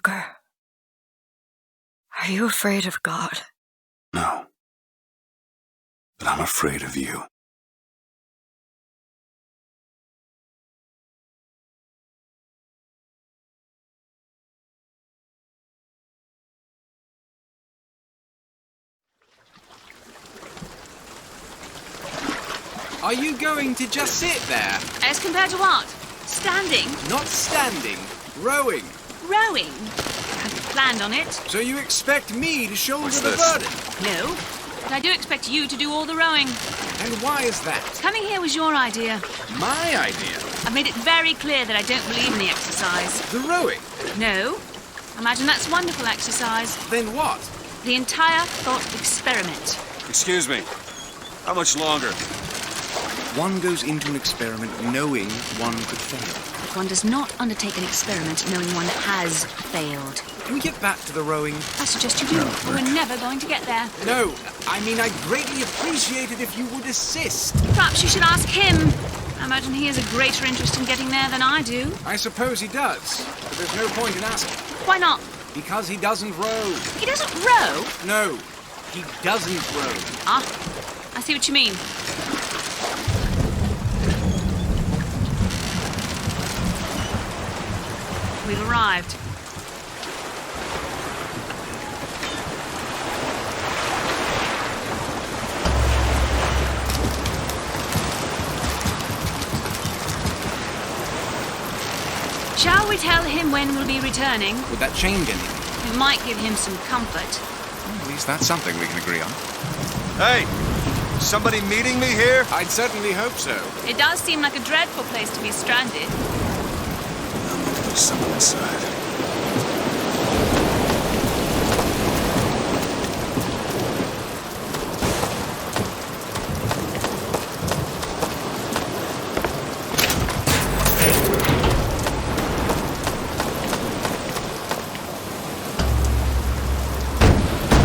Booker, are you afraid of God? No. But I'm afraid of you. Are you going to just sit there? As compared to what? Standing? Not standing, rowing. Rowing? I hadn't planned on it. So you expect me to shoulder What's the this? burden? No. But I do expect you to do all the rowing. And why is that? Coming here was your idea. My idea? I've made it very clear that I don't believe in the exercise. The rowing? No. Imagine that's wonderful exercise. Then what? The entire thought experiment. Excuse me. How much longer? One goes into an experiment knowing one could fail. But one does not undertake an experiment knowing one has failed. Can we get back to the rowing? I suggest you do, or we're never going to get there. No, I mean I'd greatly appreciate it if you would assist. Perhaps you should ask him. I imagine he has a greater interest in getting there than I do. I suppose he does, but there's no point in asking. Why not? Because he doesn't row. He doesn't row? No, he doesn't row. Ah, I see what you mean. We've arrived. Shall we tell him when we'll be returning? Would that change anything? It might give him some comfort. Well, at least that's something we can agree on. Hey! Somebody meeting me here? I'd certainly hope so. It does seem like a dreadful place to be stranded. There's someone inside.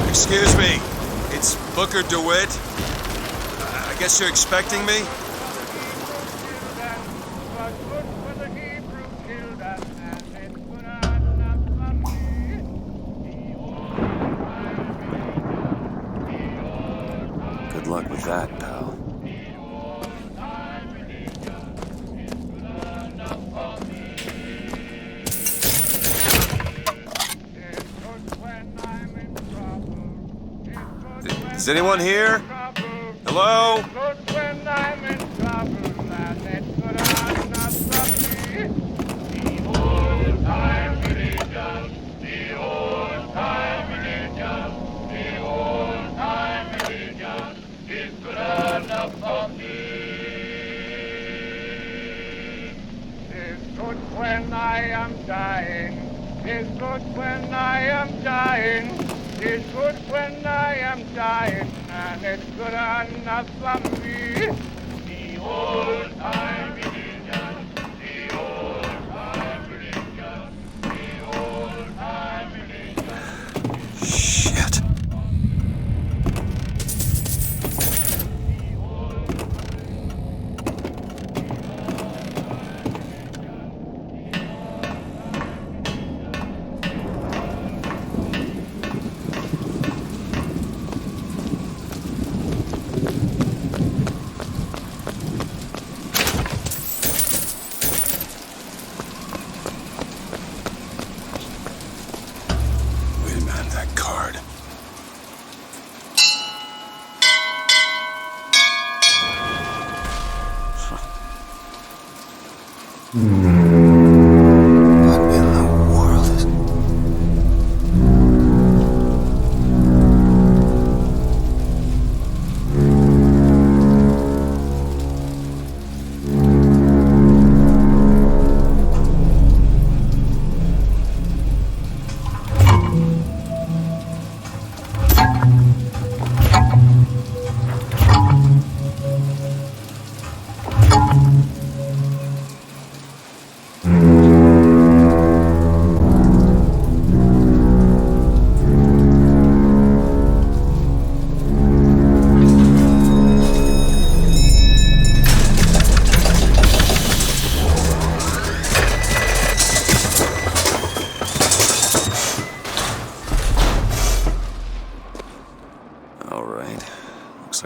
Excuse me. It's Booker DeWitt. I guess you're expecting me? Good luck with that, pal. Is anyone here? Hello? When I am dying, it's good when I am dying, it's good when I am dying, and it's good enough for me. The old time religion, the old time religion, the old time religion. Shit.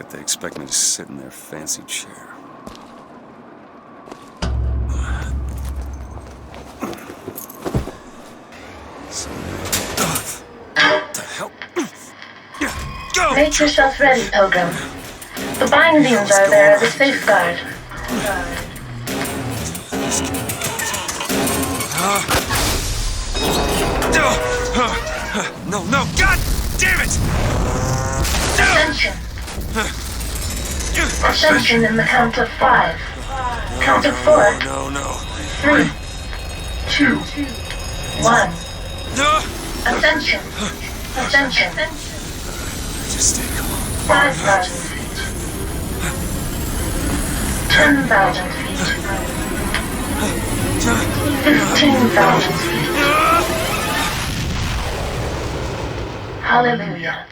like they expect me to sit in their fancy chair. What the hell? Go! Make yourself ready, Pilgrim. The bindings are there as a safeguard. No, God damn it! Ascension. Ascension in the count of 5. Count of 4. No. 3, 2, 1. No! Ascension. Ascension. Just stay calm. 5,000 feet. 10,000 feet. 15,000 feet. Hallelujah.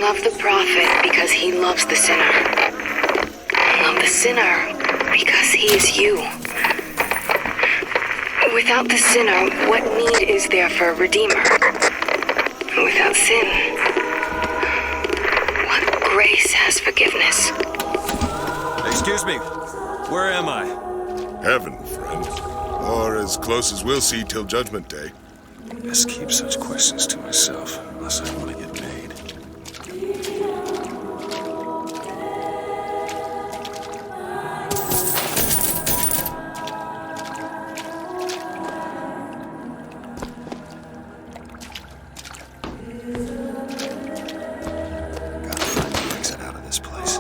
Love the prophet because he loves the sinner. Love the sinner because he is you. Without the sinner, what need is there for a redeemer? Without sin, what grace has forgiveness? Excuse me, where am I? Heaven, friend. Or as close as we'll see till Judgment Day. Best keep such questions to myself, unless I want to get made. Gotta find an exit out of this place.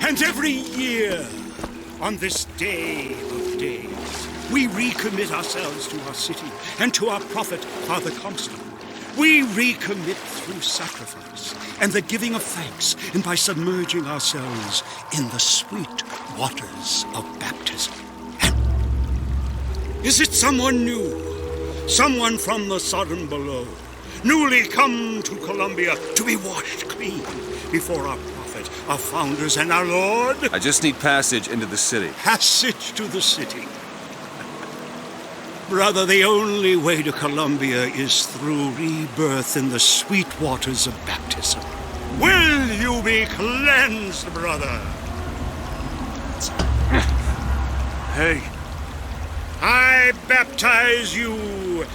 And every year, on this day of days, we recommit ourselves to our city and to our prophet, Father Comstock. We recommit through sacrifice and the giving of thanks, and by submerging ourselves in the sweet waters of baptism. And is it someone new? someone from the sodden below, newly come to Columbia to be washed clean before our prophet, our founders, and our Lord. I just need passage into the city. Passage to the city. Brother, the only way to Columbia is through rebirth in the sweet waters of baptism. Will you be cleansed, brother? Hey. I baptize you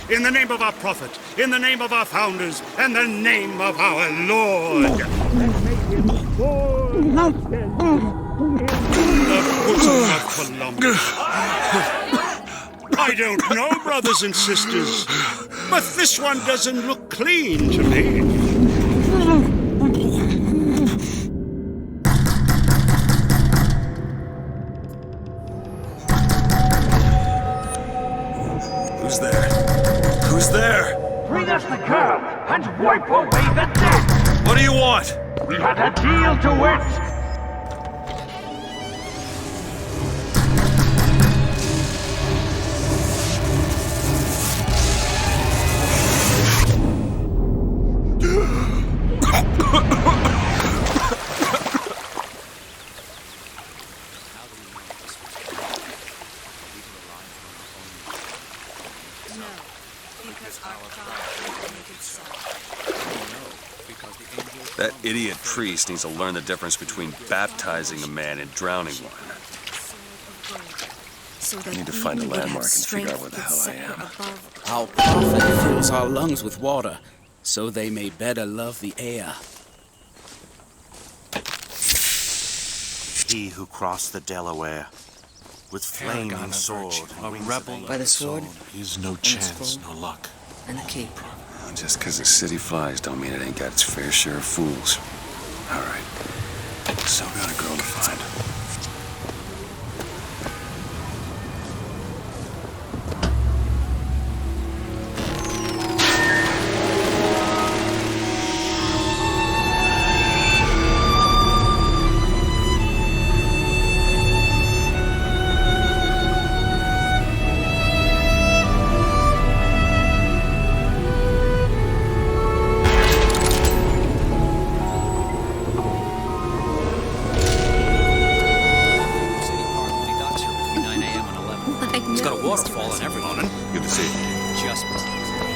in the name of our prophet, in the name of our founders, and the name of our Lord. And make him born in the bosom of Columbia. I don't know, brothers and sisters, but this one doesn't look clean to me. Who's there? Who's there? Bring us the girl and wipe away the debt. What do you want? We had a deal to it. That idiot priest needs to learn the difference between baptizing a man and drowning one. I need to find a landmark and figure out where the hell I am. Our prophet fills our lungs with water, so they may better love the air. He who crossed the Delaware with flaming sword, a rebel By the sword, is no chance, no luck. and the key. Just because the city flies don't mean it ain't got its fair share of fools. All right. Still got a girl to find.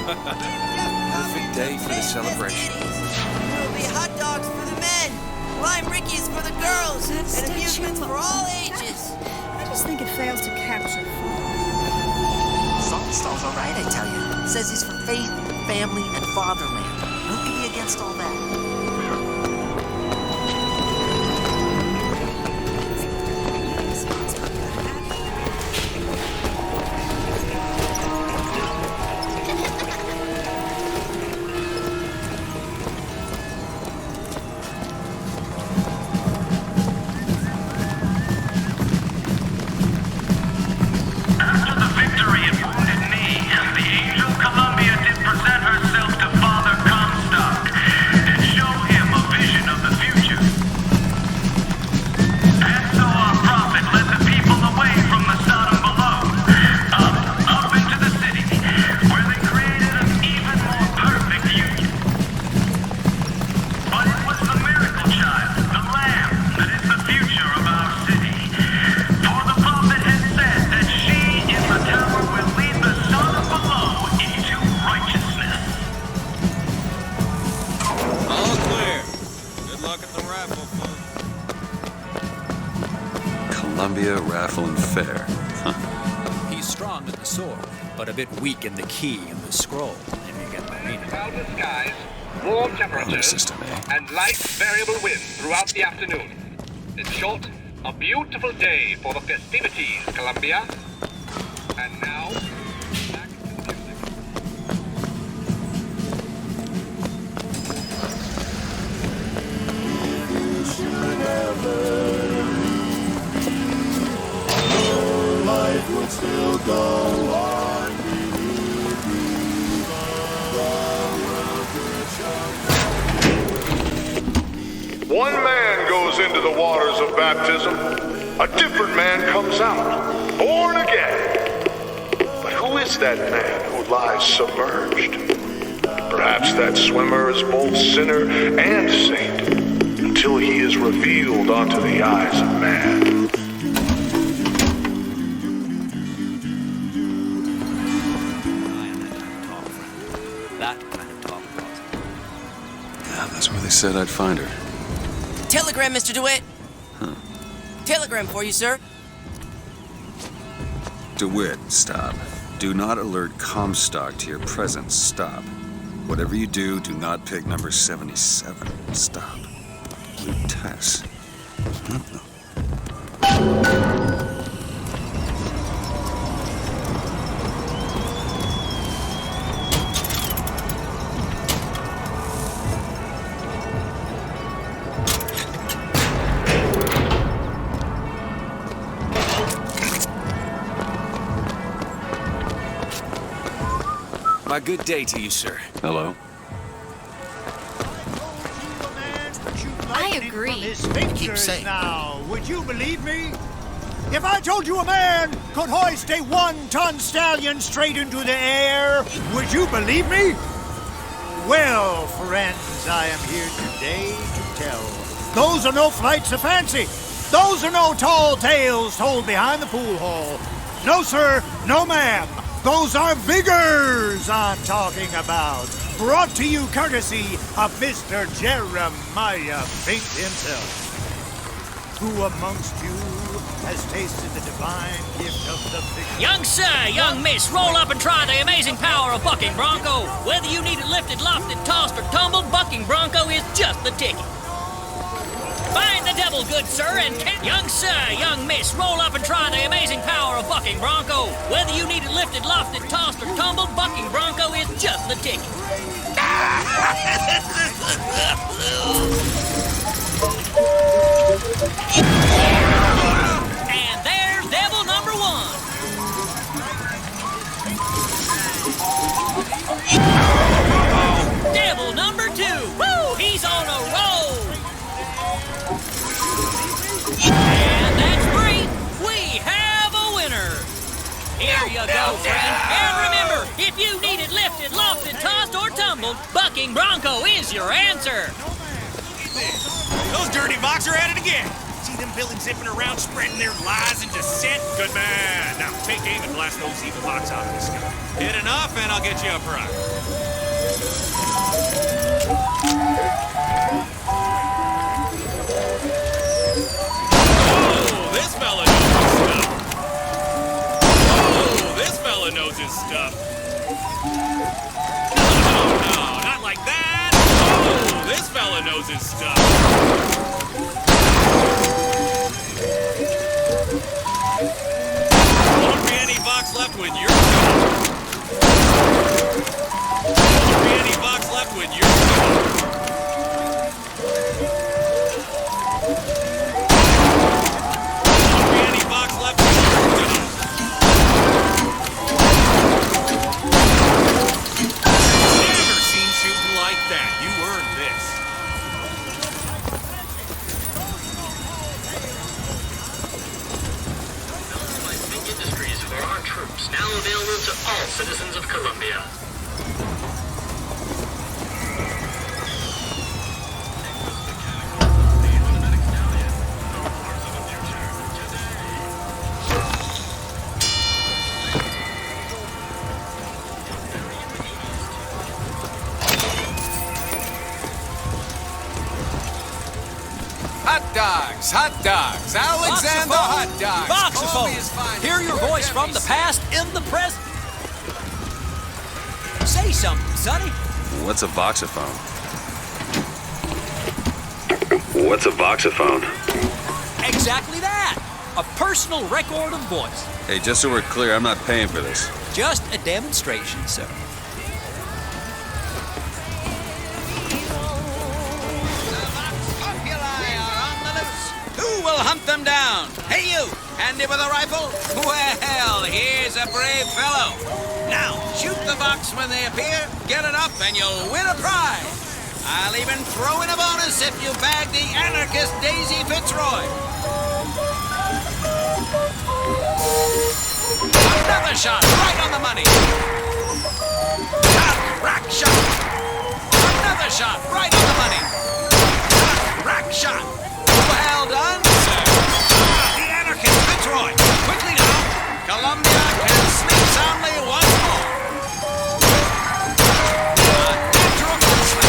Perfect day for the celebration. There'll be hot dogs for the men, lime rickeys for the girls, and amusements for all ages. I just think it fails to capture fun. Saltstall's all right, I tell you. Says he's for faith, family, and fatherland. Who can be against all that? Raffle and fair. Huh. He's strong with the sword, but a bit weak in the key and the scroll, if you get my meaning. Cloudless skies, warm temperatures, and light variable wind throughout the afternoon. In short, a beautiful day for the festivities, Columbia. And now, back to the music. Life would still go on. One man goes into the waters of baptism. A different man comes out, born again. But who is that man who lies submerged? Perhaps that swimmer is both sinner and saint, until he is revealed onto the eyes of man. That kind of talk, Plaza. Yeah, that's where they said I'd find her. Telegram, Mr. DeWitt. Huh. Telegram for you, sir. DeWitt, stop. Do not alert Comstock to your presence. Stop. Whatever you do, do not pick number 77. Stop. Tess. My good day to you, sir. Hello. I agree. Keep saying. Now, would you believe me? If I told you a man could hoist a 1-ton stallion straight into the air, would you believe me? Well, friends, I am here today to tell. Those are no flights of fancy. Those are no tall tales told behind the pool hall. No, sir, no, ma'am. Those are vigors I'm talking about. Brought to you courtesy of Mr. Jeremiah Fink himself. Who amongst you has tasted the divine gift of the vigor? Young sir, young miss, roll up and try the amazing power of bucking bronco. Whether you need it lifted, lofted, tossed, or tumbled, bucking bronco is just the ticket. Find the devil, good sir, and young sir, young miss, roll up and try the amazing power of bucking bronco. Whether you need it lifted, lofted, tossed, or tumbled, bucking bronco is just the ticket. And there's devil number 1. Devil number 2. Woo! He's on a roll. And that's 3. We have a winner. Here you go, friend. And remember, if you need it lifted, lofted, tossed, or tumbled, bucking bronco is your answer. Those dirty Vox are at it again. See them villains zipping around, spreading their lies and dissent? Good man. Now take aim and blast those evil Vox out of the sky. Hit enough, and I'll get you a prize. Oh, this fella knows his stuff. Oh, this fella knows his stuff. No, not like that. Oh, this fella knows his stuff. Won't be any Vox left when you're gone. Won't be any Vox left when you're gone. Won't be any Vox left when you're gone. Never seen shooting like that. You earned this. Industries for our troops, now available to all citizens of Columbia. Hot dogs, Alexander Hot Dogs. Voxophone, hear your voice from the past in the present. Say something, Sonny. What's a voxophone? What's a voxophone? Exactly that. A personal record of voice. Hey, just so we're clear, I'm not paying for this. Just a demonstration, sir. Will hunt them down. Hey, you! Handy with a rifle? Well, here's a brave fellow. Now, shoot the Vox when they appear, get it up, and you'll win a prize. I'll even throw in a bonus if you bag the anarchist Daisy Fitzroy. Another shot, right on the money. shot, right on the money. Crack shot. Well done, sir. The anarchist, Fitzroy. Quickly now. Columbia can sleep soundly once more. A natural gunslip.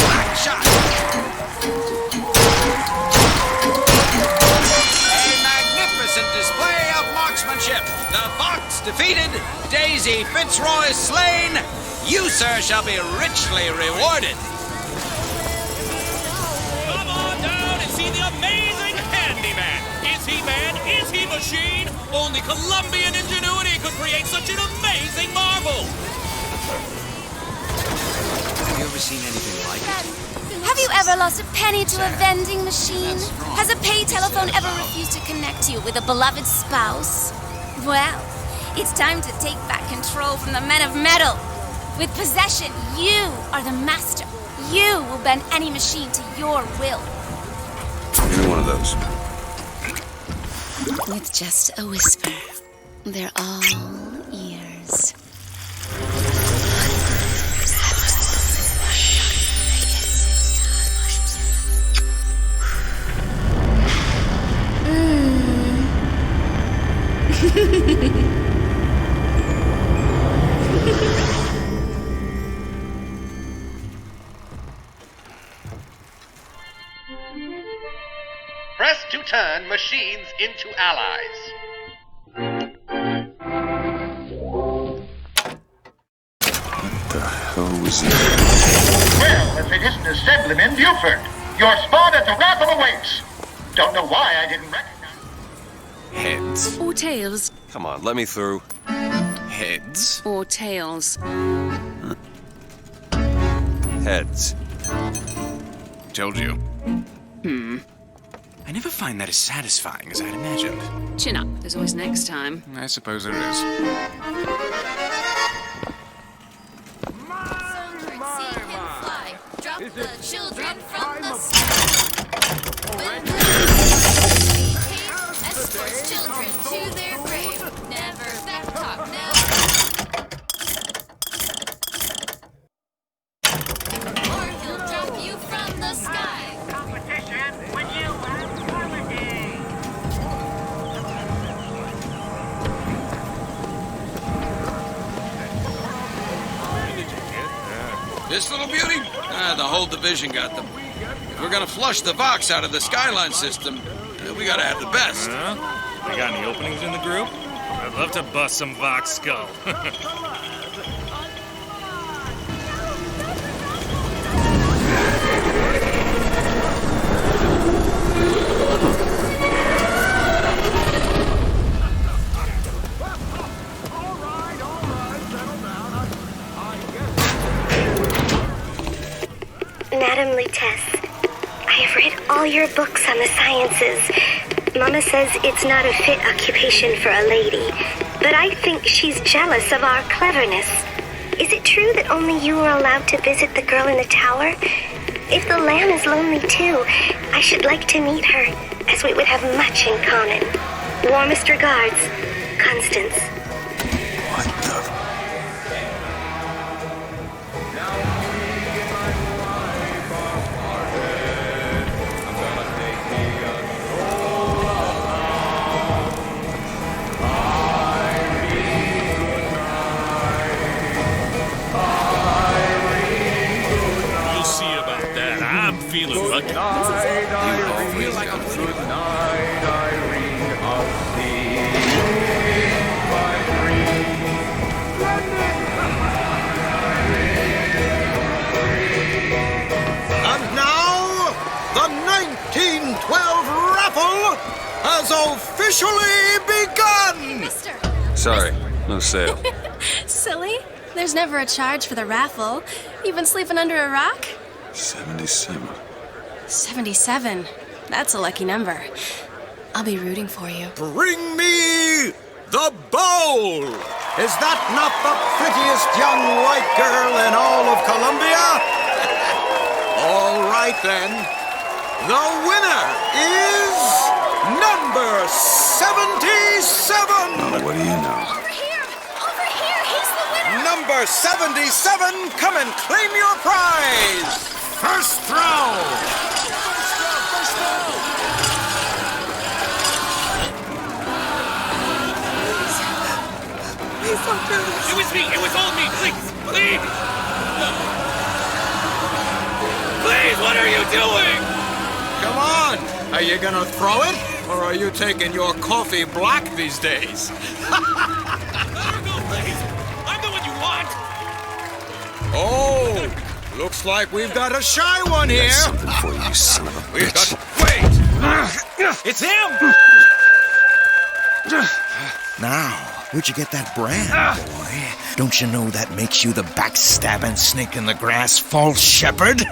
Crack shot. A magnificent display of marksmanship. The Vox defeated, Daisy Fitzroy slain. You, sir, shall be richly rewarded. Come on down and see the amazing handyman. Is he man? Is he machine? Only Colombian ingenuity could create such an amazing marvel. Have you ever seen anything like it? Have you ever lost a penny to a vending machine? Has a pay telephone ever refused to connect you with a beloved spouse? Well, it's time to take back control from the men of metal. With possession, you are the master. You will bend any machine to your will. Give me one of those. With just a whisper, they're all ears. Press to turn machines into allies. What the hell was that? Well, if it isn't Assemblyman Buford, your spot at the raffle awaits. Don't know why I didn't recognize. Heads. Or tails. Come on, let me through. Heads? Or tails. Heads. Told you. I never find that as satisfying as I'd imagined. Chin up. There's always next time. I suppose there is. Drop the children from the sky. Escorts children to their grave. Never back talk, never. Or he'll drop you from the sky. Competition when you have holiday. This little beauty? The whole division got them. If we're gonna flush the Vox out of the Skyline system, we gotta have the best. You got any openings in the group? I'd love to bust some Vox skull. Madam Lutess, I have read all your books on the sciences. Mama says it's not a fit occupation for a lady, but I think she's jealous of our cleverness. Is it true that only you are allowed to visit the girl in the tower? If the lamb is lonely too, I should like to meet her, as we would have much in common. Warmest regards, Constance. What the... Feeling lucky. You always got a feeling. And now, the 1912 raffle has officially begun! Hey, mister. Sorry, no sale. Silly. There's never a charge for the raffle. You've been sleeping under a rock? 77. 77. That's a lucky number. I'll be rooting for you. Bring me the bowl! Is that not the prettiest young white girl in all of Columbia? All right then. The winner is number 77! What do you know? Over here! Over here! He's the winner! Number Number 77, come and claim your prize! First throw! It was me! It was all me! Please! Please! Please, what are you doing? Come on! Are you gonna throw it? Or are you taking your coffee black these days? Let her go, please! I'm the one you want! Oh! Looks like we've got a shy one here! That's something for you, son of a bitch. Wait! It's him! Now, where'd you get that brand, boy? Don't you know that makes you the backstabbing snake in the grass false shepherd?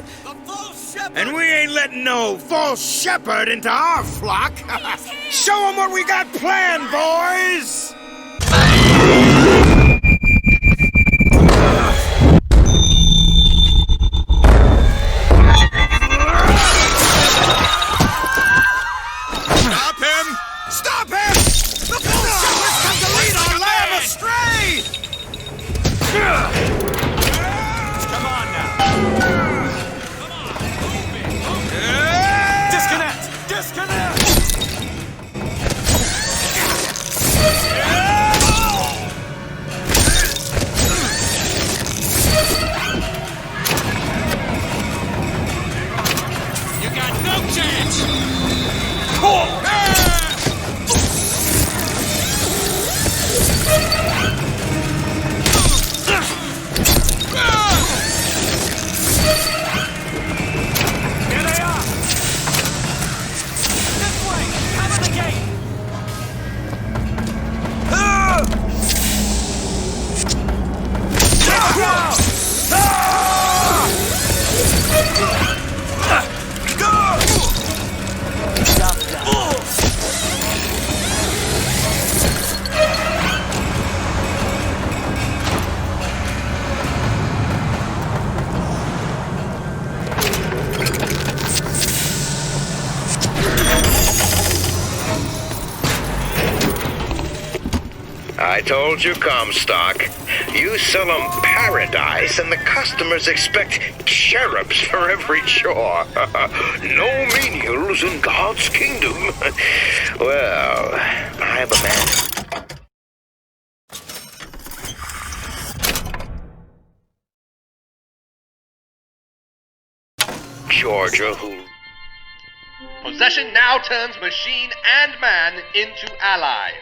And we ain't letting no false shepherd into our flock! Show them what we got planned, boys! Stop him! Stop him! The false shepherd's come to lead our lamb astray! Come on now! Disconnect! Disconnect! You got no chance! Here they are! This way! Cover the gate! I told you, Comstock. You sell them paradise, and the customers expect cherubs for every chore. No menials in God's kingdom. Well, I have a man. Georgia, who... Possession now turns machine and man into allies.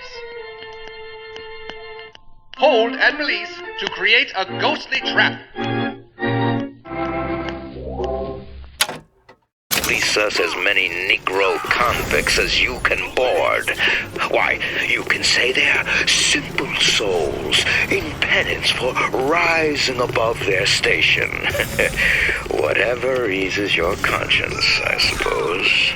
Hold and release to create a ghostly trap. Release us as many Negro convicts as you can board. Why, you can say they're simple souls in penance for rising above their station. Whatever eases your conscience, I suppose.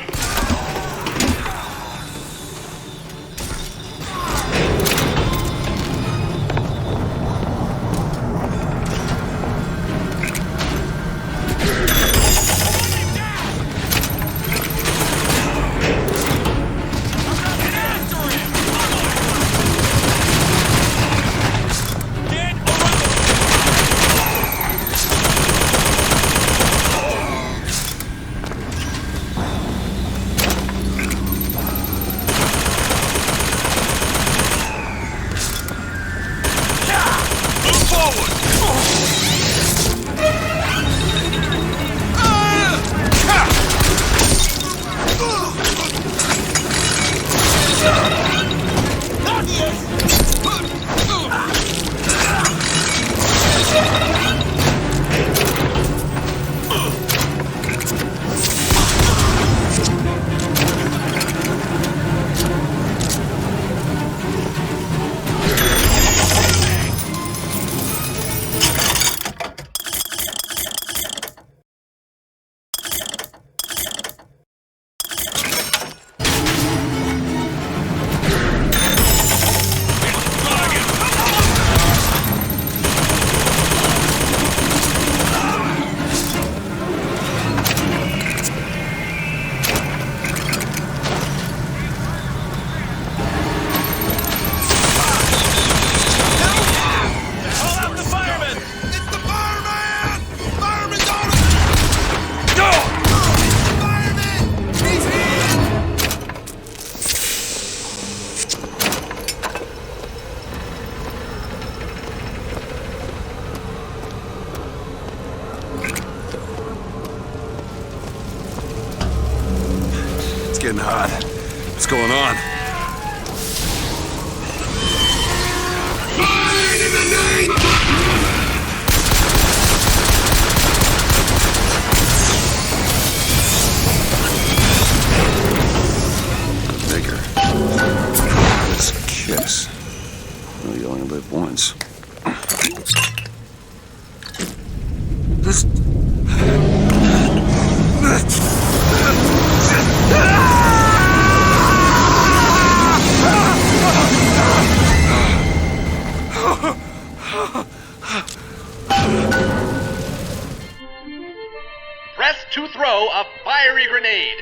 What's going on? Bigger. Let's kiss. We only live once. Press to throw a fiery grenade.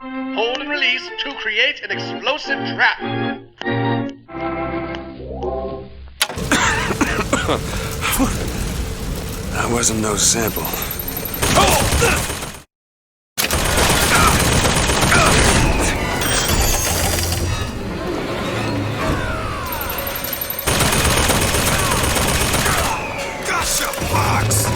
Hold and release to create an explosive trap. That wasn't no sample. Gotcha, box!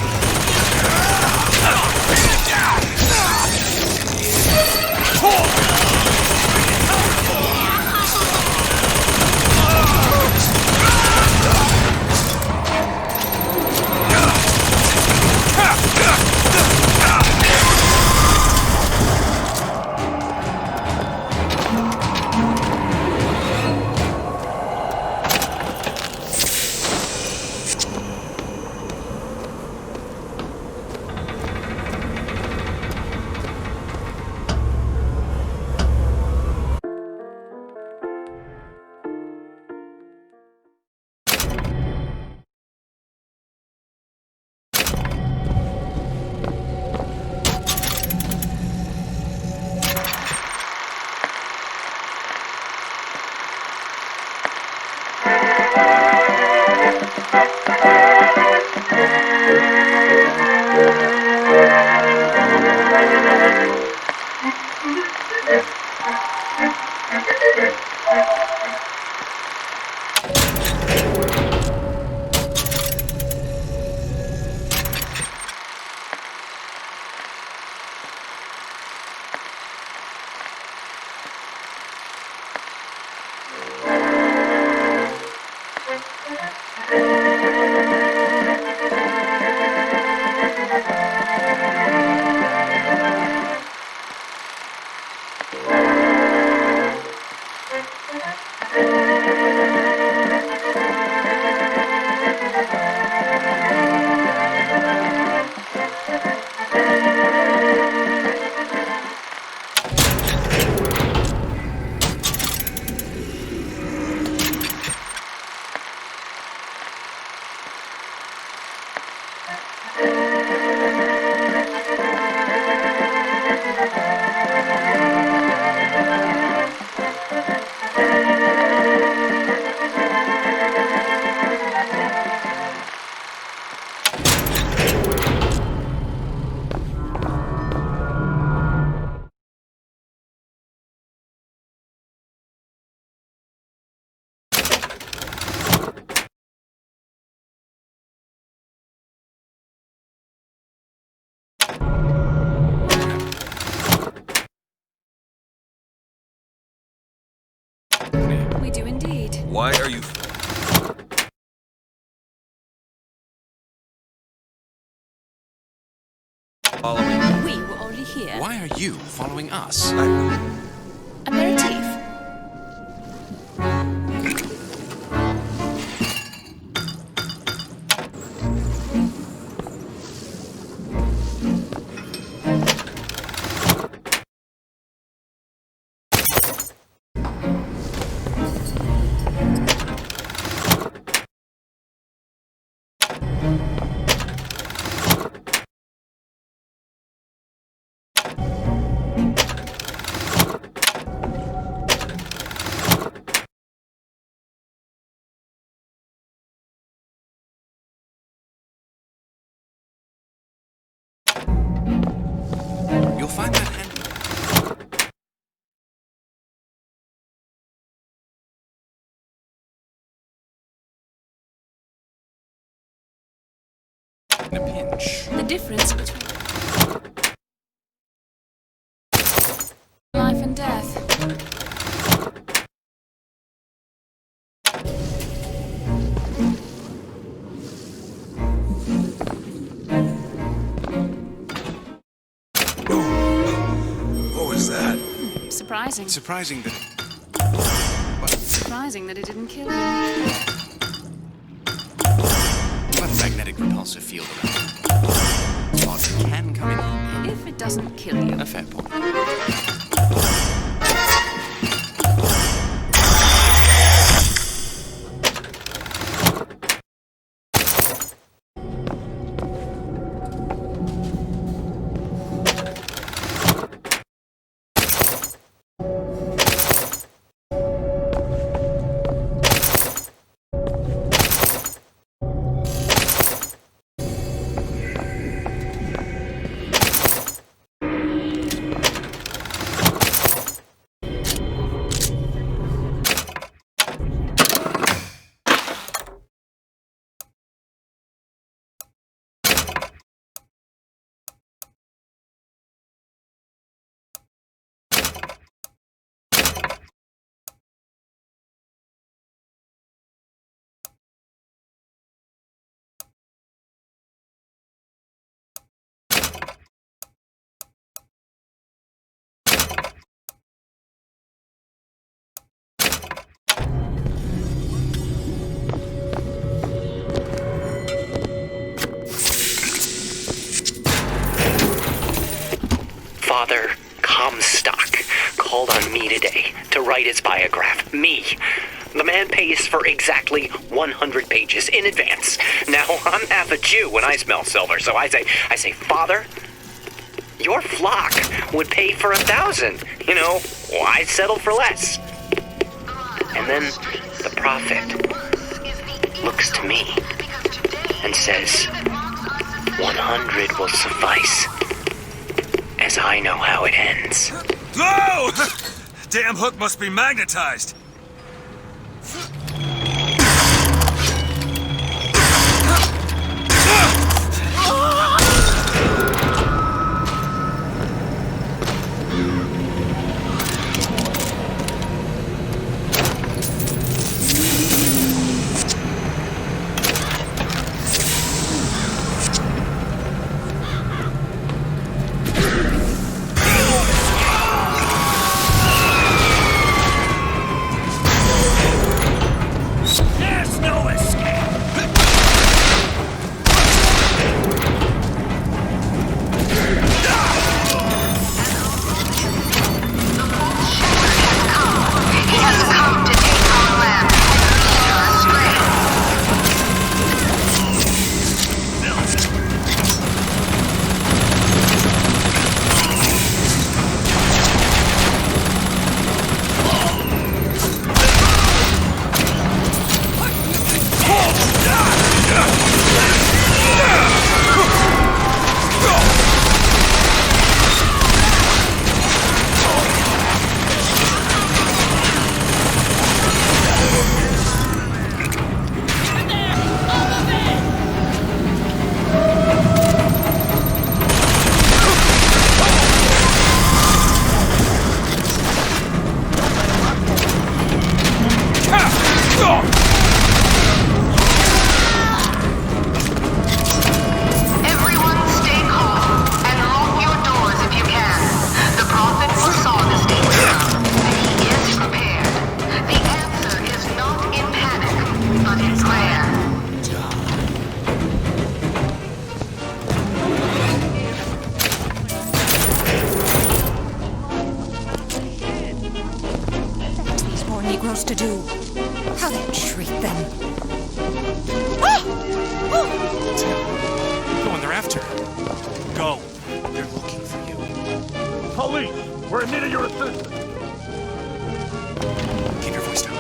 We do indeed. Why are you... following? We were already here. Why are you following us? Aperitif. You'll find that handy. In a pinch. The difference between life and death. Surprising. Surprising that... Surprising that it didn't kill you. What magnetic repulsive field around it? Water can come in handy. If it doesn't kill you. A fair point. Father Comstock called on me today to write his biograph. Me. The man pays for exactly 100 pages in advance. Now, I'm half a Jew when I smell silver, so I say, Father, your flock would pay for 1,000. You know, why settle for less? And then the prophet looks to me and says, 100 will suffice, as I know how it ends. Whoa! Damn hook must be magnetized. To do. How they treat them. Go in there after. Go. They're looking for you. Police! We're in need of your assistance! Keep your voice down.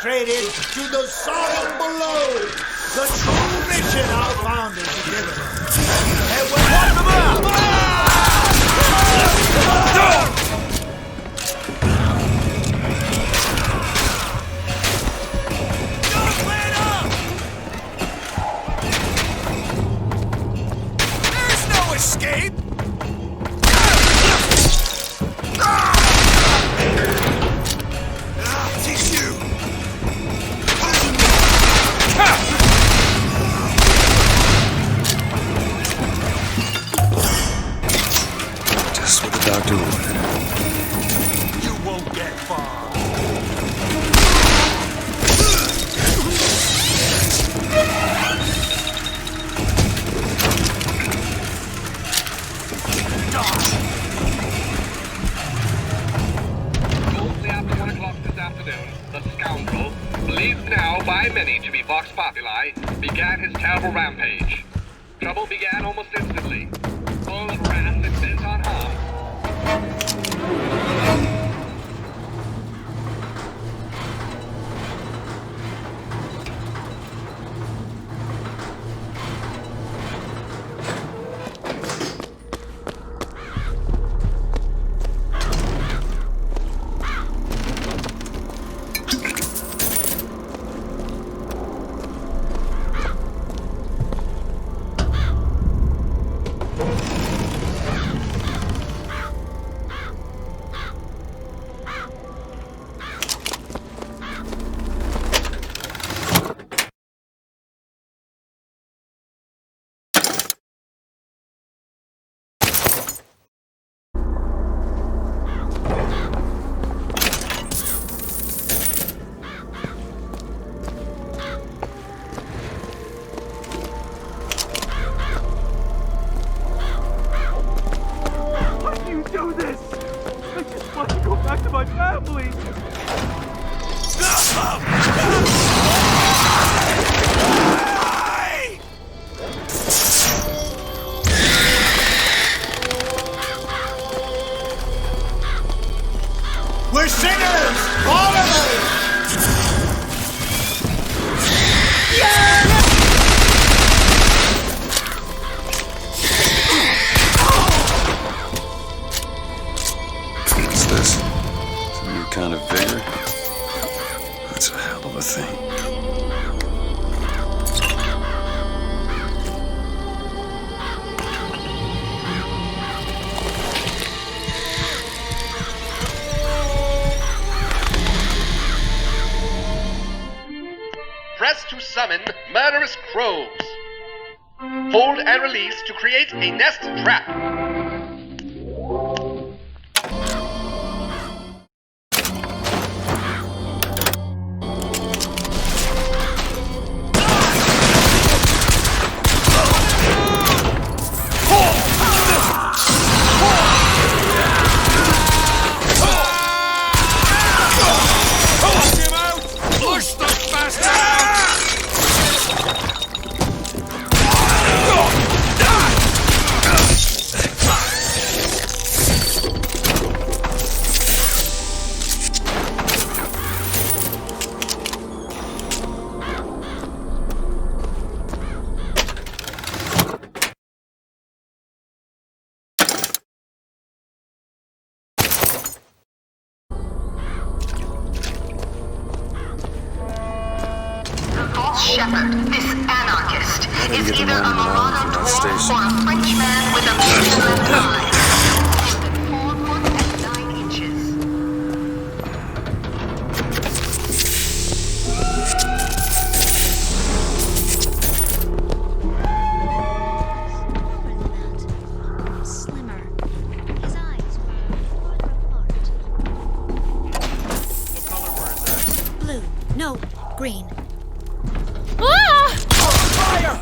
demonstrated to the sorrow below the true mission our founders have given us. And we'll wipe them out! There's no escape! Teach you! Just what the doctor ordered. You won't get far. Shortly after 1 o'clock this afternoon, the scoundrel, believed now by many to be Vox Populi, began his terrible rampage. Trouble began almost instantly. Full of wrath and bent on harm. We're sinners! All of us! What's this? Some new kind of vigor? That's a hell of a thing. Press to summon murderous crows. Hold and release to create a nest trap. Push the bastard out! Shepherd, this anarchist, is either a marauder dwarf or a Frenchman with a vigilant eye. 4 foot and 9 inches. Slimmer. His eyes were farther apart. What color were his eyes? Blue. No, green. Fire!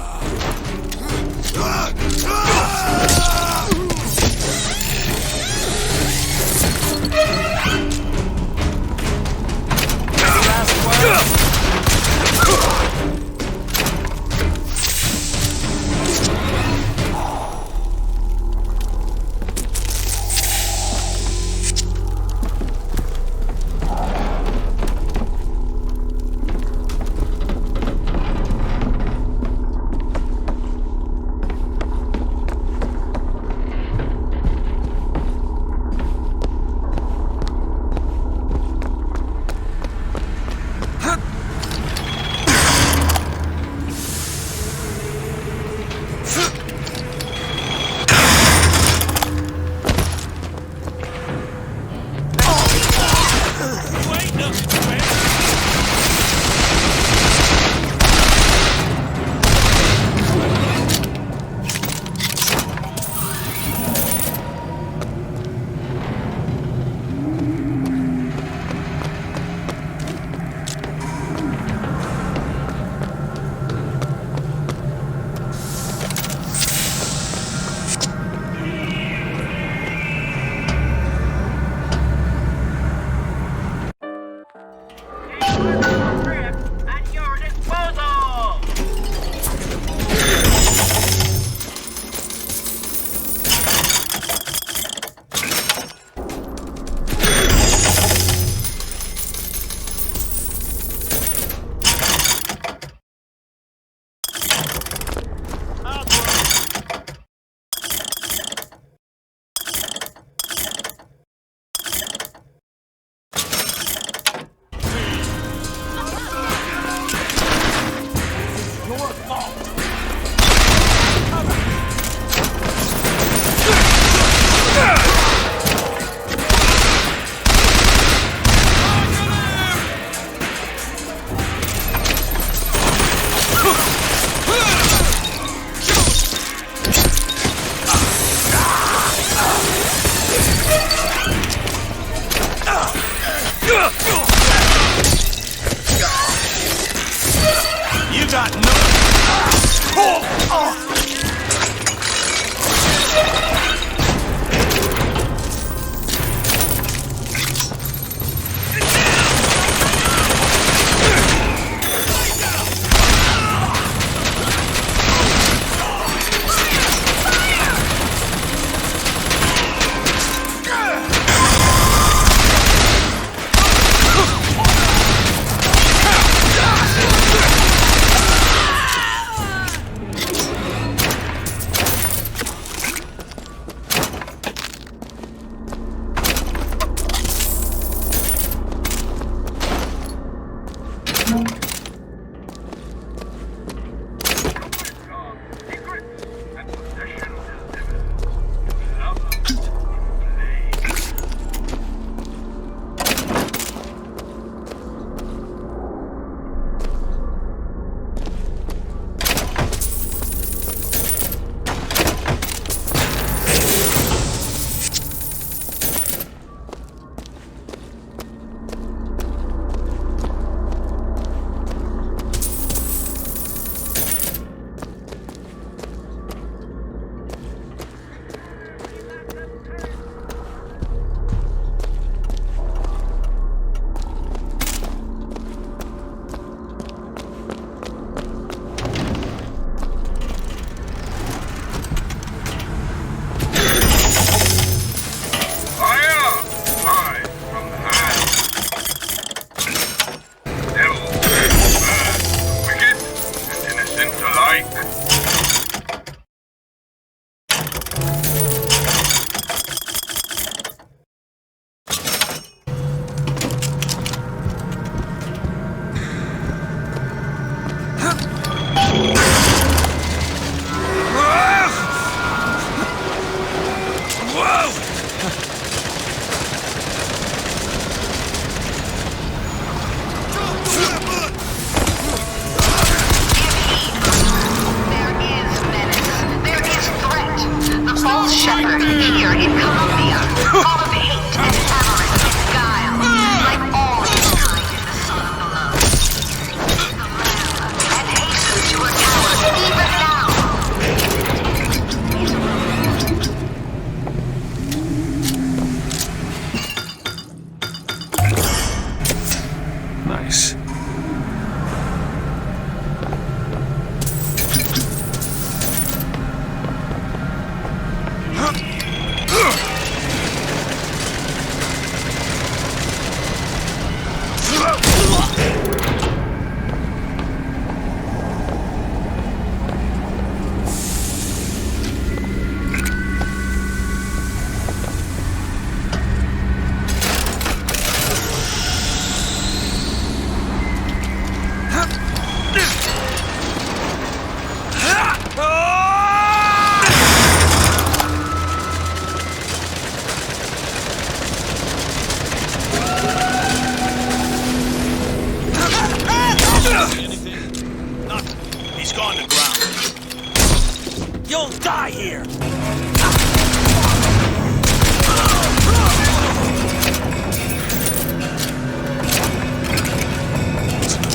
You'll die here!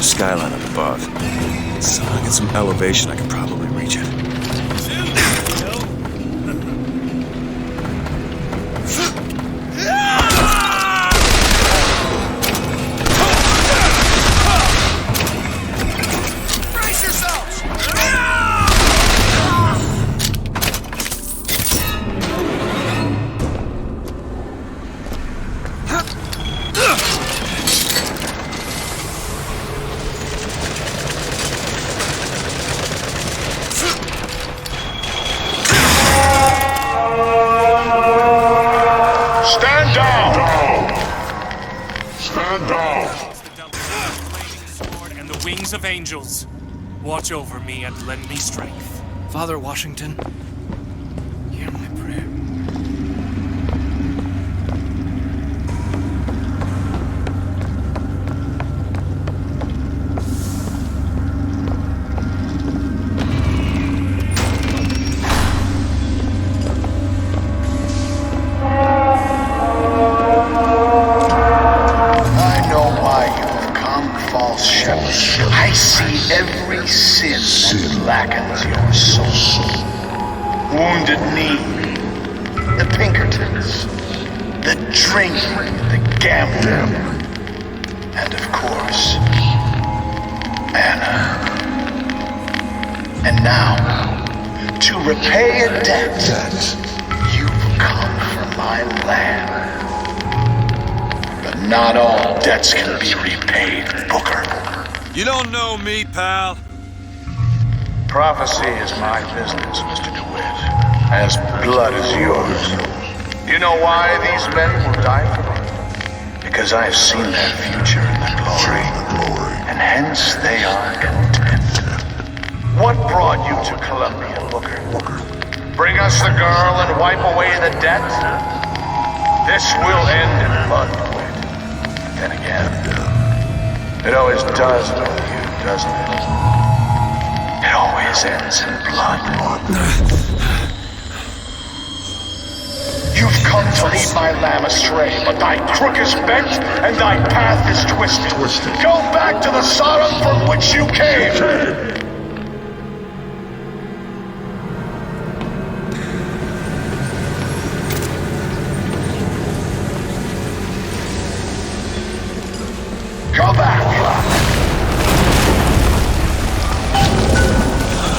Skyline up above. So I get some elevation, I can probably reach it. Brace yourselves! Stand down! Stand down! Sword and the wings of angels. Watch over me and lend me strength. Father Washington, hear my prayer. I know why you have come, false shepherd. I see every sin that blackens your soul. Wounded knee, the Pinkertons, the drinking, the gambling, and of course, Anna. And now, to repay a debt, you've come from my land. But not all debts can be repaid, Booker. You don't know me, pal. Prophecy is my business, Mr. DeWitt. As blood is yours. You know why these men will die for me? Because I have seen their future in the glory, and hence they are content. What brought you to Columbia, Booker? Bring us the girl and wipe away the debt? This will end in blood, DeWitt. But then again, it always does with you, doesn't it? It always ends in blood. You've come to lead my lamb astray, but thy crook is bent and thy path is twisted. Go back to the Sodom from which you came! Go back!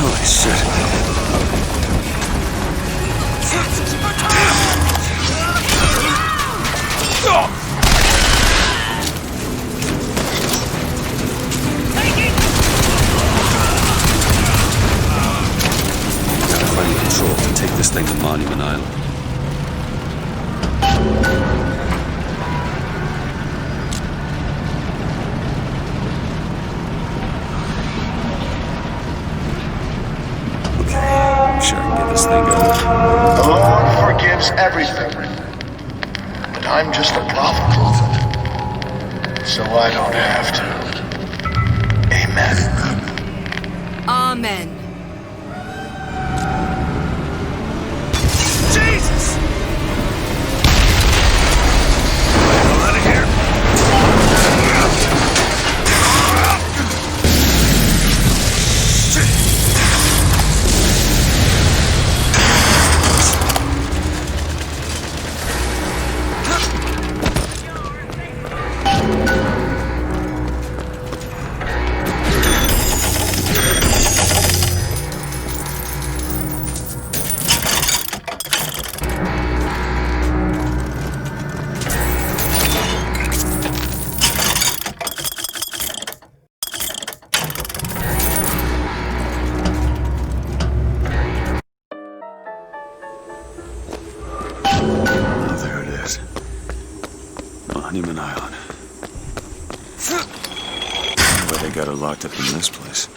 Holy shit. Gotta find control to take this thing to Monument Island. Sure, get this thing going. The Lord forgives everything. But I'm just a prophet. So I don't have to. Amen. Amen. Jesus! Out of here! Monument Island. But they got her locked up in this place.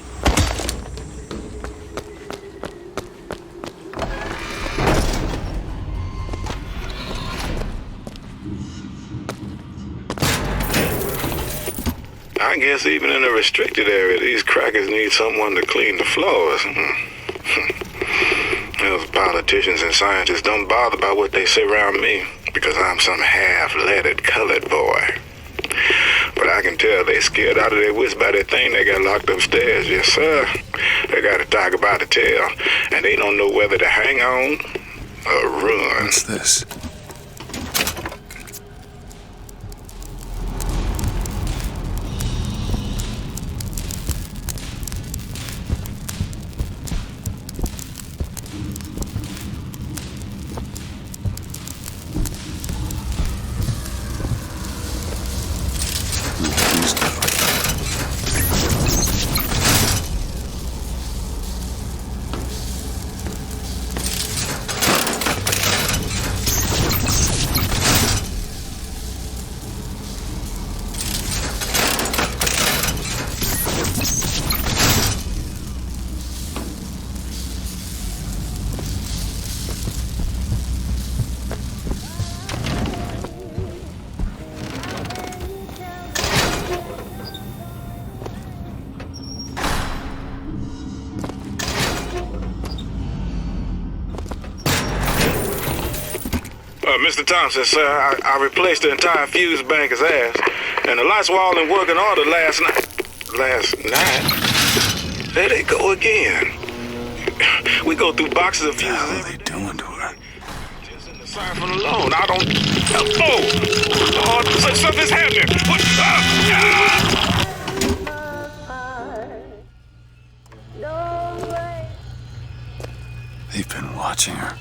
I guess even in a restricted area, these crackers need someone to clean the floors. politicians and scientists don't bother about what they say around me because I'm some half-leaded colored boy. But I can tell they scared out of their wits by that thing they got locked upstairs. Yes, sir. They got a tiger by the tail, and they don't know whether to hang on or run. What's this? Mr. Thompson, sir, I replaced the entire fuse banker's ass, and the lights were all in working order last night. There they go again. We go through boxes of fuses. What are they doing to her? Just in the sign from the loan. I don't... Oh, such stuff is happening. What? They've been watching her.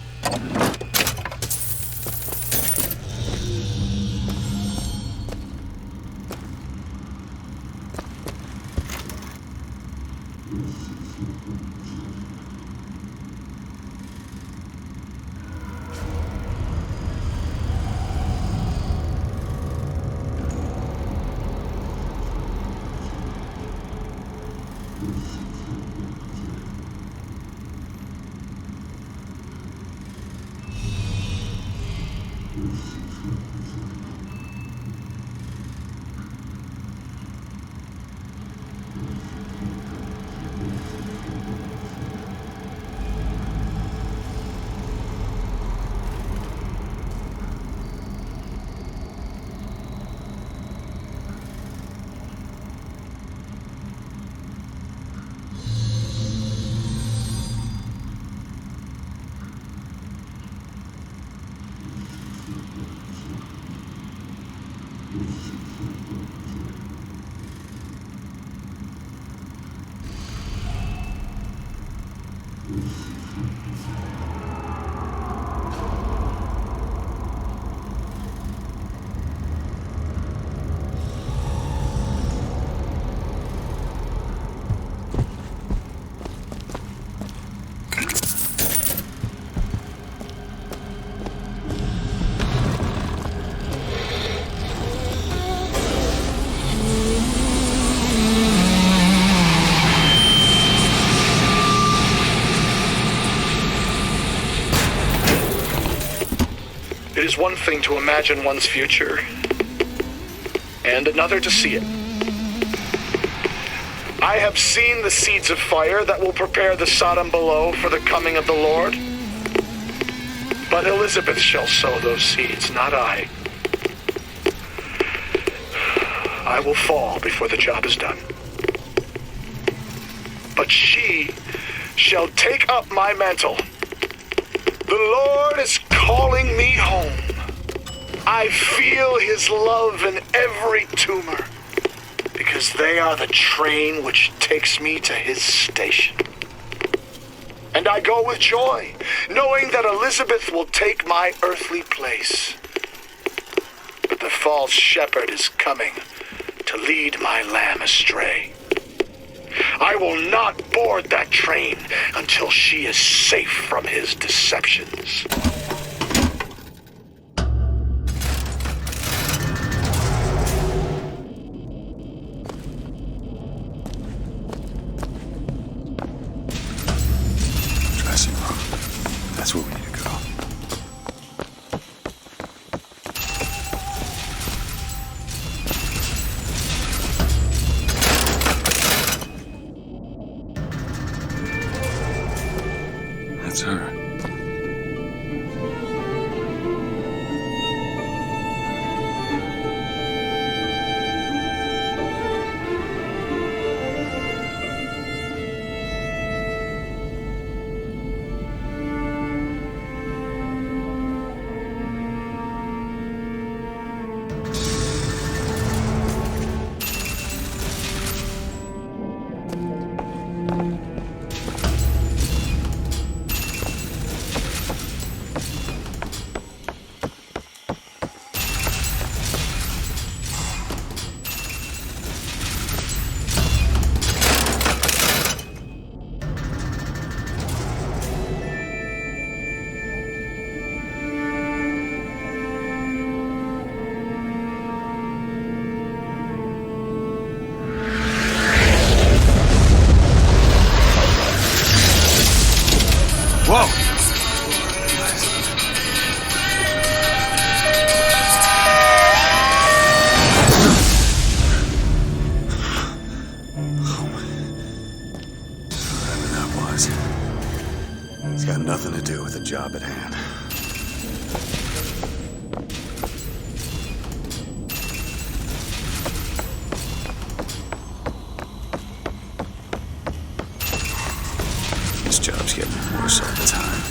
It is one thing to imagine one's future, and another to see it. I have seen the seeds of fire that will prepare the Sodom below for the coming of the Lord. But Elizabeth shall sow those seeds, not I. I will fall before the job is done. But she shall take up my mantle. The Lord is calling me home. I feel his love in every tumor, because they are the train which takes me to his station. And I go with joy, knowing that Elizabeth will take my earthly place. But the false shepherd is coming to lead my lamb astray. I will not board that train until she is safe from his deceptions. Dressing room. That's where we need to go. That's her. Whoa! Whatever that was, it's got nothing to do with the job at hand. This job's getting worse all the time.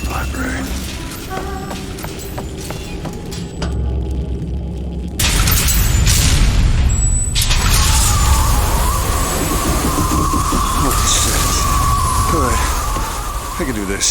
Library. Oh, shit. Good. I can do this.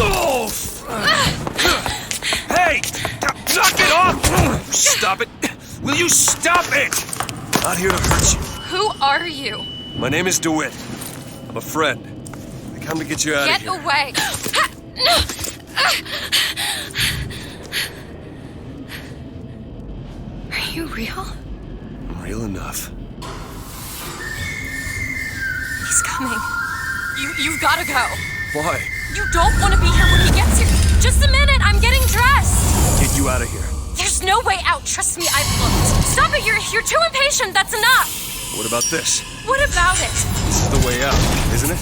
Hello. Hey! Knock it off! Stop it! Will you stop it? Not here to hurt you. Who are you? My name is DeWitt. I'm a friend. I come to get you out of here. Get away! Are you real? I'm real enough. He's coming. You've gotta go. Why? You don't want to be here when he gets here. Just a minute, I'm getting dressed. Get you out of here. There's no way out. Trust me, I've looked. Stop it, you're too impatient. That's enough. What about this? What about it? This is the way out, isn't it?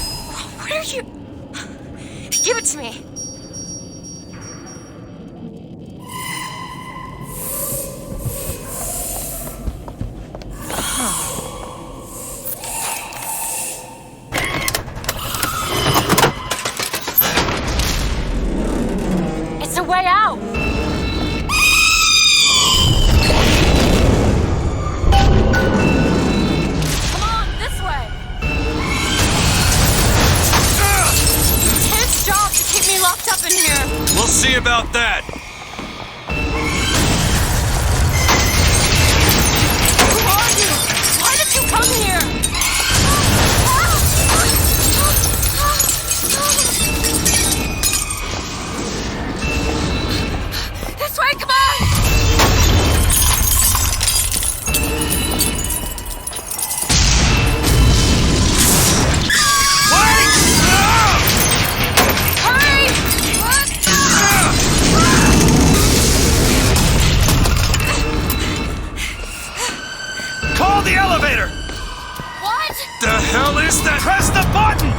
What are you... Give it to me. It's a way out. Come on, this way. His job to keep me locked up in here. We'll see about that. Who are you? Why did you come here? This way, come on! Wait! Hurry! Call the elevator! What? The hell is that? Press the button!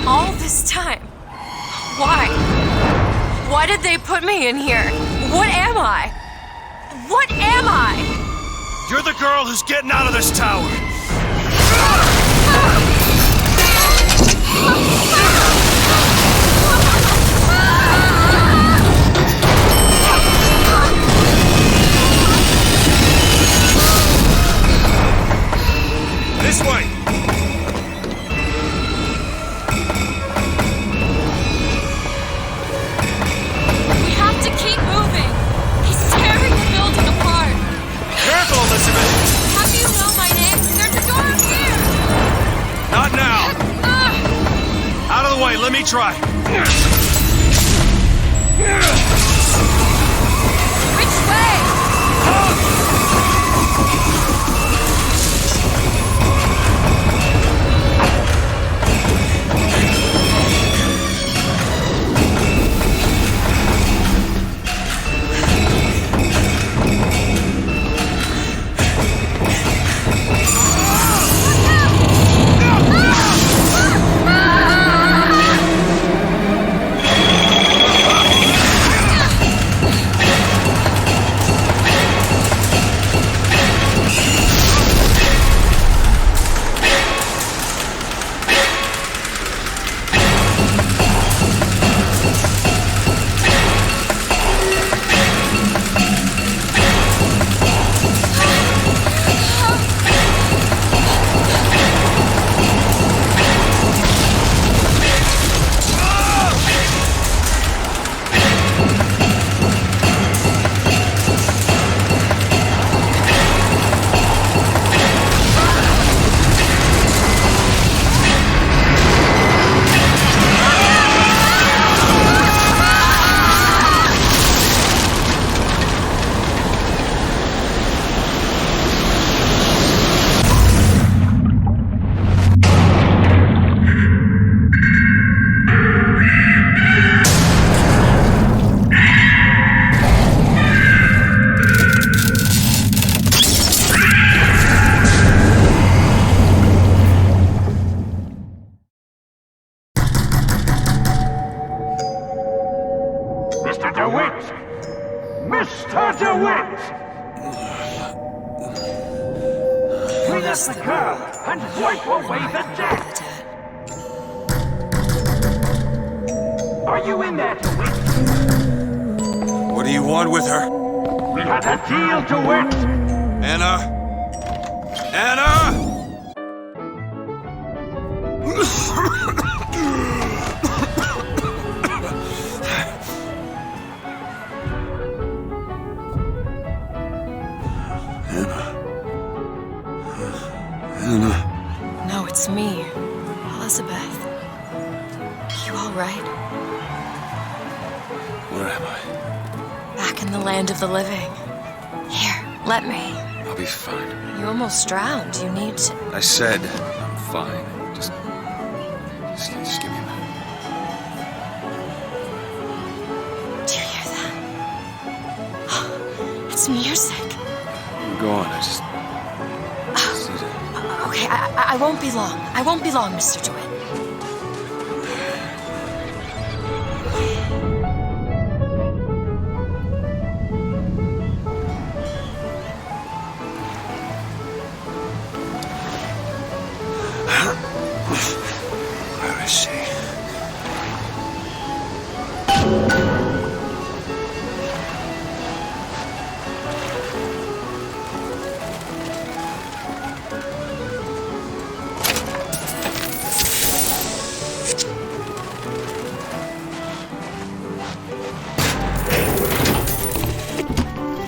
All this time. Why? Why did they put me in here? What am I? What am I? You're the girl who's getting out of this tower. This way! We have to keep moving. He's tearing the building apart. Careful, Elizabeth! How do you know my name? There's a door up here. Not now! Out of the way, let me try. Which way? Just the girl and wipe away the debt. Are you in there to wit? What do you want with her? We had a deal to wit. Anna? Anna! Anna. No, it's me, Elizabeth. You all right? Where am I? Back in the land of the living. Here, let me. I'll be fine. You almost drowned. You need to... I said I'm fine. Just give me a minute. Do you hear that? It's music. Go on, I just need to... Okay, I won't be long. I won't be long, Mr. DeWitt. Where is she?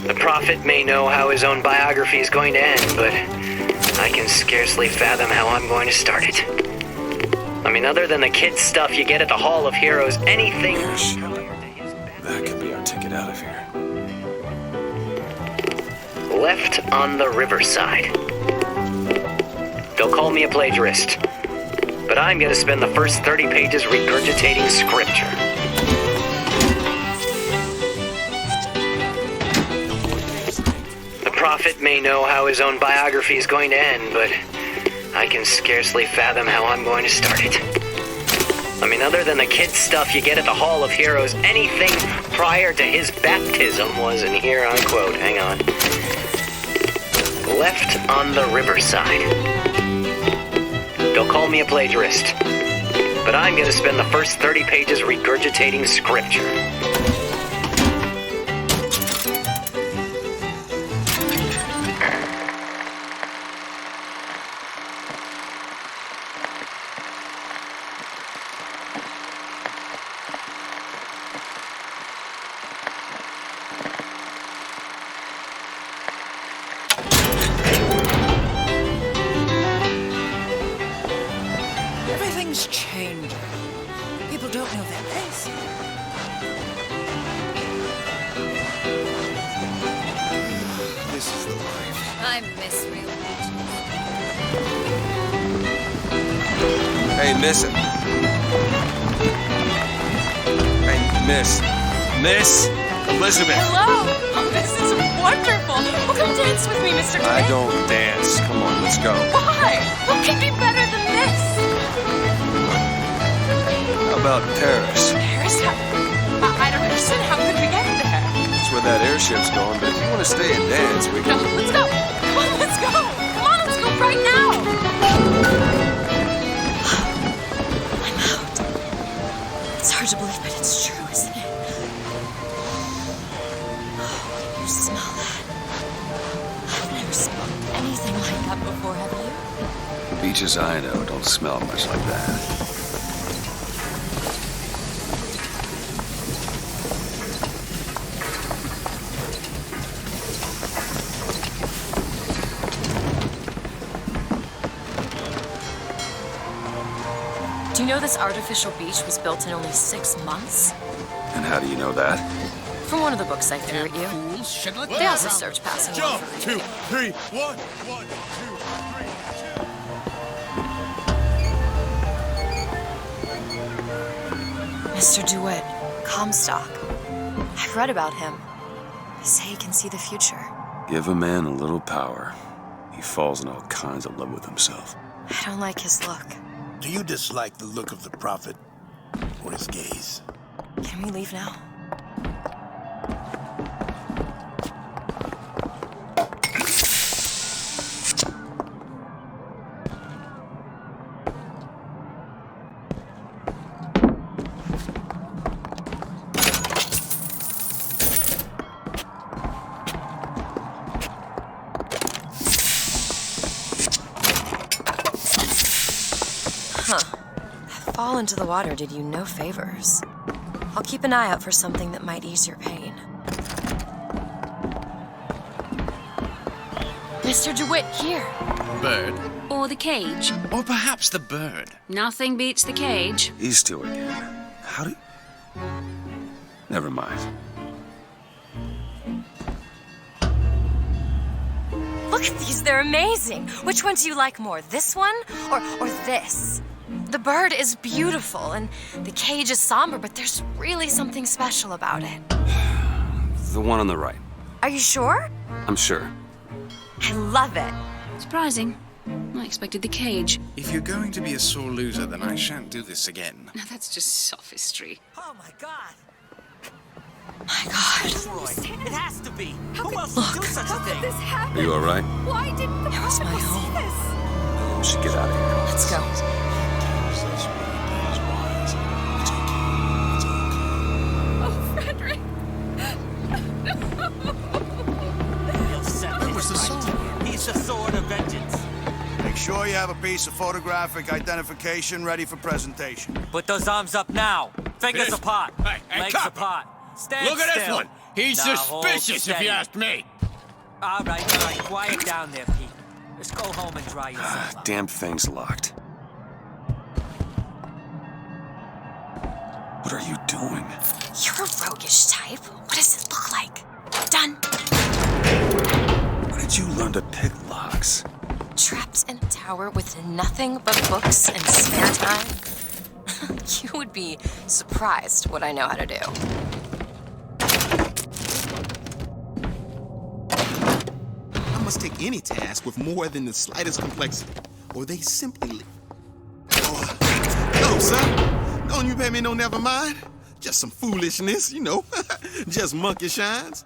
The prophet may know how his own biography is going to end, but I can scarcely fathom how I'm going to start it. I mean, other than the kids' stuff you get at the Hall of Heroes, anything... That could be our ticket out of here. Left on the riverside. They'll call me a plagiarist, but I'm going to spend the first 30 pages regurgitating scripture. The prophet may know how his own biography is going to end, but I can scarcely fathom how I'm going to start it. I mean, other than the kids' stuff you get at the Hall of Heroes, anything prior to his baptism was, and here I quote, hang on, left on the riverside. They'll call me a plagiarist, but I'm going to spend the first 30 pages regurgitating scripture. Everything's changing. People don't know their place. This is the life. I miss real Hey, miss it. Hey, miss. Miss Elizabeth. Hello! Oh, this is wonderful. Well, come dance with me, Mr. DeWitt. I don't dance. Come on, let's go. Why? What could be better than this? How about Paris? Paris? I don't understand. How could we get there? That's where that airship's going, but if you want to stay and dance, we can... No, let's go. Come on, let's go. Come on, let's go right now. I'm out. It's hard to believe, but it's true, isn't it? Oh, you smell that? I've never smelled anything like that before, have you? Beaches I know don't smell much like that. Do you know this artificial beach was built in only 6 months? And how do you know that? From one of the books I threw at you. They also search passing Jump! over. 2, 3, 1, 1, 2, 3. Mr. DeWitt, Comstock. I've read about him. They say he can see the future. Give a man a little power. He falls in all kinds of love with himself. I don't like his look. Do you dislike the look of the prophet or his gaze? Can we leave now? Huh. That fall into the water did you no favors. I'll keep an eye out for something that might ease your pain. Mr. DeWitt, here. Bird? Or the cage. Or perhaps the bird. Nothing beats the cage. These two again. How do... Never mind. Look at these, they're amazing. Which one do you like more, this one or this? The bird is beautiful and the cage is somber, but there's really something special about it. The one on the right. Are you sure? I'm sure. I love it. Surprising. I expected the cage. If you're going to be a sore loser, then I shan't do this again. Now that's just sophistry. Oh my God! My God. It has to be. Who else Look. would do such a thing? Are you all right? Why didn't the It was my home. We should get out of here. Let's go. Oh, Frederick! Where's the sword? He's the sword of vengeance. Make sure you have a piece of photographic identification ready for presentation. Put those arms up now. Fingers Yes. apart. Hey, Legs cop. apart. Stand Look at this still. one. He's Now hold suspicious, if you steady. ask me. All right. Quiet down there, Pete. Just go home and dry yourself up. Damn thing's locked. What are you doing? You're a roguish type. What does it look like? Done. Where did you learn to pick locks? Trapped in a tower with nothing but books and spare time? You would be surprised what I know how to do. I must take any task with more than the slightest complexity, or they simply Oh, no, son. Don't you pay me no never mind. Just some foolishness, you know. Just monkey shines.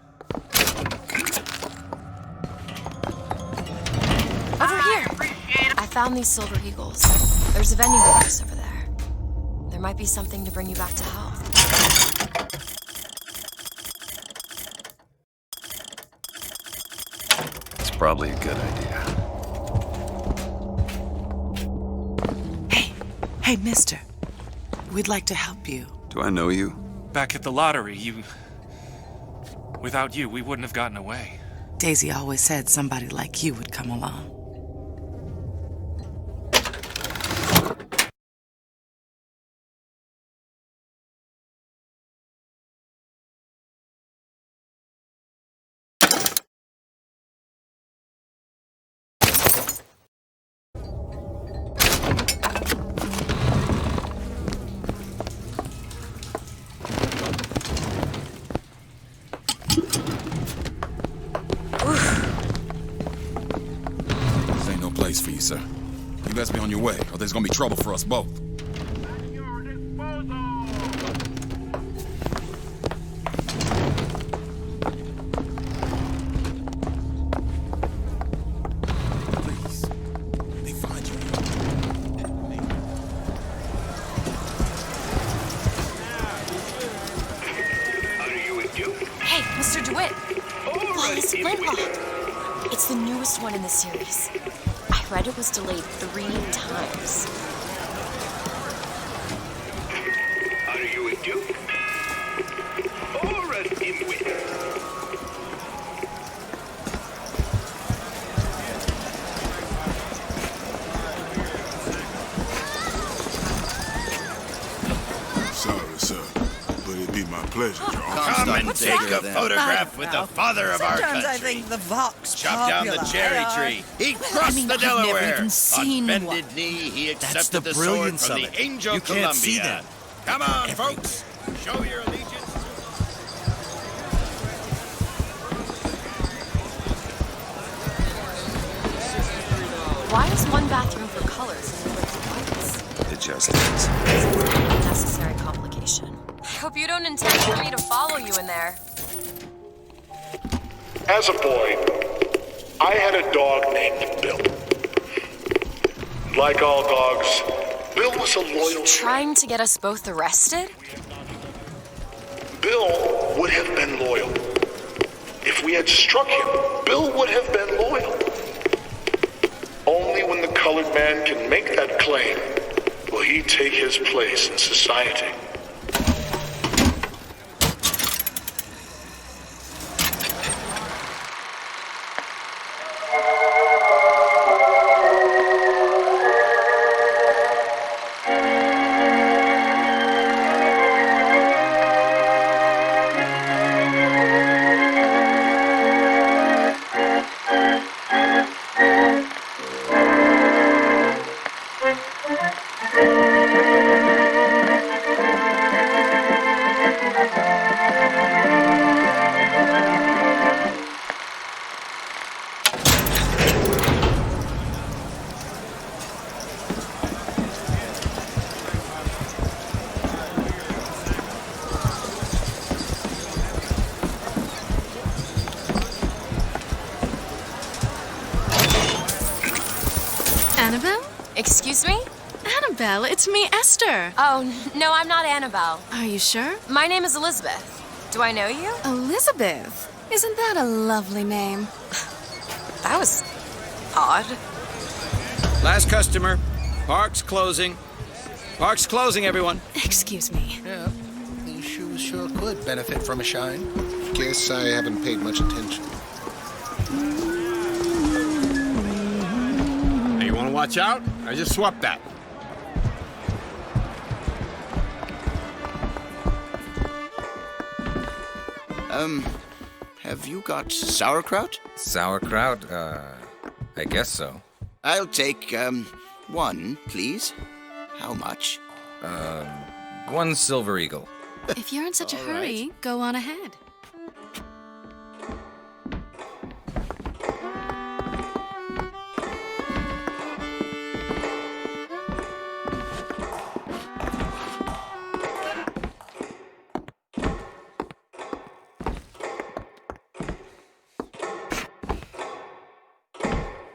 Over here. I found these silver eagles. There's a vending box over there. There might be something to bring you back to health. It's probably a good idea. Hey, mister. We'd like to help you. Do I know you? Back at the lottery, without you, we wouldn't have gotten away. Daisy always said somebody like you would come along. For you, sir. You best be on your way, or there's gonna be trouble for us both. Please, they find you. Hey, Mr. DeWitt. Flawless flintlock. It's the newest one in the series. I read it was delayed 3 times. Are you a duke? Or an Inuit? Sorry, sir, but it'd be my pleasure. Come and take a photograph with the father of our Sometimes country. I think the Vox Chop down the Populi cherry are- tree. He crossed the I've never Delaware. even seen On bended one. knee, he That's accepted the the sword brilliance from of the it. Angel You can't see Columbia. them. Come on, folks. Show your allegiance. Why is one bathroom for colors and the other for whites? It just is. Unnecessary complication. I hope you don't intend for me to follow you in there. As a boy, I had a dog named Bill. Like all dogs, Bill was a loyal... Trying to get us both arrested? Bill would have been loyal. If we had struck him, Bill would have been loyal. Only when the colored man can make that claim will will he take his place in society? Annabelle? Excuse me? Annabelle, it's me, Esther. Oh, no, I'm not Annabelle. Are you sure? My name is Elizabeth. Do I know you? Elizabeth? Isn't that a lovely name? That was odd. Last customer. Park's closing. Park's closing, everyone. Excuse me. Yeah, these shoes sure could benefit from a shine. Guess I haven't paid much attention. Hey, you want to watch out? I just swapped that. Have you got sauerkraut? Sauerkraut? I guess so. I'll take, one, please. How much? 1 silver eagle. If you're in such a hurry, go on ahead.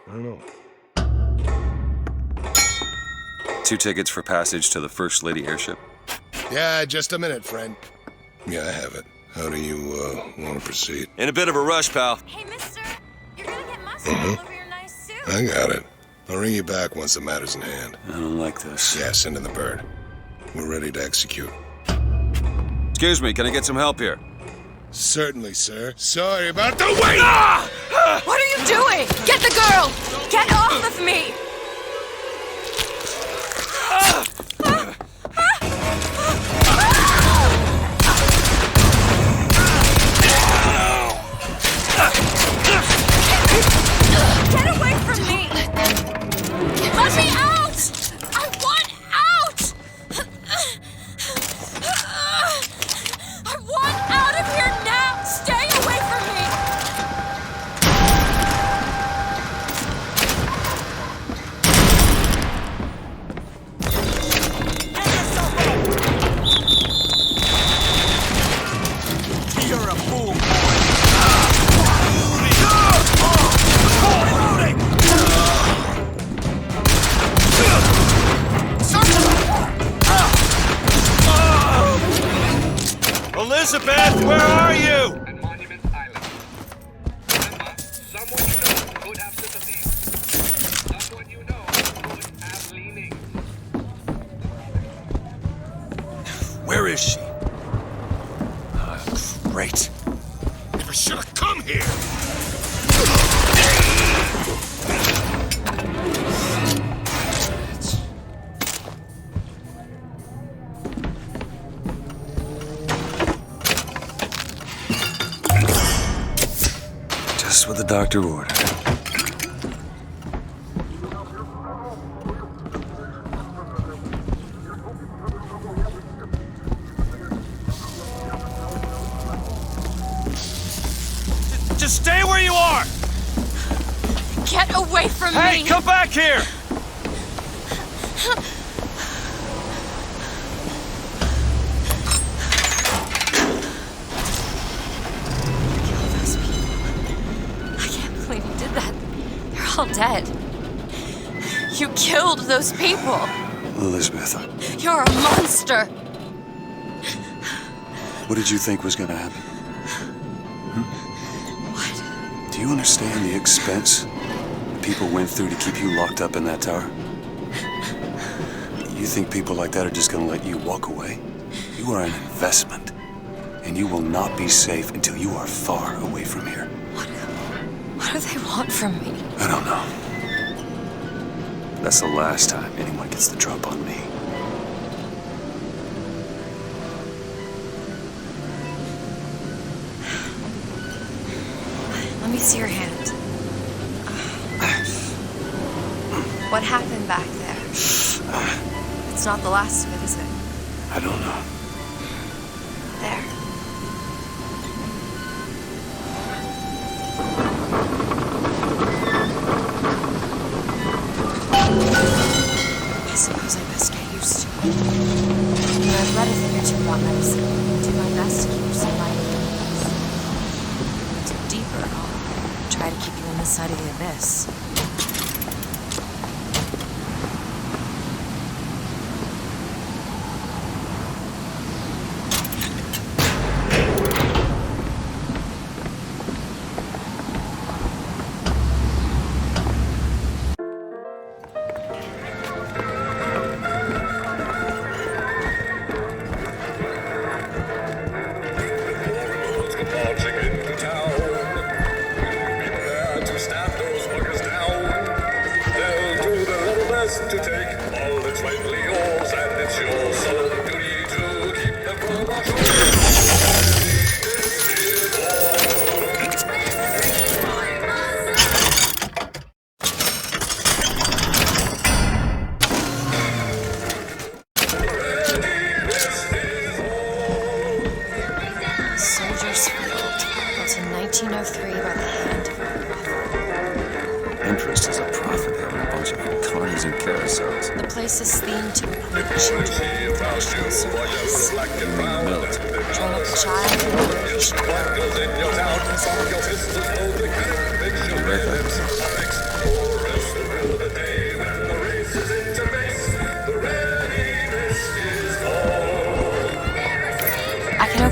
I don't know. 2 tickets for passage to the First Lady airship. Yeah, just a minute, friend. Yeah, I have it. How do you, want to proceed? In a bit of a rush, pal. Hey, mister, you're gonna get mustard all over your nice suit. I got it. I'll ring you back once the matter's in hand. I don't like this. Yeah, send in the bird. We're ready to execute. Excuse me, can I get some help here? Certainly, sir. Sorry about the wait! What are you doing? Get the girl! Get off of me! Get away from me! Let me out! I want out! I want out of here now! Stay away from me! You're a fool, Elizabeth, where are you? And Monument Island. Remember, someone you know could have sympathy. Someone you know could have leaning. Where is she? Great. Never should have come here! Just what the doctor ordered. Just stay where you are! Get away from me! Hey, come back here! I can't believe you did that. They're all dead. You killed those people. Elizabeth, You're a monster. what did you think was gonna happen? Do you understand the expense people went through to keep you locked up in that tower? You think people like that are just gonna let you walk away? You are an investment, and you will not be safe until you are far away from here. What do they want from me? I don't know. That's the last time anyone gets the drop on me. Let me see your hand. What happened back there? It's not the last of it, is it? I don't know. There. I suppose I best get used to it. I've read a thing or two about medicine. I'll do my best to keep you supplied with things. To deeper, I'll try to keep you on this side of the abyss.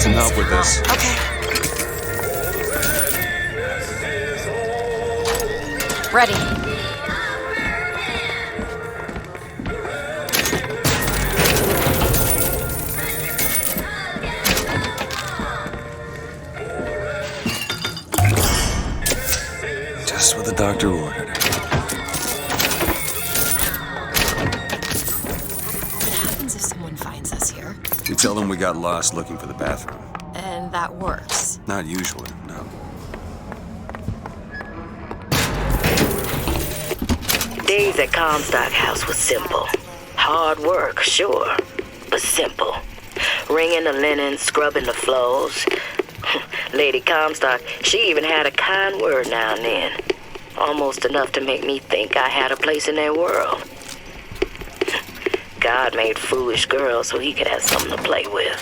Enough with this. Okay. Ready. Just what the doctor ordered. What happens if someone finds us here? You tell them we got lost looking for the bathroom. And that works? Not usually, no. Days at Comstock House was simple. Hard work, sure, but simple. Wringing the linen, scrubbing the floors. Lady Comstock, she even had a kind word now and then. Almost enough to make me think I had a place in their world. God made foolish girls so he could have something to play with.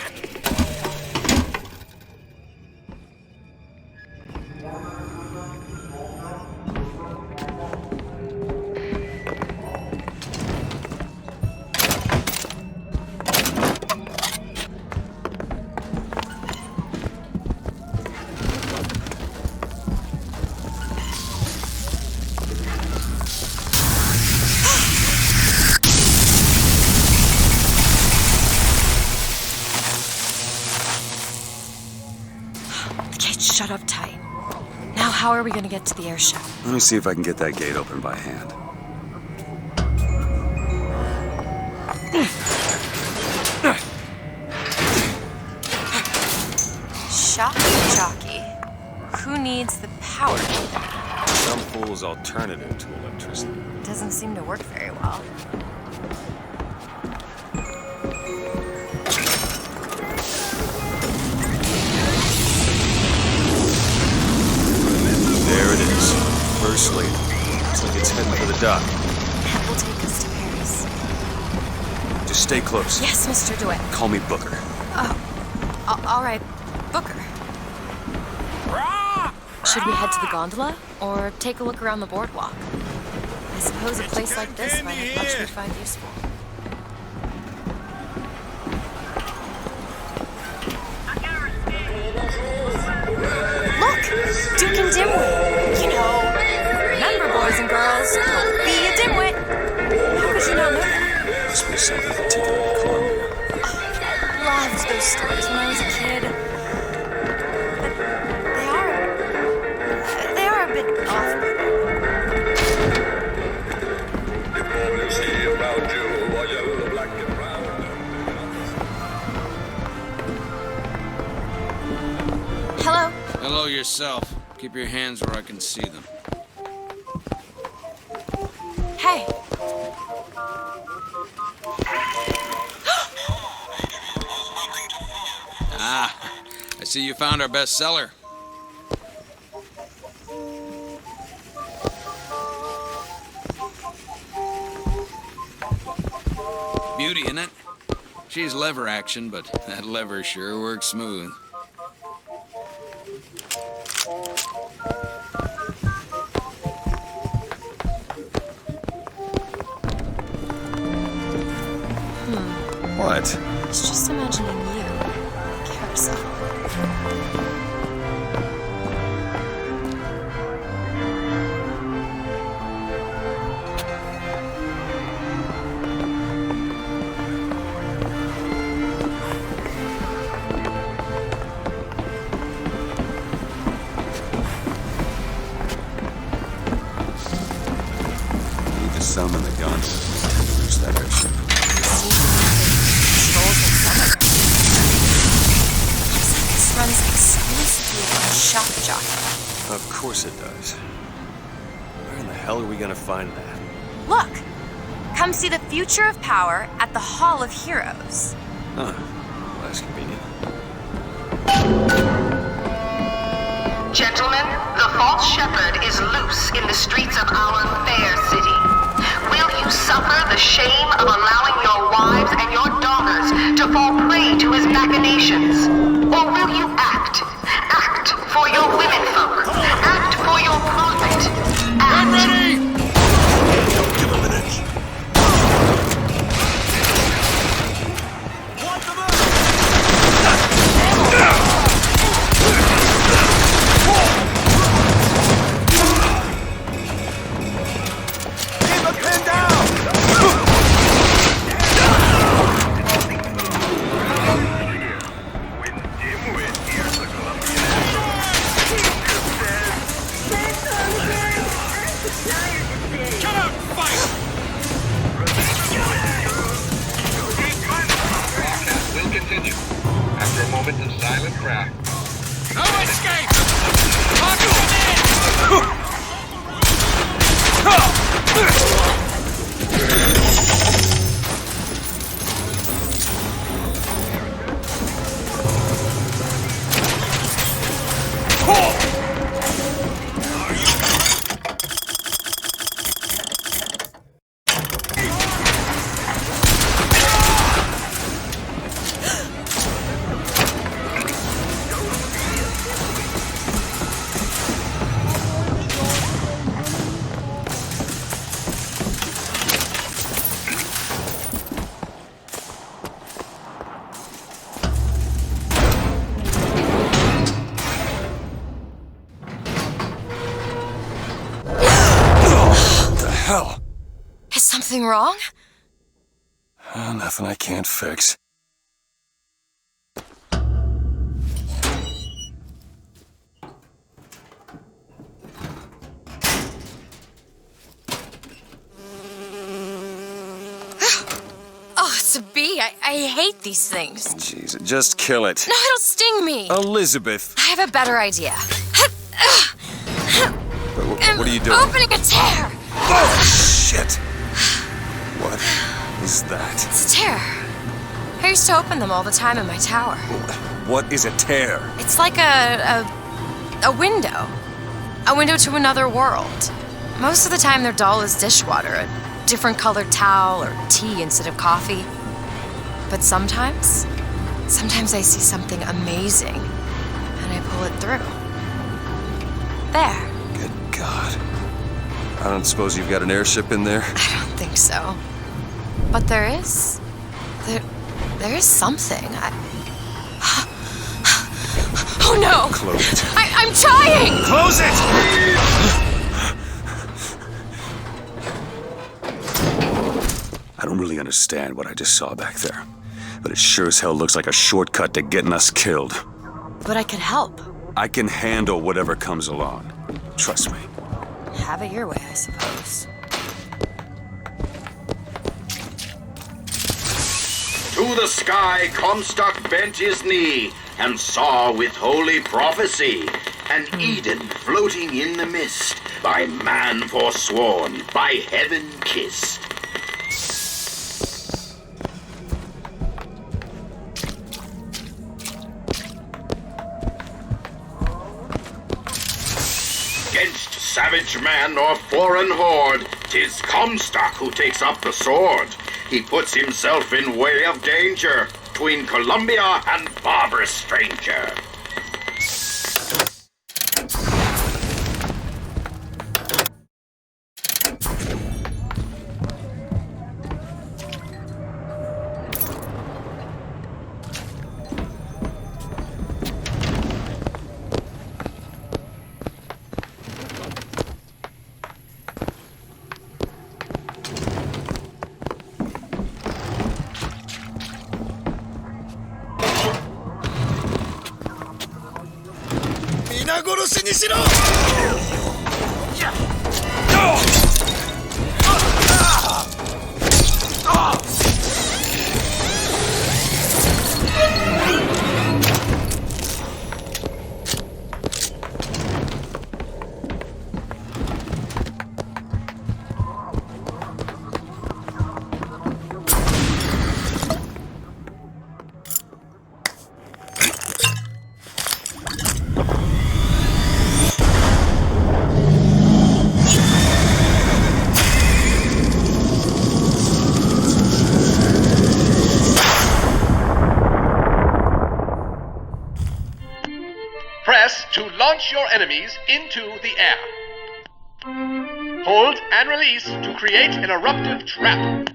Shut up tight. Now how are we gonna get to the airship? Let me see if I can get that gate open by hand. Shocky jockey. Who needs the power? Some fool's alternative to electricity. Doesn't seem to work very well. There it is. First lady. Looks like it's heading for the dock. That will take us to Paris. Just stay close. Yes, Mr. DeWitt. Call me Booker. Oh, all right, Booker. Should we head to the gondola or take a look around the boardwalk? I suppose a place like this might have much we find useful. Look! Duke and Dimwit! You know, remember, boys and girls, don't be a dimwit! How could you not know that? Must be something you see around you are yellow, black, and brown. Hello? Hello yourself. Keep your hands where I can see them. Hey. Ah, I see you found our bestseller. Beauty, in it? She's lever action, but that lever sure works smooth. What? I was just imagining you. Carousel. Need to summon the gun. Lose that airship. Runs exclusively on shock jockey. Of course it does. Where in the hell are we gonna find that? Look! Come see the future of power at the Hall of Heroes. Huh. Well, that's convenient. Gentlemen, the false shepherd is loose in the streets of our fair city. Will you suffer the shame of allowing your wives and your daughters to fall prey to his machinations? Or will you act? Act for your womenfolk. Act for your profit. Act. I'm ready! Give him an inch. Keep him pinned down! Will continue after a moment of silent prayer. No escape! Lock them Hell? Is something wrong? Nothing I can't fix. Oh, it's a bee. I hate these things. Jeez, just kill it. No, it'll sting me. Elizabeth. I have a better idea. What are you doing? Opening a tear. Oh, shit. What is that? It's a tear. I used to open them all the time in my tower. What is a tear? It's like a window. A window to another world. Most of the time they're dull as dishwater, a different colored towel or tea instead of coffee. But sometimes I see something amazing and I pull it through. There. Good God. I don't suppose you've got an airship in there? I don't think so. But there is. There is something. Oh no! Close it. I'm trying! Close it! I don't really understand what I just saw back there, but it sure as hell looks like a shortcut to getting us killed. But I could help. I can handle whatever comes along. Trust me. Have it your way, I suppose. the sky Comstock bent his knee, and saw with holy prophecy an Eden floating in the mist, by man forsworn, by heaven kissed. Against savage man or foreign horde, 'tis Comstock who takes up the sword. He puts himself in way of danger, 'tween Columbia and barbarous stranger. Press to launch your enemies into the air. Hold and release to create an eruptive trap.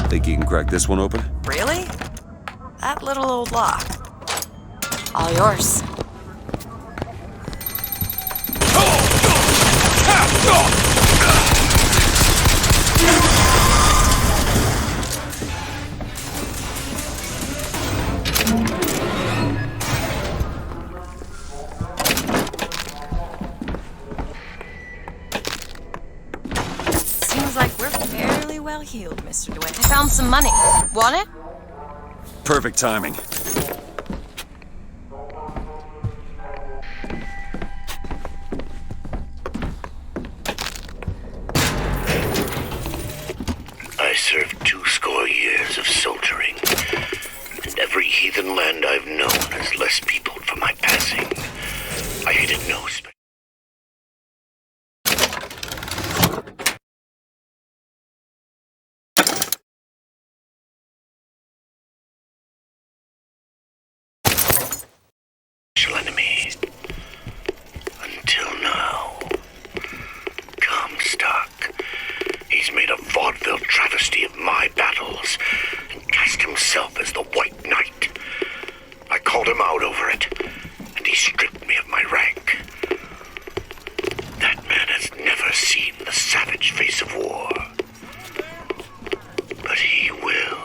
Think you can crack this one open? Really? That little old lock. All yours. Seems like we're fairly well healed, Mr. DeWitt. I found some money. Want it? Perfect timing. I served 20 years of soldiering, and every heathen land I've known has less peopled for my passing. I hated no special enemy. Until now. Comstock. He's made a vaudeville travesty of my battles and cast himself as the White Knight. I called him out over it, and he stripped me of my rank. That man has never seen the savage face of war. But he will.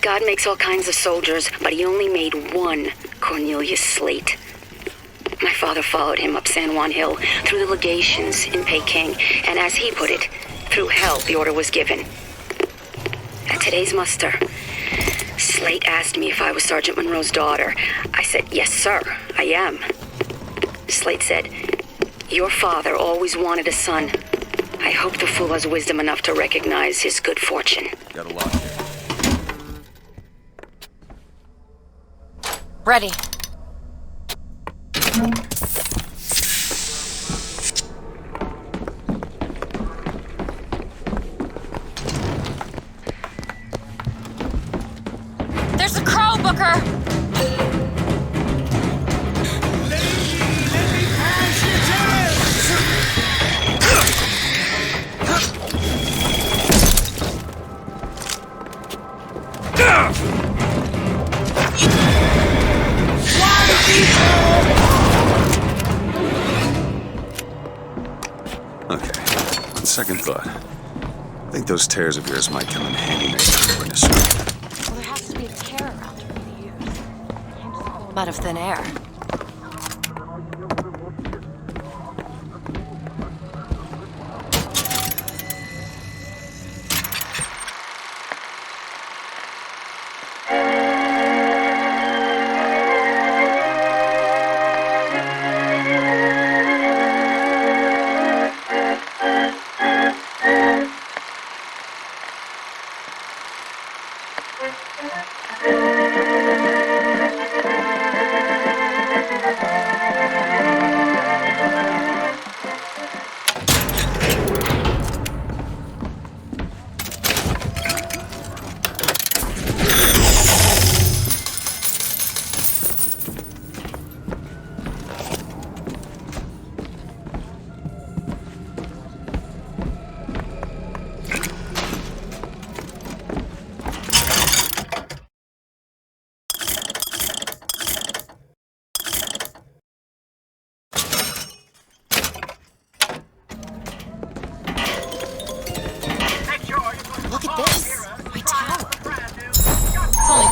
God makes all kinds of soldiers, but he only made one Cornelius Slate. My father followed him up San Juan Hill, through the legations in Peking, and as he put it, through hell the order was given. At today's muster, Slate asked me if I was Sergeant Monroe's daughter. I said, yes, sir, I am. Slate said, your father always wanted a son. I hope the fool has wisdom enough to recognize his good fortune. Got a lock here. Ready. There's a crow, Booker! Okay, on second thought, I think those tears of yours might come in handy next time we're in a suit. Well, there has to be a tear around her to use. Can't just pull them out of thin air.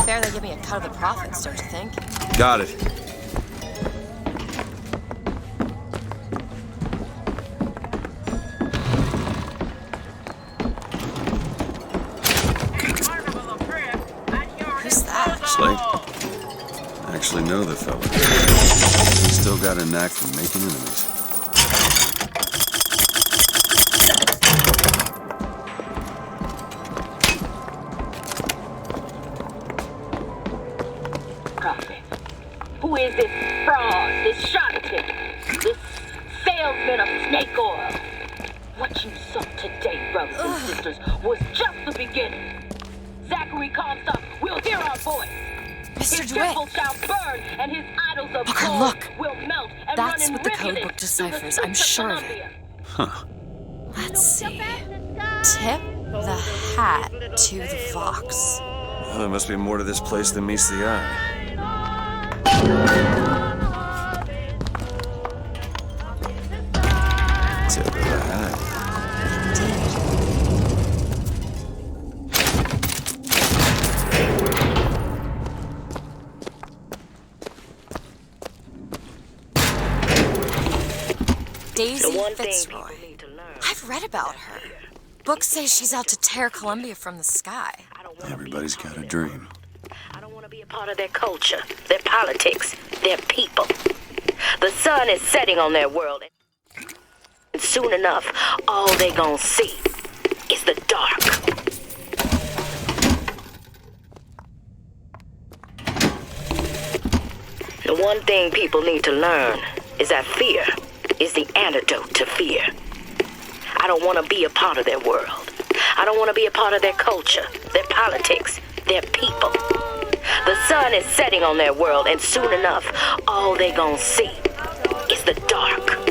They give me a cut of the profits, don't you think? Got it. Who's that? Slate. I actually know the fella. Still got a knack for making enemies. Who is this fraud, this charlatan, this salesman of snake oil? What you saw today, brothers and sisters, was just the beginning. Zachary Comstock will hear our voice. Mr. His DeWitt. temple shall burn, and his idols of Booker, gold look. will melt and That's run in what the code rivulets book deciphers, through the I'm streets sure of of it. Columbia. Huh. Let's see. Tip the hat to the Vox. Well, there must be more to this place than meets the eye. Tip of the hat. Daisy Fitzroy. I've read about her. Books say she's out to tear Columbia from the sky. Everybody's got a dream. I don't want to be a part of their culture, their politics, their people. The sun is setting on their world, and soon enough, all they gonna see is the dark. The one thing people need to learn is that fear is the antidote to fear. I don't want to be a part of their world. I don't want to be a part of their culture, their politics, their people. The sun is setting on their world, and soon enough, all they gonna see is the dark.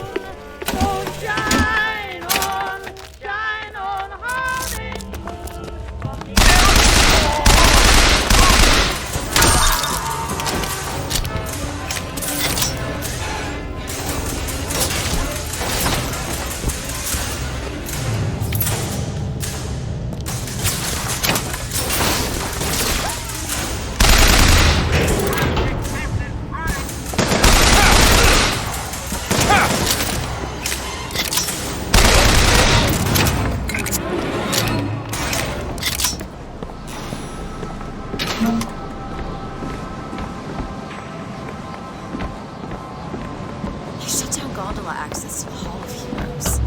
access to the Hall of Heroes.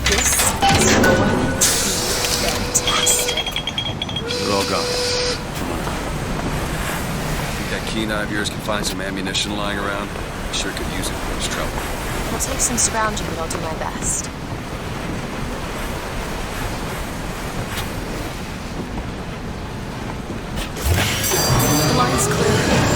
This is going to be fantastic. They're all gone. Think that keen eye of yours can find some ammunition lying around? I sure could use it for this trouble. It'll take some scrounging, but I'll do my best. The line's clear.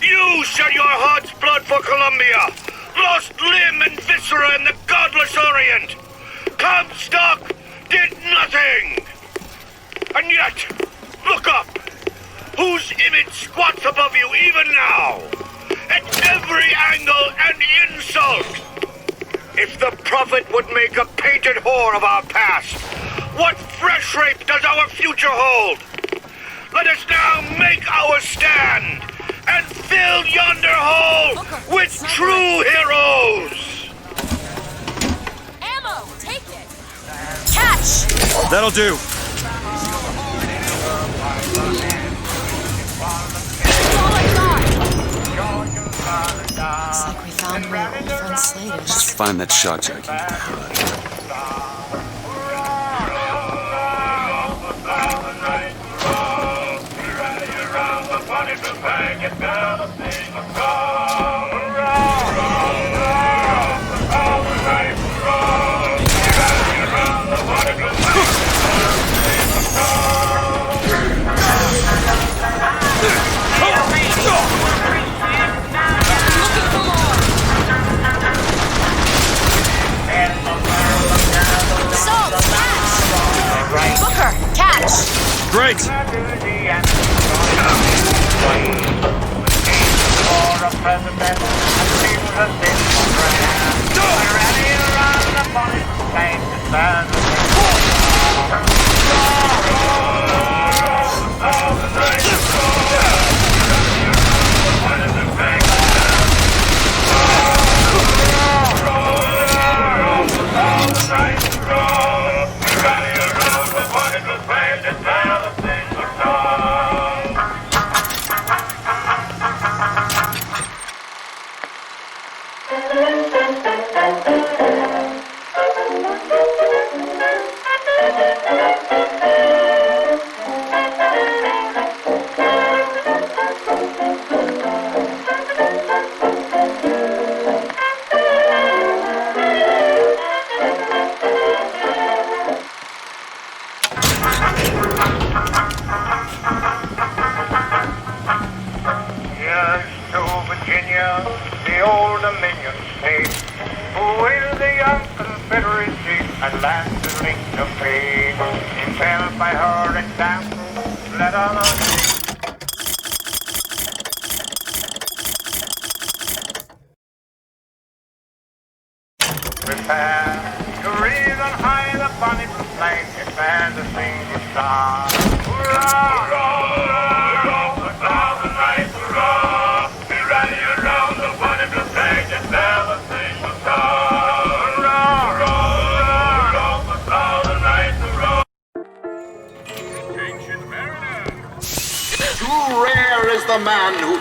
You shed your heart's blood for Columbia, lost limb and viscera in the godless Orient. Comstock did nothing. And yet, look up. Whose image squats above you even now? At every angle and insult. If the prophet would make a painted whore of our past, what fresh rape does our future hold? Let us now make our stand and fill yonder hole with true heroes! Ammo! Take it! Catch! That'll do. All I got! Looks like we found where our old friend Slade is. Just find that shot jockey and get the hell out of here. Booker, catch! Great!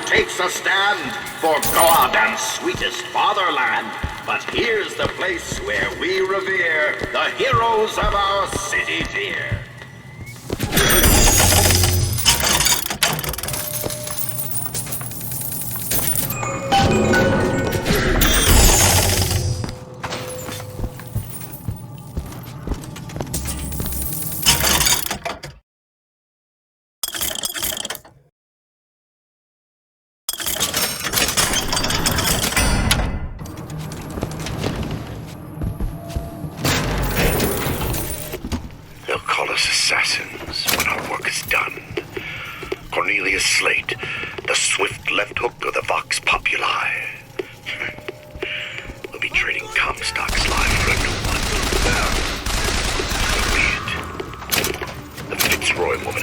Takes a stand for God and sweetest fatherland. But here's the place where we revere the heroes of our city dear.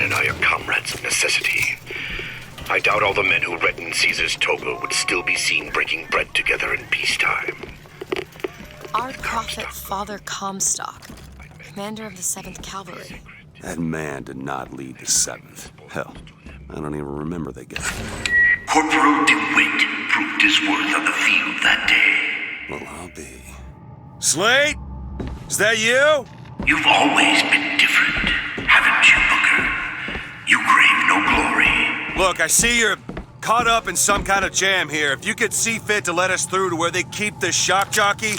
deny your comrades necessity. I doubt all the men who reddened Caesar's toga would still be seen breaking bread together in peacetime. Our prophet Father Comstock, commander of the 7th Cavalry. That man did not lead the 7th. Hell, I don't even remember the guy. Corporal DeWitt proved his worth on the field that day. Well, I'll be. Slate? Is that you? You've always been different, haven't you, Booker? You crave no glory. Look, I see you're caught up in some kind of jam here. If you could see fit to let us through to where they keep the shock jockey,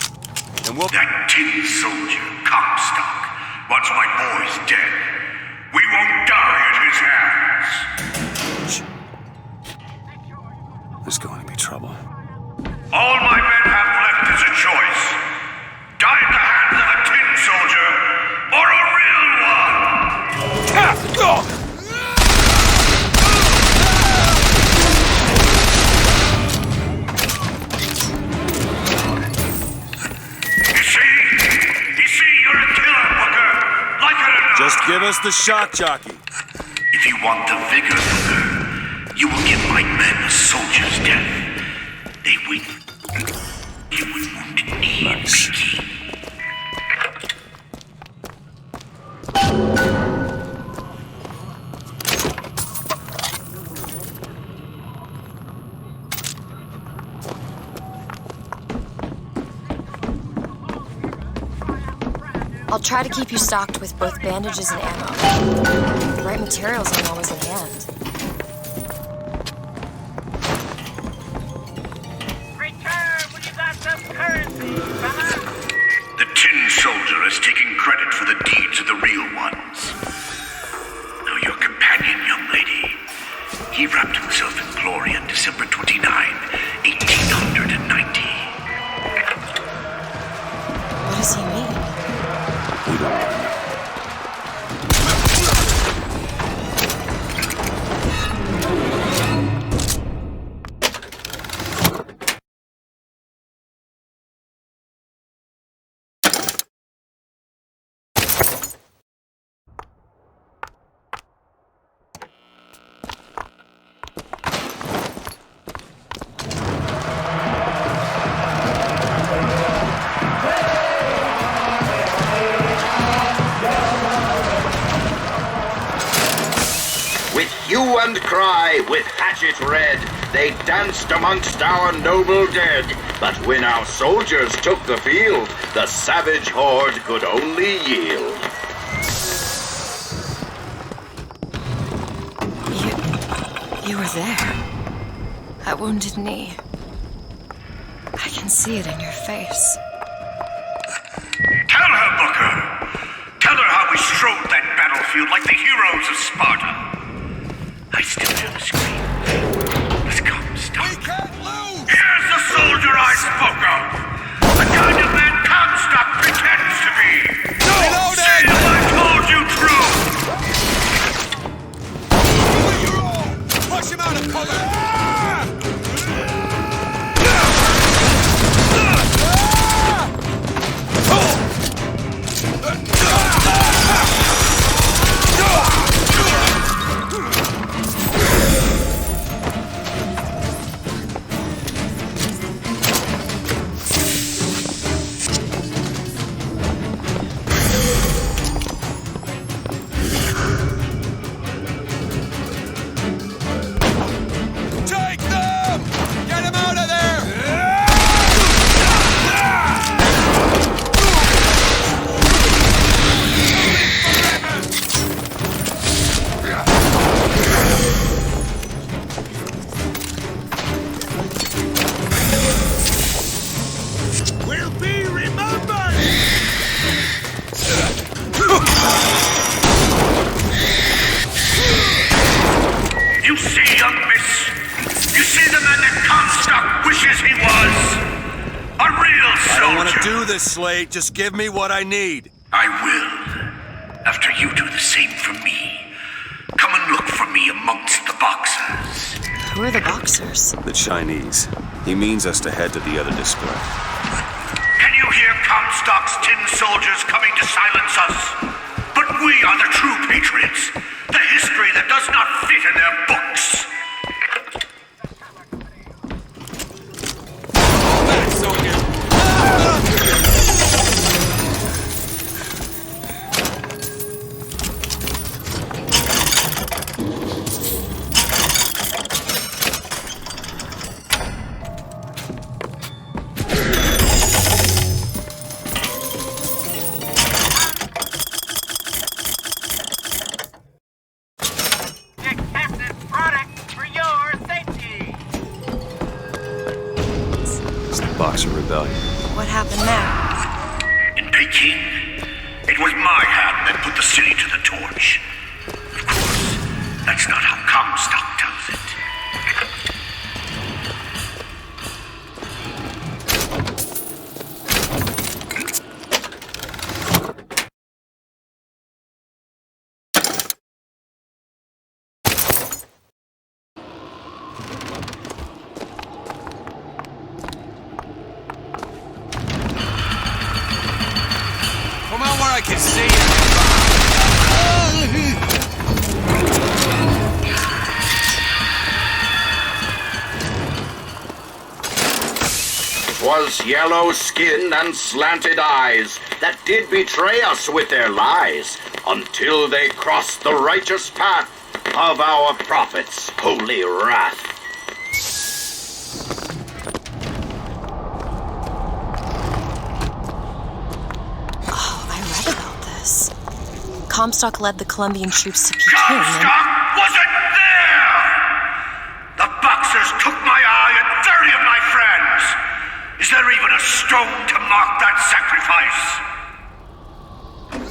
then we'll... That tin soldier, Comstock, once my boy's dead. We won't die at his hands. There's going to be trouble. All my men have left is a choice. Die at the hands of a tin soldier, or a real one! You see, you're a killer, Booker. Like it or not. Just give us the shock jockey. If you want the vigor, Booker, you will give my men a soldier's death. They will. You would wounded knee, nice. I'll try to keep you stocked with both bandages and ammo. The right materials aren't always at hand. The tin soldier is taking credit for the deeds of the real ones. Now your companion, young lady, he wrapped himself in glory on December 29, 1890. What does he mean? We don't know. Hue and cry, with hatchet red, they danced amongst our noble dead. But when our soldiers took the field, the savage horde could only yield. You were there. That wounded knee. I can see it in your face. Tell her, Booker! Tell her how we strode that battlefield like the heroes of Sparta. I still hear the scream. It's Comstock. We can't lose! Here's the soldier I spoke of! The kind of man Comstock pretends to be! No! See if I told you true! You're all! Push him out of cover! Slate, just give me what I need. I will. After you do the same for me. Come and look for me amongst the boxers. Who are the boxers? The Chinese. He means us to head to the other display. Can you hear Comstock's tin soldiers coming to silence us? But we are the true patriots. The history rebellion. What happened there? In Peking, it was my hand that put the city to the torch. Of course, that's not how Comstock tells it. Come on where I can see you. It was yellow skin and slanted eyes that did betray us with their lies until they crossed the righteous path of our prophet's holy wrath. Comstock led the Colombian troops to Peking Comstock wasn't there! The Boxers took my eye and 30 of my friends! Is there even a stone to mark that sacrifice?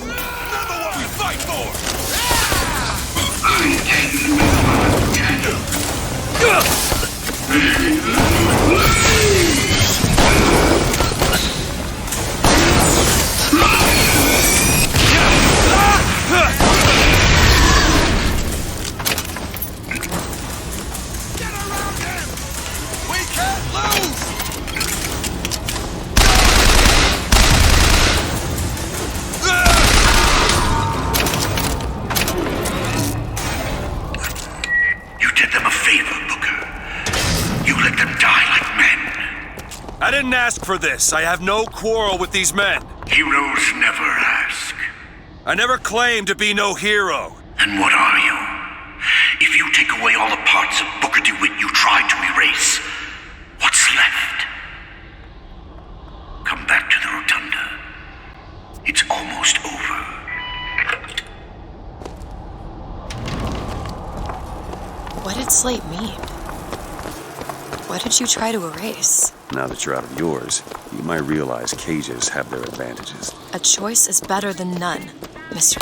Remember what we fight for! I didn't ask for this. I have no quarrel with these men. Heroes never ask. I never claimed to be no hero. And what are you? If you take away all the parts of Booker DeWitt you tried to erase, what's left? Come back to the Rotunda. It's almost over. What did Slate mean? What did you try to erase? Now that you're out of yours, you might realize cages have their advantages. A choice is better than none, Mr.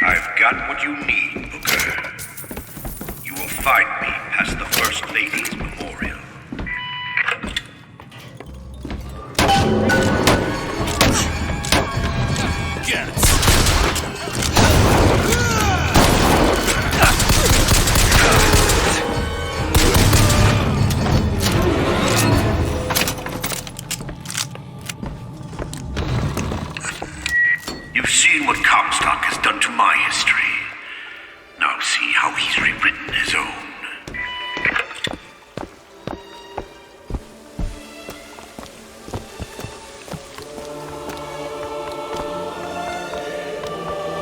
I've got what you need, Booker. You will find me past the First Lady's memorial. Get it. You've seen what Comstock has done to my history. Now see how he's rewritten his own.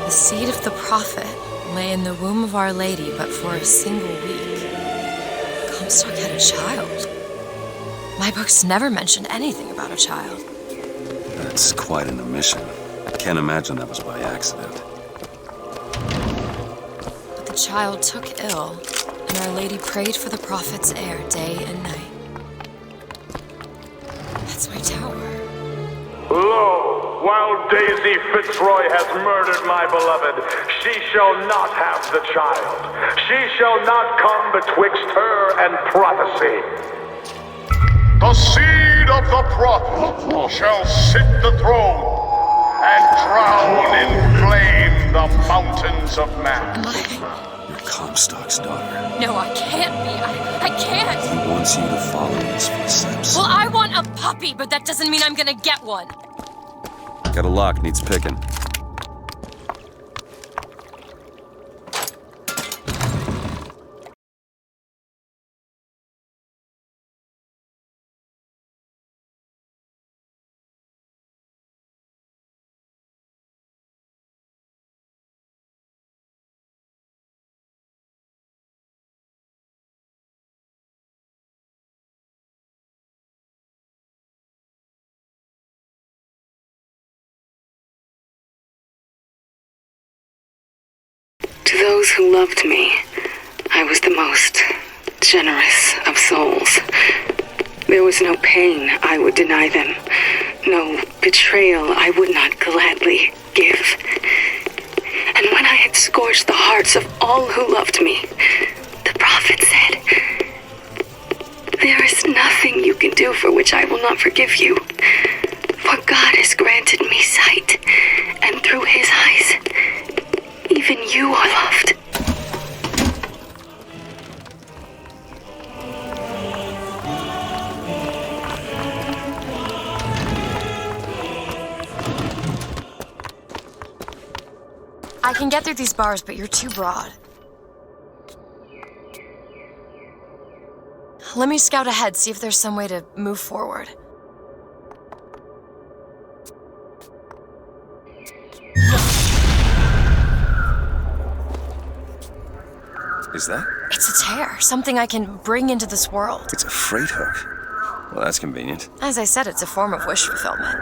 The seed of the prophet lay in the womb of Our Lady, but for a single week. Comstock had a child. My books never mentioned anything about a child. That's quite an omission. I can't imagine that was by accident. But the child took ill, and Our Lady prayed for the prophet's heir day and night. That's my tower. Lo, while Daisy Fitzroy has murdered my beloved, she shall not have the child. She shall not come betwixt her and prophecy. The seed of the prophet shall sit the throne and drown in flame the mountains of man. You're Comstock's daughter. No, I can't be. I can't. He wants you to follow in his footsteps. Well, I want a puppy, but that doesn't mean I'm gonna get one. Got a lock, needs picking. To those who loved me, I was the most generous of souls. There was no pain I would deny them, no betrayal I would not gladly give. And when I had scorched the hearts of all who loved me, the prophet said, "There is nothing you can do for which I will not forgive you. For God has granted me sight, and through his eyes, even you are loved." I can get through these bars, but you're too broad. Let me scout ahead, see if there's some way to move forward. Is that? It's a tear, something I can bring into this world. It's a freight hook. Well, that's convenient. As I said, it's a form of wish fulfillment.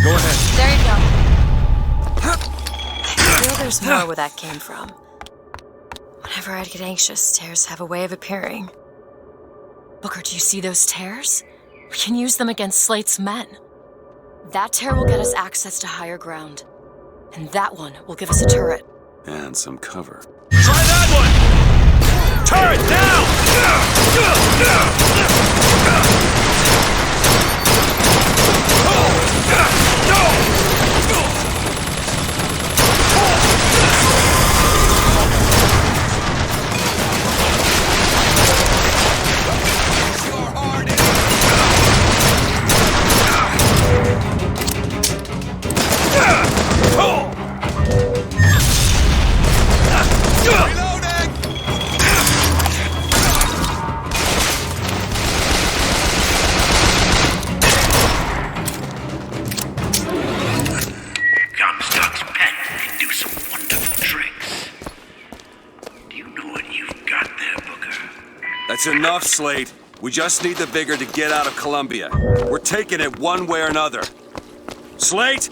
Go ahead. There you go. I feel there's more where that came from. Whenever I'd get anxious, tears have a way of appearing. Booker, do you see those tears? We can use them against Slate's men. That tear will get us access to higher ground. And that one will give us a turret. And some cover. Try that one! Turret now! Comstock's pet can do some wonderful tricks. Do you know what you've got there, Booker? That's enough, Slate. We just need the vigor to get out of Columbia. We're taking it one way or another. Slate!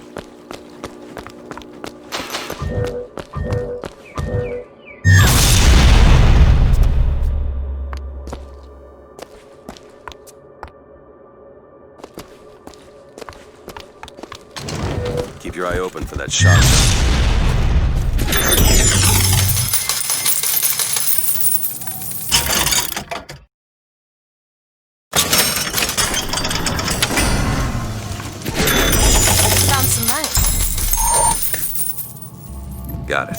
Keep your eye open for that shotgun. Found some money. Got it.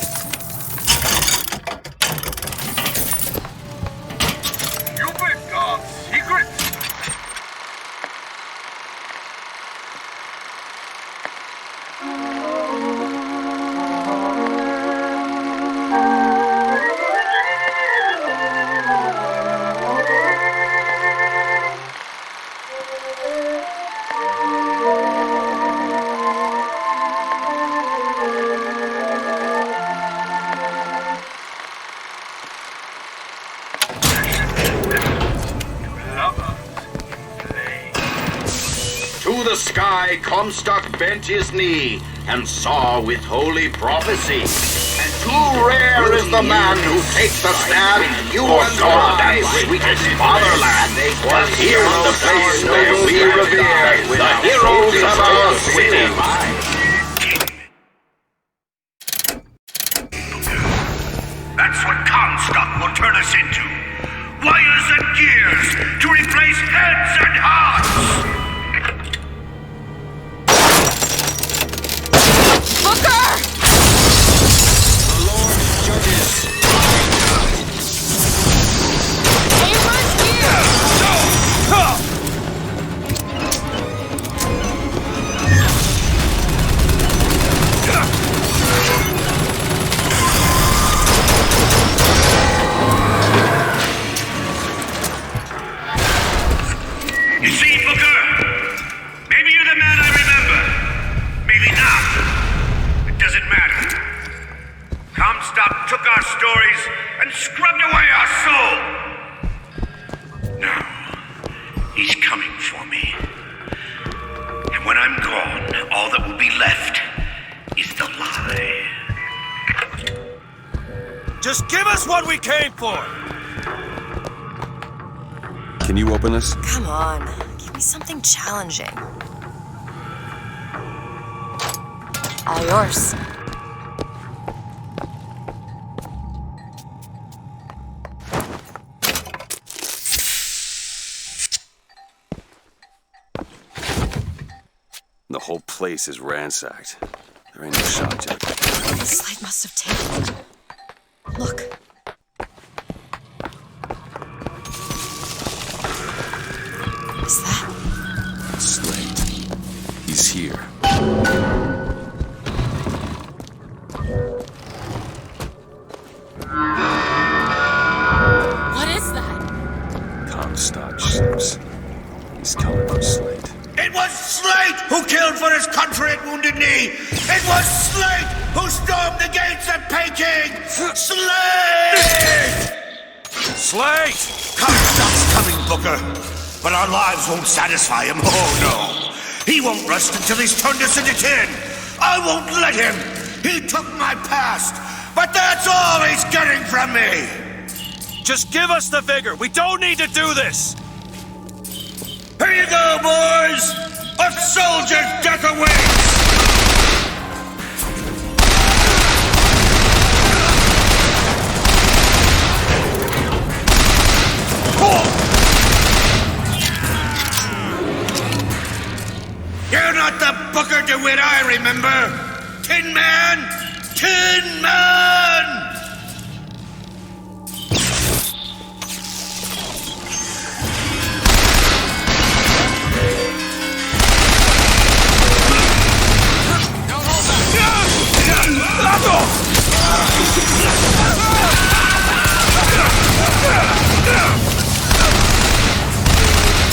You big dog, secrets! To the sky, Comstock bent his knee and saw with holy prophecy. And too rare is the man who takes the stand for God and sweetest fatherland. For here in the place where we revere the heroes of our city. That's what Comstock will turn us into. Wires and gears to replace heads and hearts! Booker! The Lord judges. Hayward's here! us what we came for! Can you open this? Come on, give me something challenging. All yours. The whole place is ransacked. There ain't no shock jockey. The slide must have taken it. Look. Is that? Slate. He's here. What is that? Comstock ships. He's coming for Slate. It was Slate who killed for his country at Wounded Knee! It was Slate who stormed the gates at Peking! Slate! Slate! Comstock's coming, Booker. But our lives won't satisfy him. Oh, no. He won't rest until he's turned us into tin. I won't let him. He took my past. But that's all he's getting from me. Just give us the vigor. We don't need to do this. Here you go, boys! A soldier's death awaits! You're not the Booker DeWitt I remember! Tin Man! Tin Man!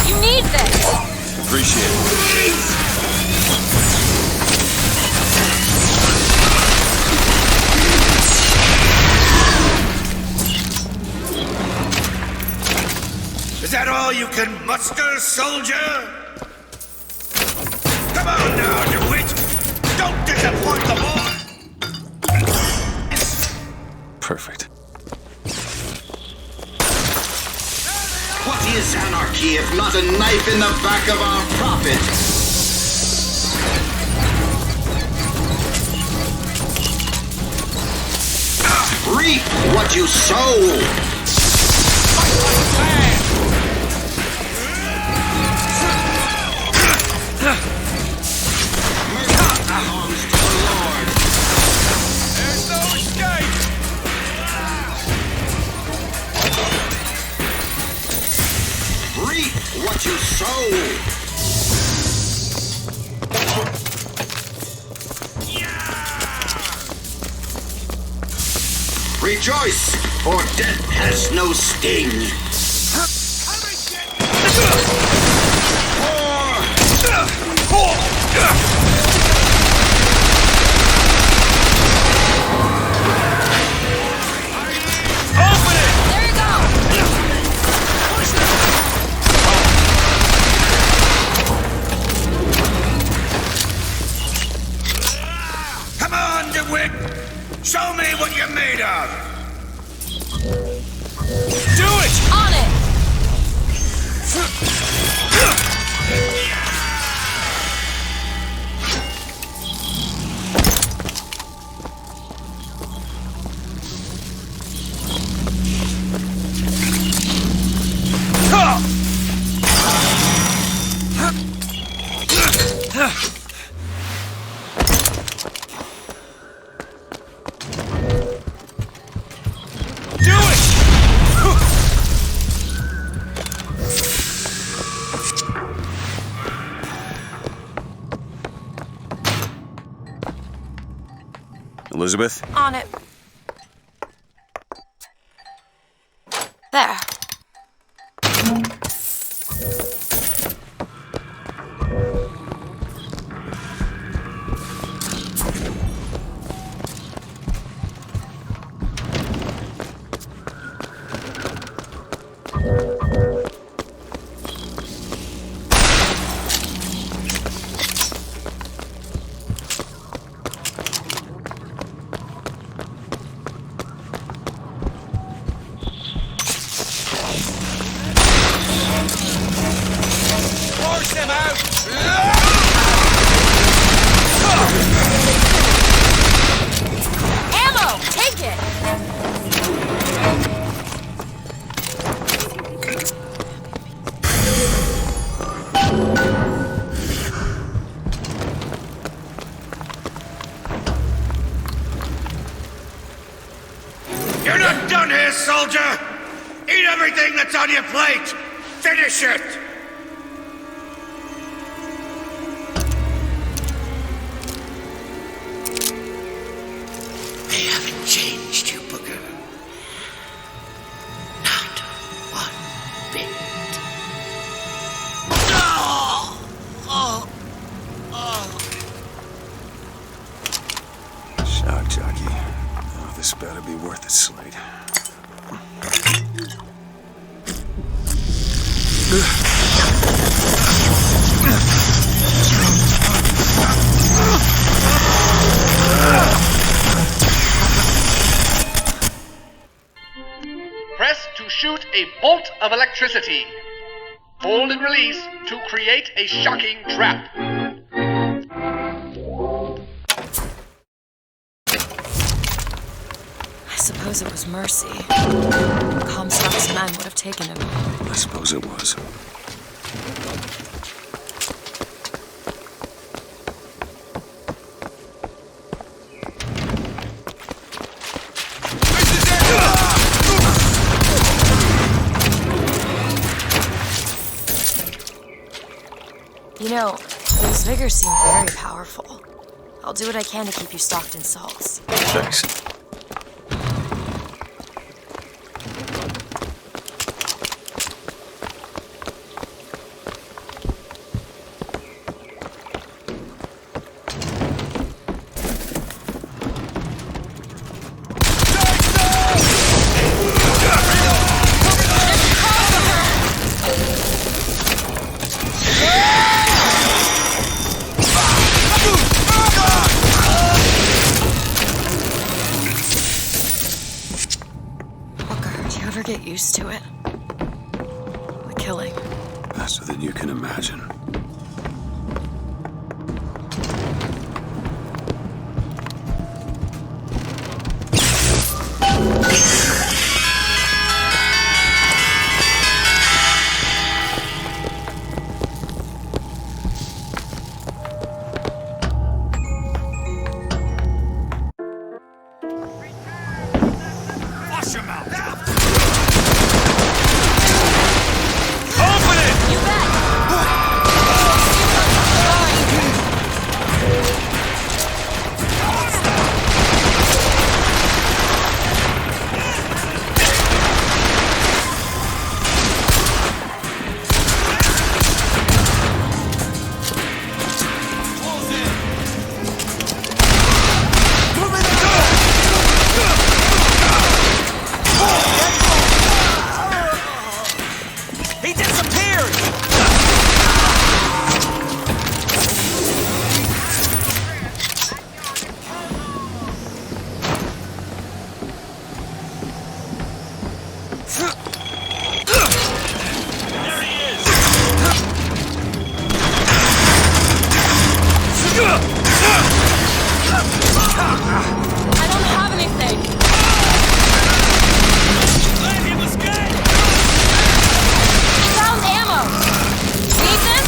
You need this! Appreciate it. Is that all you can muster, soldier? Come on now, DeWitt! Don't disappoint the boy! Perfect. What is anarchy if not a knife in the back of our prophet? Reap what you sow! There's no escape! Reap what you sow! Rejoice, for death has no sting! Come on, DeWitt! Show me what you're made of! Do it! On it! Elizabeth? On it. There. him out! Ammo! Take it! You're not done here, soldier! Eat everything that's on your plate! Finish it! They haven't changed you, Booker. Not one bit. Shock jockey. Oh, this better be worth it, Slate. Press to shoot a bolt of electricity. Hold and release to create a shocking trap. I suppose it was mercy. Comstock's men would have taken him. I suppose it was. You know, those vigors seem very powerful. I'll do what I can to keep you stocked in salts. Thanks. Get used to it. The killing. Faster than you can imagine. I don't have anything. Let him escape! Found ammo. Need this?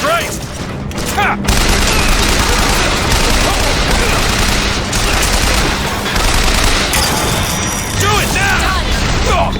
Great! Ha! Do it now! Done.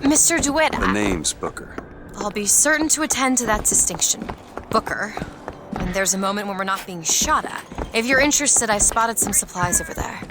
Mr. DeWitt, The name's Booker. I'll be certain to attend to that distinction. Booker. When there's a moment when we're not being shot at. If you're interested, I spotted some supplies over there.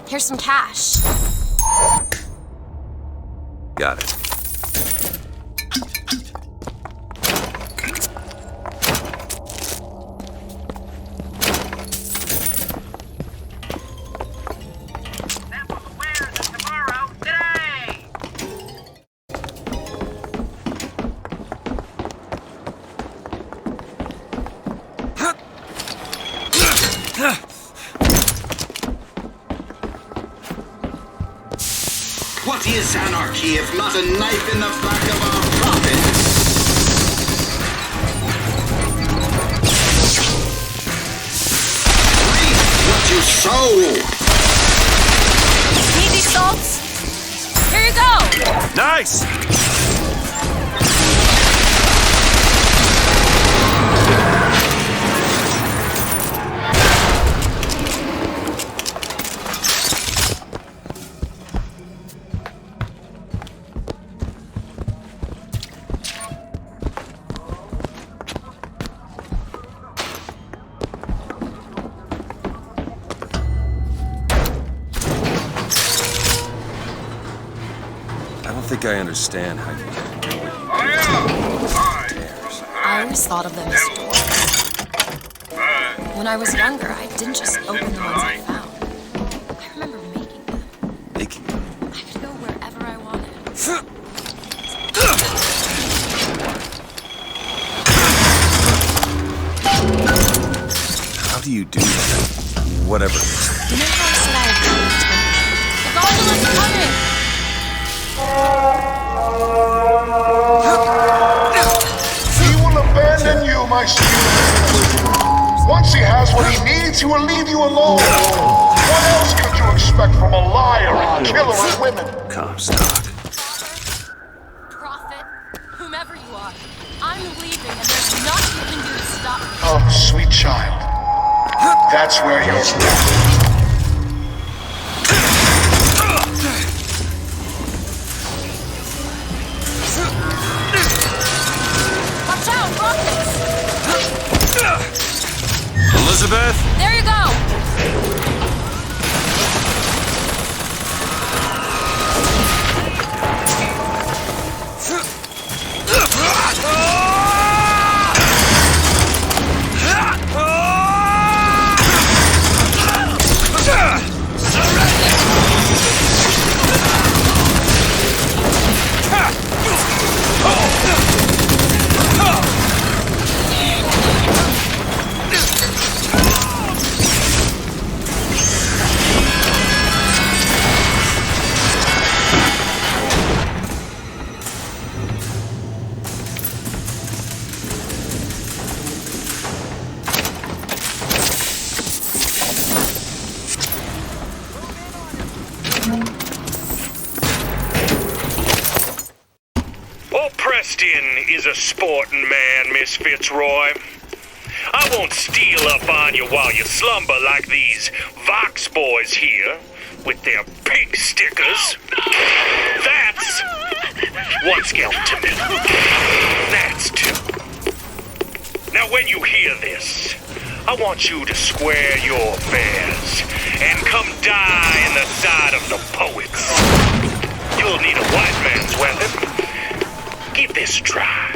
Here's some cash. Got it. What is anarchy if not a knife in the back of our prophet? Reap what you sow! Need these salts? Here you go! Nice! I don't think I understand how you can do what you do. I always thought of them as doors. When I was younger, I didn't just open the ones I found. I remember making them. Making them? I could go wherever I wanted. How do you do that? Whatever. You know how I said I had moved? The gondola's coming! He will abandon you, my student. Once he has what he needs, he will leave you alone. What else could you expect from a liar and killer of women? Comstock. Prophet, whomever you are, I'm leaving and there's nothing you can do to stop me. Oh, sweet child. That's where you're going. Watch out, rockets! Elizabeth? There you go! Preston is a sporting man, Miss Fitzroy. I won't steal up on you while you slumber like these Vox boys here with their pig stickers. That's one skeleton. That's two. Now when you hear this, I want you to square your affairs and come die in the side of the poets. You'll need a white man's weapon. Give this a try.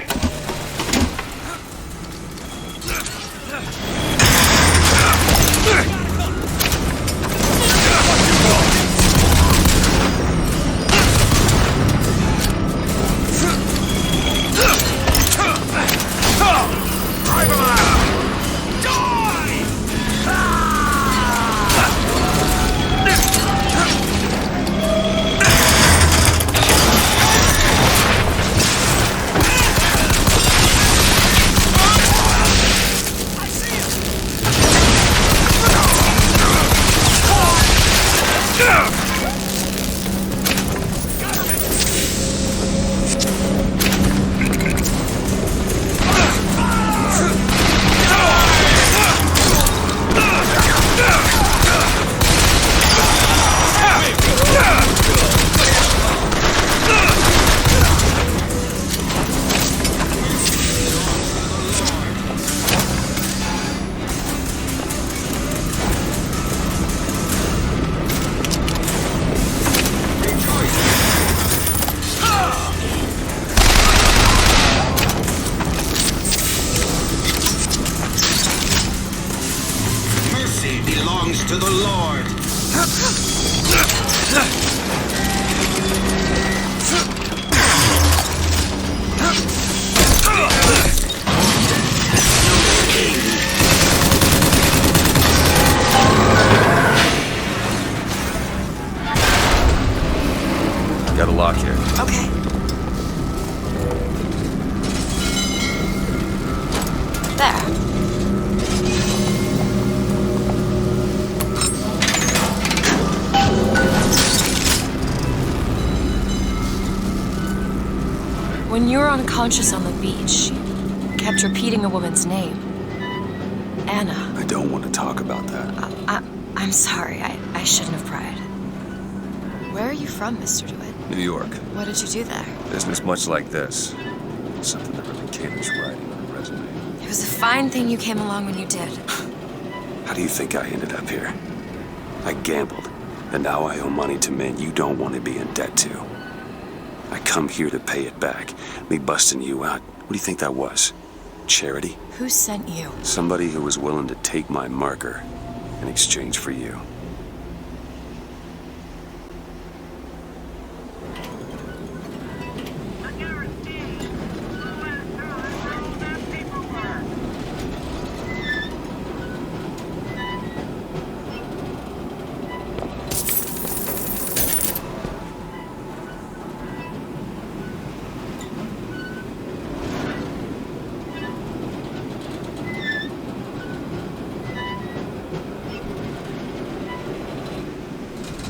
Got a lock here. Okay. There. When you were unconscious on the beach, you kept repeating a woman's name. Anna. I don't want to talk about that. I'm sorry. I shouldn't have pried. Where are you from, Mr. DeWitt? New York. What did you do there? Business much like this. Something that really caters writing on a resume. It was a fine thing you came along when you did. How do you think I ended up here? I gambled, and now I owe money to men you don't want to be in debt to. I come here to pay it back. Me busting you out, what do you think that was? Charity? Who sent you? Somebody who was willing to take my marker in exchange for you.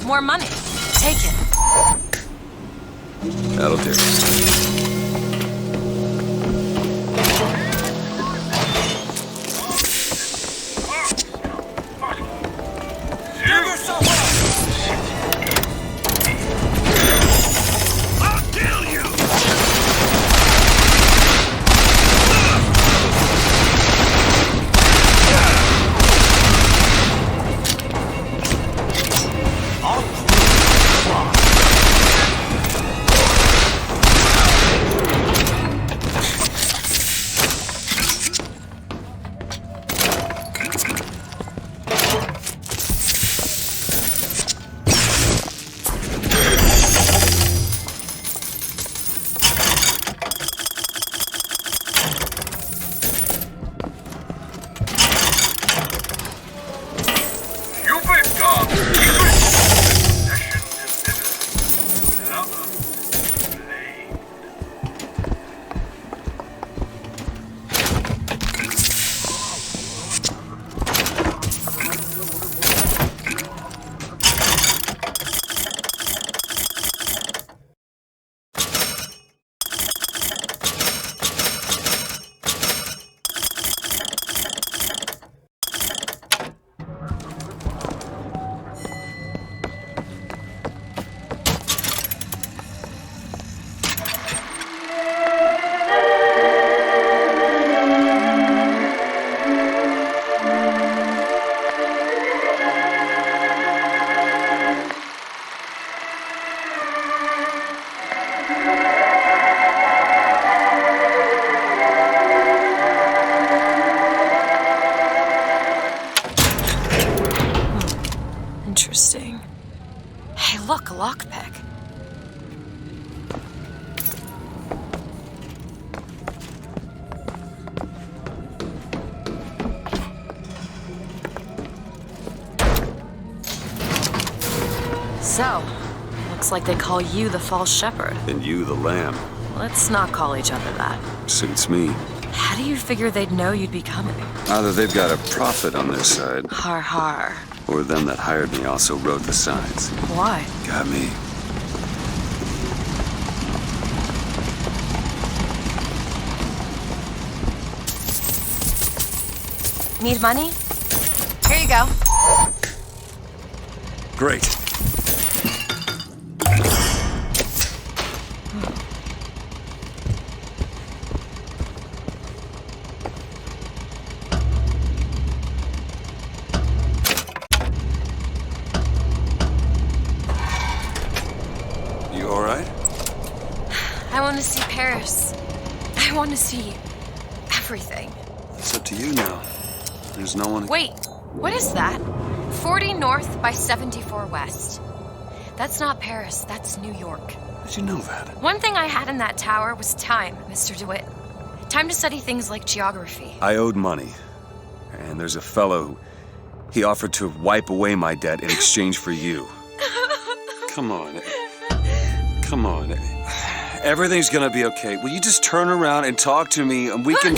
More money. Take it. That'll do. Interesting. Hey, look, a lockpick. So, looks like they call you the false shepherd. And you the lamb. Let's not call each other that. Suits me. How do you figure they'd know you'd be coming? Either they've got a prophet on their side, Har har. or them that hired me also wrote the signs. Why? Got me. Need money? Here you go. Great. You all right? I want to see Paris. I want to see everything. It's up to you now. There's no one. Wait, what is that? 40 north by 74 west. That's not Paris, that's New York. How'd you know that? One thing I had in that tower was time, Mr. DeWitt. Time to study things like geography. I owed money. And there's a fellow, he offered to wipe away my debt in exchange for you. Come on. Come on. Everything's gonna be okay. Will you just turn around and talk to me and we can...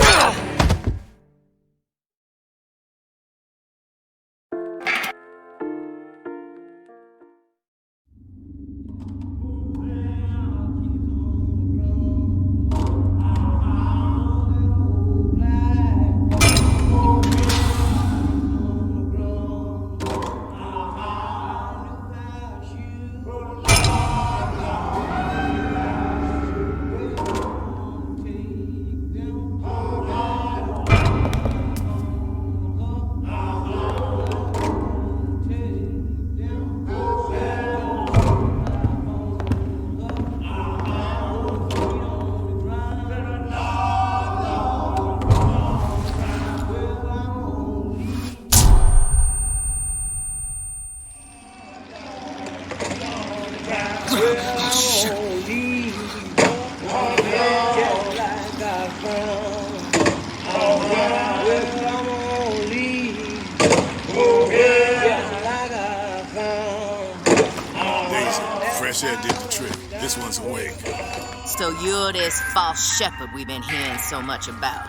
So you're this false shepherd we've been hearing so much about.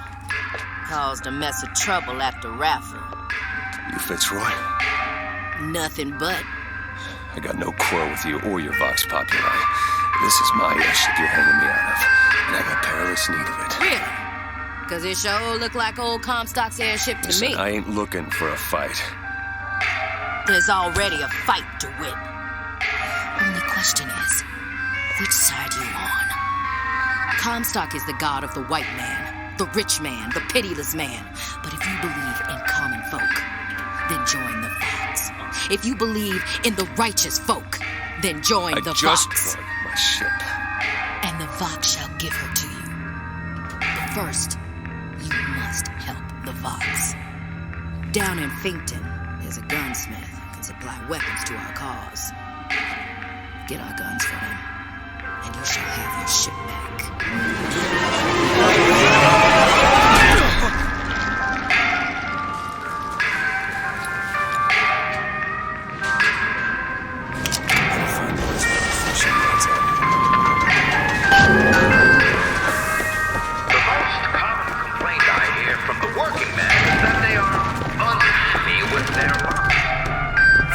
Caused a mess of trouble at the raffle. You Fitzroy? Nothing but. I got no quarrel with you or your Vox Populi. This is my airship you're hanging me out of, and I got perilous need of it. Really? Because it sure looked like old Comstock's airship to Listen, me. I ain't looking for a fight. There's already a fight to win. Only question is, which side you on? Comstock is the god of the white man, the rich man, the pitiless man. But if you believe in common folk, then join the Vox. If you believe in the righteous folk, then join the Vox. I just want my ship. And the Vox shall give her to you. But first, you must help the Vox. Down in Finkton, there's a gunsmith who can supply weapons to our cause. Get our guns for him, and you shall have your ship back.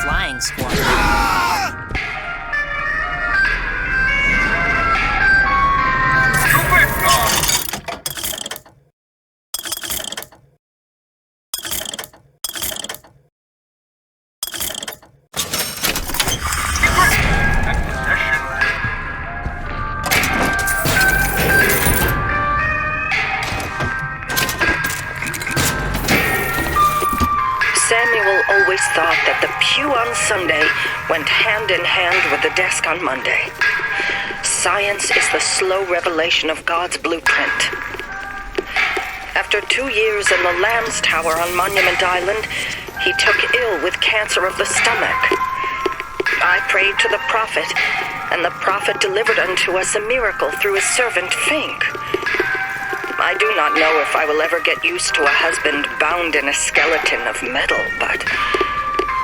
Flying squad. Samuel always thought that the pew on Sunday went hand in hand with the desk on Monday. Science is the slow revelation of God's blueprint. After 2 years in the Lamb's Tower on Monument Island, he took ill with cancer of the stomach. I prayed to the prophet, and the prophet delivered unto us a miracle through his servant Fink. I do not know if I will ever get used to a husband bound in a skeleton of metal, but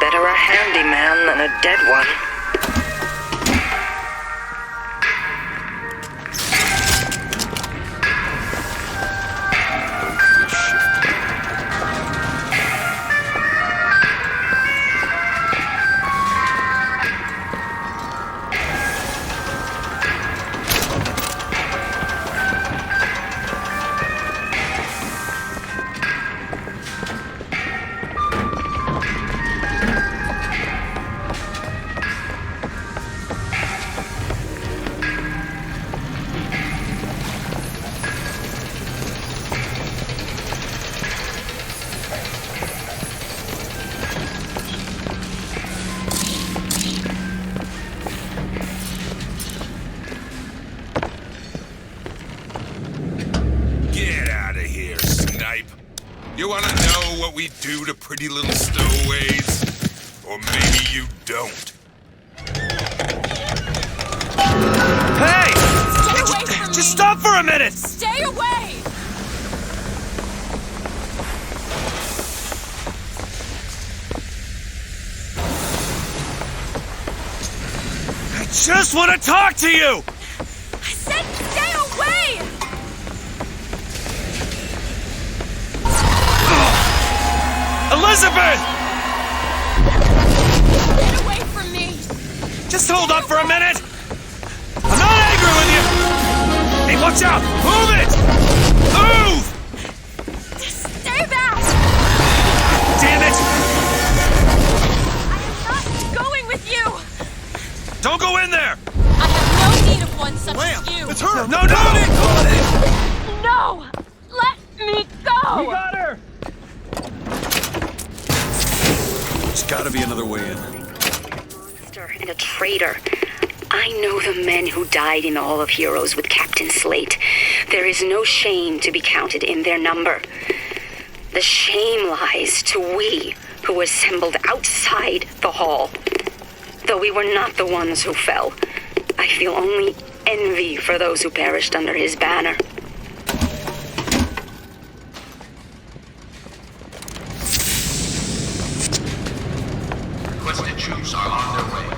better a handyman than a dead one. You want to know what we do to pretty little stowaways? Or maybe you don't. Hey! Stay away from me! Just stop for a minute! Stay away! I just want to talk to you! I said stay away! Elizabeth! Get away from me! Just hold up for a minute! I'm not angry with you! Hey, watch out! Move it! Move! Stay back! Damn it! I'm not going with you! Don't go in there! I have no need of one such as you! It's her! No! No! Let me go! We got her! There's gotta be another way in. Monster and a traitor. I know the men who died in the Hall of Heroes with Captain Slate. There is no shame to be counted in their number. The shame lies to we who assembled outside the hall. Though we were not the ones who fell, I feel only envy for those who perished under his banner. Requested troops are on their way.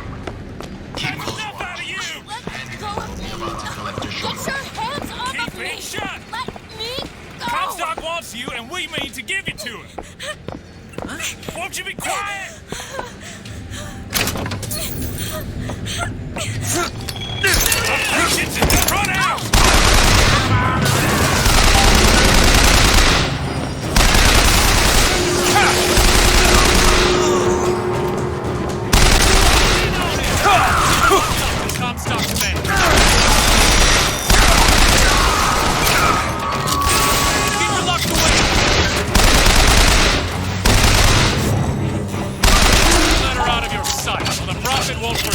Keep close Let go of me! about to collect your Get your hands off of me! Shut! Let me go! Comstock wants you, and we mean to give it to him. Won't you be quiet? Run out! Comstock Bay. Keep her locked away. Let her out of your sight, so the prophet won't forget.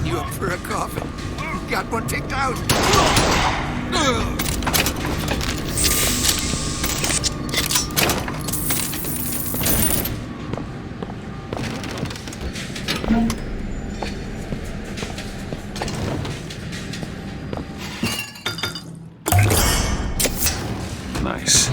You up for a coffin? Got one picked out. Nice.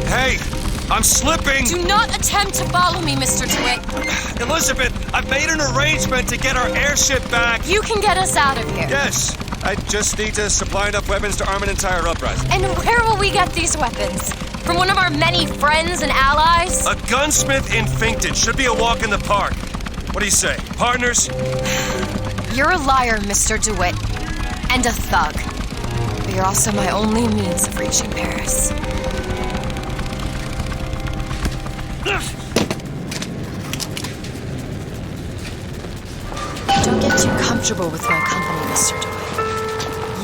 Hey! I'm slipping! Do not attempt to follow me, Mr. DeWitt. Elizabeth, I've made an arrangement to get our airship back. You can get us out of here. Yes. I just need to supply enough weapons to arm an entire uprising. And where will we get these weapons? From one of our many friends and allies? A gunsmith in Finkton should be a walk in the park. What do you say, partners? You're a liar, Mr. DeWitt. And a thug. But you're also my only means of reaching Paris. Don't get too comfortable with my company, Mr. DeWitt.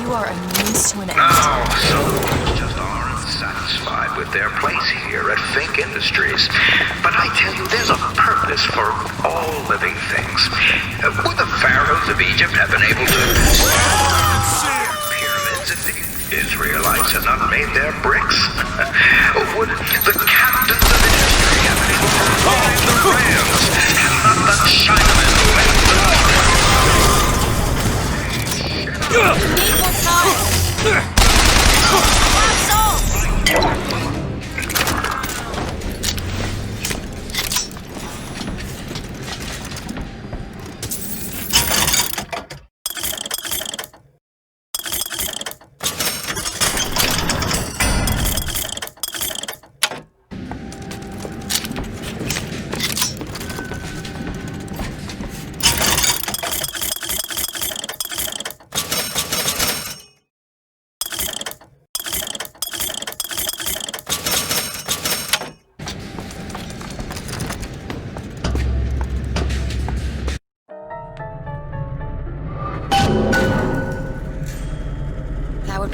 You are a means to an end. Now, soldiers aren't satisfied with their place here at Fink Industries. But I tell you, there's a purpose for all living things. Would the pharaohs of Egypt have been able to pyramids if the Israelites had not made their bricks? Would the captains of industry have been able to ride the rails and not the Chinamen who left the Need more time.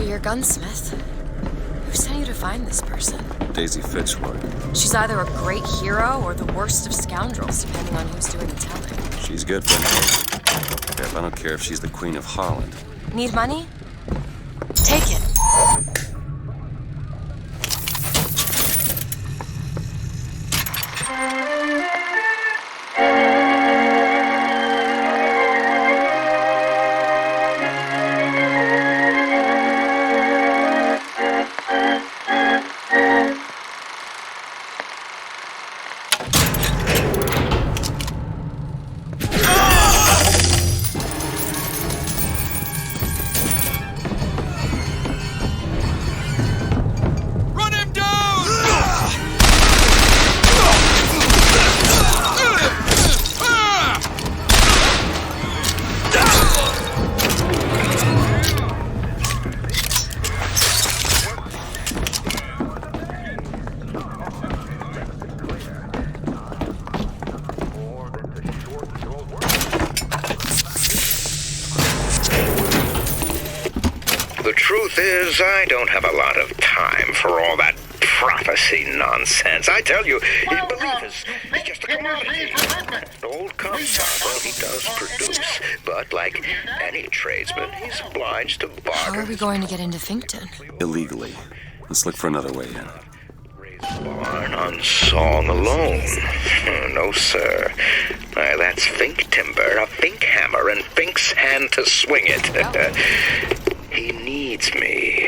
Your gunsmith. Who sent you to find this person? Daisy Fitzroy. She's either a great hero or the worst of scoundrels, depending on who's doing the telling. She's good for me. Pep, I don't care if she's the Queen of Holland. Need money? Take it. The truth is, I don't have a lot of time for all that prophecy nonsense. I tell you, belief is just a commodity. Old Comstock, well, he does produce, but like any tradesman, he's obliged to barter. How are we going to get into Finkton? Illegally. Let's look for another way in. Barn on song alone. No, sir. That's Fink timber, a Fink hammer, and Fink's hand to swing it. He needs me,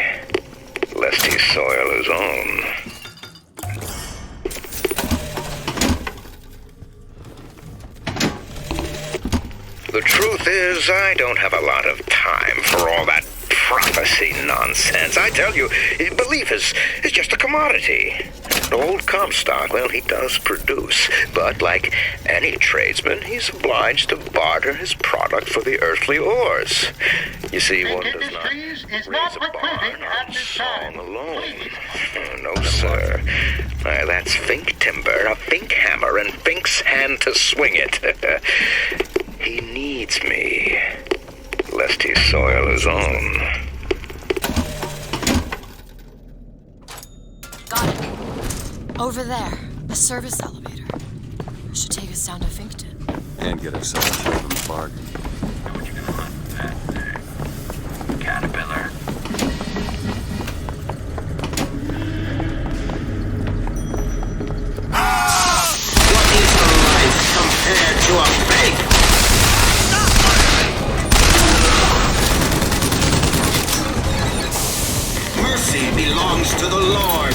lest he soil his own. The truth is, I don't have a lot of time for all that prophecy nonsense. I tell you, belief is just a commodity. Old Comstock, well, he does produce, but like any tradesman, he's obliged to barter his product for the earthly ores. You see, one does not raise a barn on song alone. No, sir. That's Fink timber, a Fink hammer, and Fink's hand to swing it. He needs me, lest he soil his own. Got it. Over there, a service elevator. Should take us down to Finkton. And get ourselves killed in the bargain. Caterpillar. What is a life compared to a fake? Mercy belongs to the Lord.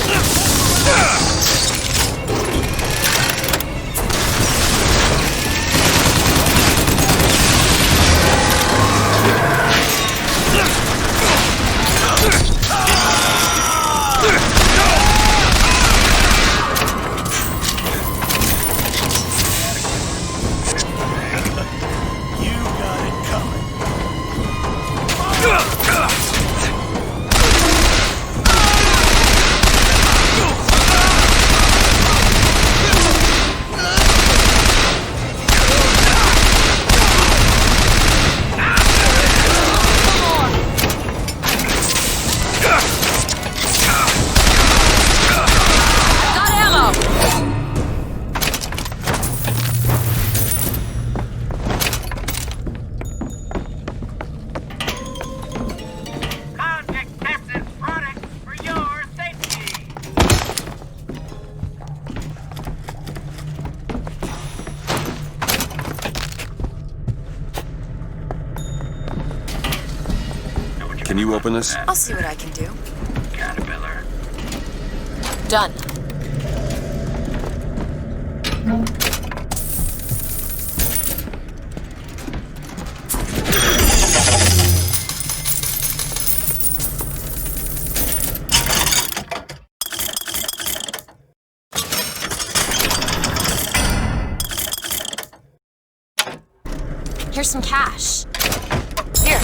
Can you open this? I'll see what I can do. Caterpillar. Done. Here's some cash. Here.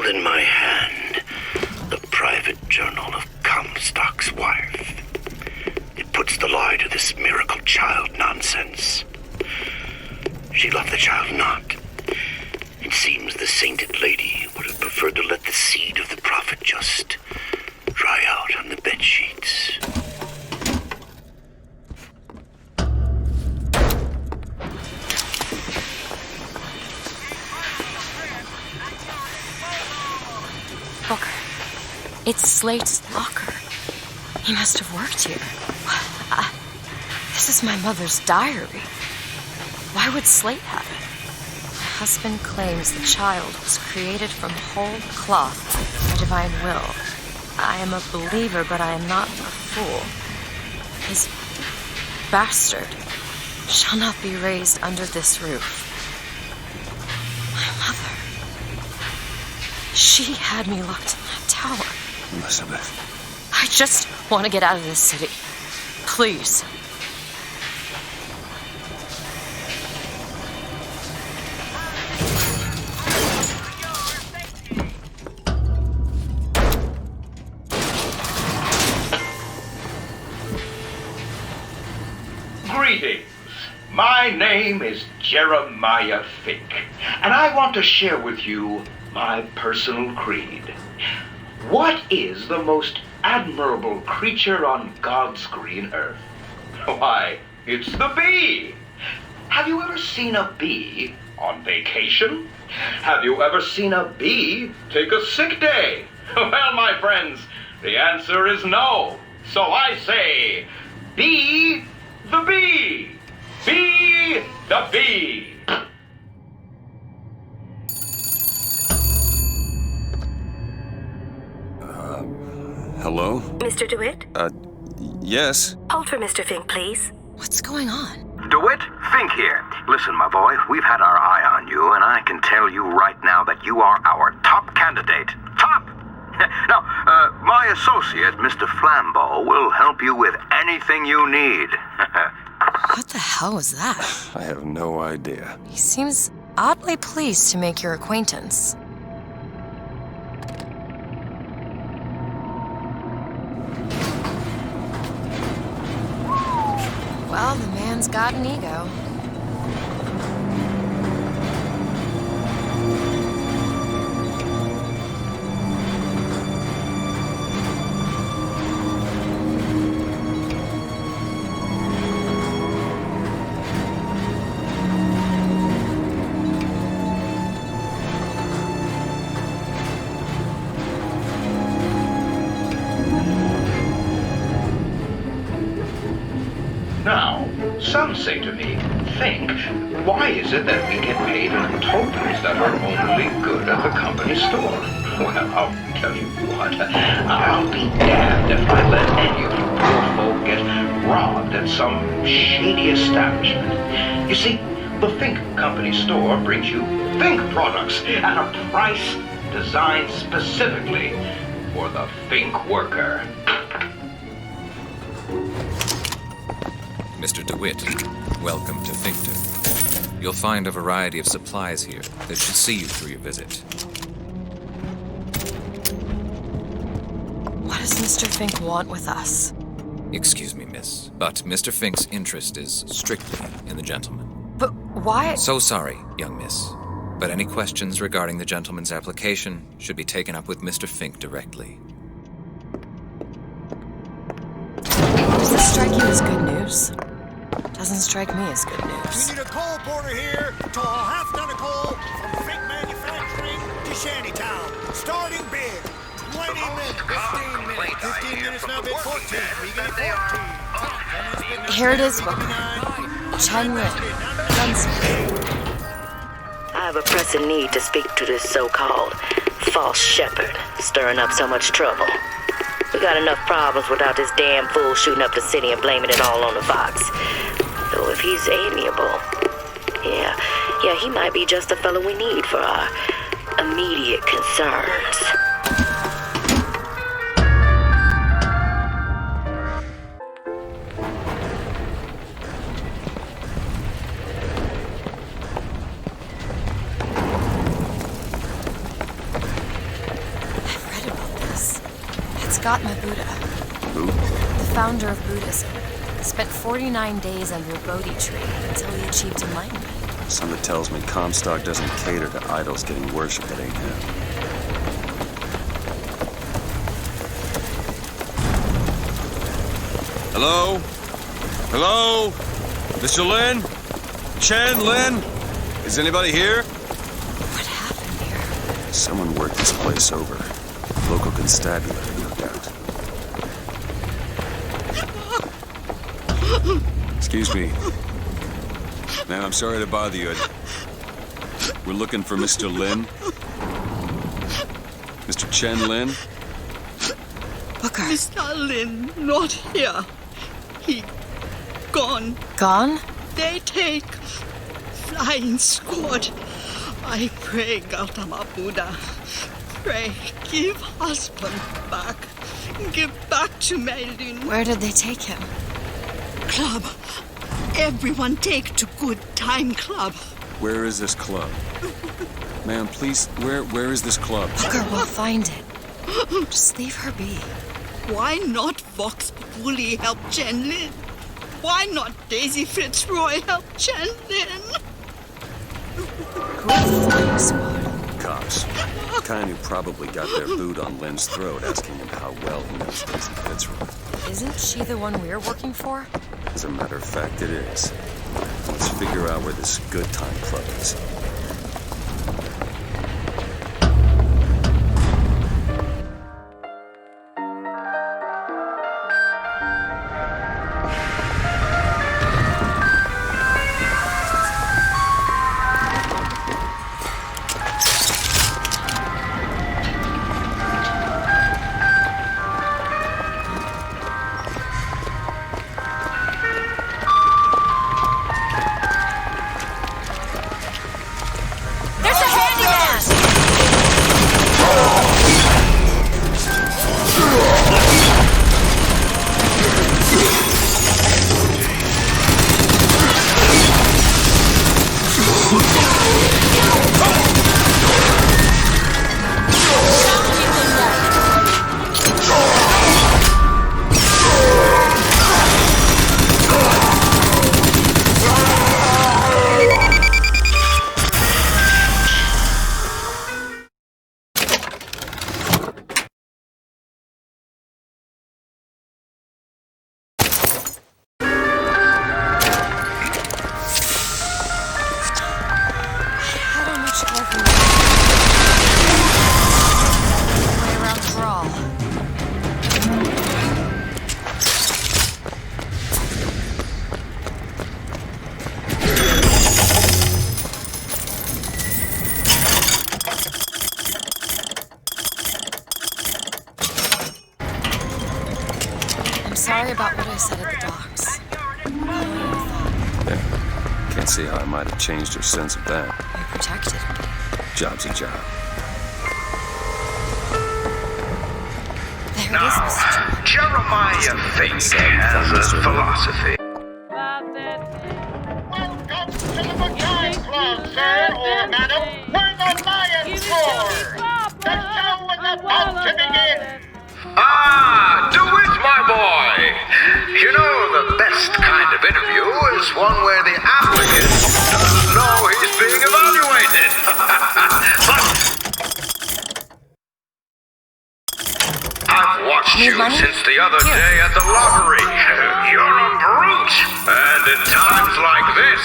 In my hand, the private journal of Comstock's wife. It puts the lie to this miracle child nonsense. She loved the child not. It seems the sainted lady would have preferred to let the seed of the prophet just dry out on the bed sheets. Booker. It's Slate's locker. He must have worked here. This is my mother's diary. Why would Slate have it? My husband claims the child was created from whole cloth by divine will. I am a believer, but I am not a fool. His bastard shall not be raised under this roof. My mother. She had me locked in that tower. Elizabeth. I just want to get out of this city. Please. Greetings. My name is Jeremiah Fink, and I want to share with you my personal creed. What is the most admirable creature on God's green earth? Why, it's the bee. Have you ever seen a bee on vacation? Have you ever seen a bee take a sick day? Well, my friends, the answer is no. So I say, be the bee. Be the bee. Hello? Mr. DeWitt? Yes? Hold for Mr. Fink, please. What's going on? DeWitt, Fink here. Listen, my boy, we've had our eye on you, and I can tell you right now that you are our top candidate. Top! Now, my associate, Mr. Flambeau, will help you with anything you need. What the hell was that? I have no idea. He seems oddly pleased to make your acquaintance. Well, the man's got an ego. Now, some say to me, Fink, why is it that we get paid in tokens that are only good at the company store? Well, I'll tell you what, I'll be damned if I let any of you poor folk get robbed at some shady establishment. You see, the Fink Company store brings you Fink products at a price designed specifically for the Fink worker. Mr. DeWitt, welcome to Finkton. You'll find a variety of supplies here that should see you through your visit. What a does Mr. Fink want with us? Excuse me, miss, but Mr. Fink's interest is strictly in the gentleman. But why? So sorry, young miss, but any questions regarding the gentleman's application should be taken up with Mr. Fink directly. Does this strike you as good news? Doesn't strike me as good news. We need a coal porter here to haul half ton of coal from Fink Manufacturing to Shantytown. Starting bid. 20 minutes. 15 minutes. 15 minutes now bid 14. We get 14. Here it is, Booker. Chen Lin, gunsmith. I have a pressing need to speak to this so-called false shepherd, stirring up so much trouble. We got enough problems without this damn fool shooting up the city and blaming it all on the Fox. Though if he's amiable, yeah, he might be just the fellow we need for our immediate concerns. Scott Mabuddha. Who? The founder of Buddhism. Spent 49 days under a Bodhi tree until he achieved enlightenment. Something tells me Comstock doesn't cater to idols getting worshipped that ain't him. Hello? Hello? Mr. Lin? Chen Lin? Is anybody here? What happened here? Someone worked this place over. Local constabulary, no doubt. Excuse me. Ma'am, I'm sorry to bother you. We're looking for Mr. Lin. Mr. Chen Lin. Booker. Mr. Lin, not here. He gone. Gone? They take flying squad. I pray, Gautama Buddha. Pray, give husband back. Give back to Maylin. Where did they take him? Club. Everyone take to Good Time Club. Where is this club? Ma'am, please, where is this club? Booker, we'll find it. Just leave her be. Why not Vox Populi help Chen Lin? Why not Daisy Fitzroy help Chen Lin? Who is the flying squad? Cops. The kind who probably got their boot on Lin's throat, asking him how well he knows Daisy Fitzroy. Isn't she the one we're working for? As a matter of fact, it is. Let's figure out where this Good Time Club is. Sorry about what I said at the docks. Yeah. Can't see how I might have changed her sense of that. You protected me. Job's a job. There it is, Mr. Jordan. Jeremiah Fink has a philosophy. Welcome to the Vagina Club, sir or madam, where the lions roar. The show is about to begin. Ah, DeWitt, my boy. You know, the best kind of interview is one where the applicant doesn't know he's being evaluated. But I've watched you since the other day at the lottery. You're a brute. And in times like this,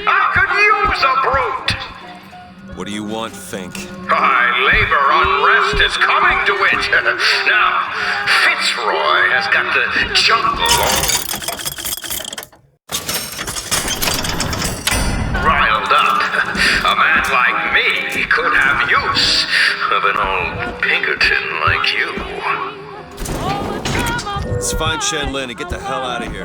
I could use a brute. What do you want, Fink? Labor unrest is coming to it. Now, Fitzroy has got the jungle all riled up. A man like me could have use of an old Pinkerton like you. Let's find Shenlin and get the hell out of here.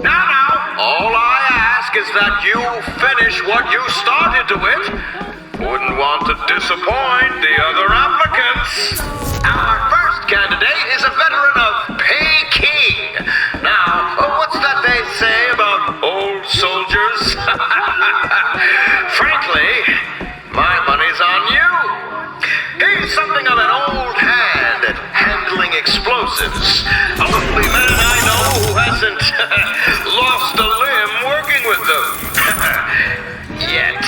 Now, all I ask is that you finish what you started to it. Wouldn't want to disappoint the other applicants. Our first candidate is a veteran of Peking. Now, what's that they say about old soldiers? Frankly, my money's on you. He's something of an old hand at handling explosives. Only man I know who hasn't lost a limb working with them. Yet.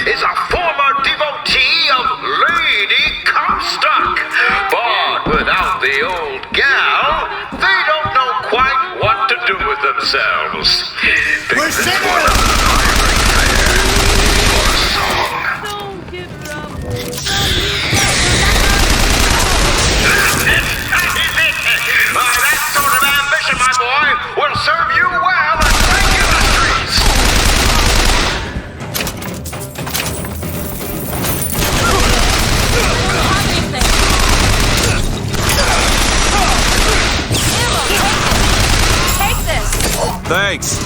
Is a former devotee of Lady Comstock. But without the old gal, they don't know quite what to do with themselves. We're that sort of ambition, my boy, will serve you well and take you the streets. Thanks.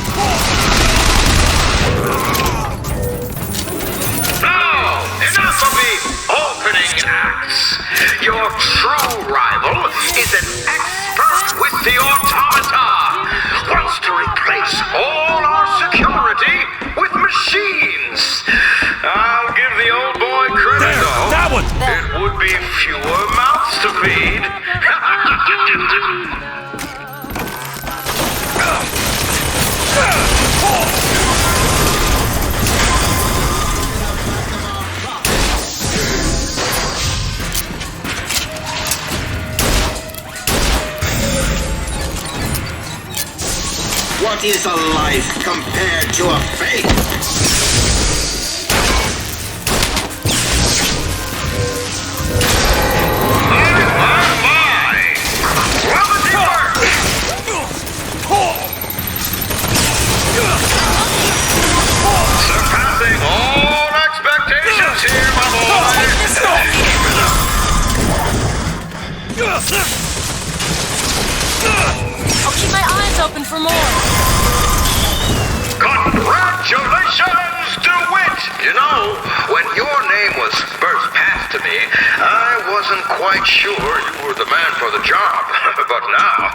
Now, enough of the opening acts. Your true rival is an expert with the automata. Wants to replace all our security with machines. I'll give the old boy credit, though. That one! It would be fewer mouths to feed. What is a life compared to a faith? Surpassing all expectations here, my boy. I'll keep my eyes open for more. Congratulations, DeWitt! You know, when your name was first passed to me, I wasn't quite sure you were the man for the job. But now,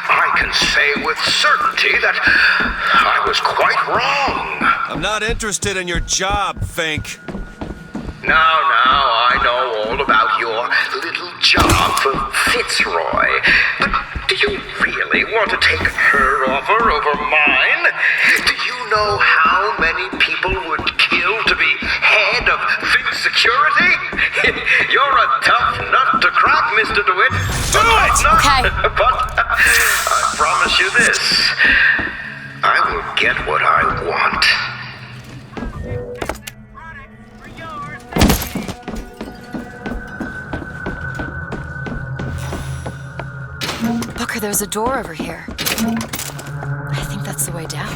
I can say with certainty that I was quite wrong. I'm not interested in your job, Fink. Now, I know all about your little job for Fitzroy. But do you really want to take her offer over mine? Do you know how many people would kill to be head of Fink Security? You're a tough nut to crack, Mr. DeWitt. Do it! Okay. But I promise you this. I will get what I want. Booker, there's a door over here. I think that's the way down.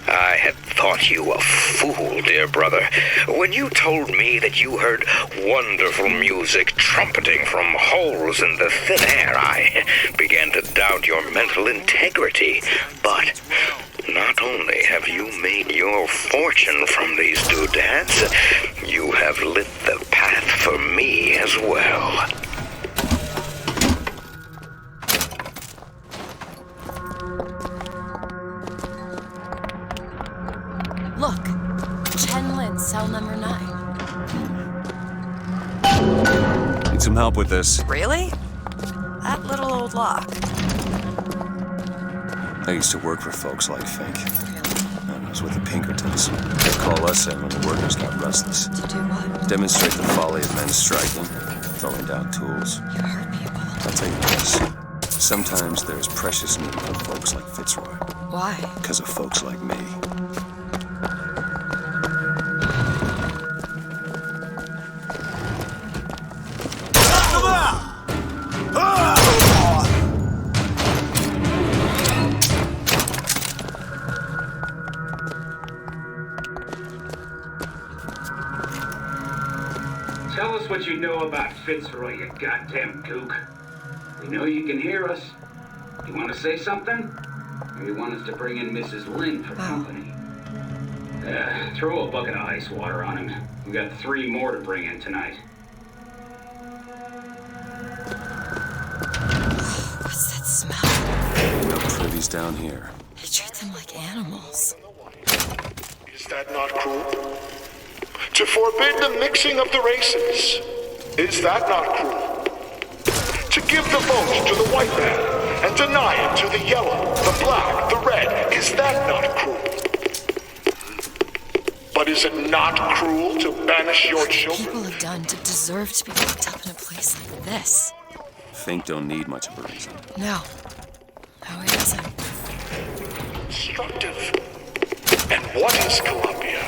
I had thought you a fool, dear brother, when you told me that you heard wonderful music trumpeting from holes in the thin air. I began to doubt your mental integrity. But not only have you made your fortune from these doodads, you have lit the path for me as well. Look, Chen Lin, cell number 9. Need some help with this. Really? That little old lock. I used to work for folks like Fink. I was with the Pinkertons. They'd call us in when the workers got restless. To do what? Demonstrate the folly of men striking, throwing down tools. You hurt people. I'll tell you this. Sometimes there's precious need for folks like Fitzroy. Why? Because of folks like me. Tell us what you know about Fitzroy, you goddamn kook. We know you can hear us. You want to say something? Or you want us to bring in Mrs. Lin for company? Throw a bucket of ice water on him. We got 3 more to bring in tonight. What's that smell? No privies down here. They treat them like animals. Is that not cruel? To forbid the mixing of the races. Is that not cruel? To give the vote to the white man and deny it to the yellow, the black, the red. Is that not cruel? But is it not cruel to banish your children? People have done to deserve to be locked up in a place like this. Fink don't need much of a reason. No. No, he doesn't. Instructive. And what is Columbia,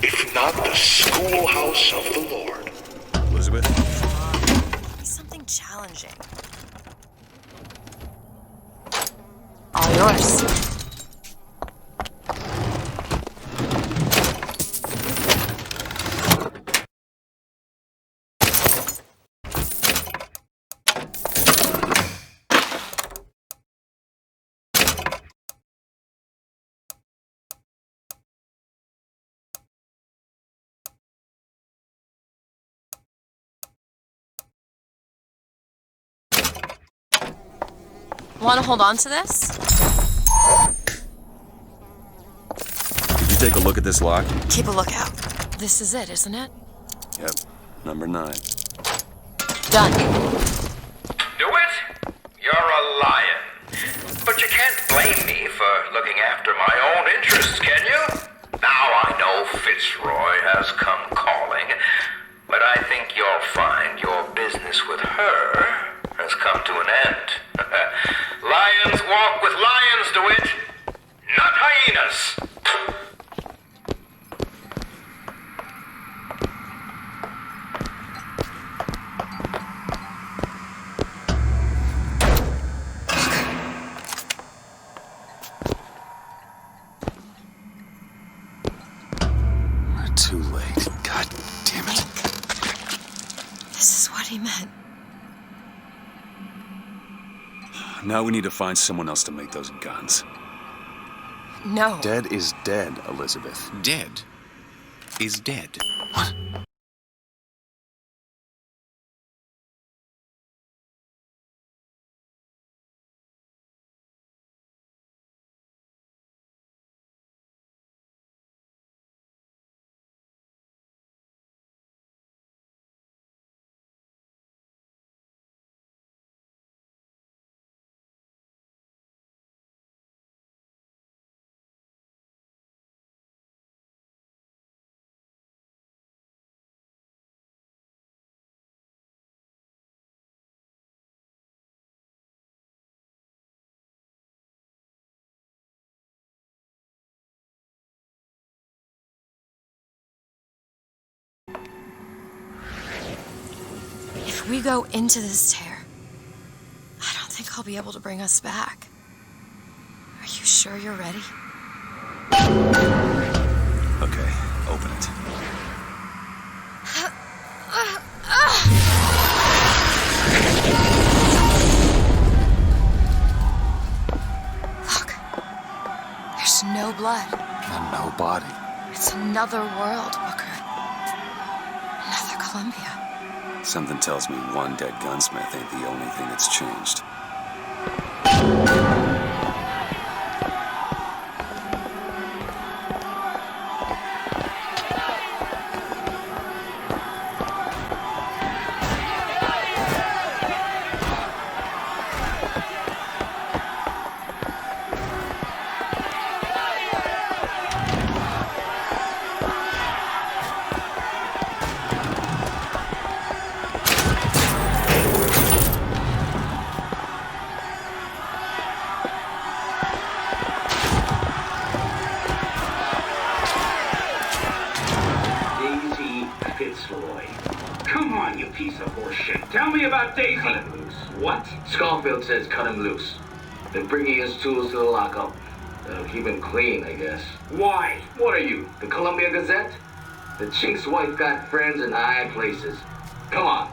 if not the schoolhouse of the Lord? Elizabeth? Something challenging. All yours. Want to hold on to this? Did you take a look at this lock? Keep a lookout. This is it, isn't it? Yep. Number 9. Done. Do it? You're a lion. But you can't blame me for looking after my own interests, can you? Now I know Fitzroy has come calling, but I think you'll find your business with her has come to an end. Lions walk with lions, DeWitt, not hyenas. We're too late. God damn it. This is what he meant. Now we need to find someone else to make those guns. No. Dead is dead, Elizabeth. Dead is dead. What? we go into this tear, I don't think I'll be able to bring us back. Are you sure you're ready? Okay, open it. Look. There's no blood. And no body. It's another world, Booker. Another Columbia. Something tells me one dead gunsmith ain't the only thing that's changed. Come on, you piece of horseshit. Tell me about Daisy. Cut him loose. What? Schofield says cut him loose. They're bringing his tools to the lockup. That'll keep him clean, I guess. Why? What are you, the Columbia Gazette? The chink's wife got friends in high places. Come on.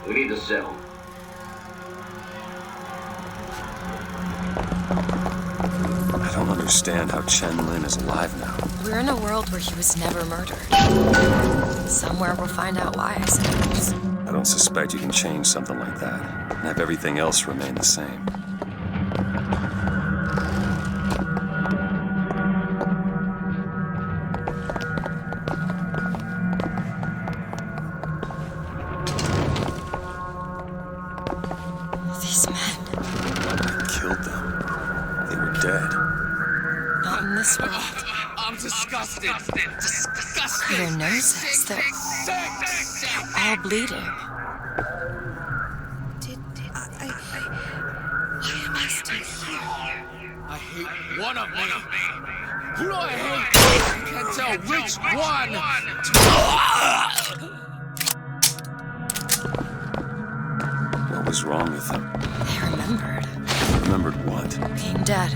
We need to sell. I don't understand how Chen Lin is alive now. We're in a world where he was never murdered. Somewhere we'll find out why, I suppose. I don't suspect you can change something like that and have everything else remain the same. These men. I killed them. They were dead. Not in this world. I'm disgusted. Disgusted. Their noses, they're all bleeding. Why am I still here? I hate one of me. Who do I hate? I can't tell which one. What was wrong with them? They remembered. Remembered what? Being dead.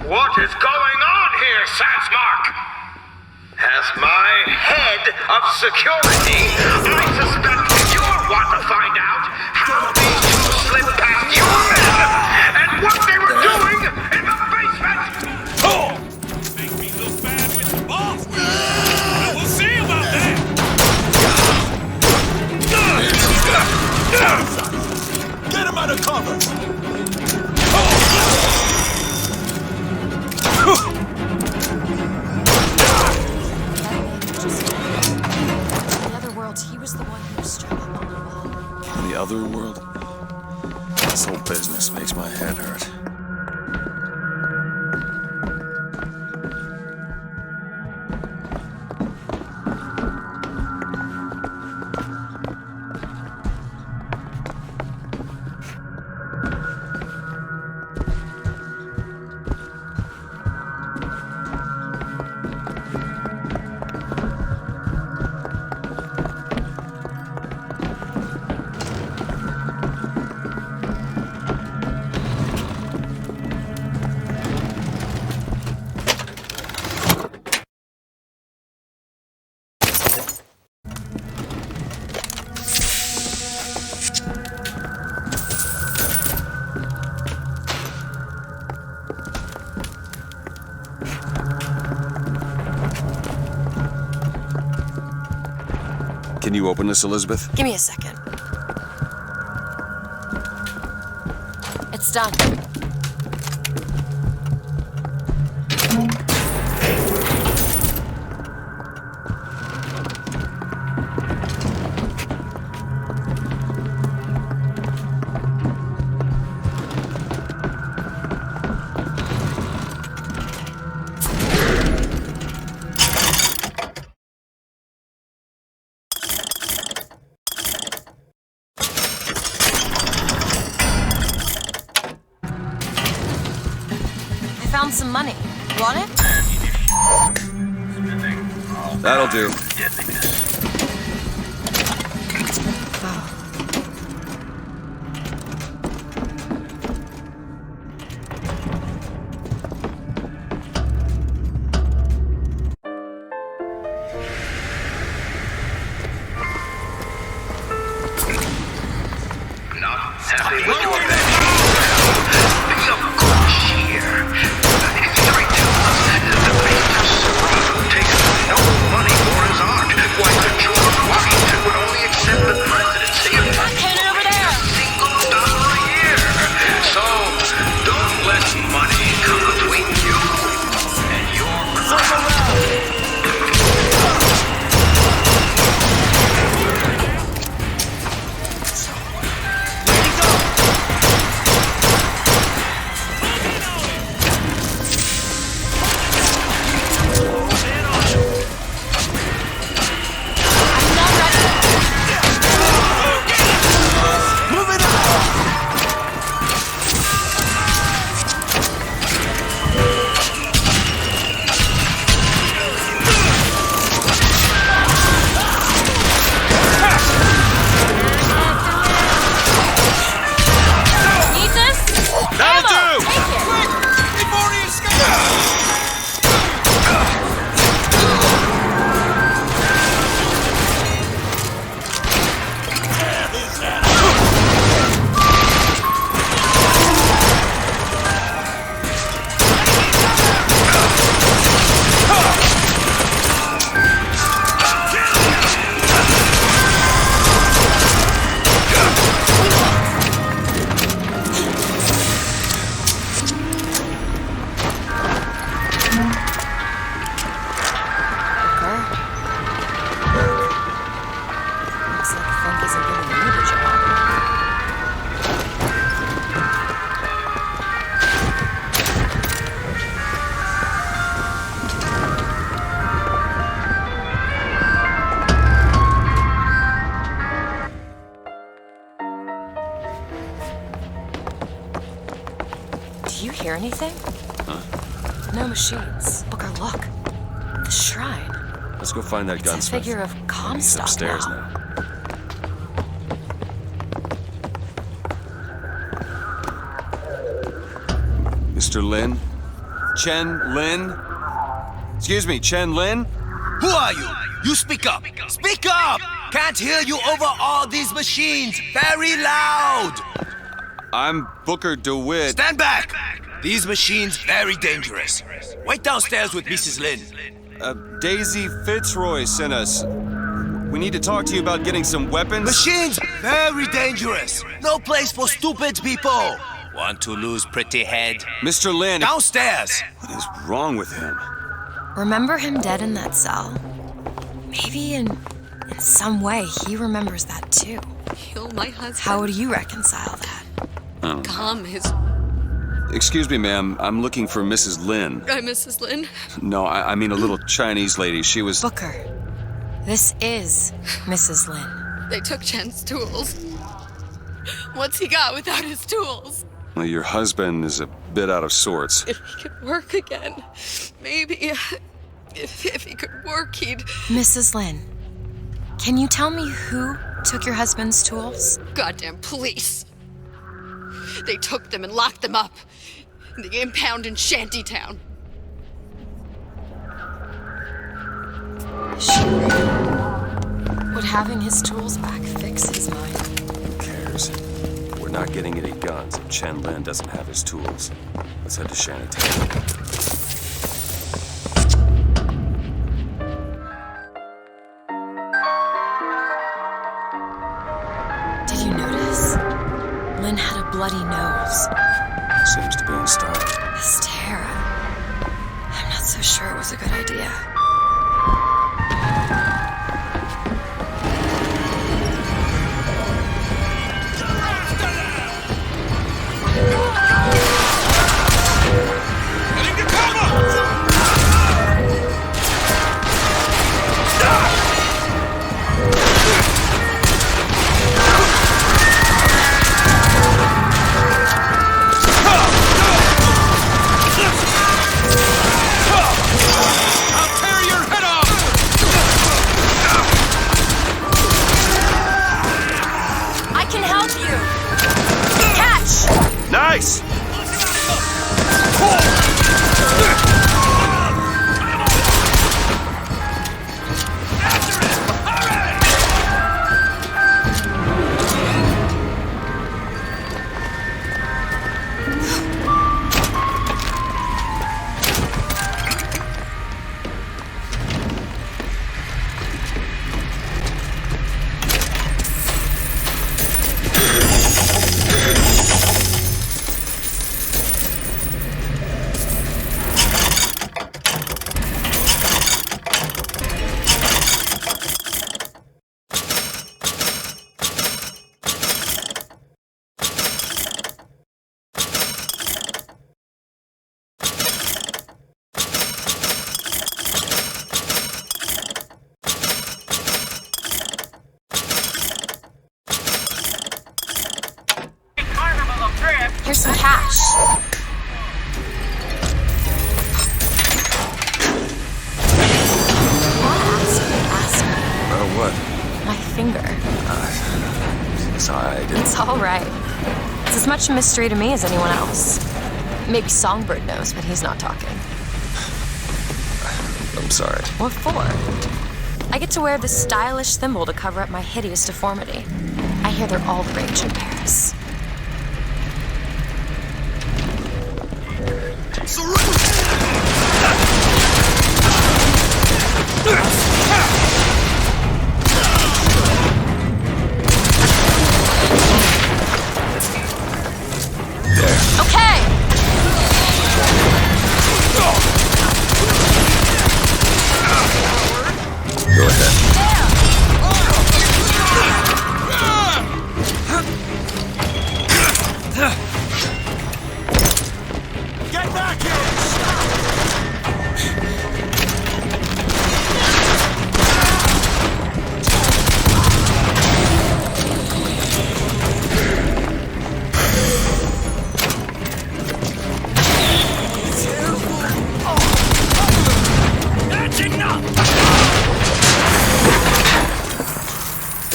What is going on here, Sandsmark? As my head of security, I suspect you'll want to find out how these two slipped past your men and what they were doing in the basement! Oh! Make me look bad with the boss. Well, we'll see about that. Get him out of cover! In the other worlds, he was the one who struck up on the wall. In the other world? This whole business makes my head hurt. Can you open this, Elizabeth? Give me a second. It's done. found some money. Want it? That'll do. Hear anything? Huh? No machines. Booker, look. The shrine. Let's go find that It's gunsmith. a figure of Comstock He's upstairs now. Mr. Lin? Chen Lin? Excuse me, Chen Lin? Who are you? You speak up! Speak up! Can't hear you over all these machines! Very loud! I'm Booker DeWitt. Stand back! These machines very dangerous. Wait downstairs with Mrs. Lin. Daisy Fitzroy sent us. We need to talk to you about getting some weapons. Machines very dangerous. No place for stupid people. Want to lose pretty head? Mr. Lin. Downstairs. What is wrong with him? Remember him dead in that cell? Maybe in some way he remembers that too. Kill my husband. How would you reconcile that? Calm his... Excuse me, ma'am. I'm looking for Mrs. Lin. I'm Mrs. Lin. No, I mean a little Chinese lady. She was... Booker, this is Mrs. Lin. They took Chen's tools. What's he got without his tools? Well, your husband is a bit out of sorts. If he could work again, maybe... If he could work, he'd... Mrs. Lin, can you tell me who took your husband's tools? Goddamn police. They took them and locked them up in the Impound in Shantytown. Would having his tools back fix his mind? Who cares? We're not getting any guns if Chen Lin doesn't have his tools. Let's head to Shantytown. Did you notice? Lin had a bloody nose. Seems to be in style. Hysteria. I'm not so sure it was a good idea. can help you. Catch! Nice! Here's some cash. Ask me. What? My finger. Sorry, I didn't... It's all right. It's as much a mystery to me as anyone else. Maybe Songbird knows, but he's not talking. I'm sorry. What for? I get to wear this stylish thimble to cover up my hideous deformity. I hear they're all the rage in Paris. Okay! Go ahead. Get back here! That's enough!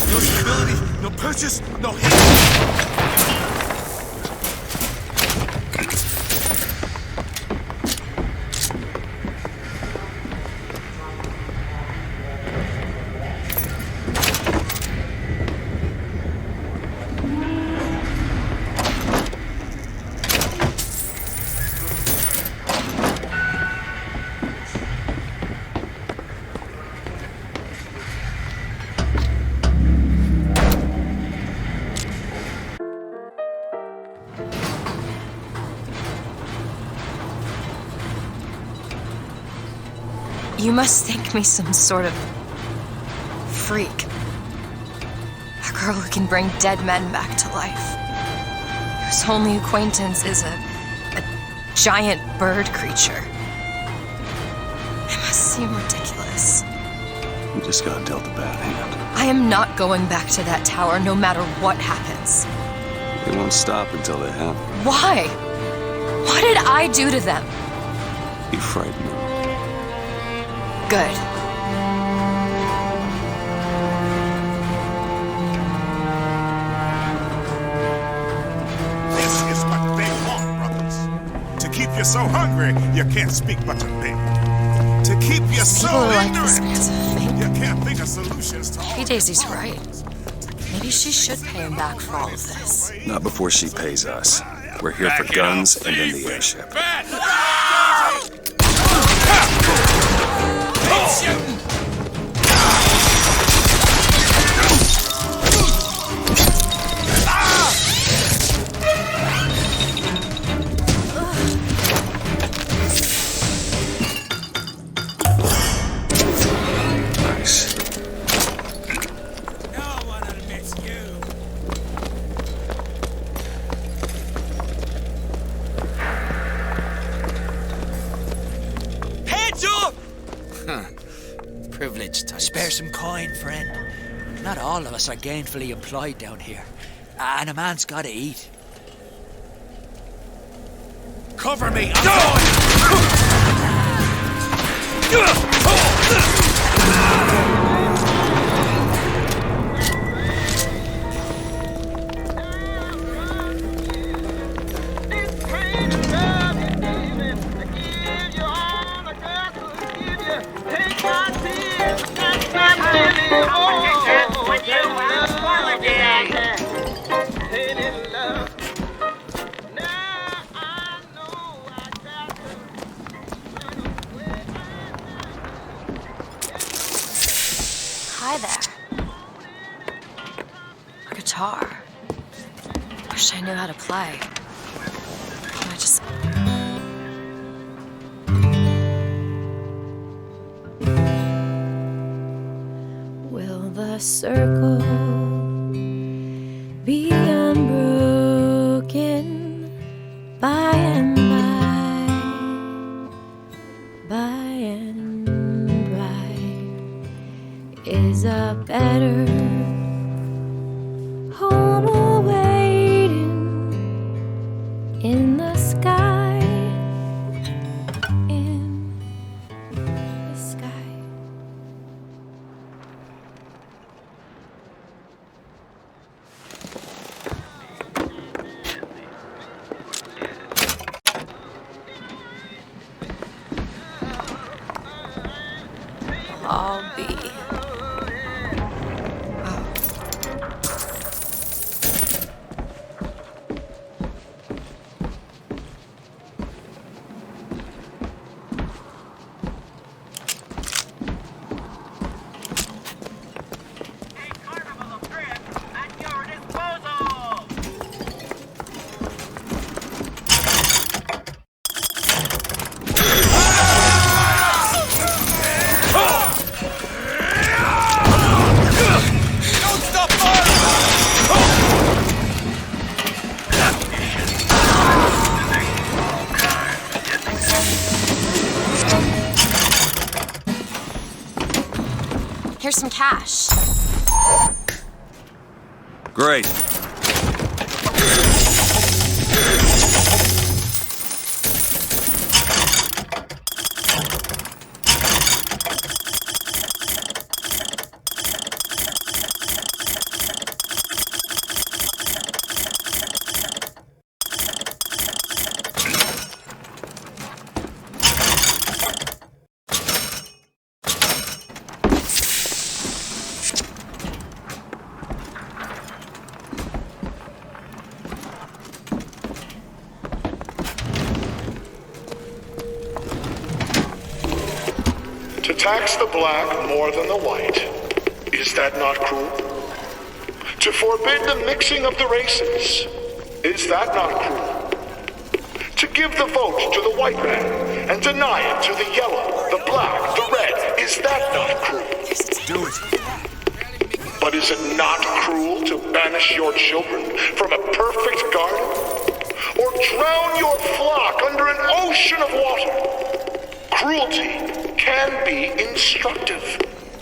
No stability, no purchase, no hit. You must think me some sort of freak. A girl who can bring dead men back to life. Whose only acquaintance is a giant bird creature. It must seem ridiculous. You just got dealt a bad hand. I am not going back to that tower no matter what happens. They won't stop until they have. Why? What did I do to them? You frighten them. Good. This is what they want, brothers. To keep you so hungry, you can't speak but to beg. To keep you so ignorant, you can't think of solutions to all. Maybe Daisy's right. Maybe she should pay him back for all of this. Not before she pays us. We're here for guns and then the airship. Nice. No one admits you. Hands up! Privileged types. Spare some coin, friend. Not all of us are gainfully employed down here. And a man's gotta eat. Cover me! I'm going! guitar. Wish I knew how to play. I just... Will the circle be unbroken by and by and by? Is a better home awaiting in the sky, in the sky. I'll be. Here's some cash. Great. To tax the black more than the white, is that not cruel? To forbid the mixing of the races, is that not cruel? To give the vote to the white man and deny it to the yellow, the black, the red, is that not cruel? Do it. But is it not cruel to banish your children from a perfect garden? Or drown your flock under an ocean of water? Cruelty can be instructive.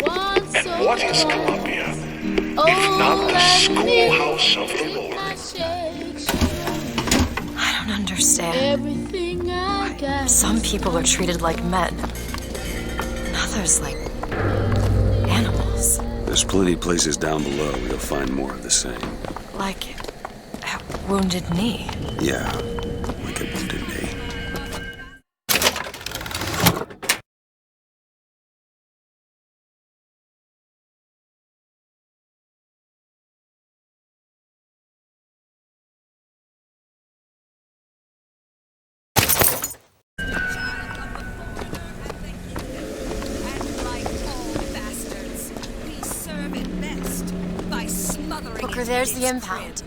And what is Columbia, if not the schoolhouse of the Lord? I don't understand. Why some people are treated like men, and others like animals. There's plenty of places down below where you'll find more of the same. Like a Wounded Knee. Yeah, like a Wounded Knee. Booker, there's the impound.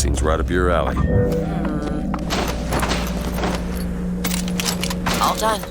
Seems right up your alley. All done.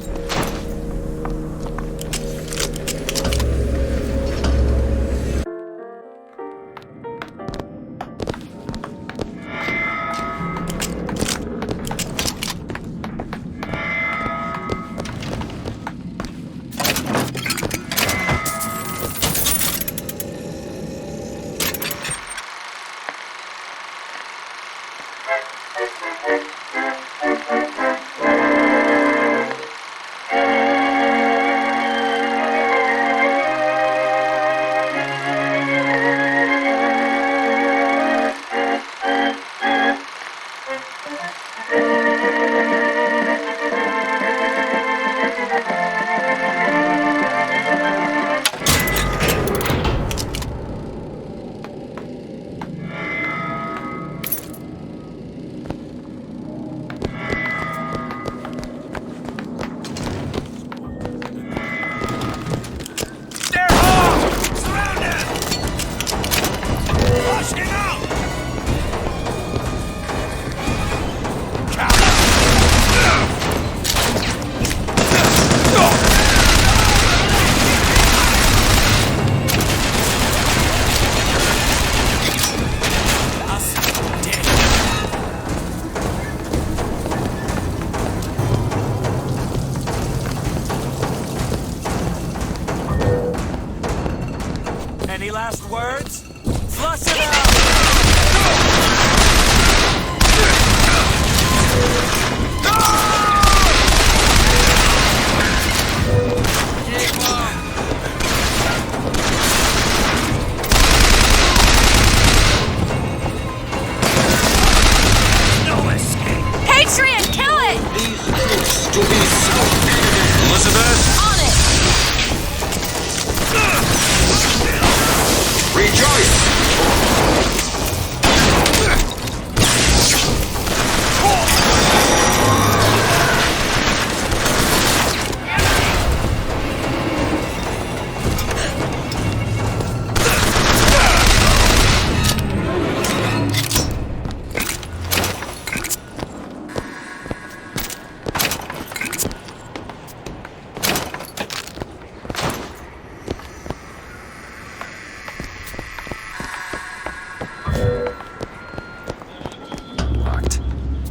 Any last words? Flush it out! No escape! Patriot, kill it! These troops to be so... Elizabeth? On it! Rejoice!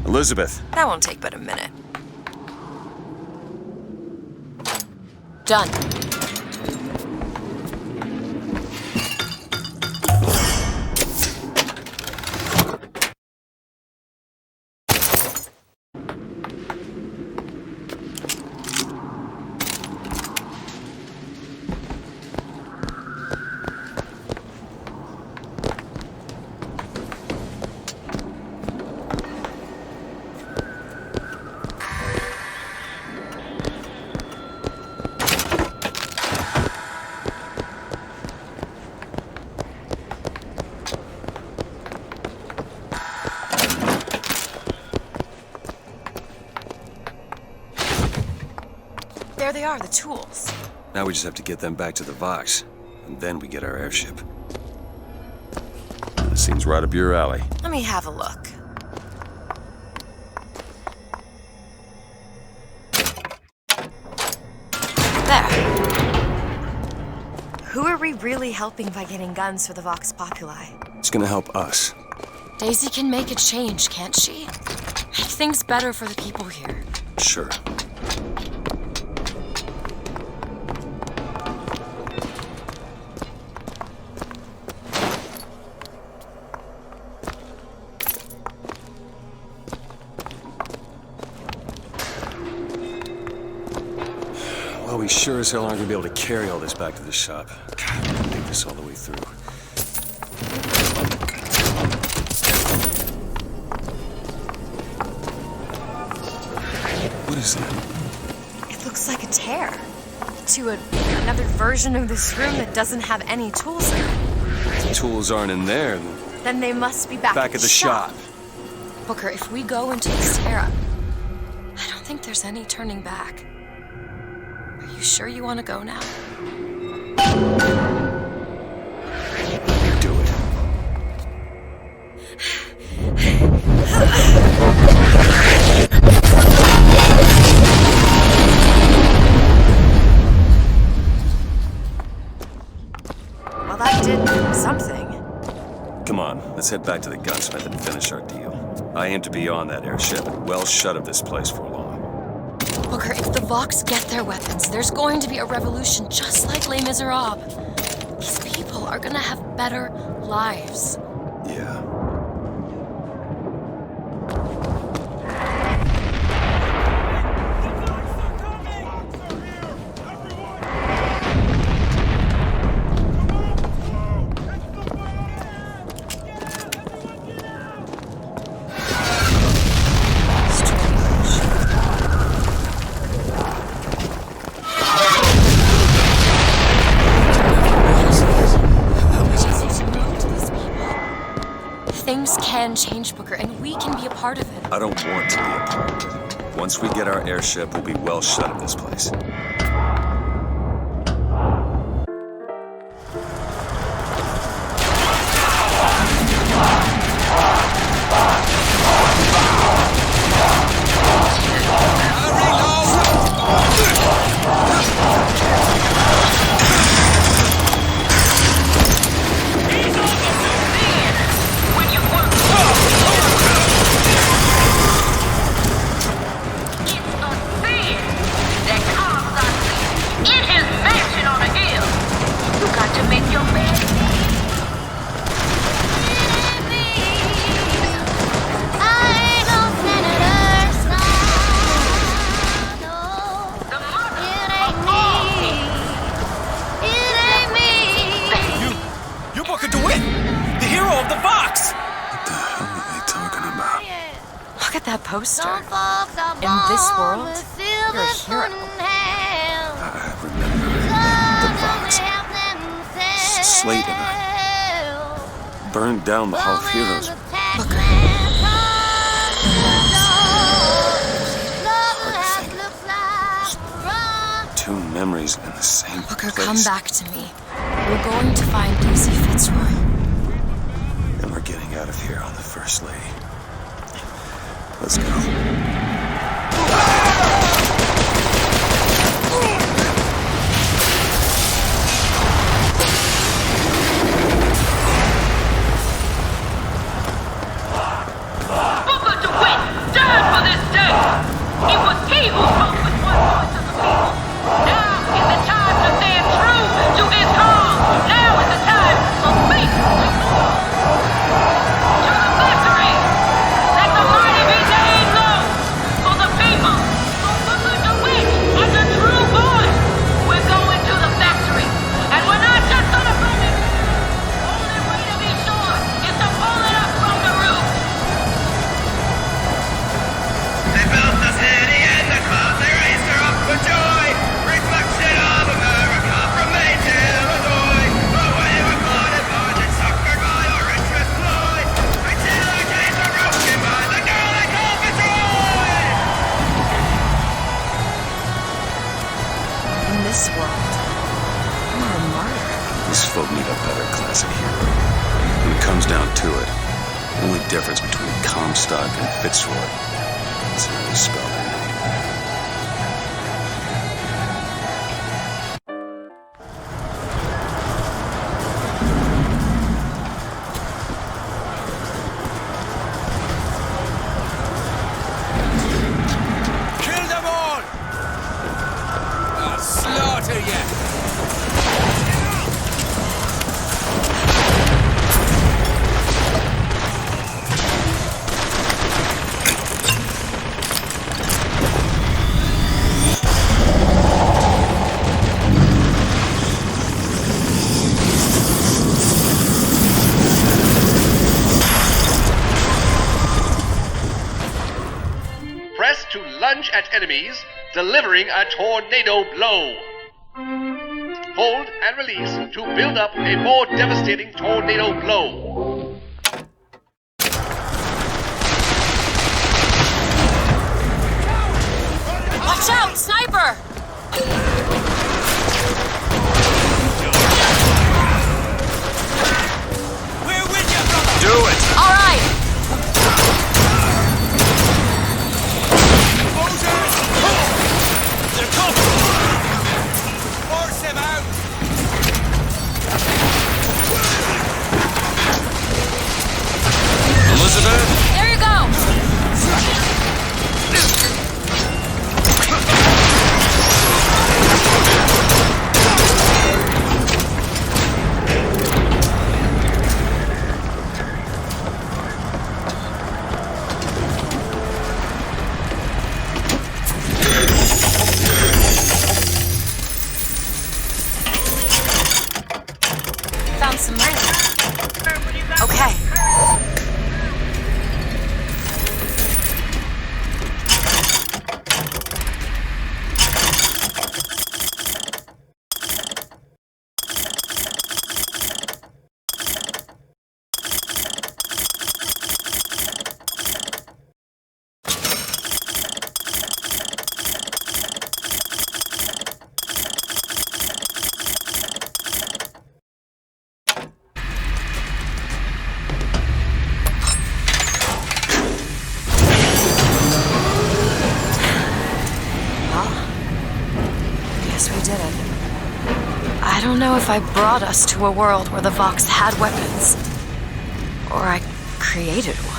Elizabeth. That won't take but a minute. Done. There they are, the tools. Now we just have to get them back to the Vox, and then we get our airship. Seems right up your alley. Let me have a look. There. Who are we really helping by getting guns for the Vox Populi? It's gonna help us. Daisy can make a change, can't she? Make things better for the people here. Sure. Well, we sure as hell aren't gonna be able to carry all this back to the shop. God, I'm gonna take this all the way through. What is that? It looks like a tear to another version of this room that doesn't have any tools in it. If the tools aren't in there, Then they must be back at the shop. Booker, if we go into this tear-up, I don't think there's any turning back. Are you sure you want to go now? Do it. Well, that did something. Come on, let's head back to the gunsmith and finish our deal. I aim to be on that airship and well shut of this place for long. Booker, if the Vox get their weapons, there's going to be a revolution just like Les Miserables. These people are gonna have better lives. Yeah. Things can change, Booker, and we can be a part of it. I don't want to be a part of it. Once we get our airship, we'll be well shut of this place. Poster. In this world, you're a hero. I remember the Vox. Slate and I burned down the Hall of Heroes. Booker. Two memories in the same Booker, place. come back to me. We're going to find Daisy Fitzroy. And we're getting out of here on the First Lady. Let's go. Booker DeWitt died for this day. It was he who spoke with one voice of the people. Now is the time to stand true to his cause. Now is the time for faith to move. To the factory. Let the mighty be laid low for the people. For Booker DeWitt and the true voice. We're going to the factory. And we're not just gonna bring it. Only way to be sure is to pull it up from the roof. They built the city and the clouds, they raised her up for joy. Reflection of America from Maine to Illinois. The way we're born and born and suckered by our interest ploy. Until our days are broken by the girl they call Fitzroy. In this world, you are a martyr. These folk need a better class of hero. When it comes down to it, the only difference between Comstock and Fitzroy is how they spell their name. Kill them all! I'll slaughter you! Press to lunge at enemies, delivering a tornado blow. Hold and release to build up a more devastating tornado blow. Watch out, sniper! Do it! All right. know if I brought us to a world where the Vox had weapons, or I created one.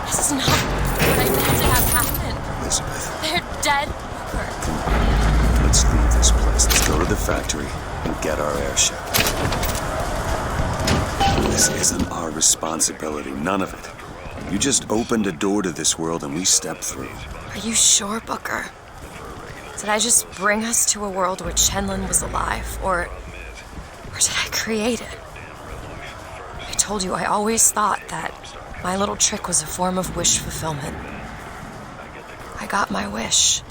This is not what I meant to have happen. Elizabeth. They're dead. Let's leave this place. Let's go to the factory and get our airship. This isn't our responsibility, none of it. You just opened a door to this world and we stepped through. Are you sure, Booker? Did I just bring us to a world where Chenlin was alive, or did I create it? I told you I always thought that my little trick was a form of wish fulfillment. I got my wish.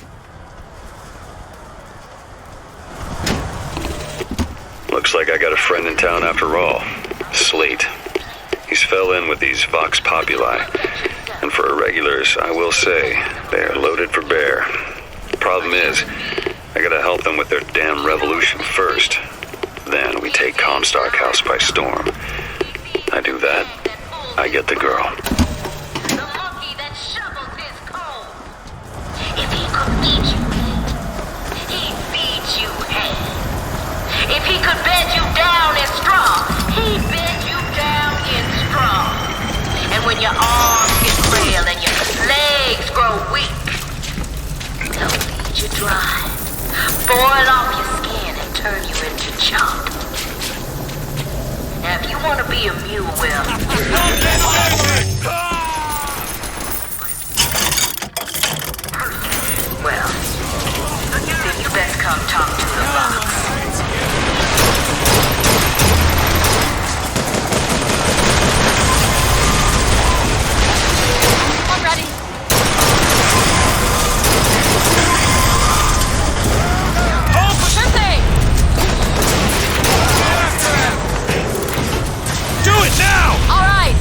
Looks like I got a friend in town after all. Slate. He's fell in with these Vox Populi. And for irregulars, I will say, they are loaded for bear. Problem is, I gotta help them with their damn revolution first. Then we take Comstock House by storm. I do that, I get the girl. The monkey that shovels his coal. If he could eat you, he'd feed you hay. If he could bed you down in straw, he'd bed you down in straw. And when your arms get frail and your legs grow weak, he'll feed you dry, boil off your skin and turn you into chop. Now, if you want to be a mule, well, then you best come talk to the Vox. I'm ready. Oh, sure thing. Do it now! All right.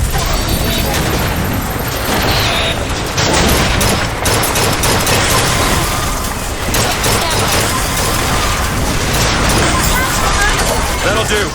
That'll do.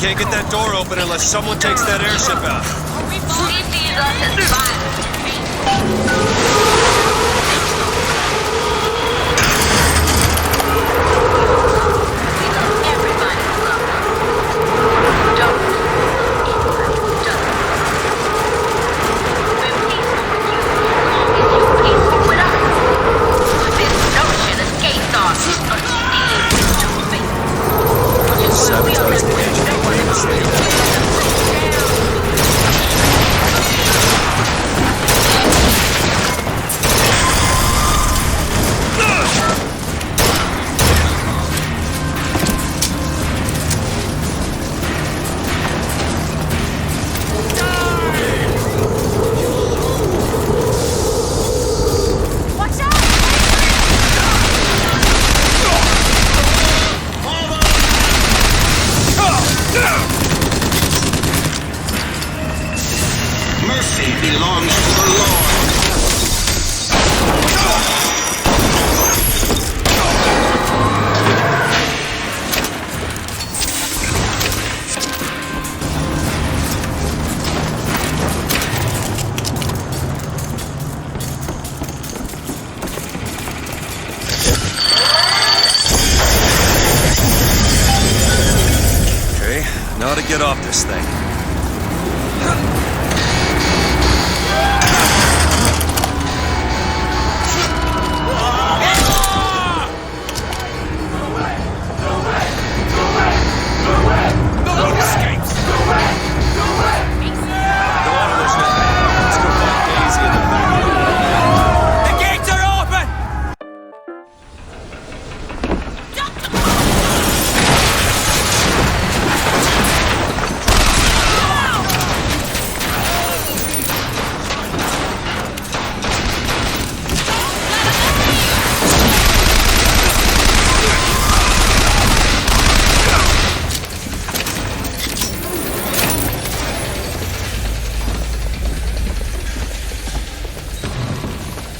Can't get that door open unless someone takes that airship out. Now to get off this thing.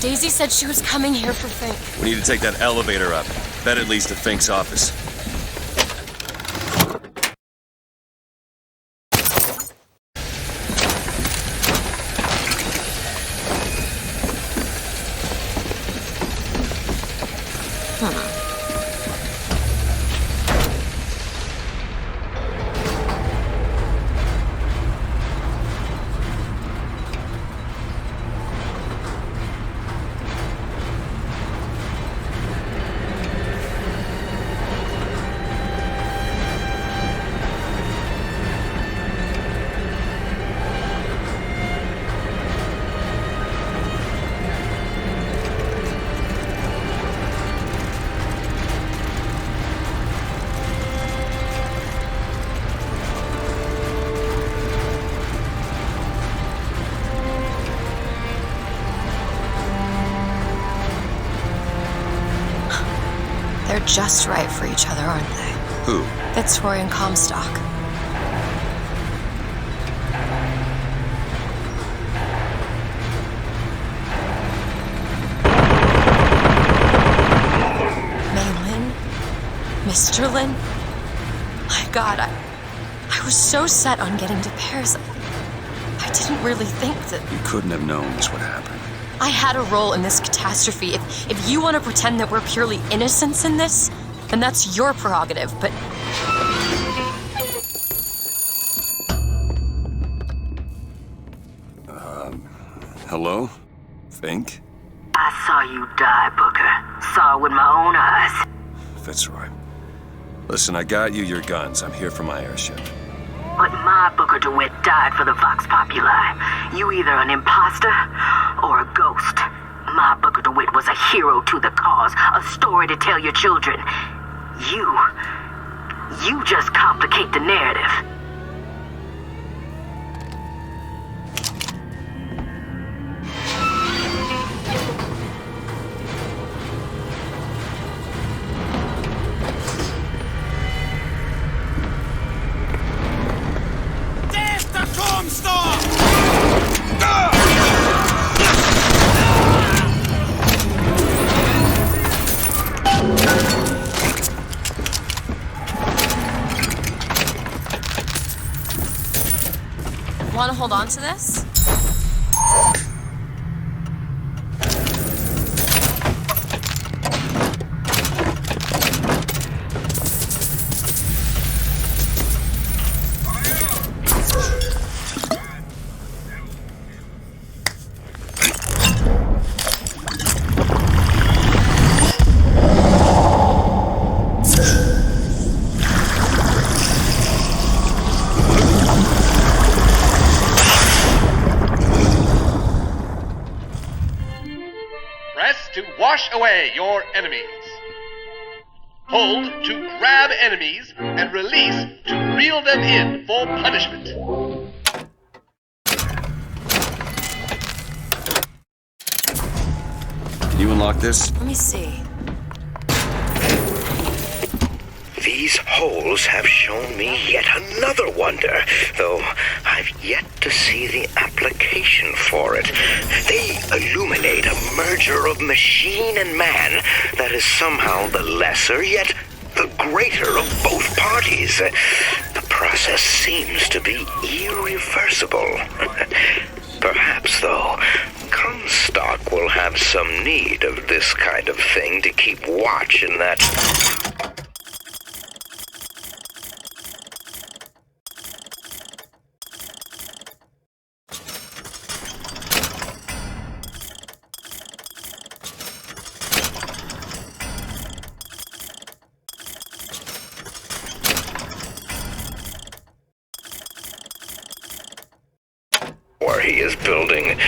Daisy said she was coming here for Fink. We need to take that elevator up. Bet it leads to Fink's office. They're just right for each other, aren't they? Who? Fitzroy and Comstock. Maylin? Mr. Lin? My God, I was so set on getting to Paris. I didn't really think that... You couldn't have known this would happen. I had a role in this catastrophe. If you want to pretend that we're purely innocents in this, then that's your prerogative, but... Hello? Fink? I saw you die, Booker. Saw it with my own eyes. Fitzroy. Listen, I got you your guns. I'm here for my airship. But my Booker DeWitt died for the Vox Populi. You either an imposter or a ghost. My Booker DeWitt was a hero to the cause, a story to tell your children. You just complicate the narrative. Want to hold on to this? Wash away your enemies. Hold to grab enemies and release to reel them in for punishment. Can you unlock this? Let me see. These holes have shown me yet another wonder, though I've yet to see the application for it. They illuminate a merger of machine and man that is somehow the lesser, yet the greater of both parties. The process seems to be irreversible. Perhaps, though, Comstock will have some need of this kind of thing to keep watch in that... this building.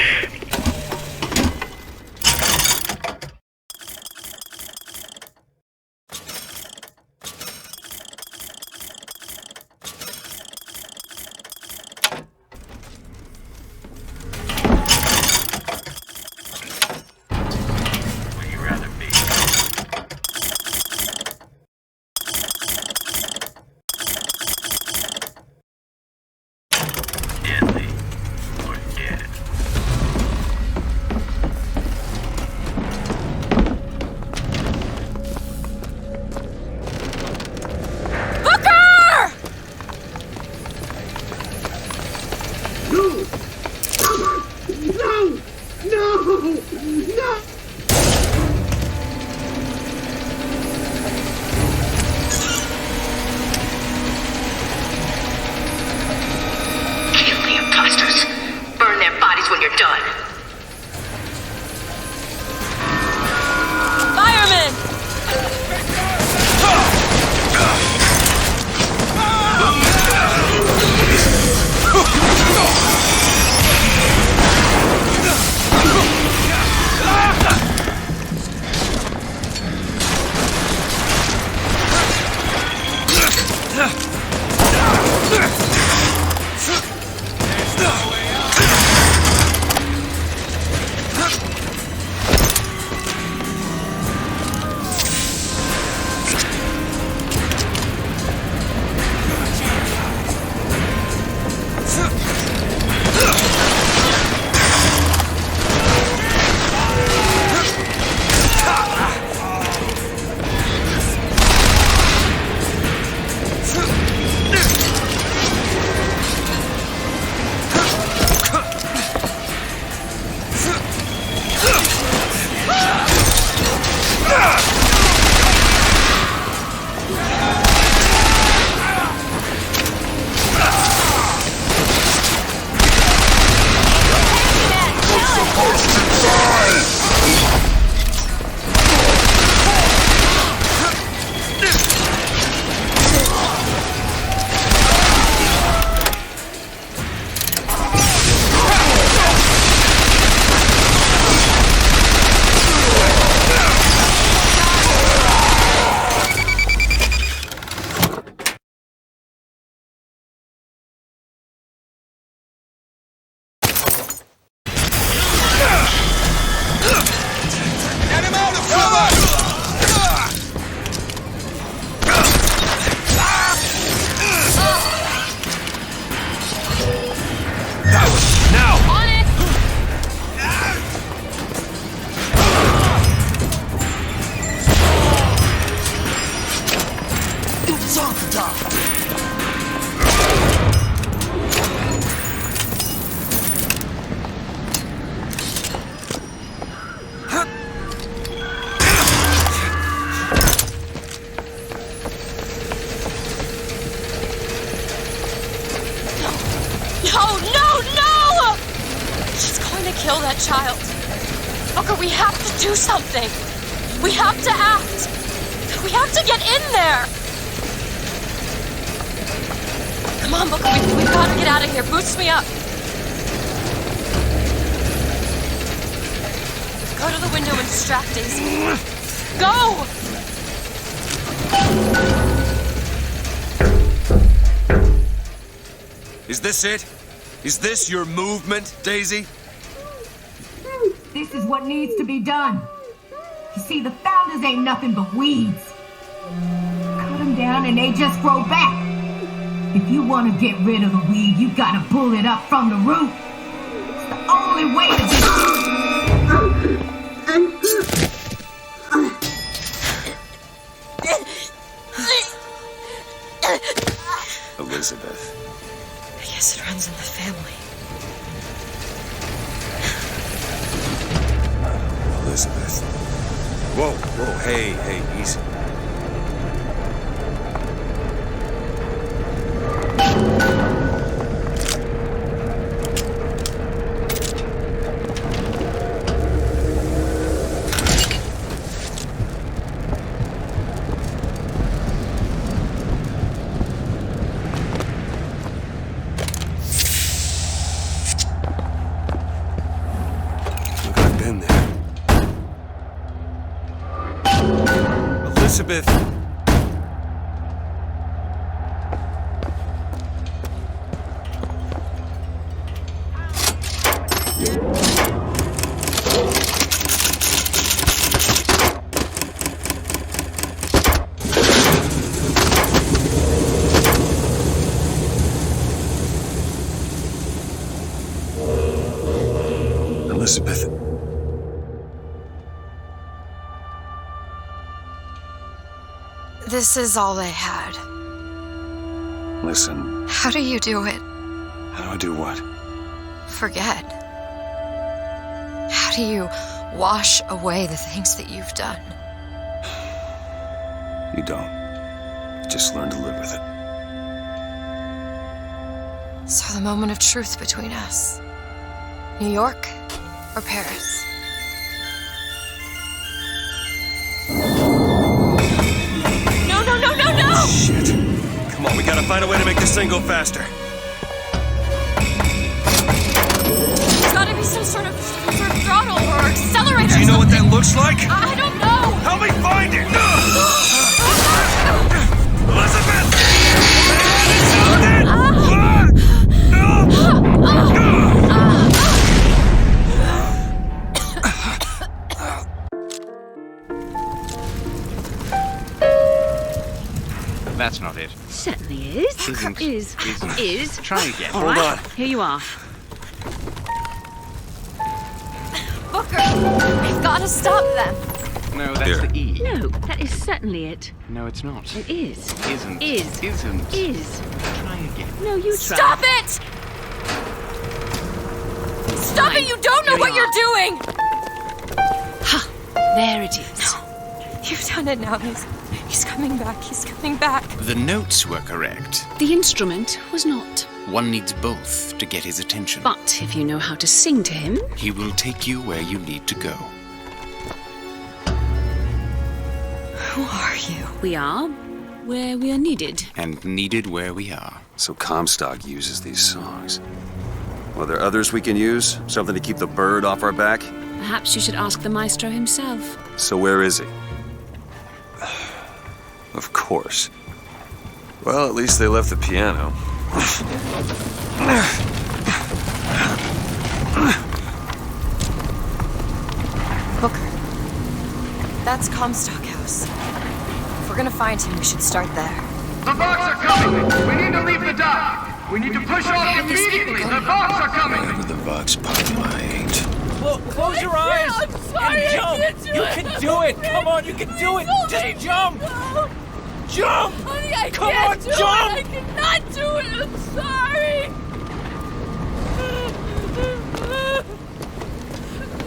Kill that child. Booker, we have to do something. We have to act. We have to get in there. Come on, Booker, we've got to get out of here. Boost me up. Go to the window and distract Daisy. Go! Is this it? Is this your movement, Daisy? This is what needs to be done. You see, the founders ain't nothing but weeds. Cut them down and they just grow back. If you want to get rid of the weed, you gotta pull it up from the root. It's the only way to Elizabeth. I guess it runs in the family. Elizabeth. Whoa, hey, easy. Elizabeth! Elizabeth. This is all they had. Listen, How do you do it? how do I do what? Forget. How do you wash away the things that you've done? You don't. You just learn to live with it. So the moment of truth between us. New York or Paris? No, no, no, no, no! Shit. Come on, we gotta find a way to make this thing go faster. There's gotta be some sort of throttle or accelerator. Do you know what that looks like? I don't know! Help me find it! Elizabeth! That's not it. Certainly is. Isn't. Is. Try again. All Hold right, on. Here you are. Booker, I've gotta stop them. No, that's the E. No, that is certainly it. No, it's not. It is. Isn't. Is. Isn't. Is. Try again. No, you try. Stop it! Stop it! You don't know Here what we you're are. doing! Ha! There it is. You've done it now. He's coming back. He's coming back. The notes were correct. The instrument was not. One needs both to get his attention. But if you know how to sing to him, He will take you where you need to go. Who are you? we are where we are needed. And needed where we are. So Comstock uses these songs. Well, there others we can use? Something to keep the bird off our back? Perhaps you should ask the maestro himself. So where is he? Of course. Well, at least they left the piano. Booker. That's Comstock House. If we're gonna find him, we should start there. The Vox are coming! We need to leave the dock! We need to push off immediately! The Vox are coming! Whatever the Vox Populi ain't. Close your eyes I'm sorry, and jump. I can't do You it. can do it. Come on, you can do it. Just jump. Jump. Honey, I Come can't on, do jump. it! I cannot do it! I'm sorry!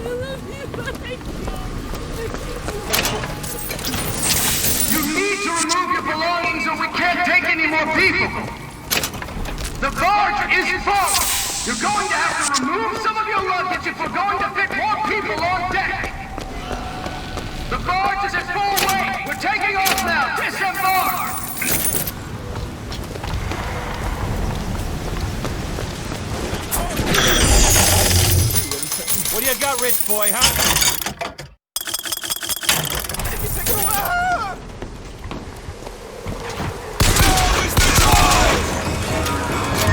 I love you, but I can't. You need to remove your belongings or we can't take any more people! The barge is full! You're going to have to remove some of your luggage if we're going to fit more people on deck! The barge is at full weight! We're taking off now! Disembark! What do you got, rich boy, huh?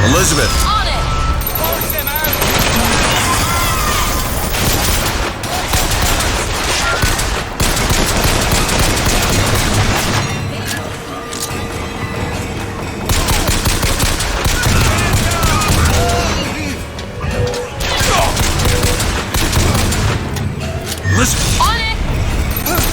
Elizabeth! On it! Force him out. Elizabeth! On it!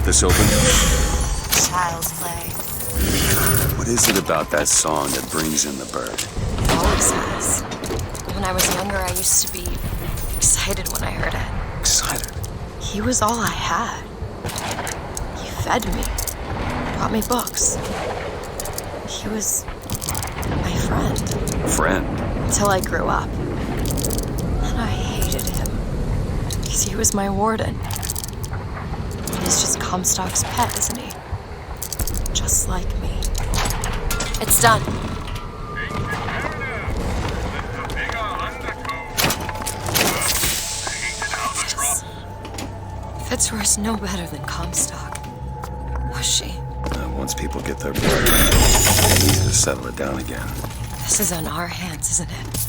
this open? Child's play. What is it about that song that brings in the bird? Always has. When I was younger, I used to be excited when I heard it. Excited? He was all I had. He fed me, brought me books. He was my friend. Friend? Until I grew up. And I hated him. Because he was my warden. He's just Comstock's pet, isn't he? Just like me. It's done. Fitzroy's no better than Comstock. Was she? Once people get their blood, it's easy to settle it down again. This is on our hands, isn't it?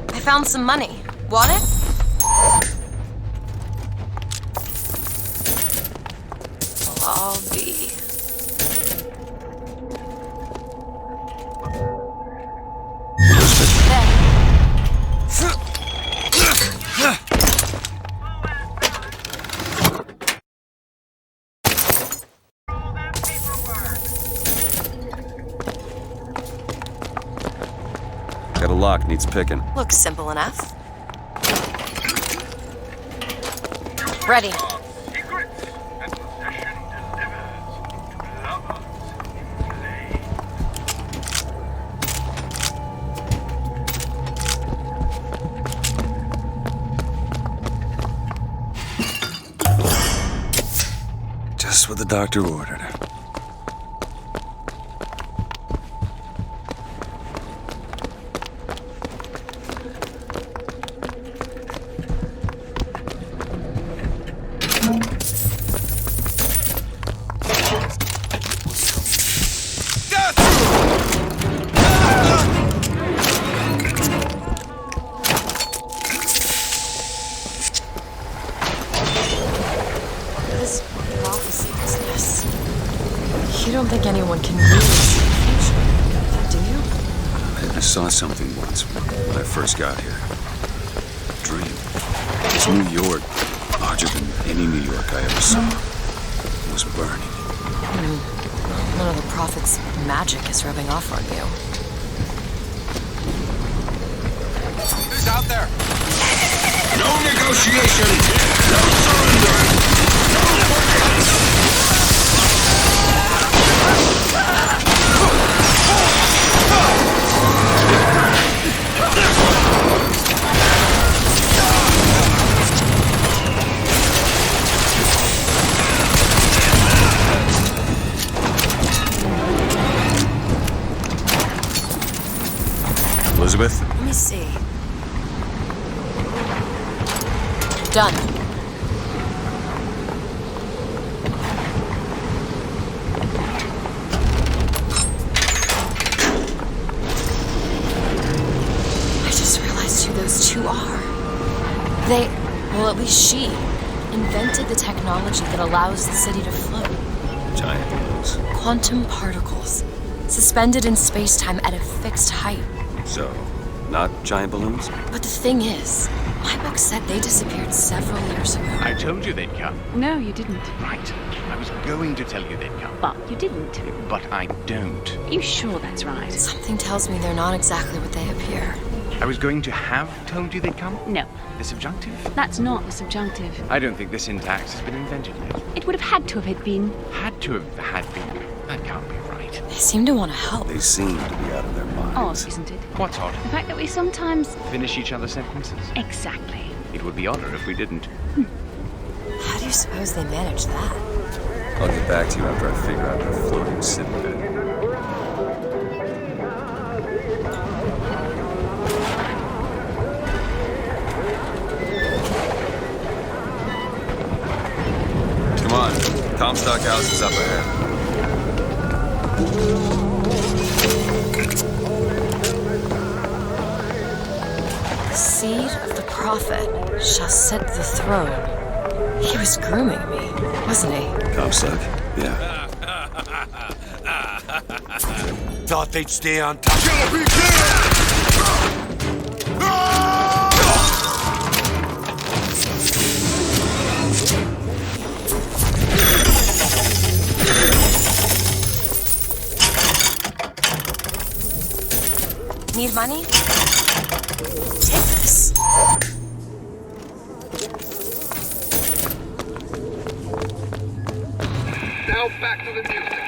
I found some money. Want it? I'll be. Got a lock, needs picking. Looks simple enough. Ready. Just what the doctor ordered. This prophecy business. You don't think anyone can really see the future, do you? I saw something once when I first got here. A dream. This New York, larger than any New York I ever saw, was burning. None of the prophet's magic is rubbing off on you. Who's out there? No negotiation! No surrender! Elizabeth? Let me see. Done. I just realized who those two are. They, well, at least she, invented the technology that allows the city to float. Giant balloons. Quantum particles, suspended in space-time at a fixed height. So, not giant balloons? But the thing is, my book said they disappeared several years ago. I told you they'd come. No, you didn't. Right. I was going to tell you they'd come. But you didn't. But I don't. You sure that's right? Something tells me they're not exactly what they appear. I was going to have told you they'd come? No. The subjunctive? That's not the subjunctive. I don't think the syntax has been invented yet. It would have had to have been. Had to have had been. That can't be right. They seem to want to help. They seem to be out of their minds. Odd, isn't it? What's odd? The fact that we sometimes... Finish each other's sentences? Exactly. It would be odder if we didn't. How do you suppose they manage that? I'll get back to you after I figure out the floating city bit. Come on, Comstock House is up ahead. The seed of the prophet shall sit the throne. He was grooming me, wasn't he? Comstock? Yeah. Thought they'd stay on top. Need money? Take this. Now back to the music.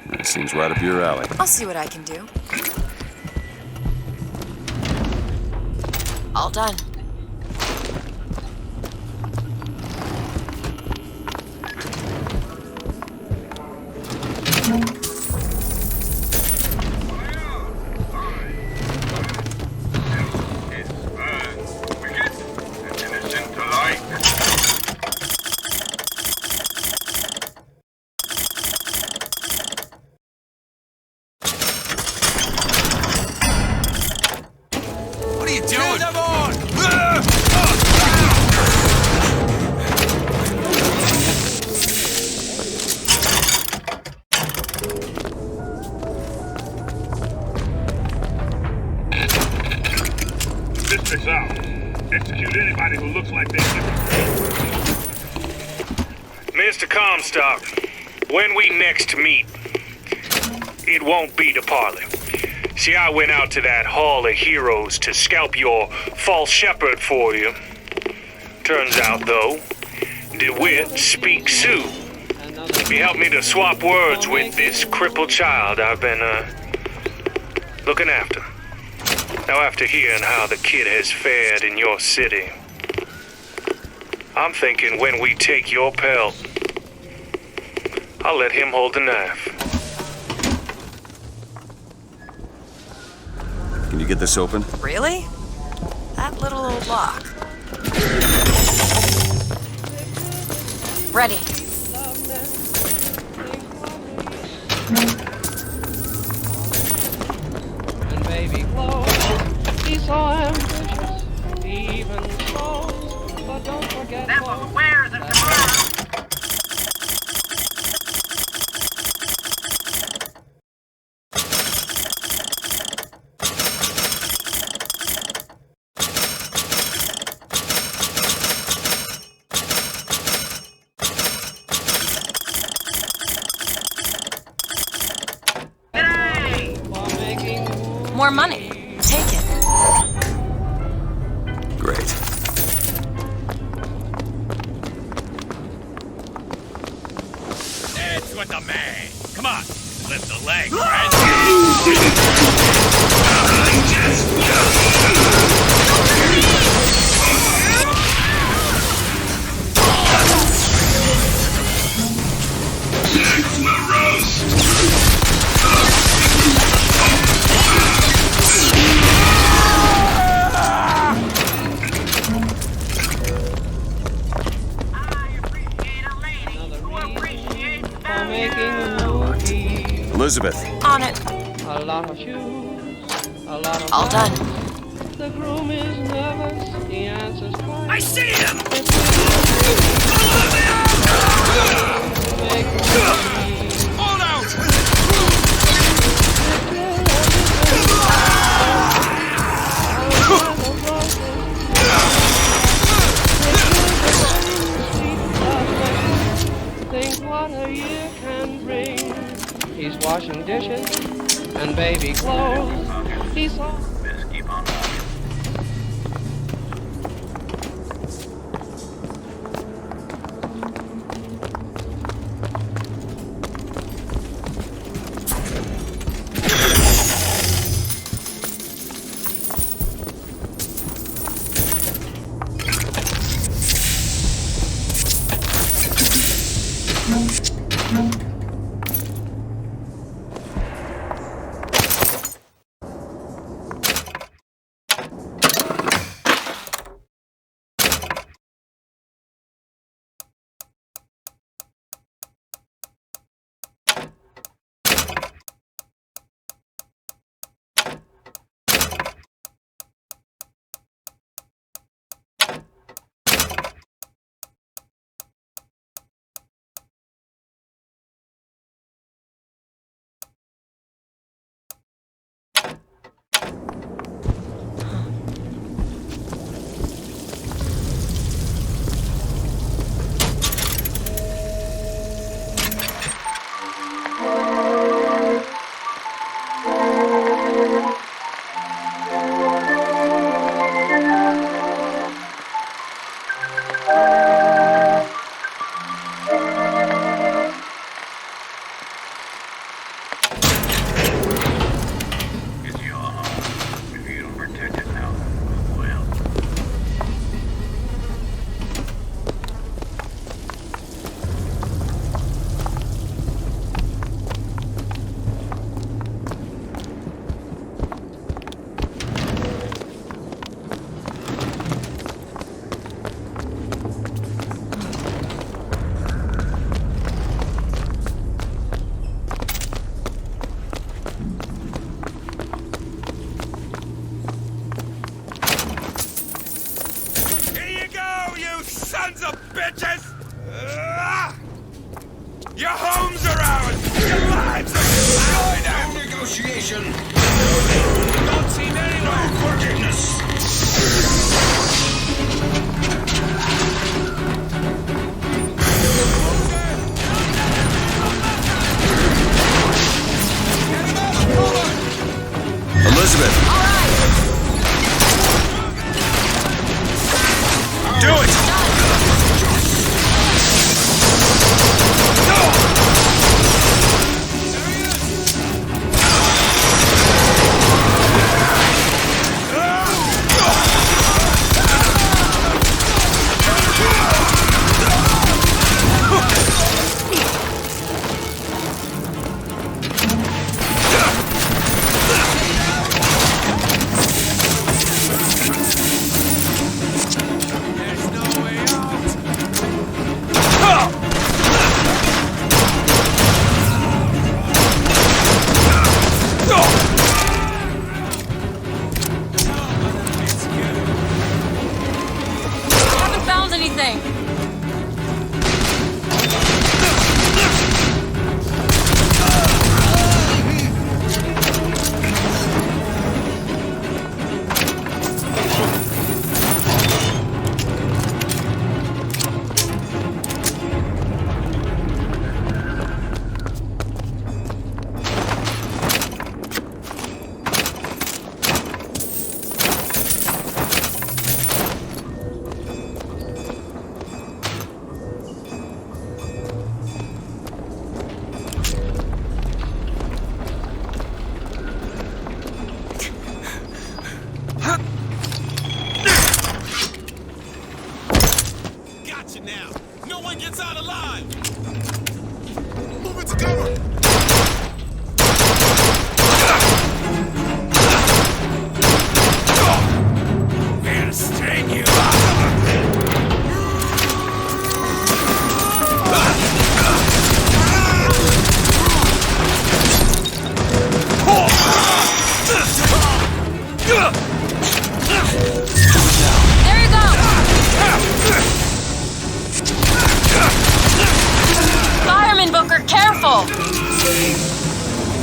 That seems right up your alley. I'll see what I can do. All done. What are you doing? Them on! District's out. Execute anybody who looks like they Mr. Comstock, when we next meet, it won't be to parley. See, I went out to that Hall of Heroes to scalp your false shepherd for you. Turns out, though, DeWitt speaks Sioux. He helped me to swap words with this crippled child I've been, looking after. Now, after hearing how the kid has fared in your city, I'm thinking when we take your pelt, I'll let him hold the knife. Can you get this open? Really? That little old lock. Ready. And baby Chloe, he's so ambitious, he even shows, but don't forget Chloe. Where is it tomorrow? More money. Take it. Great. It's with the man. Come on, lift the leg, Elizabeth. On it. A lot of shoes, a lot of all done. The groom is nervous, he answers twice. I see him! Hold out! Think what a year can bring. He's washing dishes and baby clothes. He's all... Just keep on bitches! Your homes are ours! Your lives are ours! No negotiation! Don't seem anywhere! No forgiveness! Elizabeth! Do it!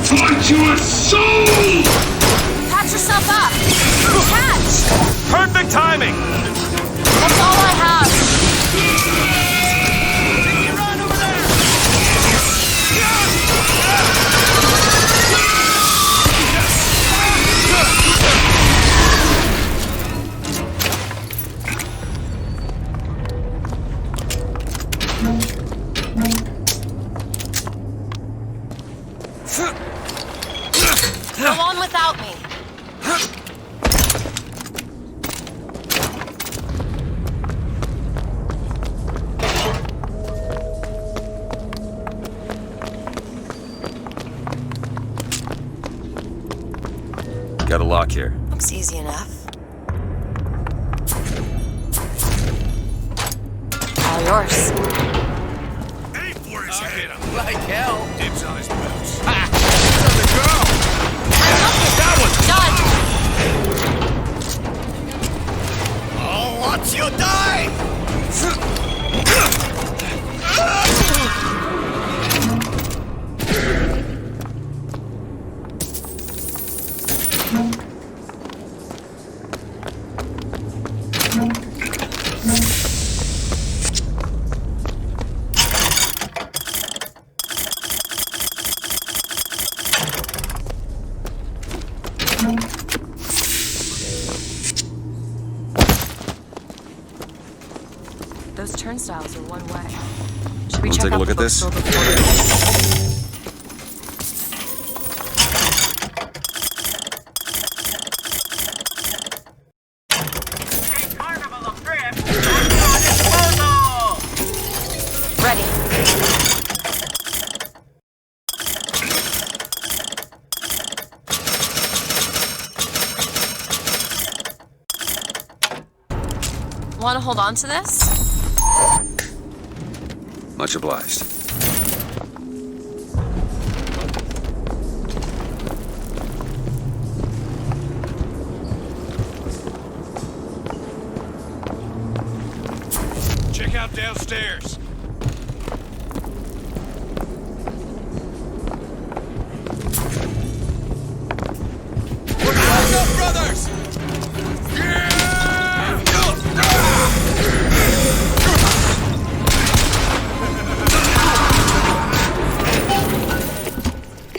Fight your soul! Patch yourself up! Catch! Perfect timing! That's all I have. Go on without me. Got a lock here. Looks easy enough. All yours. Aim for his head. Like hell. Dibs on his boots. Ha! It's the girl. That one. Done. I'll watch you die. Those turnstiles are one way. Should we Wanna check take a out look the at this? bookstore before? Ready. Want to hold on to this? Much obliged. Check out downstairs. We're back up, brothers!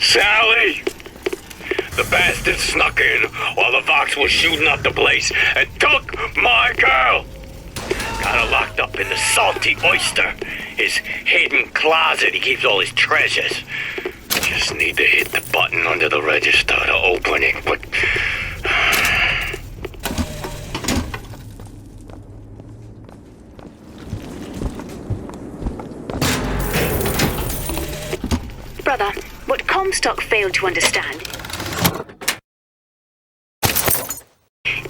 Sally! The bastard snuck in while the Vox was shooting up the place and took my girl! Got her locked up in the Salty Oyster, his hidden closet he keeps all his treasures. Just need to hit the button under the register to open it, but... Brother, what Comstock failed to understand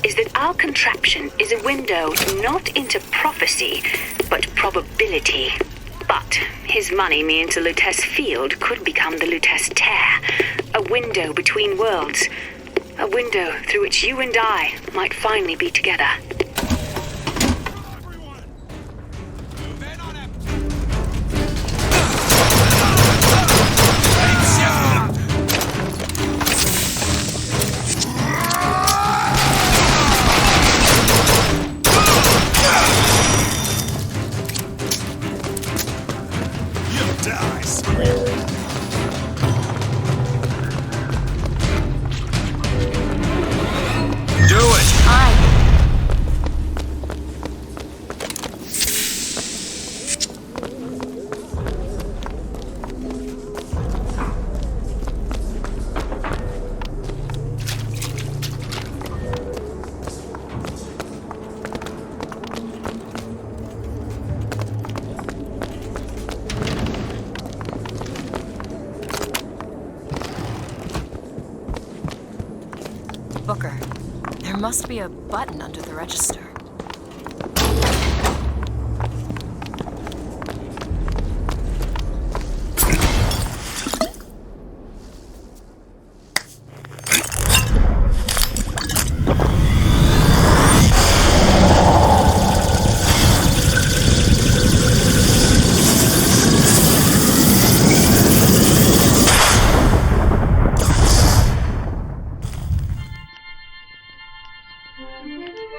is that our contraption is a window not into prophecy, but probability. But his money means the Lutece field could become the Lutece tear, a window between worlds, a window through which you and I might finally be together. Booker, there must be a button under the register.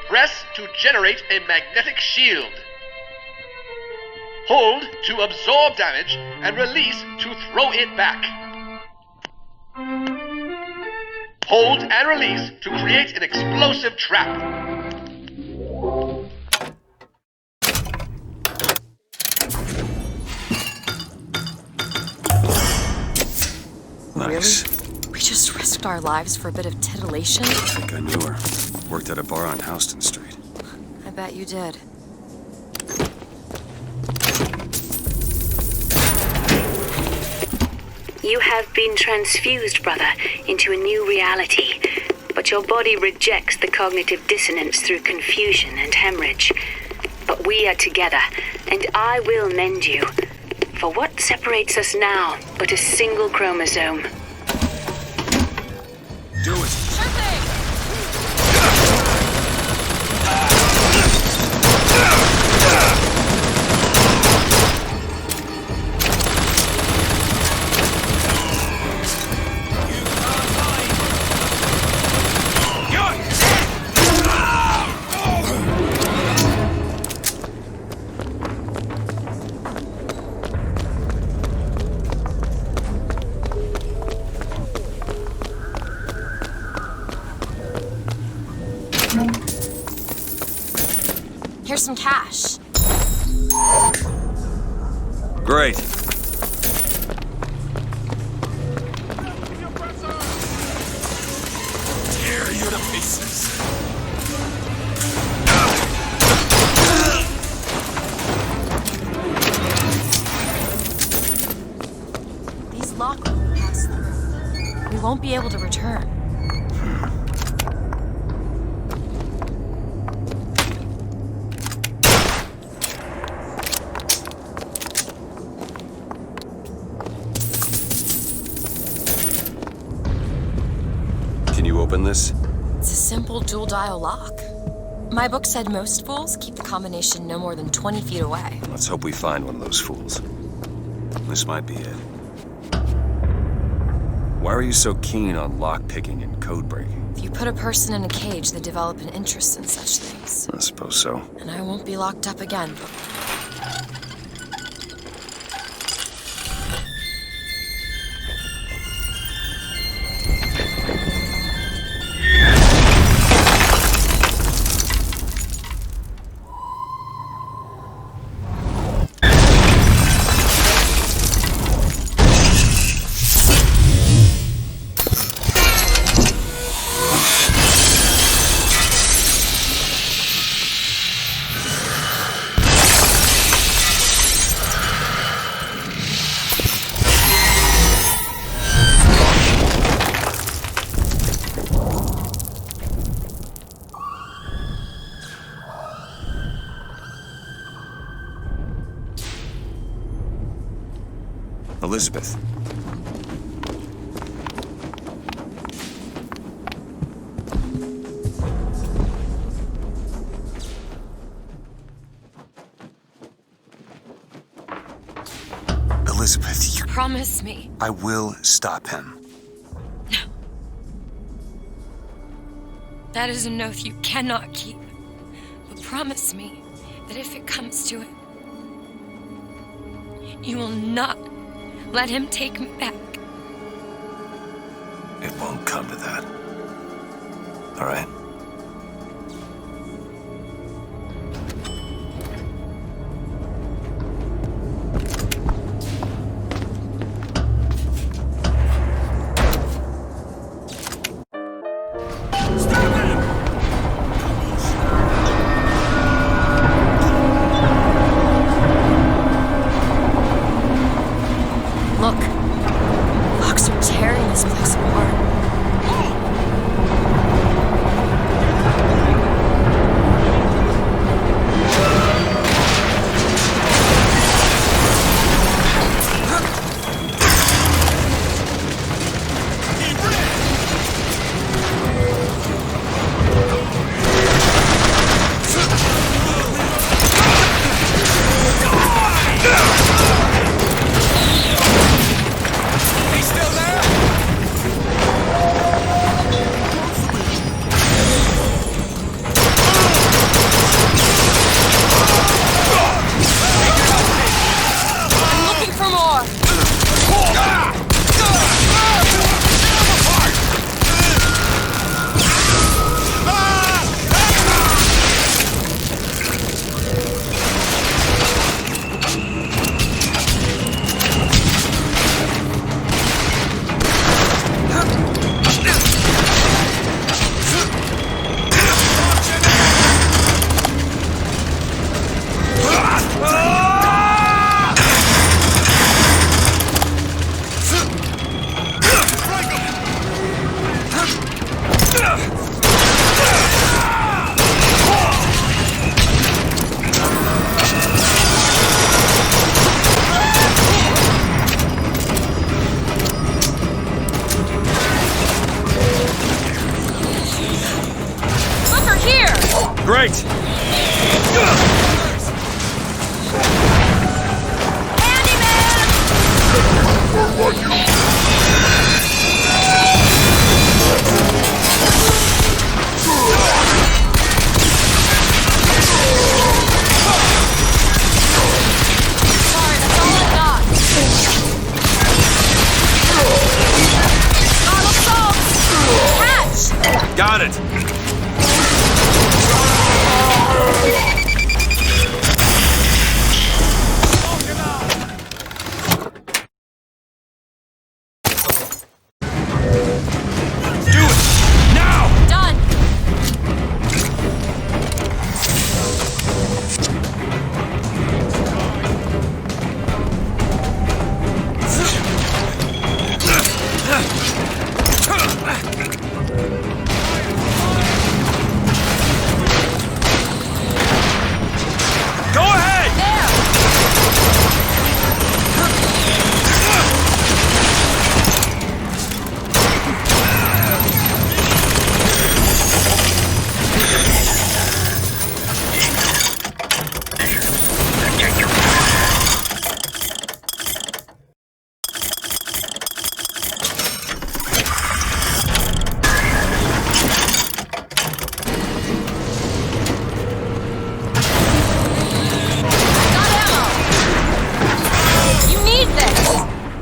Press to generate a magnetic shield. Hold to absorb damage and release to throw it back. Hold and release to create an explosive trap. Nice. Really? We just risked our lives for a bit of titillation? I think I knew her. Worked at a bar on Houston Street. I bet you did. You have been transfused, brother, into a new reality, but your body rejects the cognitive dissonance through confusion and hemorrhage. But we are together, and I will mend you. For what separates us now but a single chromosome? Do it. Sure thing. Here's some cash. Great. Tear you to pieces. These lock will pass through. We won't be able to return. Can you open this? It's a simple dual dial lock. My book said most fools keep the combination no more than 20 feet away. Let's hope we find one of those fools. This might be it. Why are you so keen on lockpicking and code breaking? If you put a person in a cage, they develop an interest in such things. I suppose so. And I won't be locked up again. Elizabeth. Elizabeth, you... Promise me. I will stop him. No. That is an oath you cannot keep. But promise me that if it comes to it, you will not let him take me back. It won't come to that. All right? Look, Fox are tearing this place apart. Great! Got it!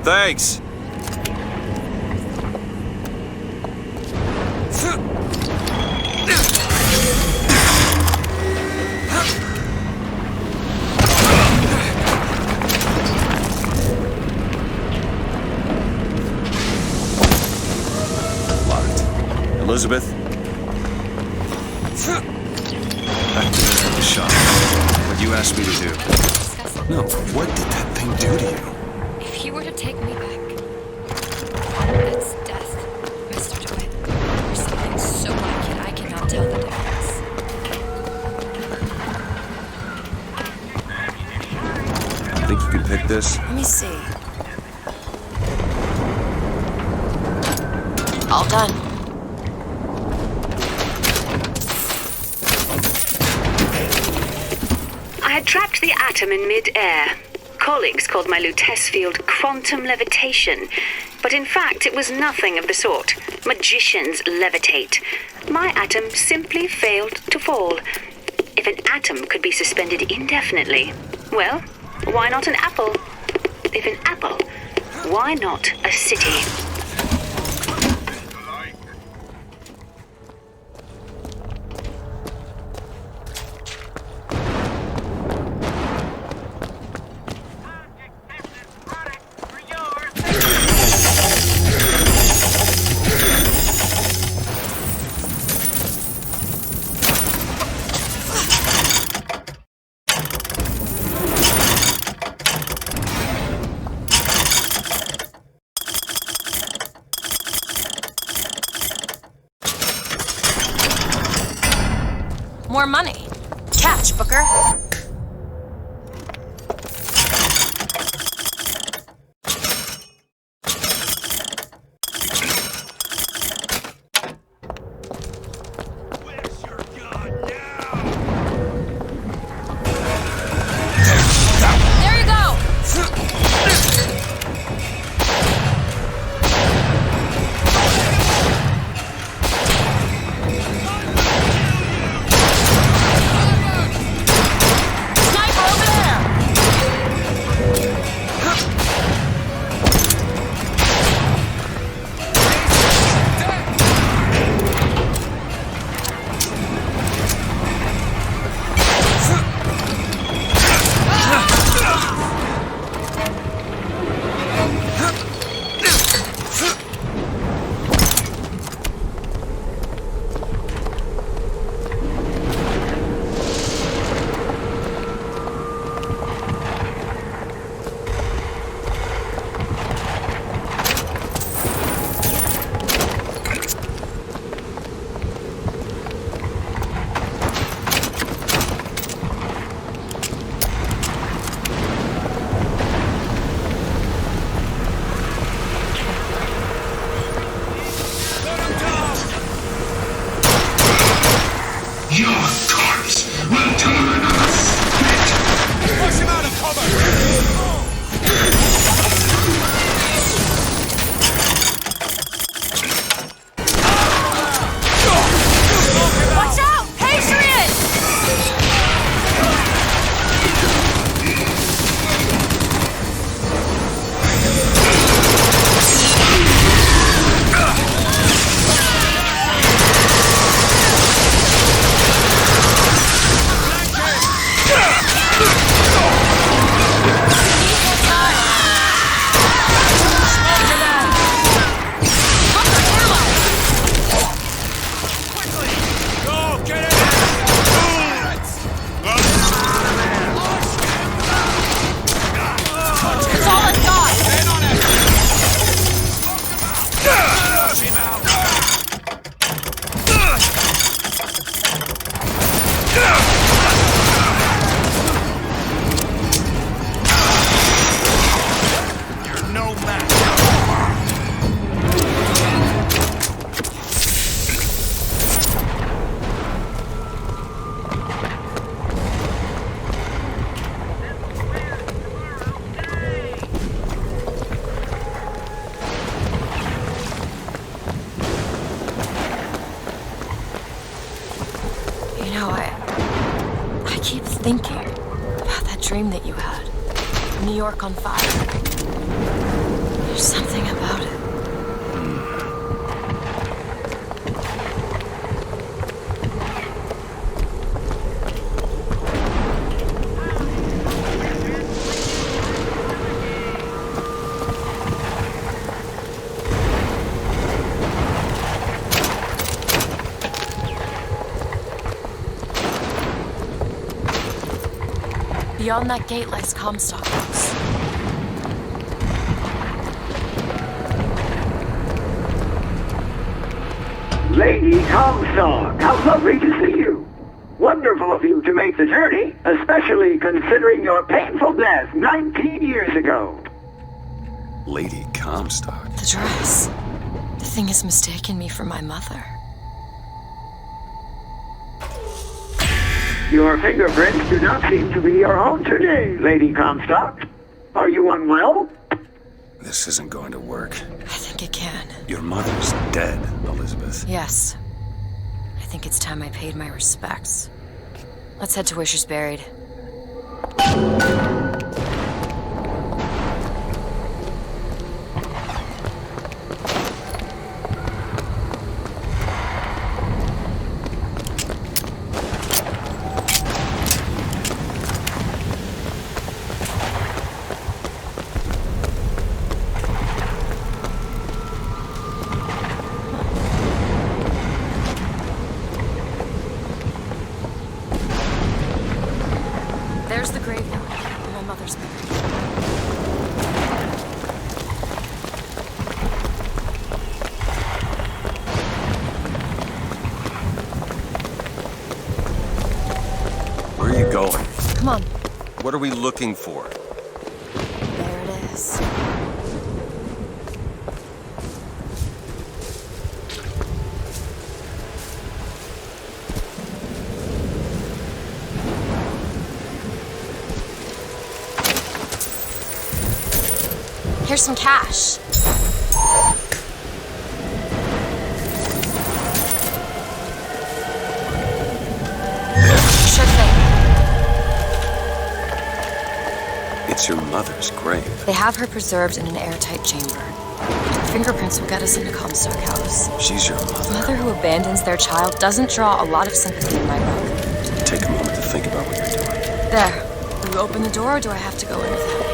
Thanks. Locked. Elizabeth? Back to the shop. What you asked me to do. No, what did that thing do to you? If you were to take me back, it's death, Mr. DeWitt. There's something so like it, I cannot tell the difference. Think you can pick this? Let me see. All done. I had trapped the atom in mid-air. Colleagues called my Lutece field quantum levitation, but in fact it was nothing of the sort. Magicians levitate. My atom simply failed to fall. If an atom could be suspended indefinitely, well, why not an apple? If an apple, why not a city? More money. Catch, Booker. There you go. thinking about that dream that you had. New York on fire. There's something about it. Beyond that gate lies Comstock House. Lady Comstock, how lovely to see you. Wonderful of you to make the journey, especially considering your painful death 19 years ago. Lady Comstock? The dress. The thing has mistaken me for my mother. Your fingerprints do not seem to be your own today, Lady Comstock. Are you unwell? This isn't going to work. I think it can. Your mother's dead, Elizabeth. Yes. I think it's time I paid my respects. Let's head to where she's buried. There's the graveyard where my mother's buried. Where are you going? Come on. What are we looking for? There it is. Here's some cash. Sure thing. It's your mother's grave. They have her preserved in an airtight chamber. Her fingerprints will get us into Comstock House. She's your mother. A mother who abandons their child doesn't draw a lot of sympathy in my book. Take a moment to think about what you're doing. There. Will you open the door or do I have to go in without you?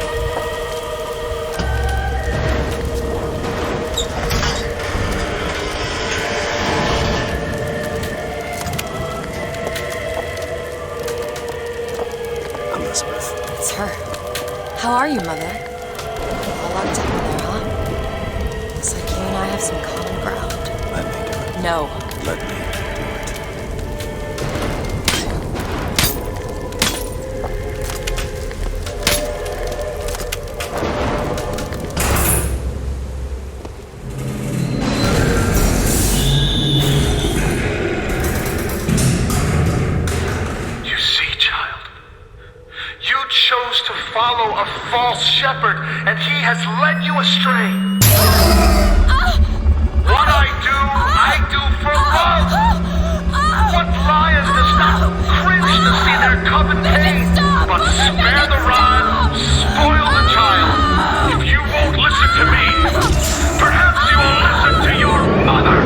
It's her. How are you, Mother? All locked up in there, huh? Looks like you and I have some common ground. Let me do it. No. Let me do it. Follow a false shepherd, and he has led you astray. What I do for love. What lion does not cringe to see their coven pain, but spare the rod, spoil the child. If you won't listen to me, perhaps you will listen to your mother.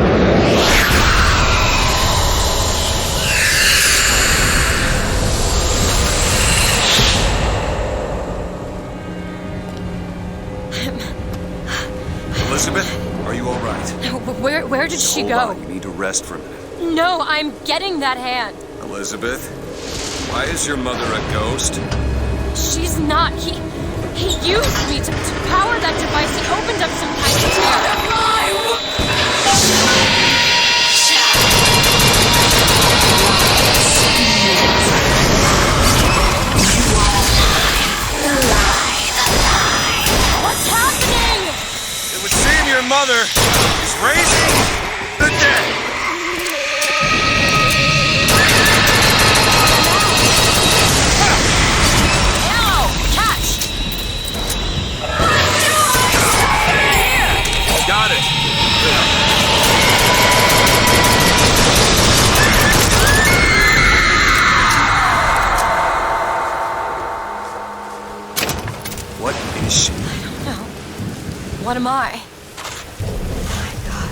Elizabeth, are you all right? Where did she go? You need to rest for a minute. No, I'm getting that hand. Elizabeth, why is your mother a ghost? She's not. He used me to power that device. He opened up some kind of What's happening? It would seem your mother is raising the dead. Got it. what am I? My God.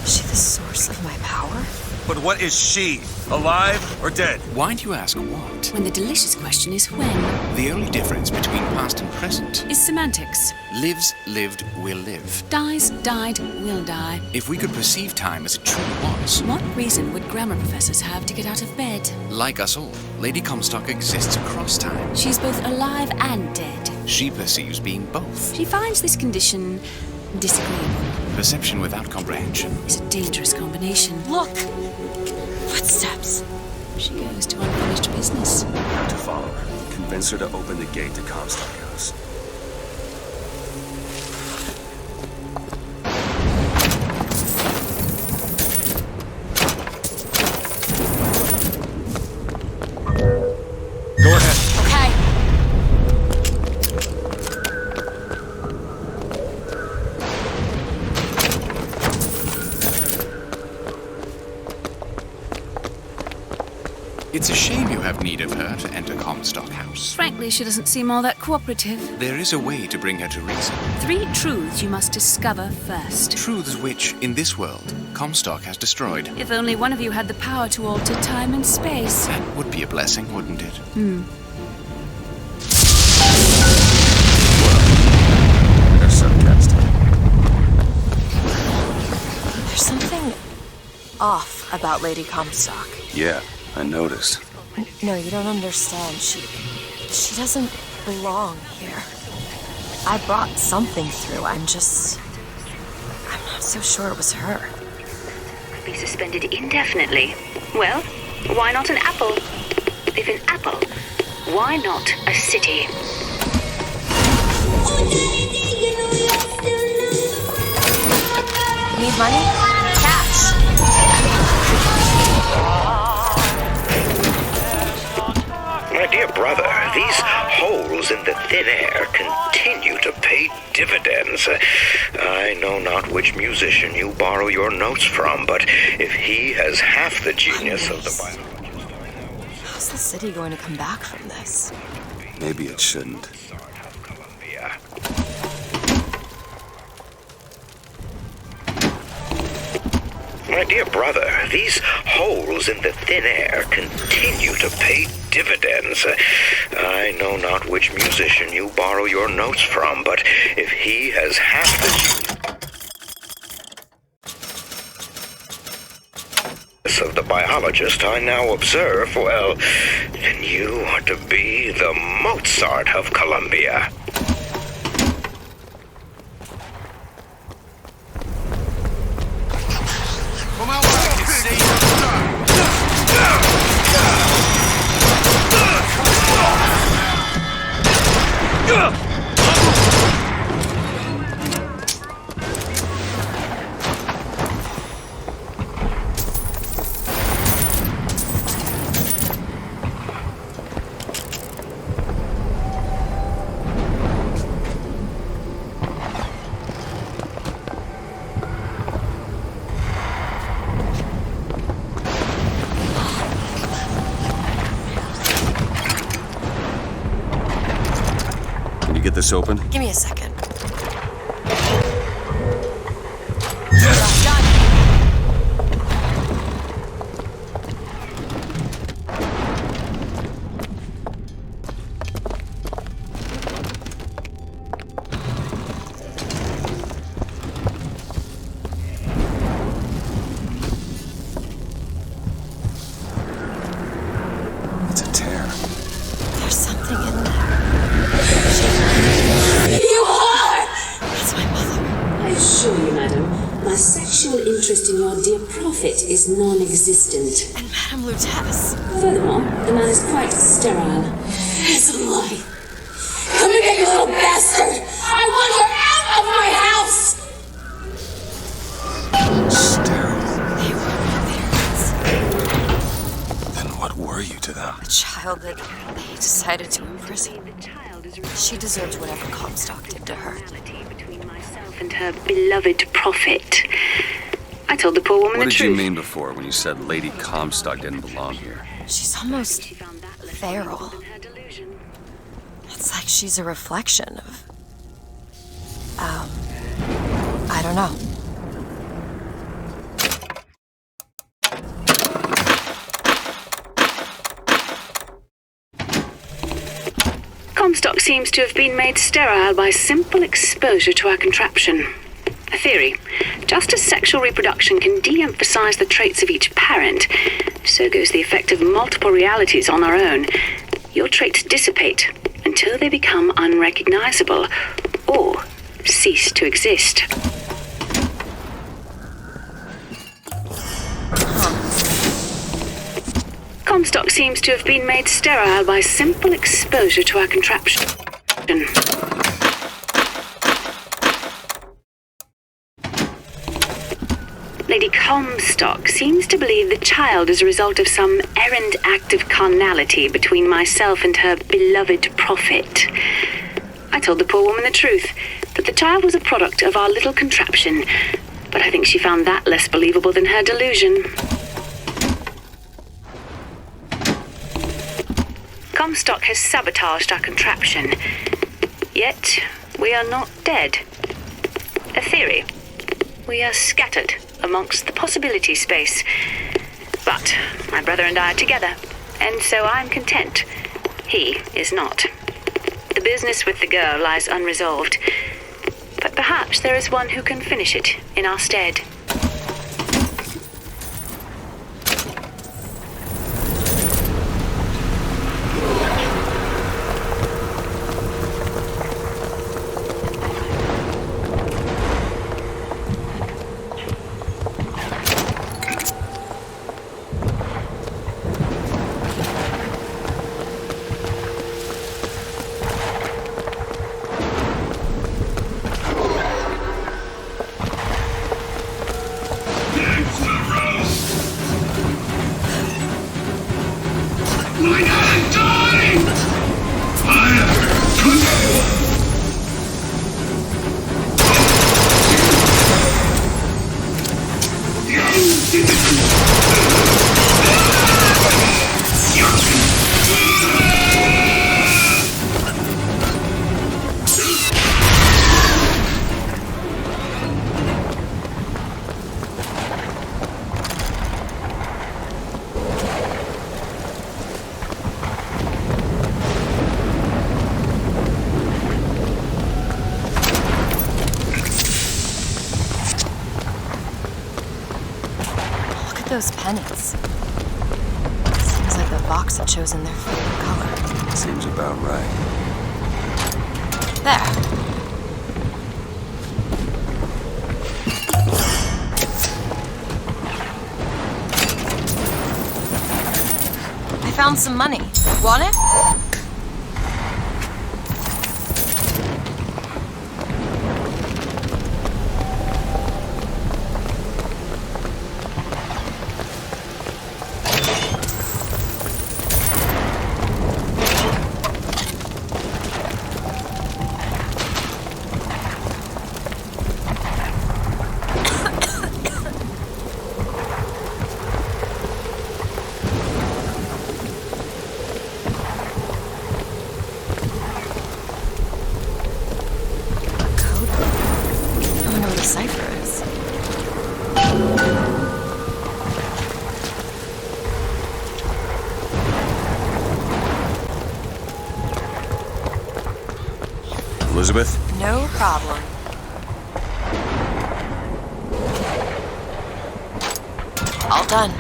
Is she the source of my power? But what is she? Alive or dead? Why do you ask what? When the delicious question is when. The only difference between past and present Is semantics. lives, lived, will live. Dies, died, will die. If we could perceive time as it truly was, What reason would grammar professors have to get out of bed? like us all, Lady Comstock exists across time. She's both alive and dead. She perceives being both. She finds this condition disagreeable. Perception without comprehension It's a dangerous combination. Look! Footsteps. She goes to unfinished business. To follow her. Convince her to open the gate to Comstock House. Go ahead. Okay. It's a shame you have need of her to enter Comstock House. Frankly, she doesn't seem all that cooperative. There is a way to bring her to reason. 3 truths you must discover first. Truths which, in this world, Comstock has destroyed. If only one of you had the power to alter time and space. That would be a blessing, wouldn't it? They're sarcastic. There's something off about Lady Comstock. Yeah, I noticed. No, you don't understand. She doesn't belong here. I brought something through. I'm not so sure it was her. Could be suspended indefinitely. Well, why not an apple? If an apple, why not a city? Need money? Cash. My dear brother, these holes in the thin air continue to pay dividends. I know not which musician you borrow your notes from, but if he has half the genius of the biologist... How's the city going to come back from this? Maybe it shouldn't. My dear brother, these holes in the thin air continue to pay dividends. I know not which musician you borrow your notes from, but if he has half the genius of the biologist I now observe, well, then you are to be the Mozart of Columbia. Come out where I can see you. Get this open? Give me a second. It's a tear. There's something in there. You are! That's my mother. I assure you, madam, my sexual interest in your dear prophet is non-existent. And Madame Lutece. Furthermore, the man is quite sterile. It's a lie. Come here, you little bastard! I want her out of my house! Sterile. They were my parents. Then what were you to them? A child that they decided to imprison. She deserves whatever Comstock did to her. Between myself and her beloved prophet. I told the poor woman What the did truth. you mean before when you said Lady Comstock didn't belong here? She's almost feral. It's like she's a reflection of don't know. Comstock seems to have been made sterile by simple exposure to our contraption. A theory. Just as sexual reproduction can de-emphasize the traits of each parent, so goes the effect of multiple realities on our own. Your traits dissipate until they become unrecognizable or cease to exist. Comstock seems to have been made sterile by simple exposure to our contraption. Lady Comstock seems to believe the child is a result of some errant act of carnality between myself and her beloved prophet. I told the poor woman the truth, that the child was a product of our little contraption, but I think she found that less believable than her delusion. Comstock has sabotaged our contraption, yet we are not dead. A theory. We are scattered amongst the possibility space. But my brother and I are together, and so I'm content. He is not. The business with the girl lies unresolved, but perhaps there is one who can finish it in our stead. Those pennants. Seems like the Vox had chosen their favorite color. Seems about right. There. I found some money. Want it? Elizabeth? No problem. All done.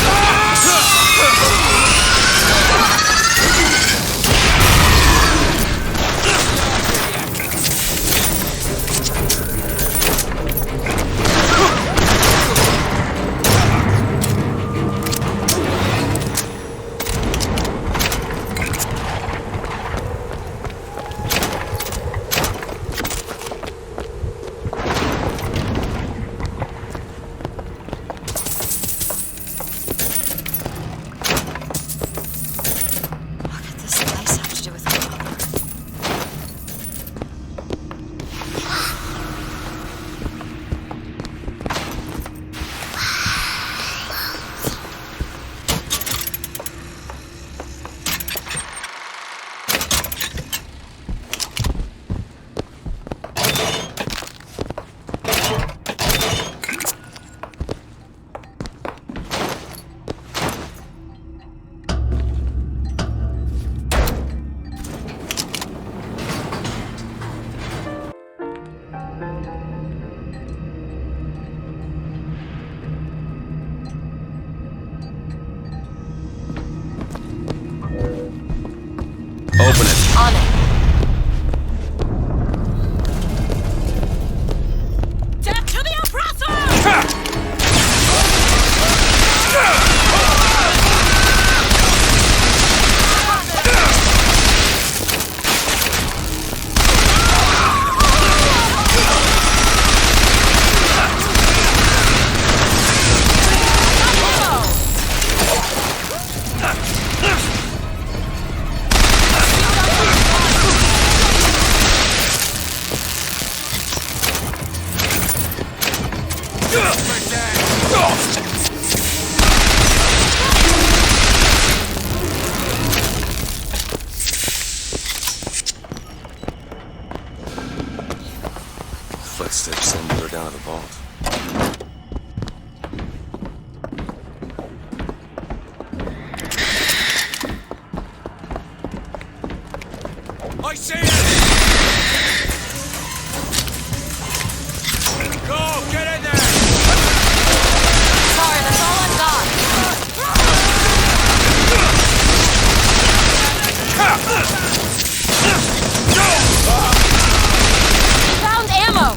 Ah! Open it. On it. Death to the oppressor! Footsteps send her down to the vault. I see it! Go, get in there! Sorry, that's all I've got. Found ammo!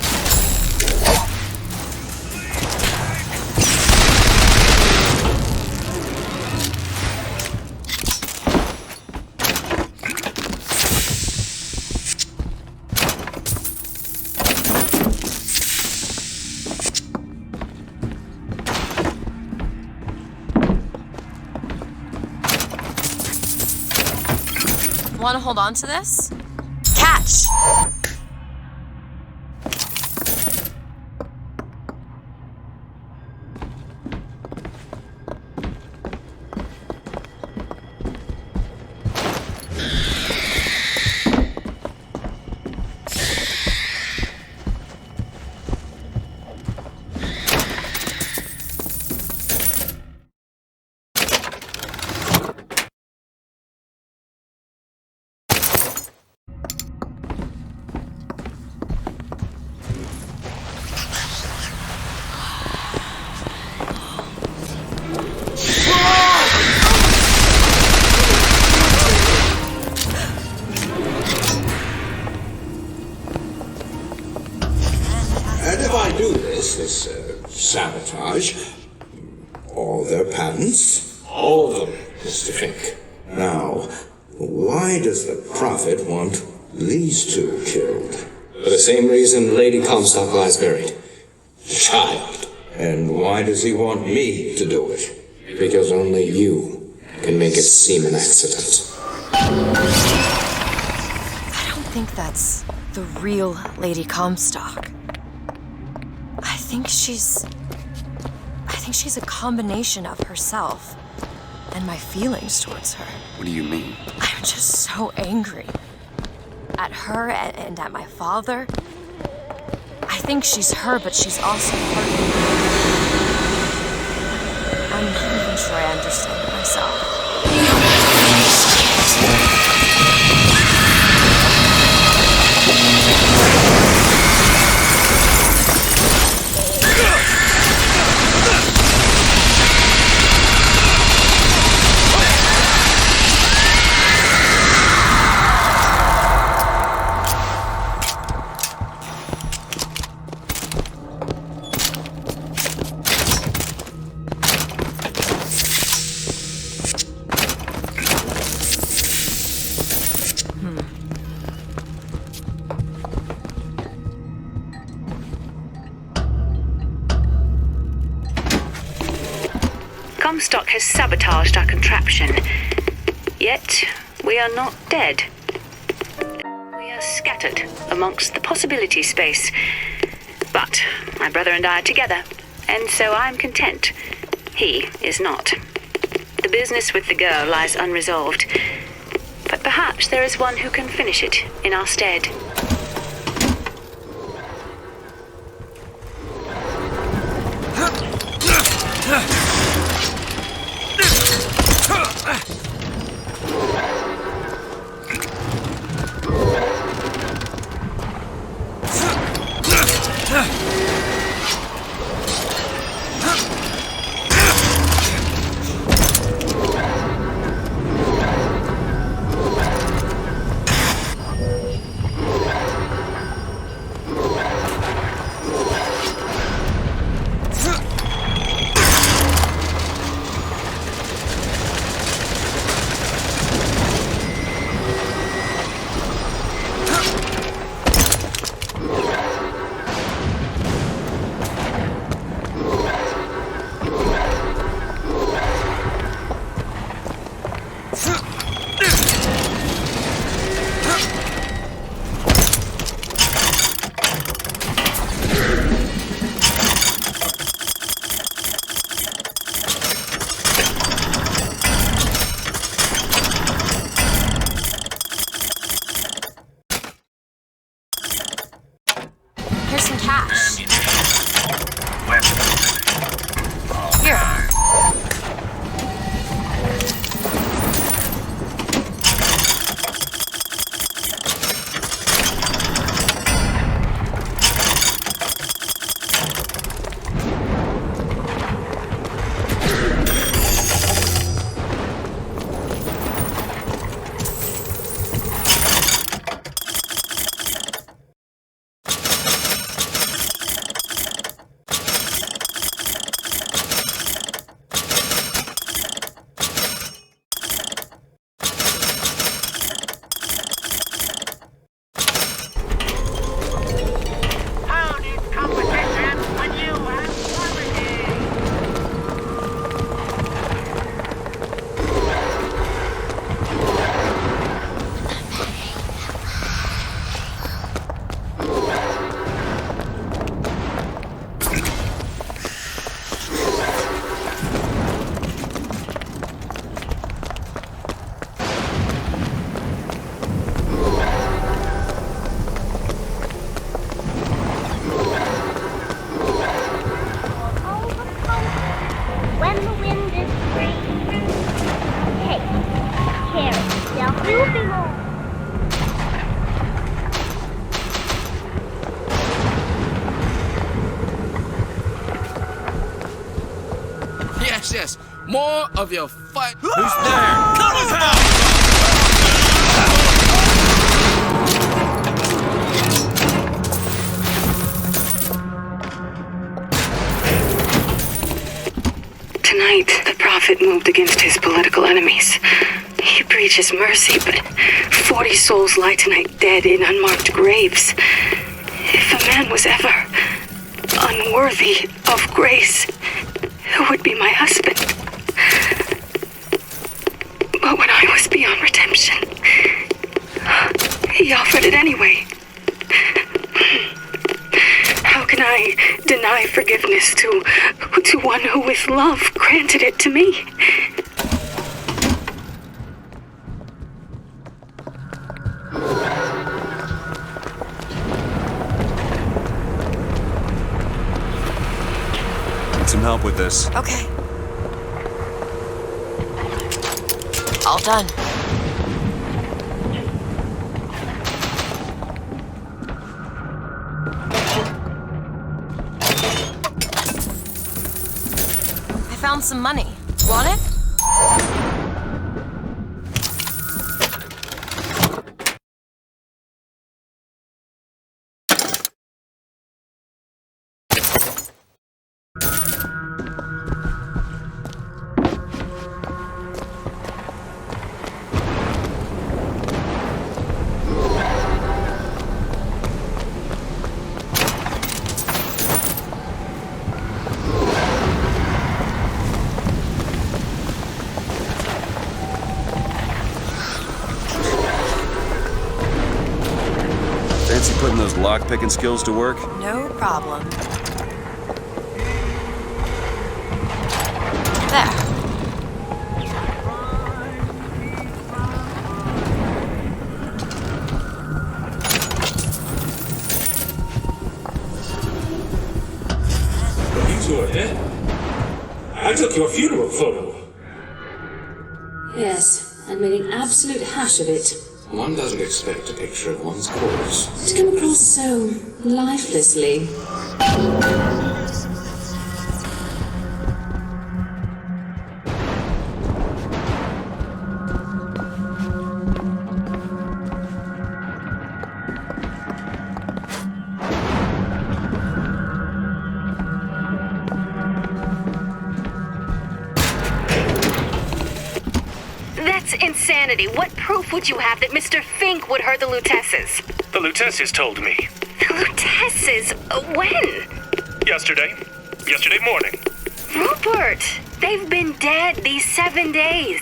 Want to hold on to this? Catch! And if I do this sabotage, all their patents, all of them, Mr. Fink. Now, why does the Prophet want these two killed? For the same reason Lady Comstock lies buried. Child. And why does he want me to do it? Because only you can make it seem an accident. I don't think that's the real Lady Comstock. I think she's a combination of herself and my feelings towards her. What do you mean? I'm just so angry. At her and at my father. I think she's her, but she's also part of me. I'm not even sure I understand it myself. Comstock has sabotaged our contraption. Yet, we are not dead. We are scattered amongst the possibility space. But my brother and I are together, and so I'm content. He is not. The business with the girl lies unresolved. But perhaps there is one who can finish it in our stead. Here's some cash. Here. Yes, more of your fight. Who's there? Come on out! Tonight, the Prophet moved against his political enemies. He preaches mercy, but 40 souls lie tonight dead in unmarked graves. If a man was ever unworthy of grace, it would be my husband. But when I was beyond redemption, he offered it anyway. How can I deny forgiveness to one who with love granted it to me? Some help with this. Okay. All done. I found some money. Want it? Fancy putting those lock-picking skills to work? No problem. There. You two are dead. I took your funeral photo. Yes, and made an absolute hash of it. One doesn't expect a picture of one's corpse. To come across so lifelessly. That's insanity. What proof would you have that Mr. Fink would hurt the Lutesses? The Lutesses told me. The Lutesses? When? Yesterday. Yesterday morning. Rupert! They've been dead these 7 days.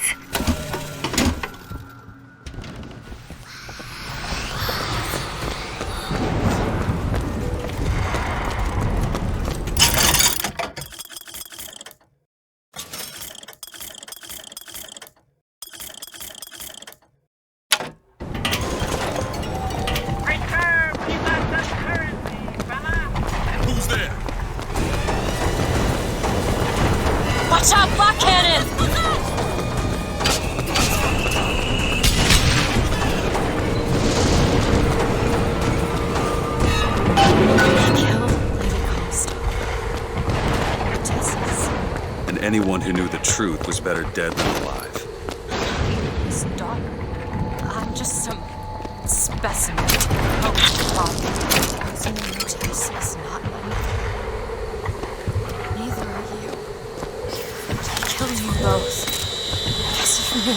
Who's there? Watch out, Black Cannon! He killed Lady Comstock. Tessa's And anyone who knew the truth was better dead than alive. his daughter. I'm just some specimen to the father. Tessa's not my mother. Neither are you. I'd kill you both. Because of me.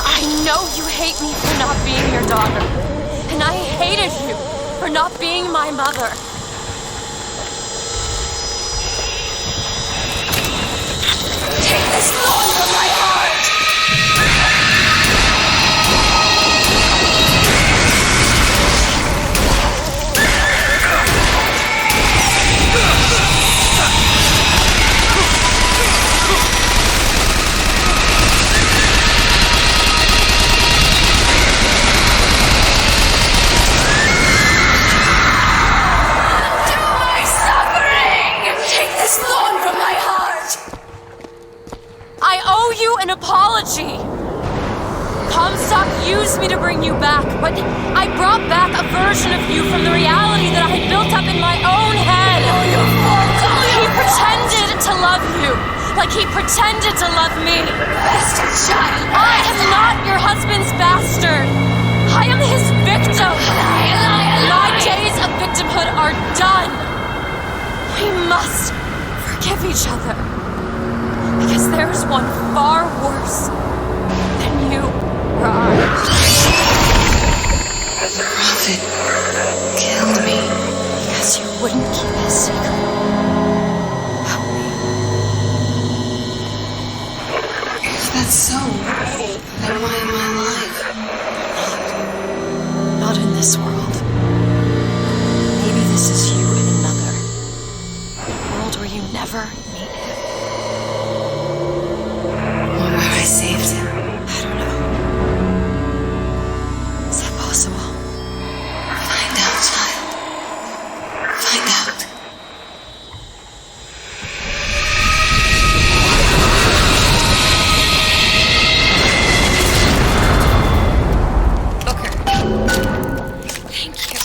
I know you hate me for not being your daughter. And I hated you for not being my mother. Take this thorn from my heart! I owe you an apology! Comstock used me to bring you back, but I brought back a version of you from the reality that I had built up in my own head. He pretended to love you, like he pretended to love me. Bastard child! I am not your husband's bastard! I am his victim! My days of victimhood are done! We must forgive each other. Because there's one far worse than you or I. The Prophet killed me. Because you wouldn't keep his secret about me. If that's so, then why am I alive? Not in this world. Maybe this is you in another. A world where you never meet him. I saved him. I don't know. Is that possible? Find out, child. Find out. Thank you.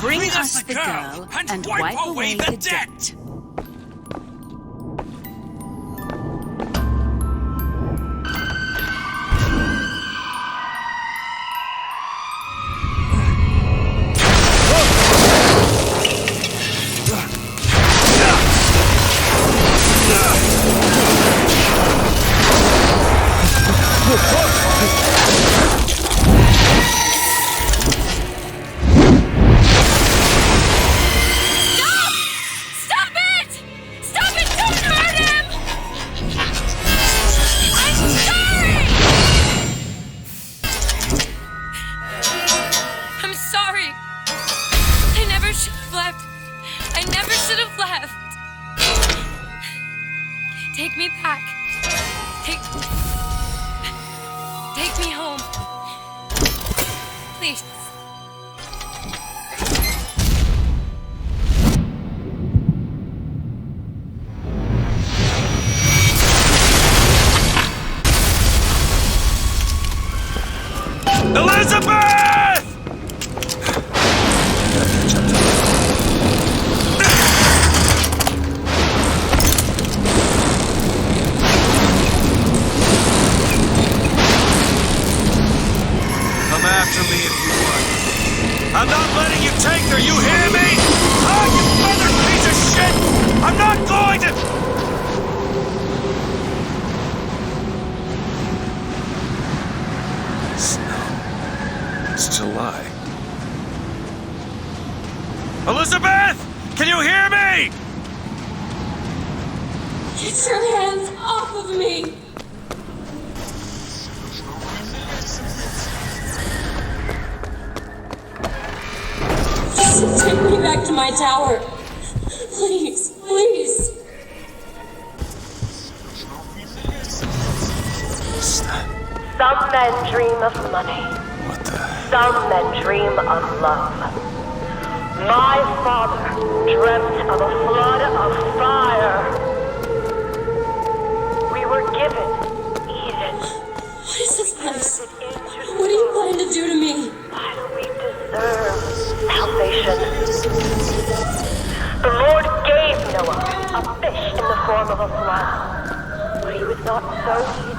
Bring us the girl and wipe away the debt. never should have left. I never should have left. Take me back. Take me home. Please. Elizabeth! Come after me if you want. I'm not letting you take her, you hear me? Oh, you mother piece of shit! I'm not going to... It's July. Elizabeth! Can you hear me? Get your hands off of me! Just take me back to my tower. Please, please. Some men dream of money. Some men dream of love. My father dreamt of a flood of fire. We were given Eden. What is this place? What do you plan to do to me? Why do we deserve salvation? The Lord gave Noah a fish in the form of a flood, but he was not so easy.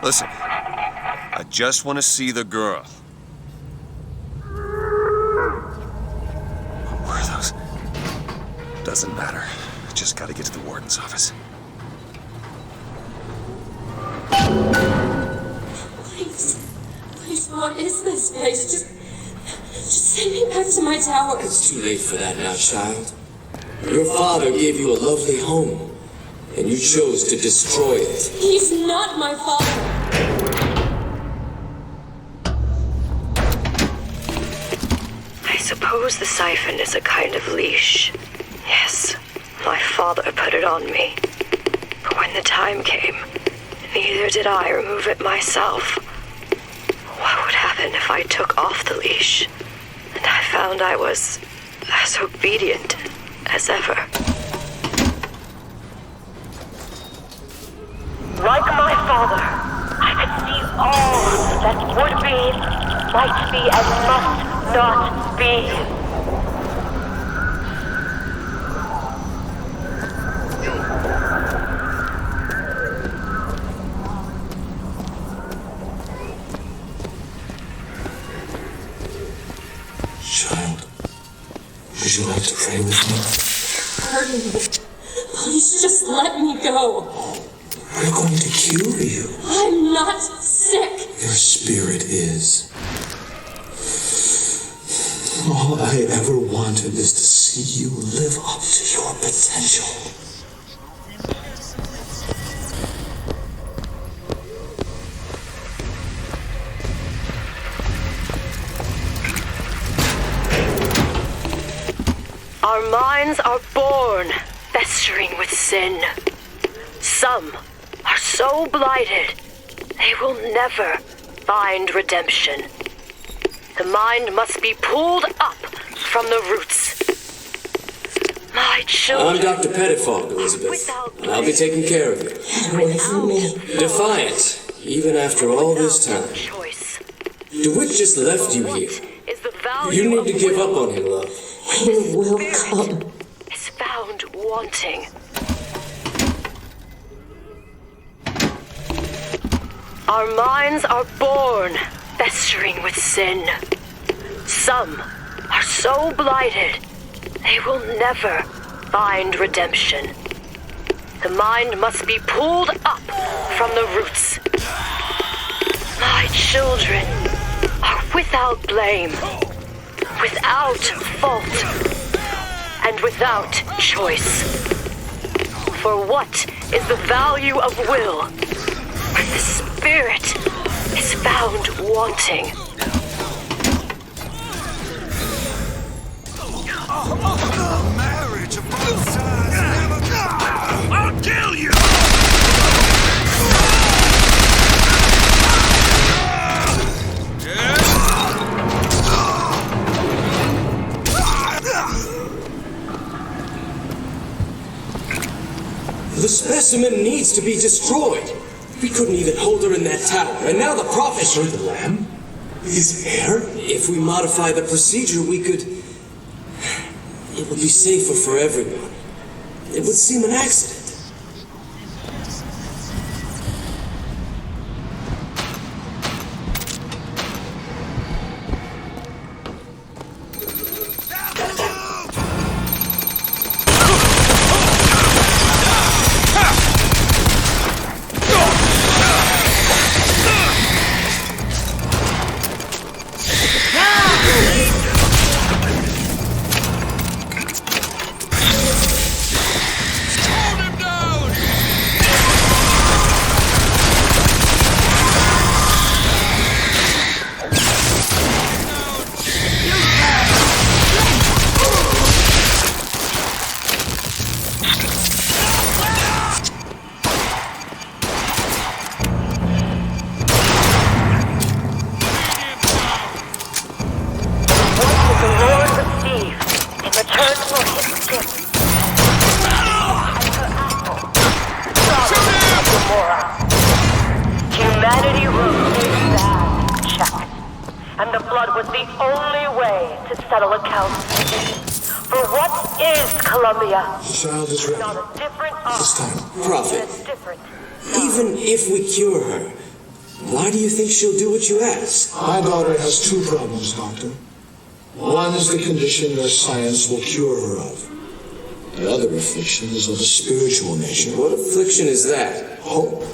Listen, I just want to see the girl. What were those? Doesn't matter. Just gotta get to the warden's office. Please, what is this place? Just send me back to my tower. It's too late for that now, child. Your father gave you a lovely home, and you chose to destroy it. He's not my father. I suppose the siphon is a kind of leash. Yes, my father put it on me. But when the time came, neither did I remove it myself. What would happen if I took off the leash, and I found I was as obedient as ever? Like my father, I could see all that would be, might be, and must not be. Child, would you like to pray with me? Pardon me. Please just let me go. We're going to cure you. I'm not sick. Your spirit is. All I ever wanted is to see you live up to your potential. Our minds are born festering with sin. Some are so blighted, they will never find redemption. The mind must be pulled up from the roots. My children. I'm Dr. Pettifog, Elizabeth, and I'll be taking care of you. Away from me. Defiant, even after all this time. DeWitt just left you here. You need to give up on him, love. He will come. Is found wanting. Our minds are born festering with sin. Some are so blighted they will never find redemption. The mind must be pulled up from the roots. My children are without blame, without fault, and without choice. For what is the value of will when the spirit is found wanting? Marriage of both sides never... I'll kill you! The specimen needs to be destroyed. We couldn't even hold her in that tower, and now the prophet... So the lamb? His heir? If we modify the procedure, we could... It would be safer for everyone. It would seem an accident. Humanity wrote a bad check, and the blood was the only way to settle accounts. For what is Columbia? The child is ready. Not a different This time. Prophet, even if we cure her, why do you think she'll do what you ask? My daughter has two problems, Doctor. One is the condition your science will cure her of. The other affliction is of a spiritual nature. What affliction is that? Hope.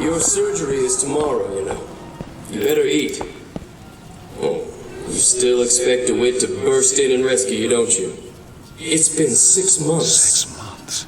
Your surgery is tomorrow, you know. You better eat. Oh, you still expect DeWitt to burst in and rescue you, don't you? It's been 6 months. 6 months.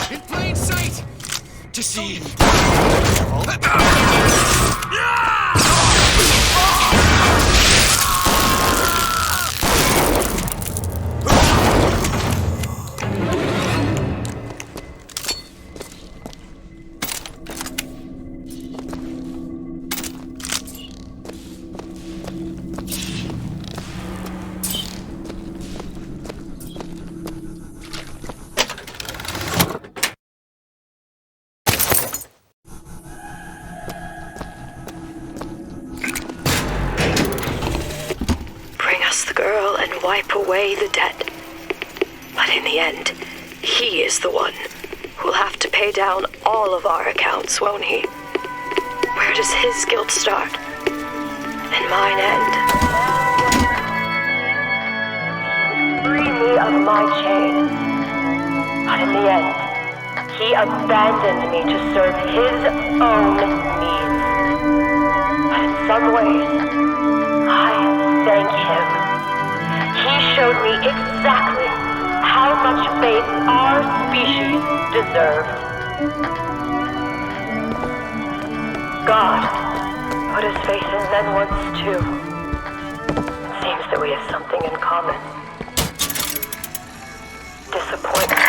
In plain sight! To see. wipe away the debt. But in the end, he is the one who'll have to pay down all of our accounts, won't he? Where does his guilt start? And mine end? Free me of my chains. But in the end, he abandoned me to serve his own needs. But in some ways, I thank him. He showed me exactly how much faith our species deserved. God put his faith in men once too. It seems that we have something in common. Disappointment.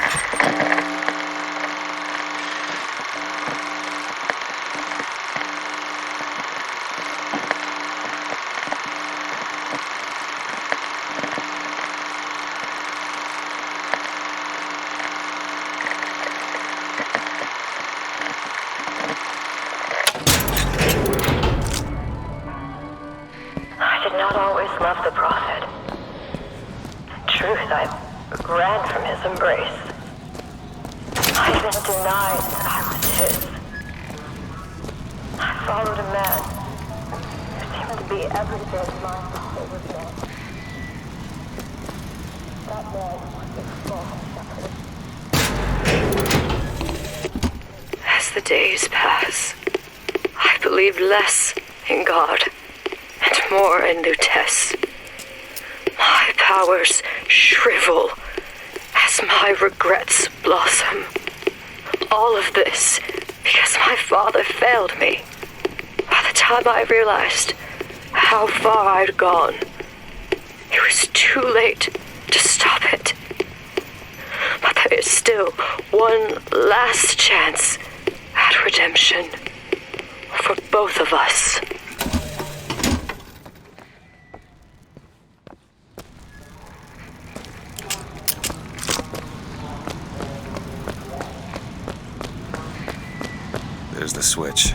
I did not always love the Prophet. In truth, I ran from his embrace. I've been denied that I was his. I followed a man who seemed to be every bit my father was not. That man was a false shepherd. As the days pass, I believe less in God and more in Lutece. My powers shrivel as my regrets blossom. All of this because my father failed me. By the time I realized how far I'd gone, it was too late to stop it. But there is still one last chance at redemption for both of us. There's the switch.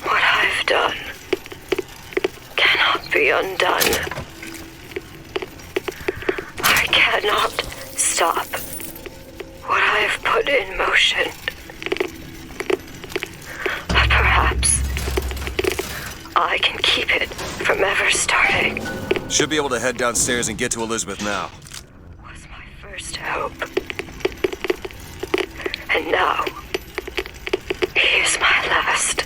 What I've done cannot be undone. I cannot stop what I have put in motion. But perhaps I can keep it from ever starting. Should be able to head downstairs and get to Elizabeth now. Was my first hope. And now, he is my last.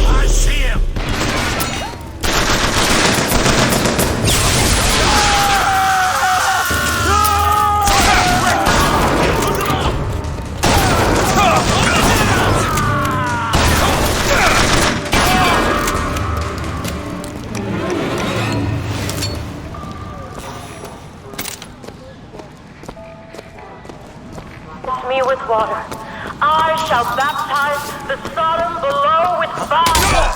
I see him! Me with water. I shall baptize the Sodom below with fire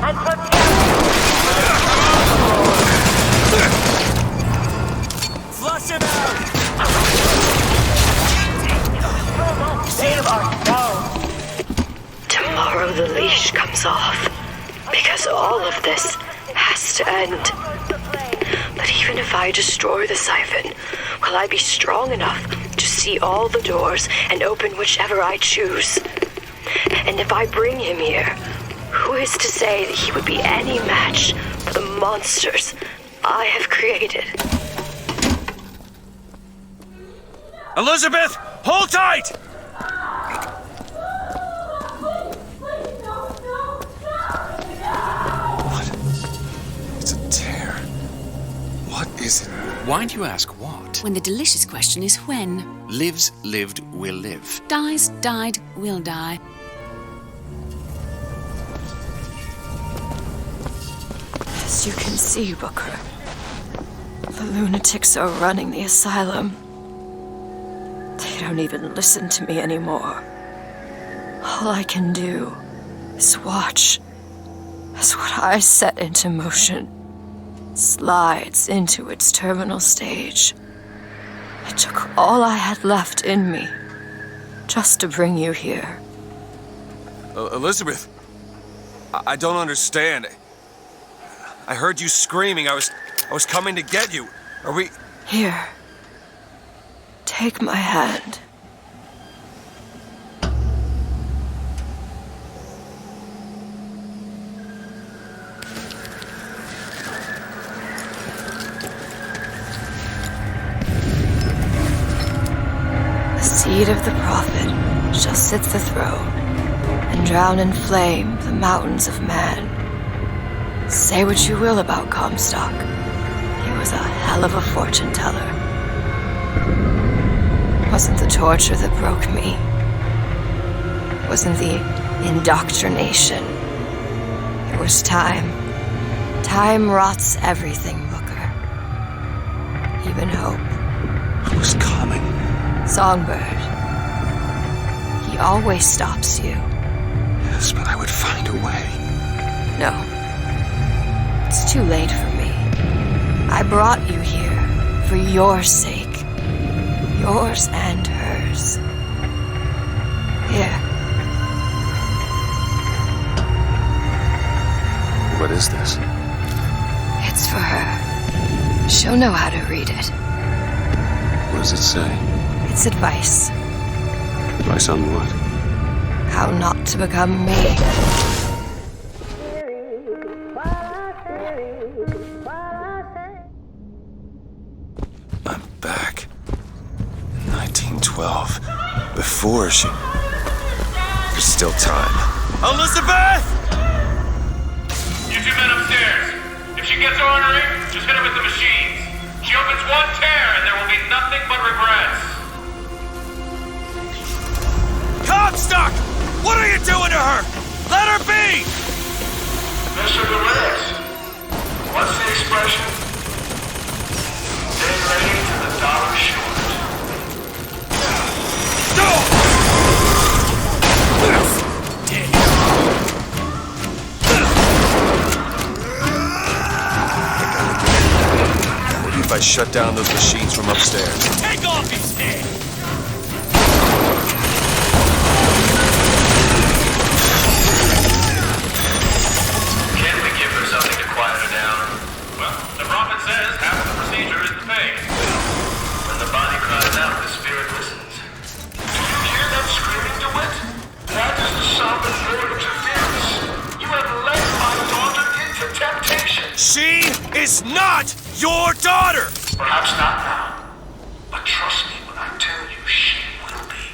and protect Flush him out! save ourselves. Tomorrow the leash comes off because all of this has to end. But even if I destroy the siphon, will I be strong enough to see all the doors and open whichever I choose? And if I bring him here, who is to say that he would be any match for the monsters I have created? Elizabeth, hold tight! What? It's a tear. What is it? Why do you ask what? When the delicious question is when. Lives, lived, will live. Dies, died, will die. As you can see, Booker, the lunatics are running the asylum. They don't even listen to me anymore. All I can do is watch as what I set into motion slides into its terminal stage. It took all I had left in me just to bring you here. Elizabeth, I don't understand. I heard you screaming. I was coming to get you. Are we... Here. Take my hand. The seed of the prophet shall sit the throne and drown in flame the mountains of man. Say what you will about Comstock. He was a hell of a fortune teller. Wasn't the torture that broke me. Wasn't the indoctrination. It was time. Time rots everything, Booker. Even hope. I was coming. Songbird. He always stops you. Yes, but I would find a way. No. It's too late for me. I brought you here for your sake. Yours and hers. Here. What is this? It's for her. She'll know how to read it. What does it say? It's advice. Advice on what? How not to become me. I'm back. 1912. Before she... There's still time. Elizabeth! You two men upstairs. If she gets ornery, just hit her with the machines. She opens one tear and there will be nothing but regrets. Comstock! What are you doing to her? Let her be! Mr. Perez, what's the expression? Stay ready to the dollar short. Maybe if I shut down those machines from upstairs. Take off his head! Can't we give her something to quiet her down? Well, the prophet says half of the procedure is the pain. When the body cries out, the spirit listens. Do you hear that screaming, DeWitt? That is the sound of your interference. You have led my daughter into temptation. She is not your daughter! Perhaps not now. But trust me when I tell you she will be.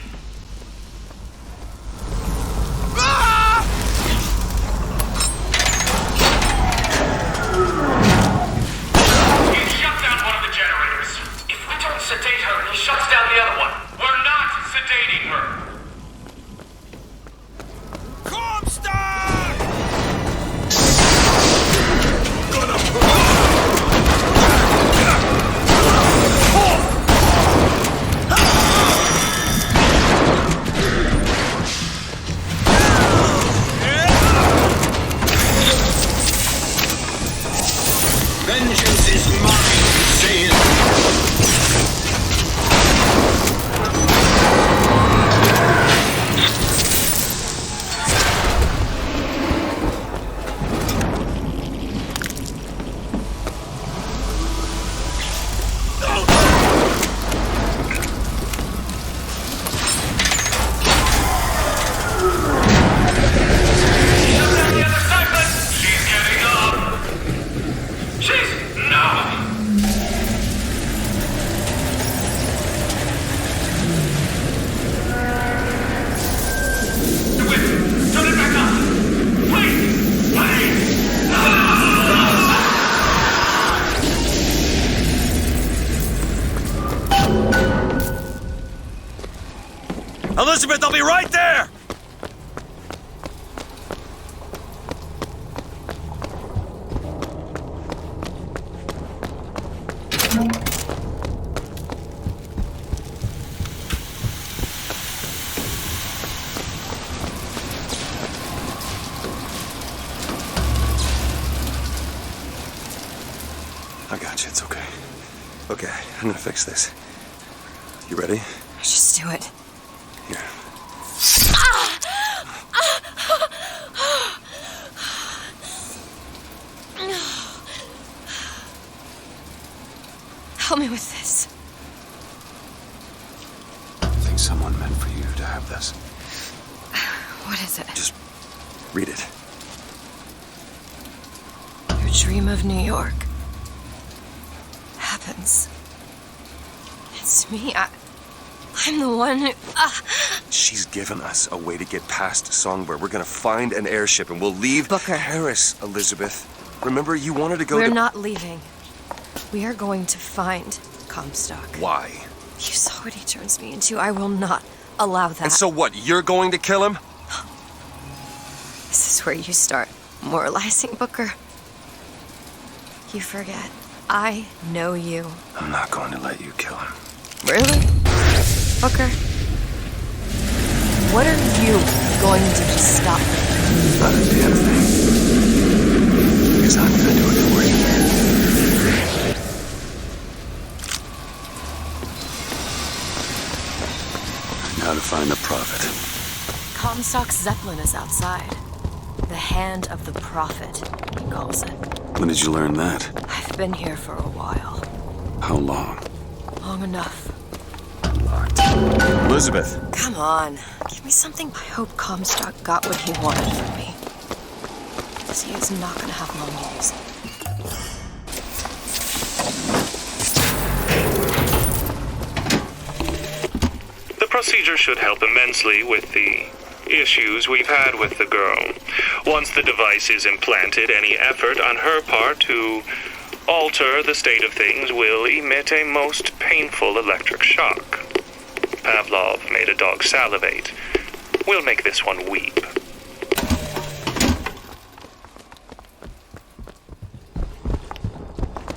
He shut down one of the generators. If we don't sedate her, he shuts down the other one. We're not sedating her. Comstock! Vengeance is mine, saith Elizabeth, I'll be right there! I got you, it's okay. Okay, I'm gonna fix this. You ready? Just do it. Here. Help me with this. I think someone meant for you to have this. What is it? Just read it. Your dream of New York happens. It's me. I'm the one who... She's given us a way to get past Songbird. We're gonna find an airship and we'll leave Paris, Elizabeth. Remember, you wanted to go We're not leaving. We are going to find Comstock. Why? You saw what he turns me into. I will not allow that. And so what, you're going to kill him? This is where you start moralizing, Booker. You forget. I know you. I'm not going to let you kill him. Really? Booker? What are you going to do to stop me? Not a damn thing. Because I'm gonna do it for you. Now to find the Prophet. Comstock's Zeppelin is outside. The Hand of the Prophet, he calls it. When did you learn that? I've been here for a while. How long? Long enough. Locked. Elizabeth! Come on. Give me something. I hope Comstock got what he wanted from me. Because he is not going to have long to use it. The procedure should help immensely with the issues we've had with the girl. Once the device is implanted, any effort on her part to alter the state of things will emit a most painful electric shock. Pavlov made a dog salivate. We'll make this one weep.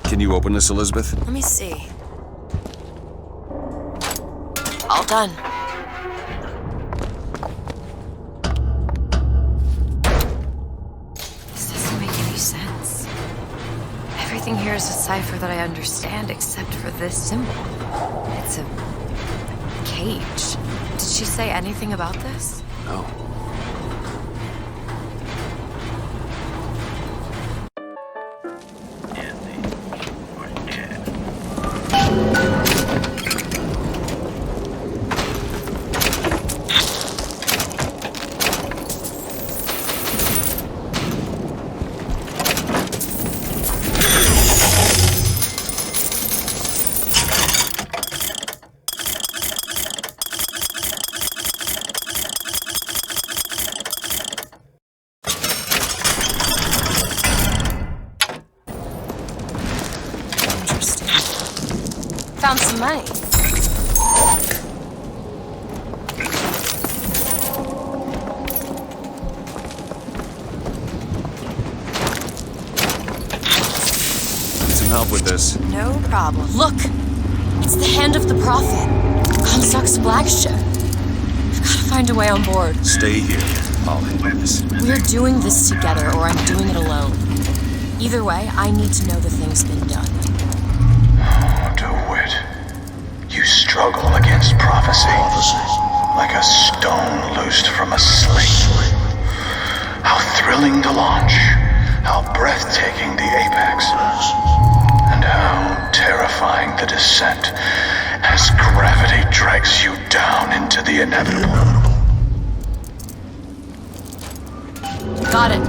Can you open this, Elizabeth? Let me see. All done. This doesn't make any sense. Everything here is a cipher that I understand except for this symbol. It's a cage. Did she say anything about this? No. Found some money. Need some help with this. No problem. Look! It's the Hand of the Prophet. Comstock's flagship. I've got to find a way on board. Stay here. I'll handle this. We're doing this together, or I'm doing it alone. Either way, I need to know the thing's been done. DeWitt, you struggle against prophecy like a stone loosed from a sling. How thrilling to launch, how breathtaking the apex, and how terrifying the descent as gravity drags you down into the inevitable. Got it.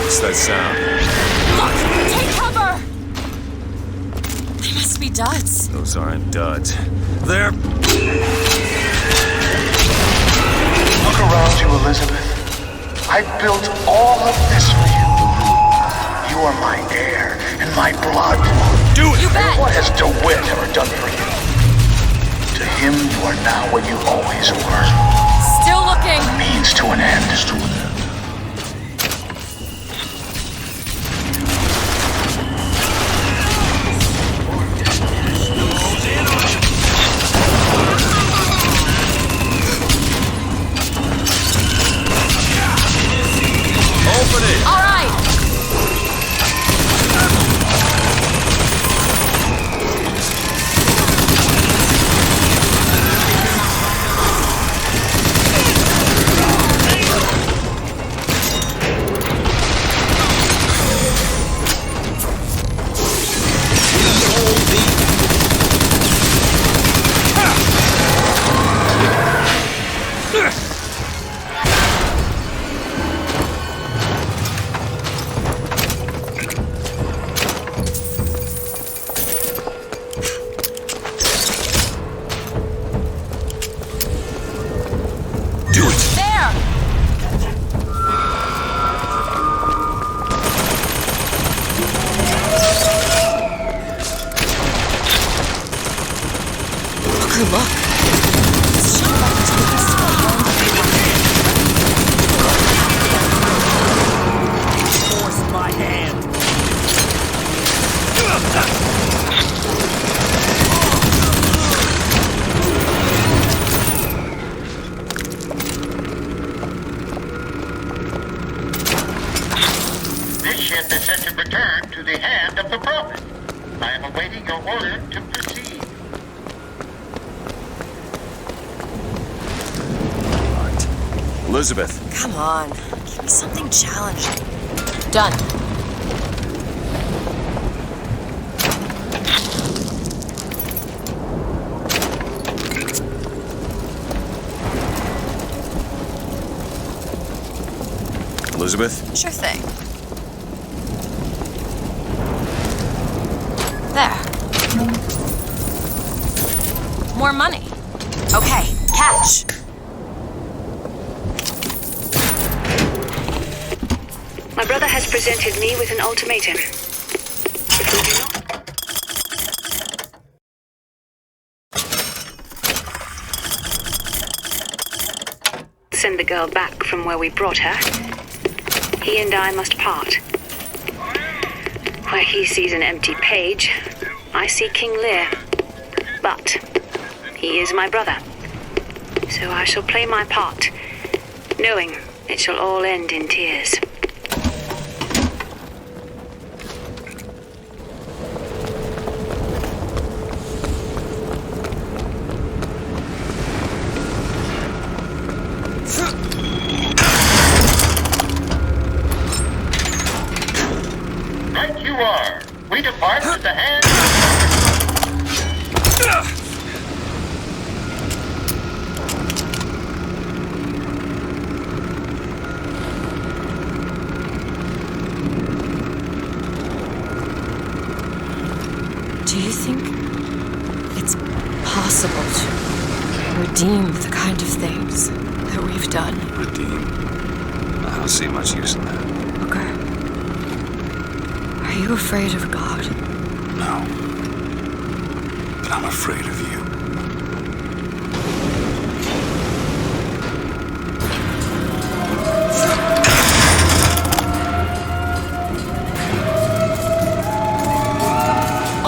What's that sound? Look! Take cover! They must be duds. Those aren't duds. They're... Look around you, Elizabeth. I built all of this for you. You are my air and my blood. Do it! You bet! What has DeWitt ever done for you? To him, you are now what you always were. Still looking. Means to an end. Open it! All right. Do it! There! Booker, look. This ship about to take us to the home of Force my hand. This ship is set to return to the hand of the Prophet. I am awaiting your order to proceed. Elizabeth. Come on. Give me something challenging. Done. Elizabeth? Sure thing. There. More money. Okay, catch. My brother has presented me with an ultimatum. If we do not... send the girl back from where we brought her, he and I must part. Where he sees an empty page, I see King Lear. But he is my brother. So I shall play my part, knowing it shall all end in tears. Right you are. We depart with the hand. Do you think it's possible to redeem the kind of things that we've done? Redeem? I don't see much use in that. Booker, are you afraid of God? No. But I'm afraid of you.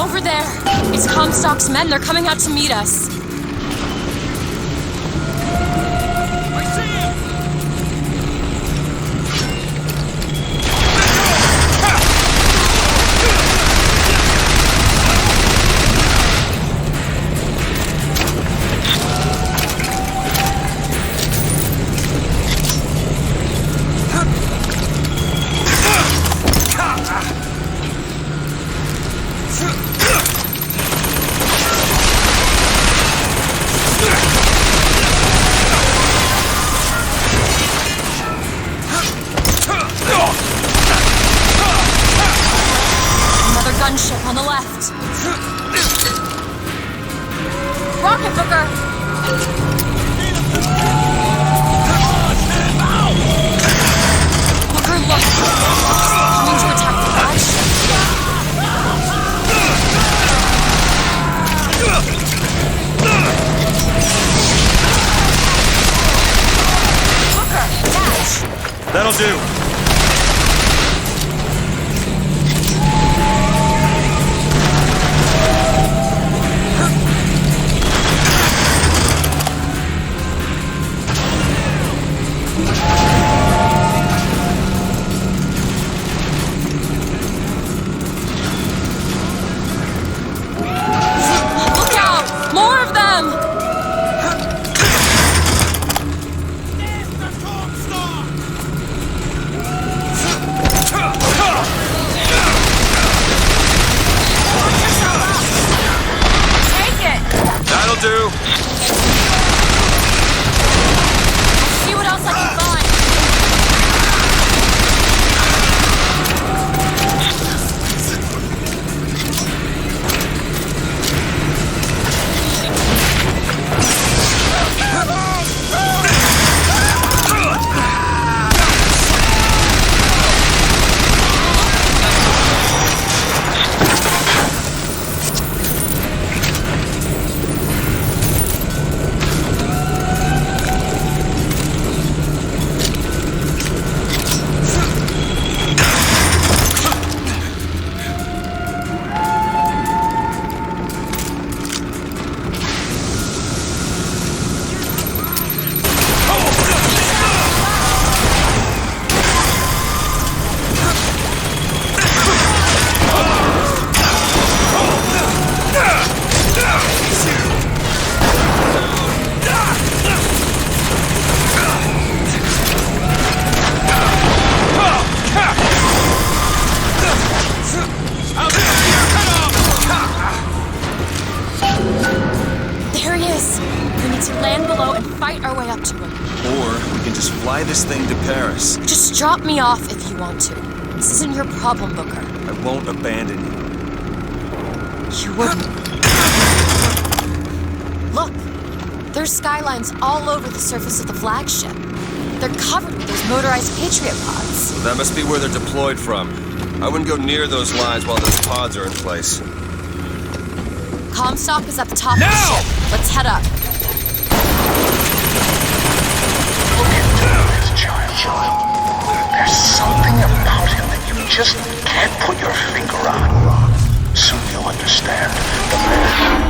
Over there! It's Comstock's men. They're coming out to meet us. I see him! Another gunship on the left. Rocket, Booker! Booker, look! Coming to attack the flagship. Booker, dash! That'll do. Look out! More of them! in below and fight our way up to him. Or we can just fly this thing to Paris. Just drop me off if you want to. This isn't your problem, Booker. I won't abandon you. You wouldn't. Look, there's skylines all over the surface of the flagship. They're covered with those motorized Patriot pods. Well, that must be where they're deployed from. I wouldn't go near those lines while those pods are in place. Comstock is at the top of the ship. Let's head up. Look into this child. There's something about him that you just can't put your finger on. Soon you'll understand. The man.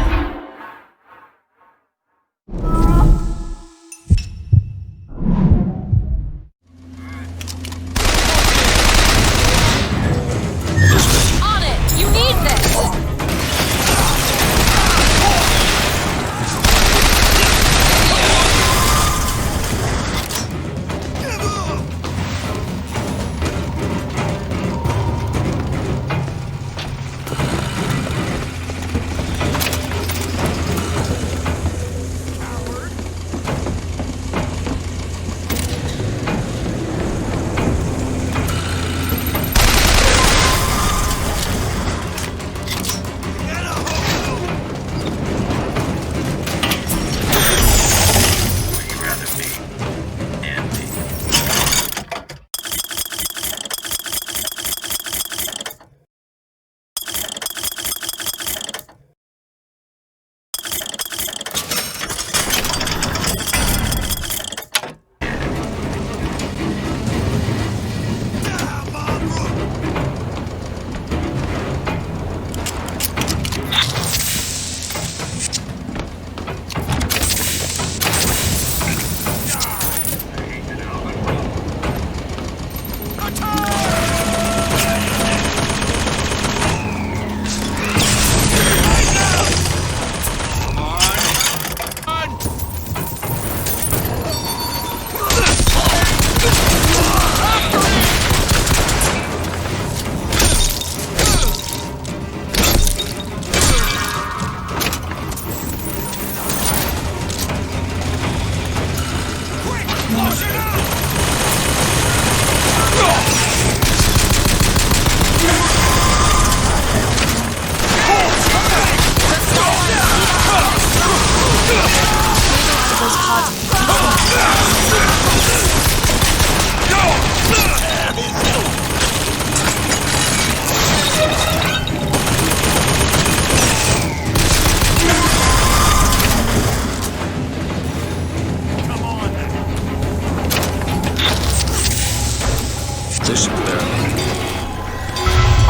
On it! You need this!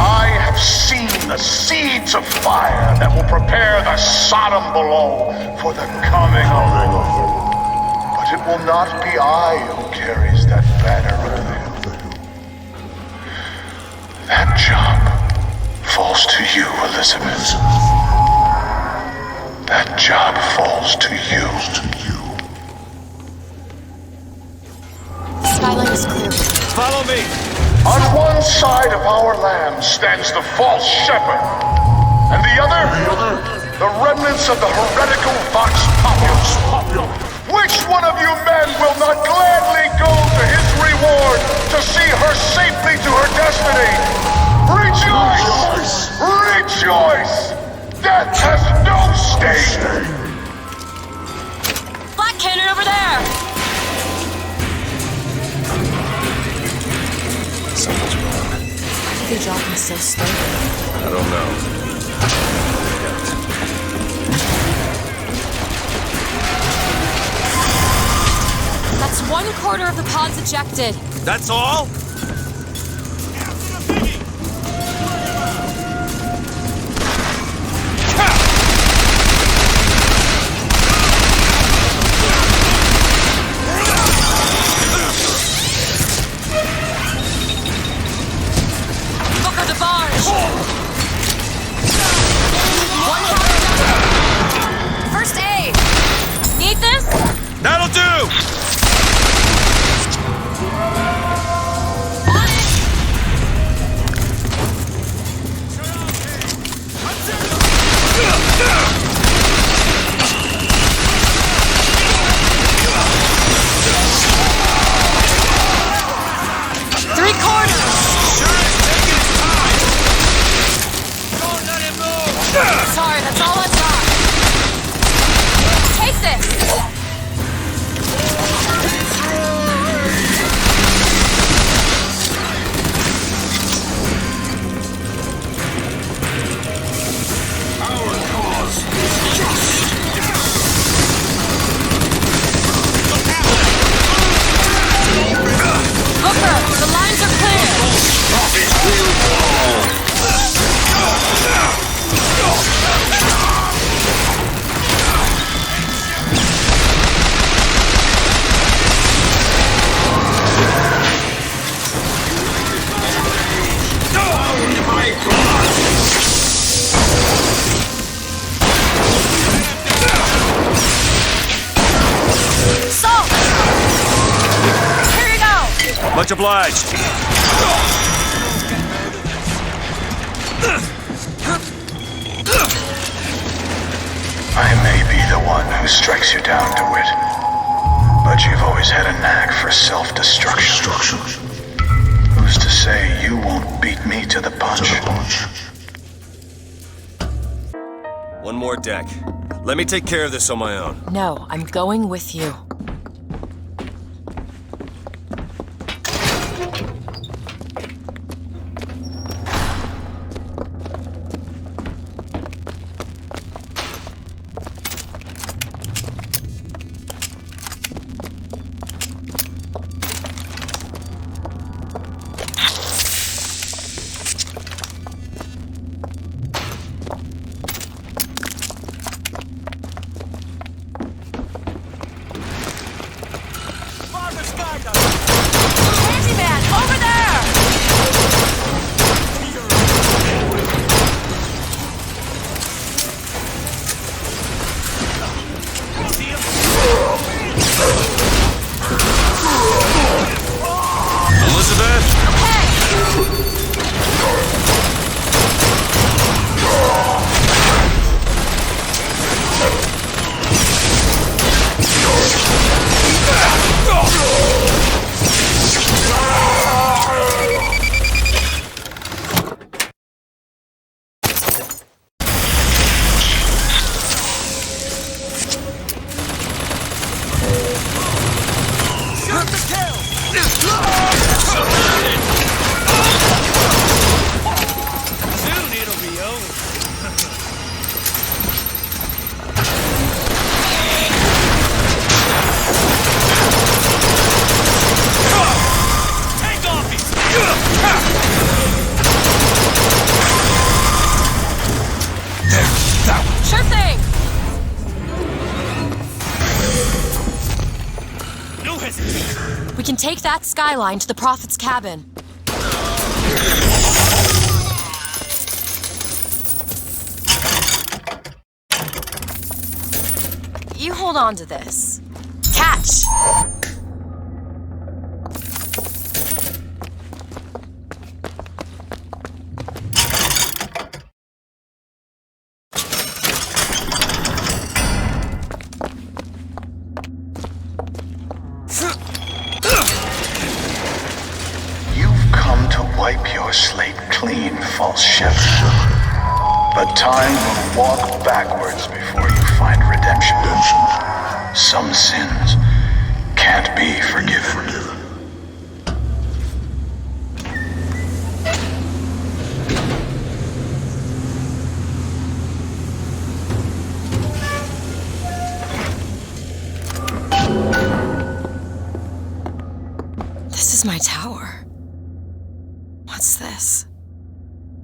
I have seen the seeds of fire that will prepare the Sodom below for the coming of the Lord. But it will not be I who carries that banner up the hill. That job falls to you, Elizabeth. That job falls to you. The skyline is clear. Follow me! On one side of our land stands the false shepherd, and the other, the remnants of the heretical Vox Populus. Which one of you men will not gladly go to his reward to see her safely to her destiny? Rejoice! Rejoice! Death has no sting! Black cannon over there! Something's wrong. Why are they dropping so slowly? I don't know. That's 1/4 of the pods ejected. That's all? Booker the barge! One half. First aid! Need this? That'll do! Much obliged. I may be the one who strikes you down, DeWitt, but you've always had a knack for self-destruction. Who's to say you won't beat me to the punch? One more deck. Let me take care of this on my own. No, I'm going with you. Take that skyline to the Prophet's cabin. You hold on to this. Catch! But time will walk backwards before you find redemption. Some sins can't be forgiven. This is my tower. What's this?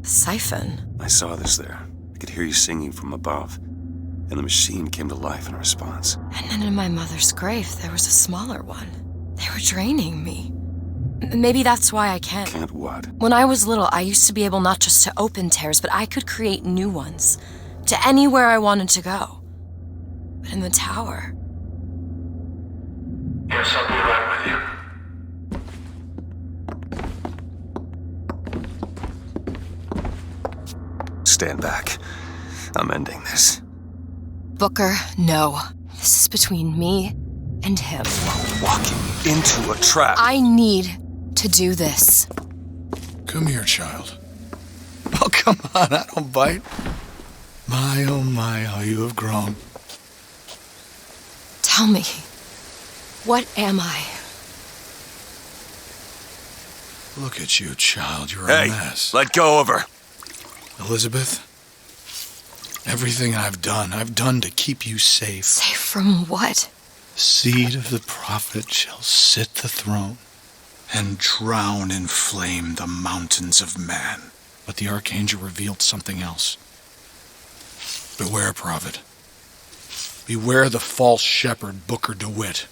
A siphon. I saw this there. I could hear you singing from above. And the machine came to life in response. And then in my mother's grave, there was a smaller one. They were draining me. Maybe that's why I can't. Can't what? When I was little, I used to be able not just to open tears, but I could create new ones. To anywhere I wanted to go. But in the tower... Yes, I'll be right with you. Stand back. I'm ending this. Booker, no. This is between me and him. We're walking into a trap. I need to do this. Come here, child. Oh, come on, I don't bite. Oh my, how you have grown. Tell me, what am I? Look at you, child. You're a mess. Let go of her. Elizabeth, everything I've done to keep you safe. Safe from what? The seed of the prophet shall sit the throne and drown in flame the mountains of man. But the archangel revealed something else. Beware, prophet. Beware the false shepherd, Booker DeWitt,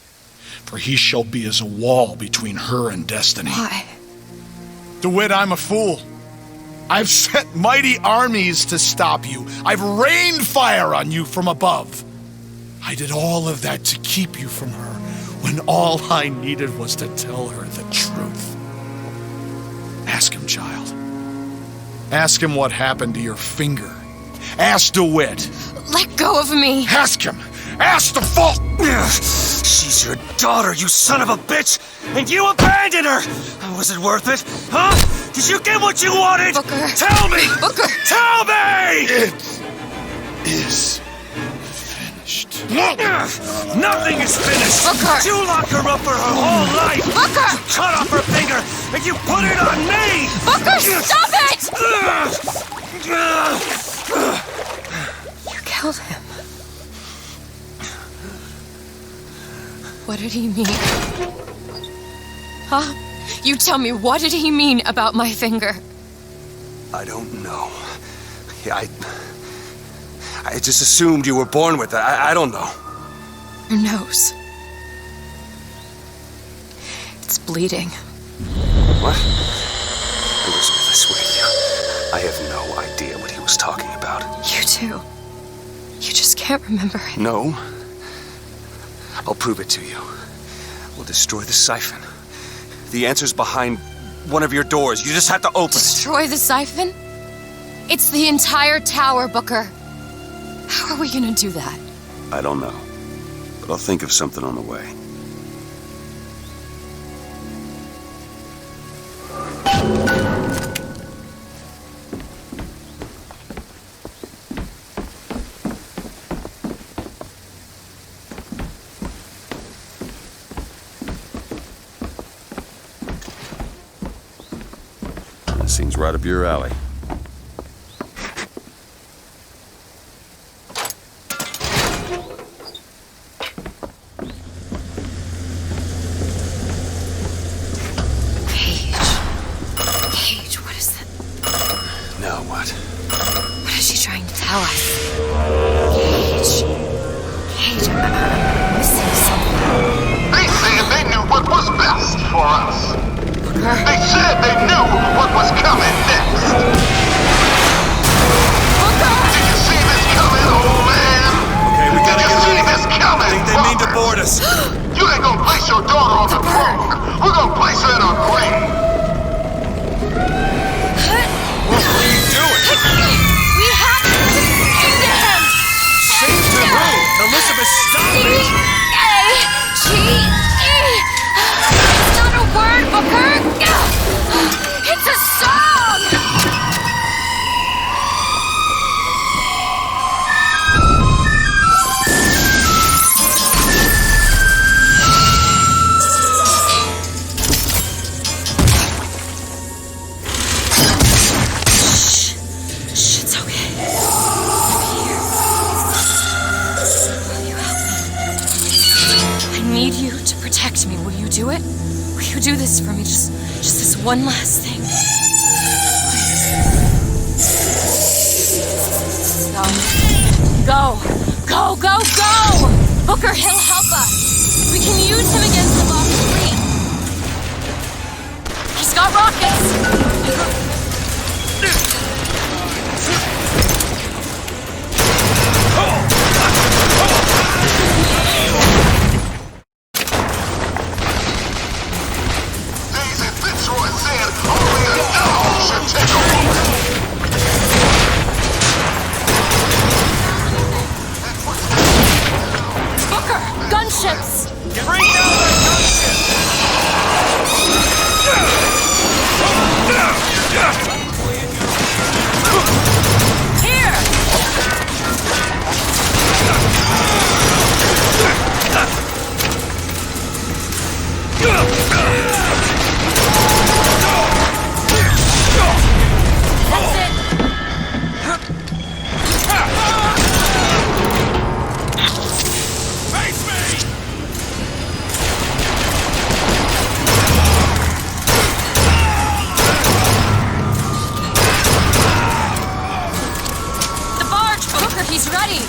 for he shall be as a wall between her and destiny. Why? DeWitt, I'm a fool. I've sent mighty armies to stop you. I've rained fire on you from above. I did all of that to keep you from her, when all I needed was to tell her the truth. child. Ask him what happened to your finger. Ask DeWitt. Let go of me. Ask him. Ask the fault. She's your daughter, you son of a bitch! And you abandoned her! Was it worth it? Huh? Did you get what you wanted? Booker. Tell me! Booker! Tell me! It is finished. Nothing is finished! Booker! You locked her up for her whole life! Booker! You cut off her finger, and you put it on me! Booker, stop it! You killed him. What did he mean? Huh? You tell me, what did he mean about my finger? I don't know. I just assumed you were born with it. I don't know. Your nose. It's bleeding. What? Elizabeth, I swear to you, I have no idea what he was talking about. You too. You just can't remember it. No. I'll prove it to you. We'll destroy the siphon. The answer's behind one of your doors. You just have to open it. Destroy the siphon? It's the entire tower, Booker. How are we gonna do that? I don't know, but I'll think of something on the way. That seems right up your alley. One last thing. Go. Go, go, go! Booker, he'll help us. We can use him against the box 3. He's got rockets. Gunships! Bring down the gunship! Here! He's ready!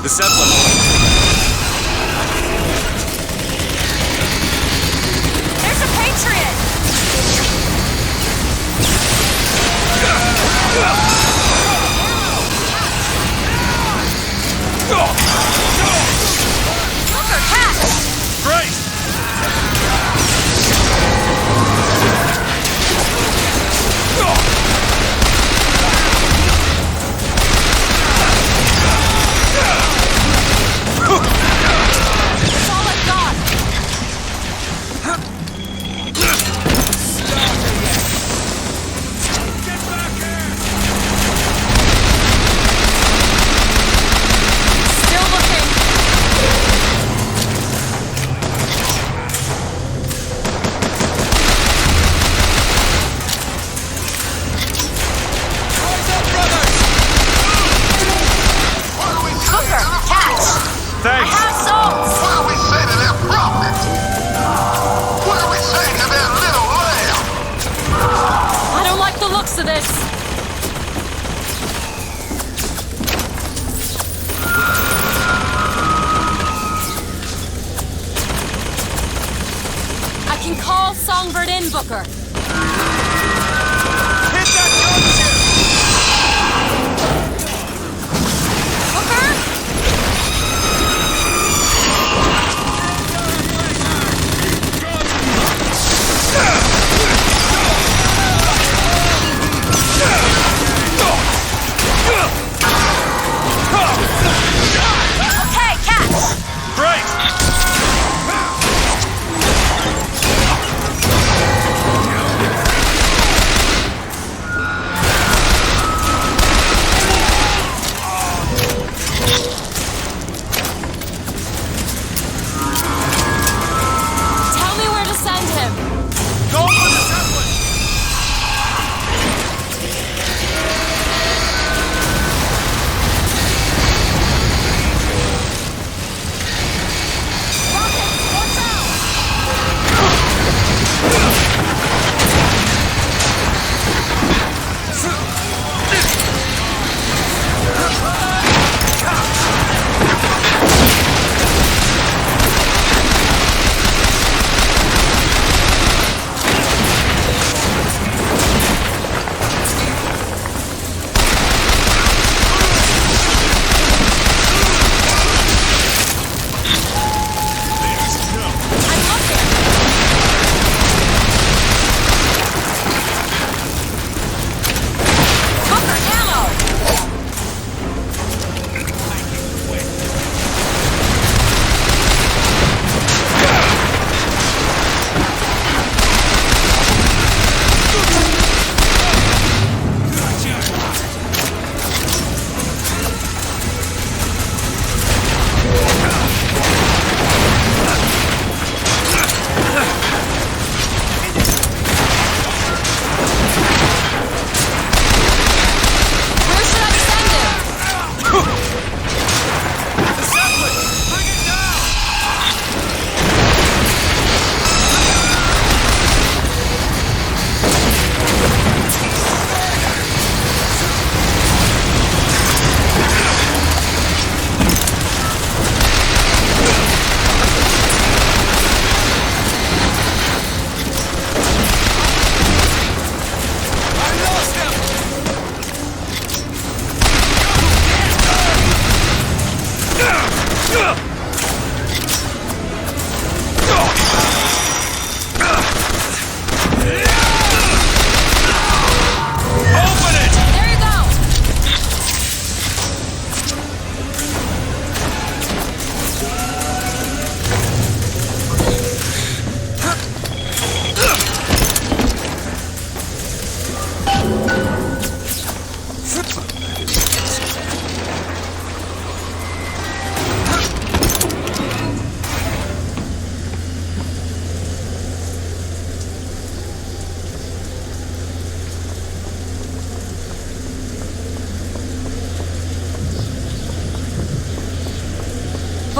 The Zeppelin. There's a Patriot! Booker, catch! Great! That's all I've got! Still looking! Booker, catch! Thanks! I have salts! What do we say to their prophet? What do we say to their little lamb? I don't like the looks of this. I can call Songbird in, Booker. Hit that gunship! Booker? Okay, catch! Great!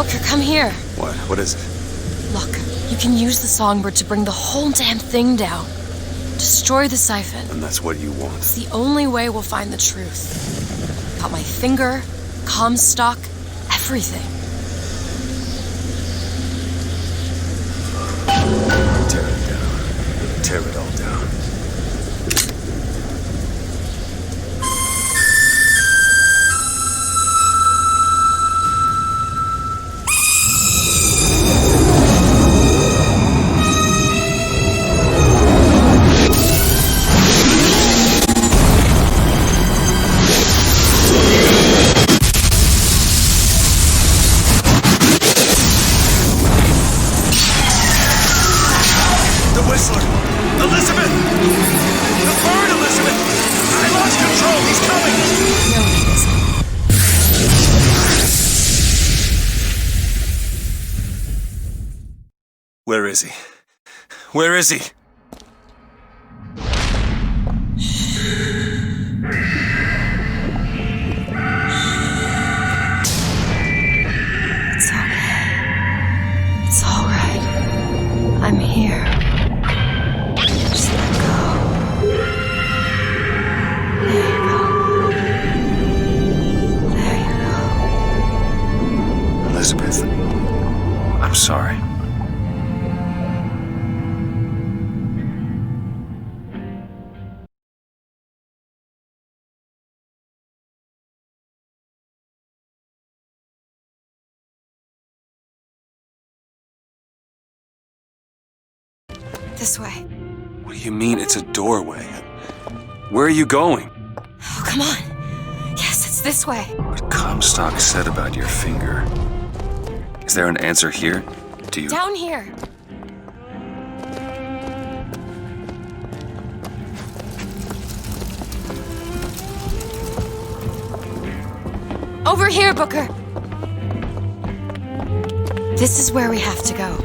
Booker, come here. What? What is it? Look, you can use the songbird to bring the whole damn thing down. Destroy the siphon. And that's what you want. It's the only way we'll find the truth. Got my finger, Comstock, everything. Tear it down. Tear it all down. Where is he? Where is he? It's okay. It's all right. I'm here. Just let go. There you go. There you go. Elizabeth, I'm sorry. This way. What do you mean it's a doorway? Where are you going? Oh, come on. Yes, it's this way. What Comstock said about your finger. Is there an answer here? Do you... Down here. Over here, Booker. This is where we have to go.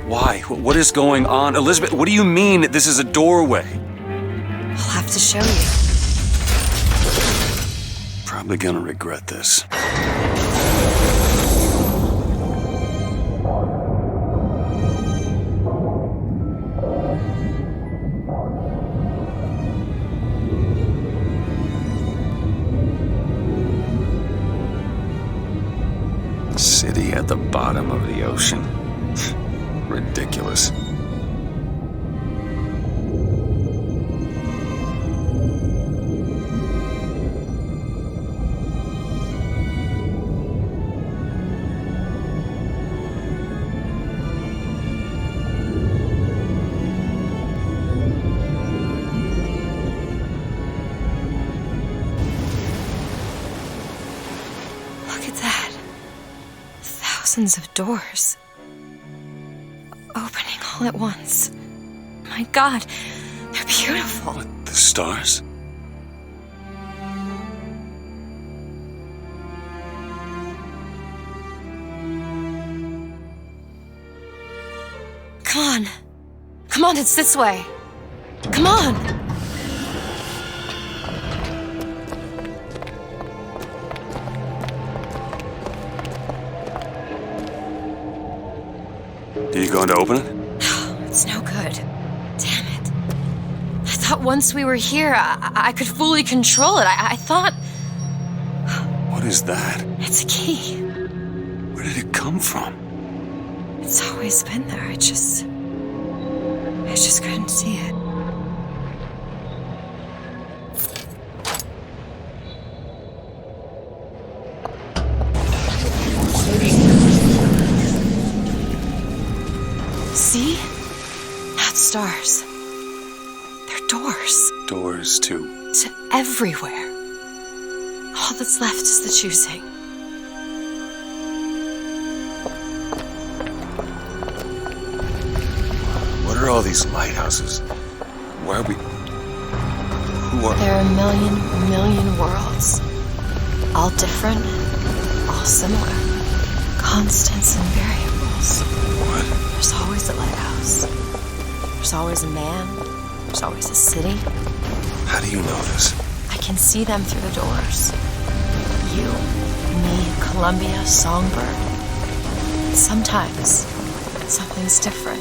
Why? What is going on? Elizabeth, what do you mean this is a doorway? I'll have to show you. Probably gonna regret this. City at the bottom of the ocean. Ridiculous. Look at that. Thousands of doors. Opening all at once. My God, they're beautiful. What, the stars? Come on. Come on, it's this way. Come on. Are you going to open it? It's no good. Damn it. I thought once we were here, I could fully control it. I thought... What is that? It's a key. Where did it come from? It's always been there. I just couldn't see it. See? Not stars. They're doors. Doors to... To everywhere. All that's left is the choosing. What are all these lighthouses? Why are we... Who are... There are a million worlds. All different, all similar. Constants and variables. What? There's always a lighthouse. There's always a man. There's always a city. How do you know this? I can see them through the doors. You, me, Columbia, Songbird. Sometimes, something's different,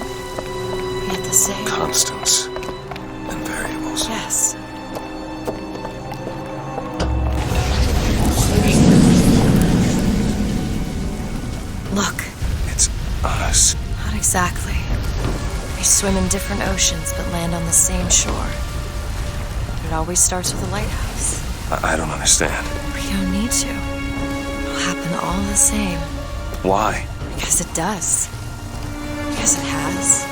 yet the same. Constants and variables. Yes. Look. It's us. Not exactly. We swim in different oceans but land on the same shore. It always starts with a lighthouse. I don't understand. We don't need to. It'll happen all the same. Why? Because it does. Because it has.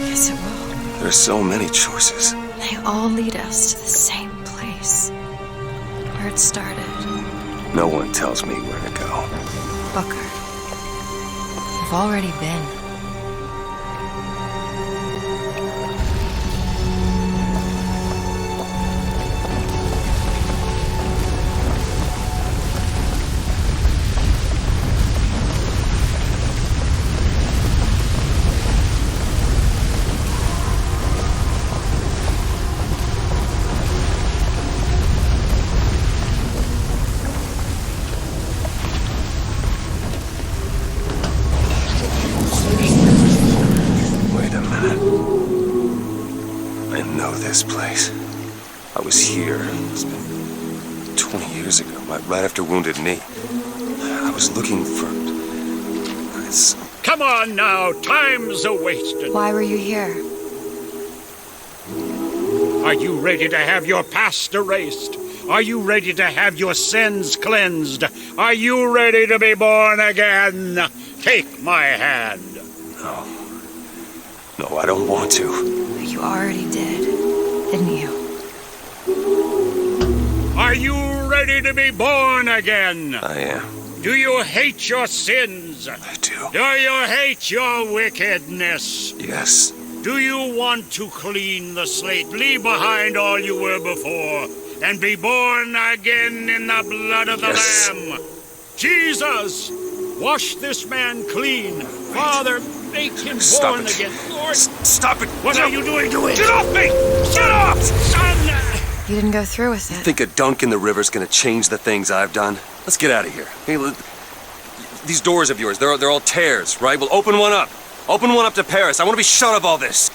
Because it will. There's so many choices. They all lead us to the same place. Where it started. No one tells me where to go. Booker. You've already been. This place. I was here. It's been 20 years ago, right after Wounded Knee. I was looking for... Come on now, time's a-wasting. Why were you here? Are you ready to have your past erased? Are you ready to have your sins cleansed? Are you ready to be born again? Take my hand. No, I don't want to. But you already did. Didn't you? Are you ready to be born again? I am. Do you hate your sins? I do. Do you hate your wickedness? Yes. Do you want to clean the slate, leave behind all you were before, and be born again in the blood of the Lamb? Jesus, wash this man clean. Father, make him born again. Lord, stop it. What are you doing to him? Get off me! Get off! Son! You didn't go through with it. You think a dunk in the river's gonna change the things I've done? Let's get out of here. Hey, these doors of yours, they're all tears, right? Well, open one up. Open one up to Paris. I want to be shut of all this.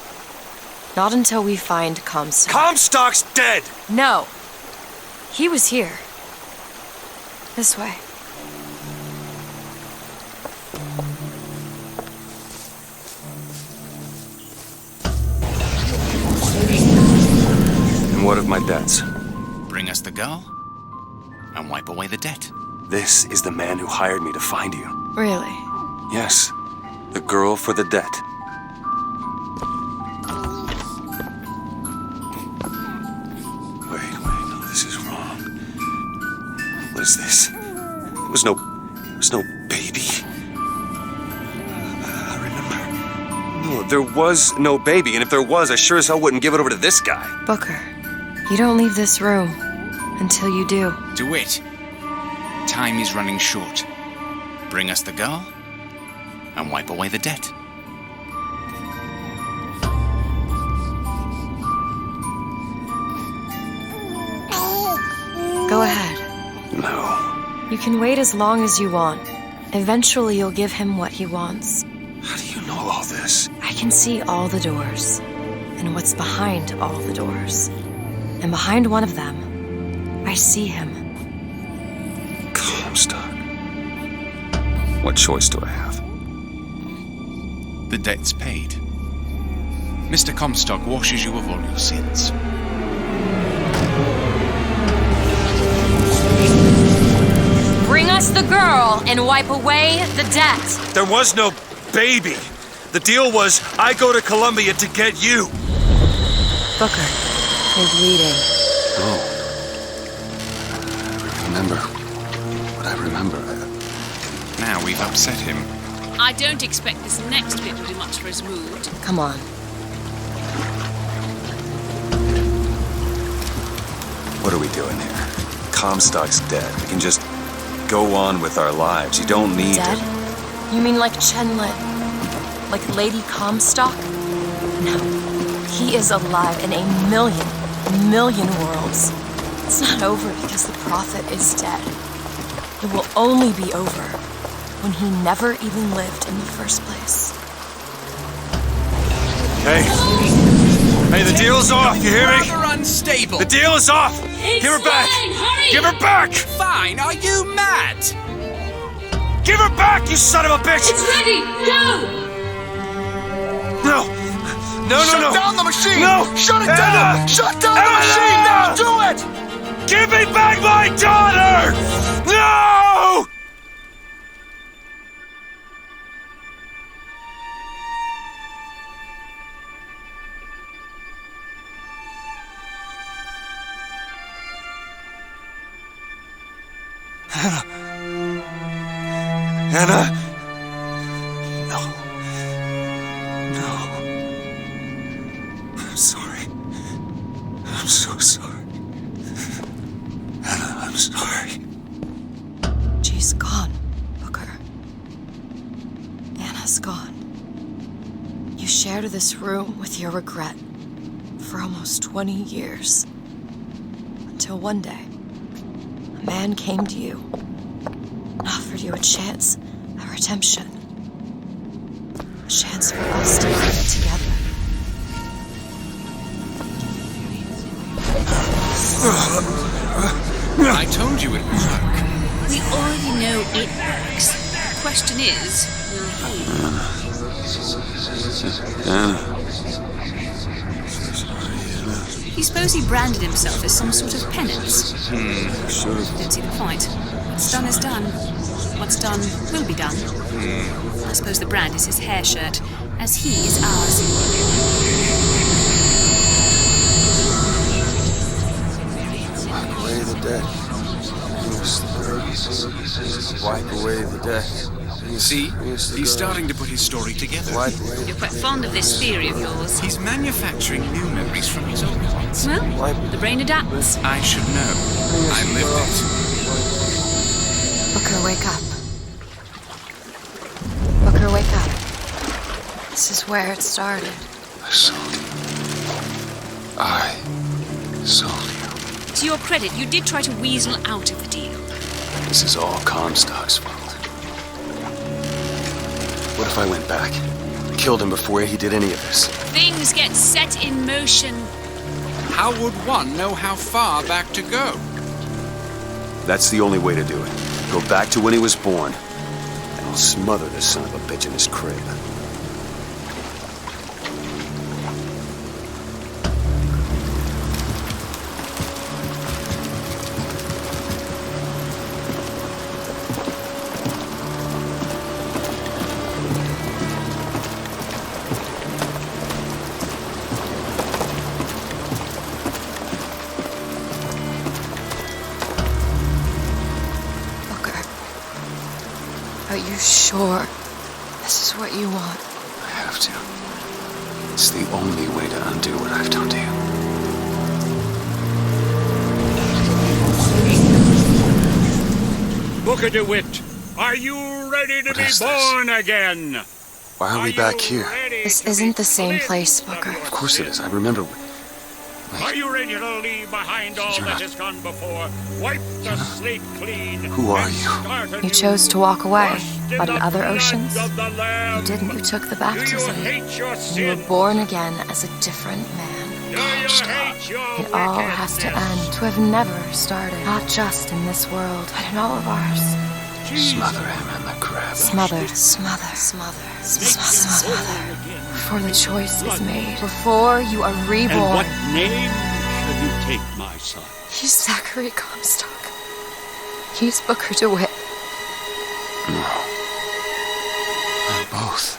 Not until we find Comstock. Comstock's dead! No. He was here. This way. And what of my debts? Bring us the girl, and wipe away the debt. This is the man who hired me to find you. Really? Yes. The girl for the debt. Wait, no, this is wrong. What is this? There was no baby. I remember. No, there was no baby, and if there was, I sure as hell wouldn't give it over to this guy. Booker, you don't leave this room until you do. Do it. Time is running short. Bring us the girl, and wipe away the debt. Go ahead. No. You can wait as long as you want. Eventually you'll give him what he wants. How do you know all this? I can see all the doors, and what's behind all the doors. And behind one of them, I see him. Comstock. What choice do I have? The debt's paid. Mr. Comstock washes you of all your sins. Bring us the girl and wipe away the debt. There was no baby. The deal was I go to Columbia to get you. Booker, you're bleeding. Oh. I remember. What I remember. Now we've upset him. I don't expect this next bit will do much for his mood. Come on. What are we doing here? Comstock's dead. We can just go on with our lives. You don't need Dead? You mean like Chenlin? Like Lady Comstock? No. He is alive in a million worlds. It's not over because the Prophet is dead. It will only be over when he never even lived in the first place. Hey! Hey, the deal's off, you hear me? Rather unstable. The deal is off! Give her back! Give her back! Fine, are you mad? Give her back, you son of a bitch! It's ready! Go! No! No, no, no! Shut down the machine! No! Shut it Anna! down! Shut down the Anna! machine now! Do it! Give me back my daughter! No! Anna! No. No. I'm sorry. I'm so sorry. Anna, I'm sorry. She's gone, Booker. Anna's gone. You shared this room with your regret for almost 20 years. Until one day, a man came to you and offered you a chance at redemption. A chance for us to live together. I told you it would work. We already know it works. The question is, will he? Anna. You suppose he branded himself as some sort of penance? Sure. Don't see the point. What's done is done. What's done will be done. I suppose the brand is his hair shirt, as he is ours. Wipe away the dead. Wipe away the dead. See, he's starting to put his story together. You're quite fond of this theory of yours. He's manufacturing new memories from his old ones. Well, the brain adapts. I should know. I lived it. Booker, wake up. Booker, wake up. This is where it started. I sold you. I sold you. To your credit, you did try to weasel out of the deal. This is all Comstock's fault. What if I went back? Killed him before he did any of this? Things get set in motion. How would one know how far back to go? That's the only way to do it. Go back to when he was born, and I'll smother this son of a bitch in his crib. Are you sure this is what you want? I have to. It's the only way to undo what I've done to you. Booker DeWitt, are you ready to be born again? Why are we back here? This isn't the same place, Booker. Of course it is. I remember. Are you ready to leave behind all that has gone before? Wipe the slate clean. Who are you? You chose to walk away, but in other oceans, you didn't. You took the baptism, and you were born again as a different man. It all has to end. To have never started, not just in this world, but in all of ours. Smother him in the crib. Smother, smother, smother, smother. Before the choice is made, before you are reborn. And what name should you take, my son? He's Zachary Comstock. He's Booker DeWitt. No. They're both.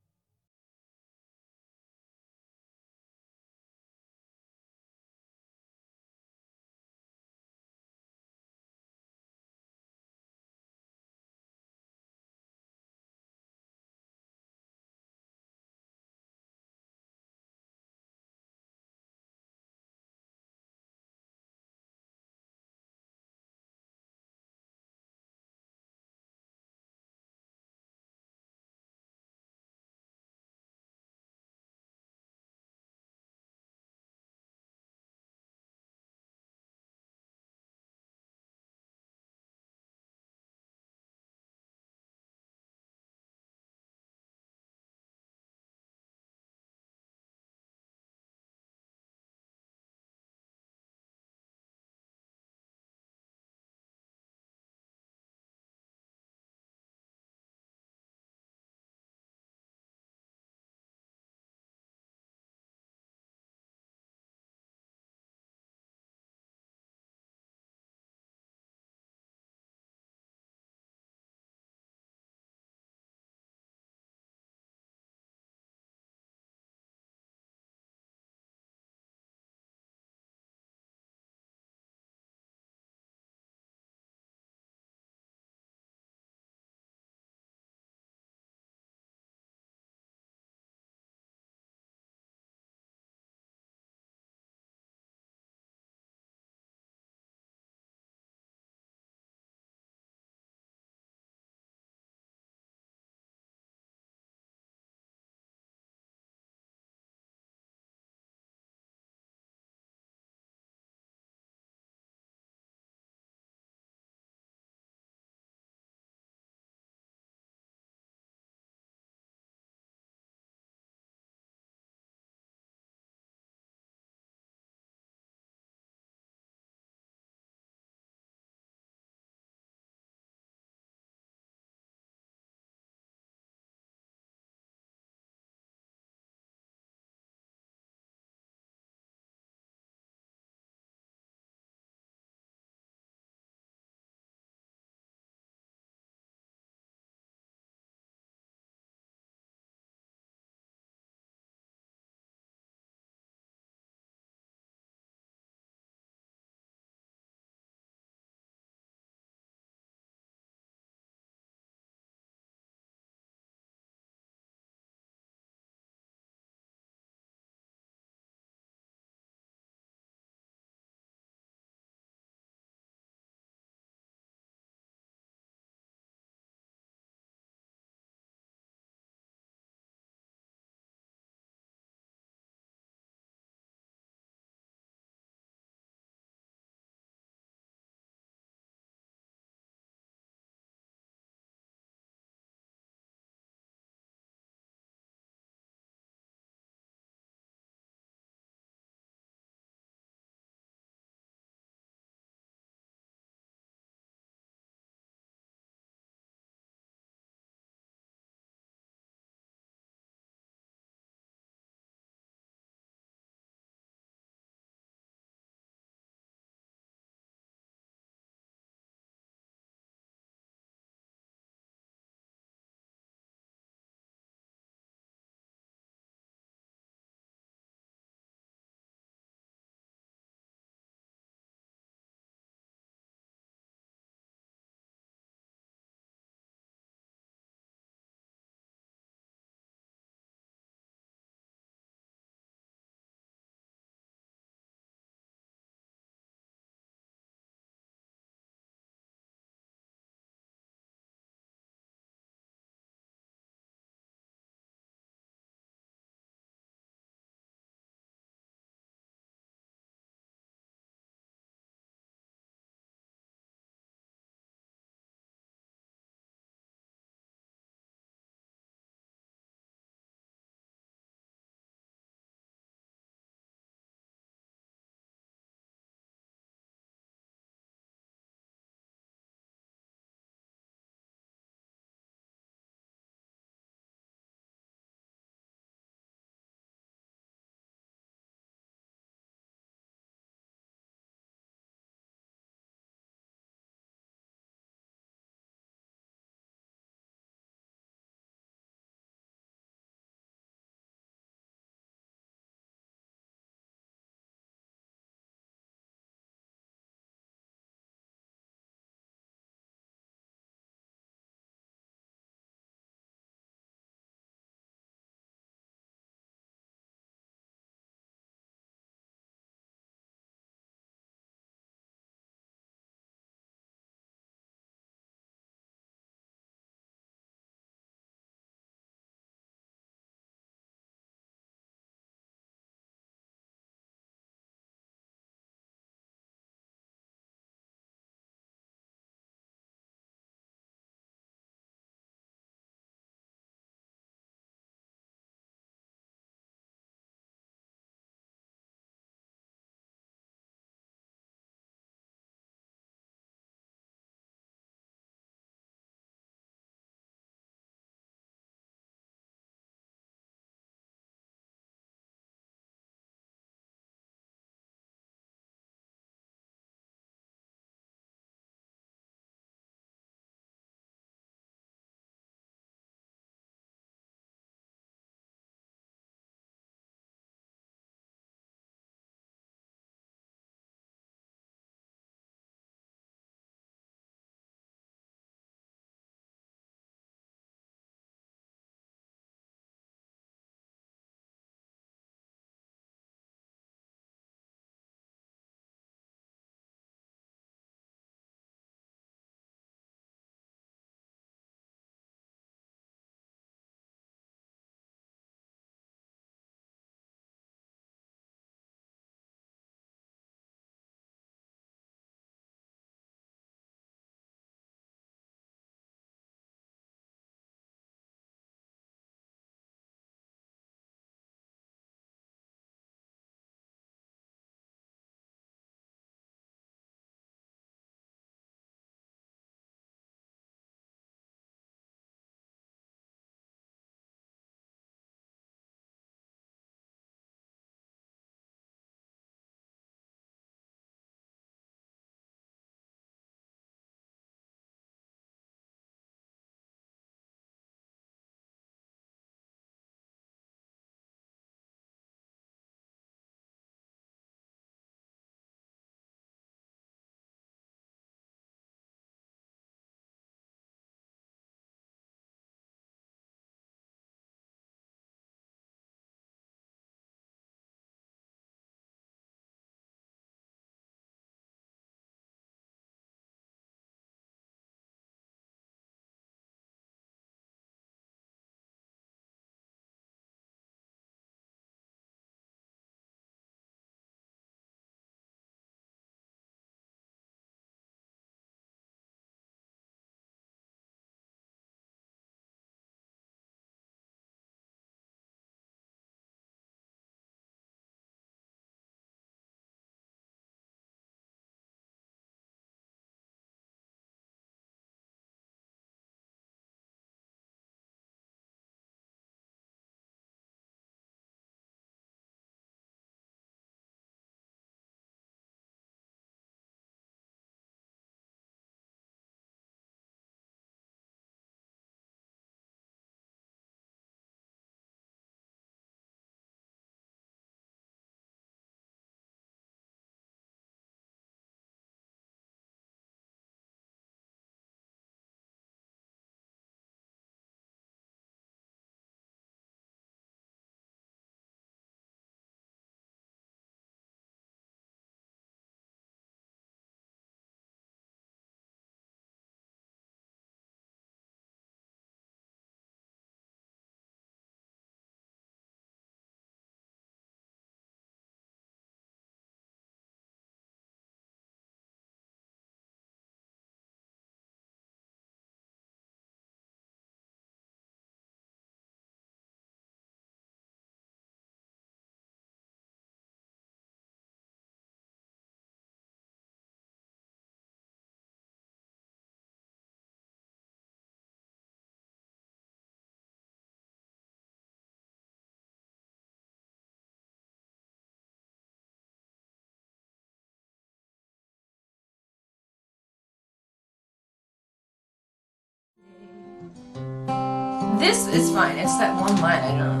This is fine. It's that one line I don't.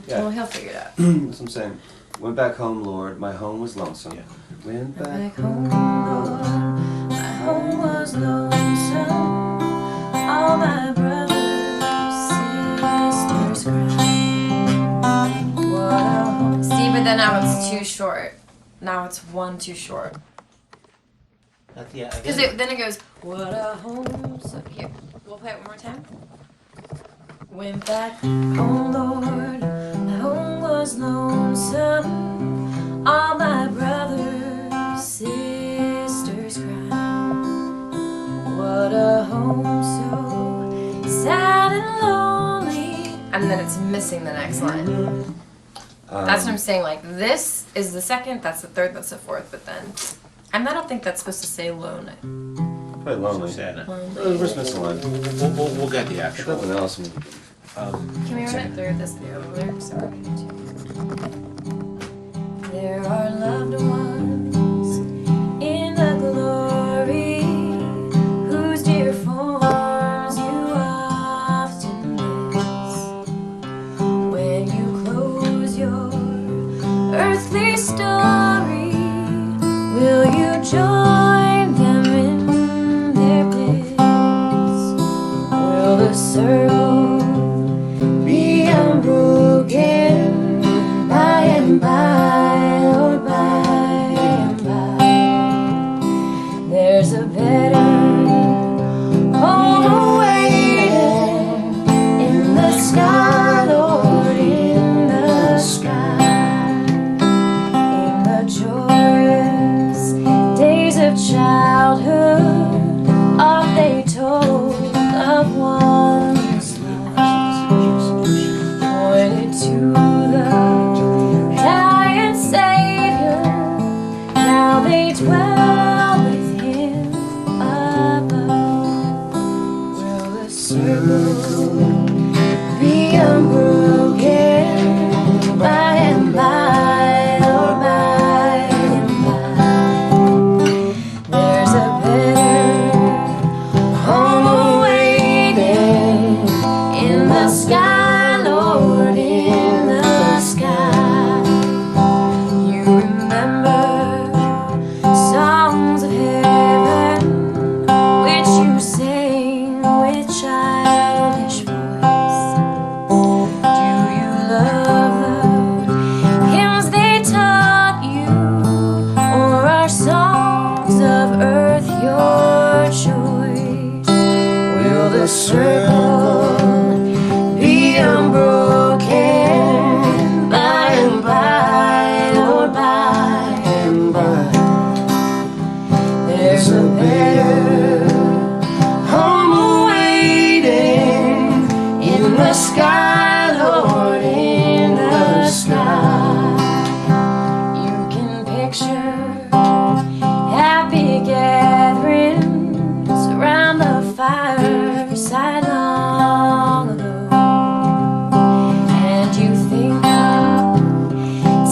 Yeah. Well, he'll figure it out. That's what I'm saying. Went back home, Lord. My home was lonesome. Yeah. Went back home, Lord. My home was lonesome. All my brothers, sisters cried. What a home. See, but then now it's too short. Now it's one too short. Because then it goes, what a home. So here, we'll play it one more time. Went back home, Lord. My home was lonesome. All my brothers, sisters cried. What a home so sad and lonely. And then it's missing the next line. That's what I'm saying. Like, this is the second, that's the third, that's the fourth, but then. And I don't think that's supposed to say lonely. Probably lonely. We're just missing a line. We'll get the actual. Nothing else. Can we run it through this lyrics? There are loved ones in the glory whose dear forms you often miss. When you close your earthly story, will you join them in their bliss? Will the circle be unbroken by and by, or by and by? There's a better home awaiting in the sky, Lord, in the sky, in the joyous days of childhood. Oft they told of one's life, pointed to the dying Savior. Now they dwell with Him above. Will the circle be unbroken by and by, or by and by? There's a better home awaiting in the sky, Lord, in the sky. You remember songs of heaven which you sang with childish voice. Do you love the hymns they taught you, or are songs of earth your choice? Will the circle be unbroken by and by, or by and by? There's a better home awaiting in the sky, Lord, in the sky. You can picture happy gatherings around the fireside long ago, and you think of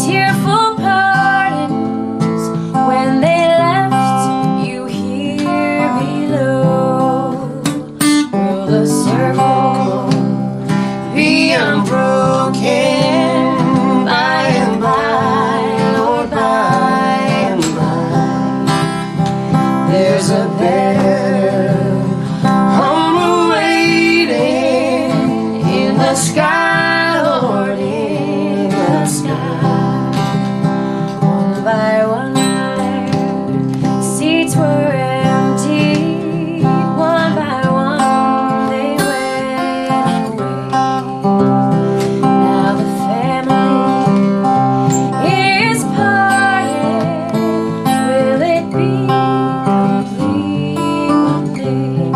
tearful partings when they left you here below. Will the circle be unbroken by and by, Lord, by and by? There's a better home awaiting in the sky, Lord, in the sky. One by one their seats were empty. One by one they went away. Now the family is parted. Will it be complete one day?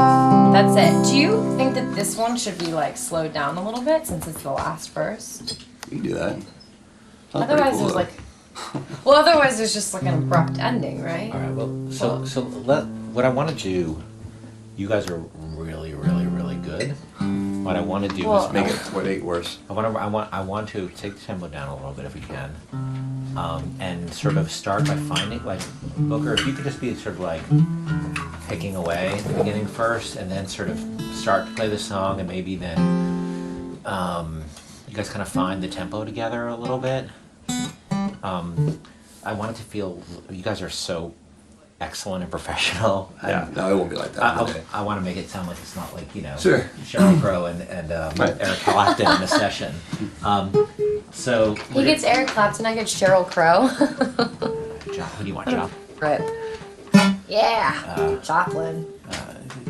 That's it. Do you think that this one should be like slowed down a little bit since it's the last verse? You can do that. Otherwise, there's like. Well, otherwise there's just like an abrupt ending, right? All right. Well, what I want to do. You guys are really, really, really good. What I want to do is make it 8 worse. I want to take the tempo down a little bit if we can, and sort of start by finding, like, Booker, if you could just be sort of like picking away at the beginning first, and then sort of start to play the song, and maybe then you guys kind of find the tempo together a little bit. I want it to feel, you guys are so excellent and professional. Yeah, no, it won't be like that. I want to make it sound like it's not like, Sure. Sheryl Crow and Eric Clapton in a session. So He gets Eric Clapton, I get Sheryl Crow. Who do you want, Job? Right. Yeah, Joplin.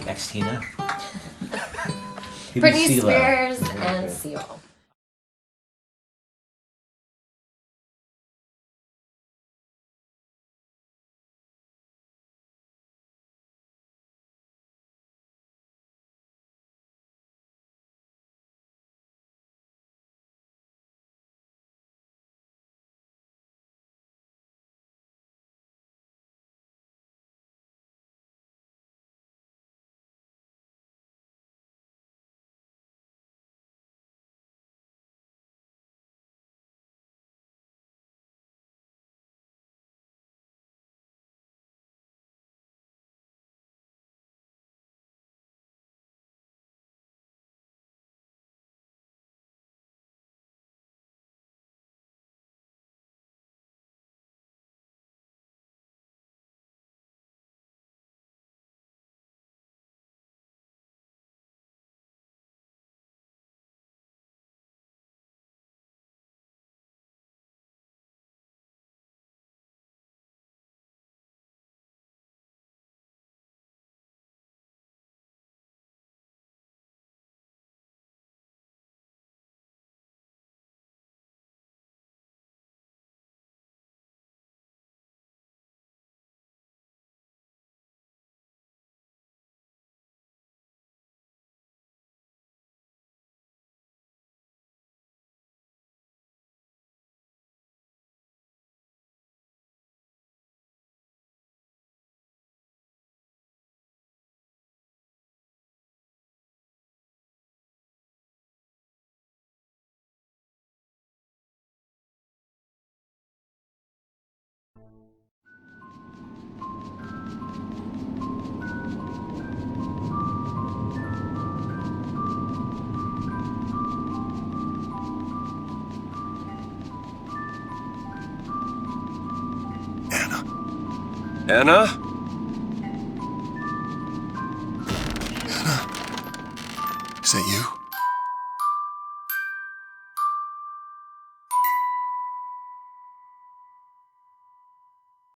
Ex-Tina? Britney Spears and Seal. Anna? Is that you?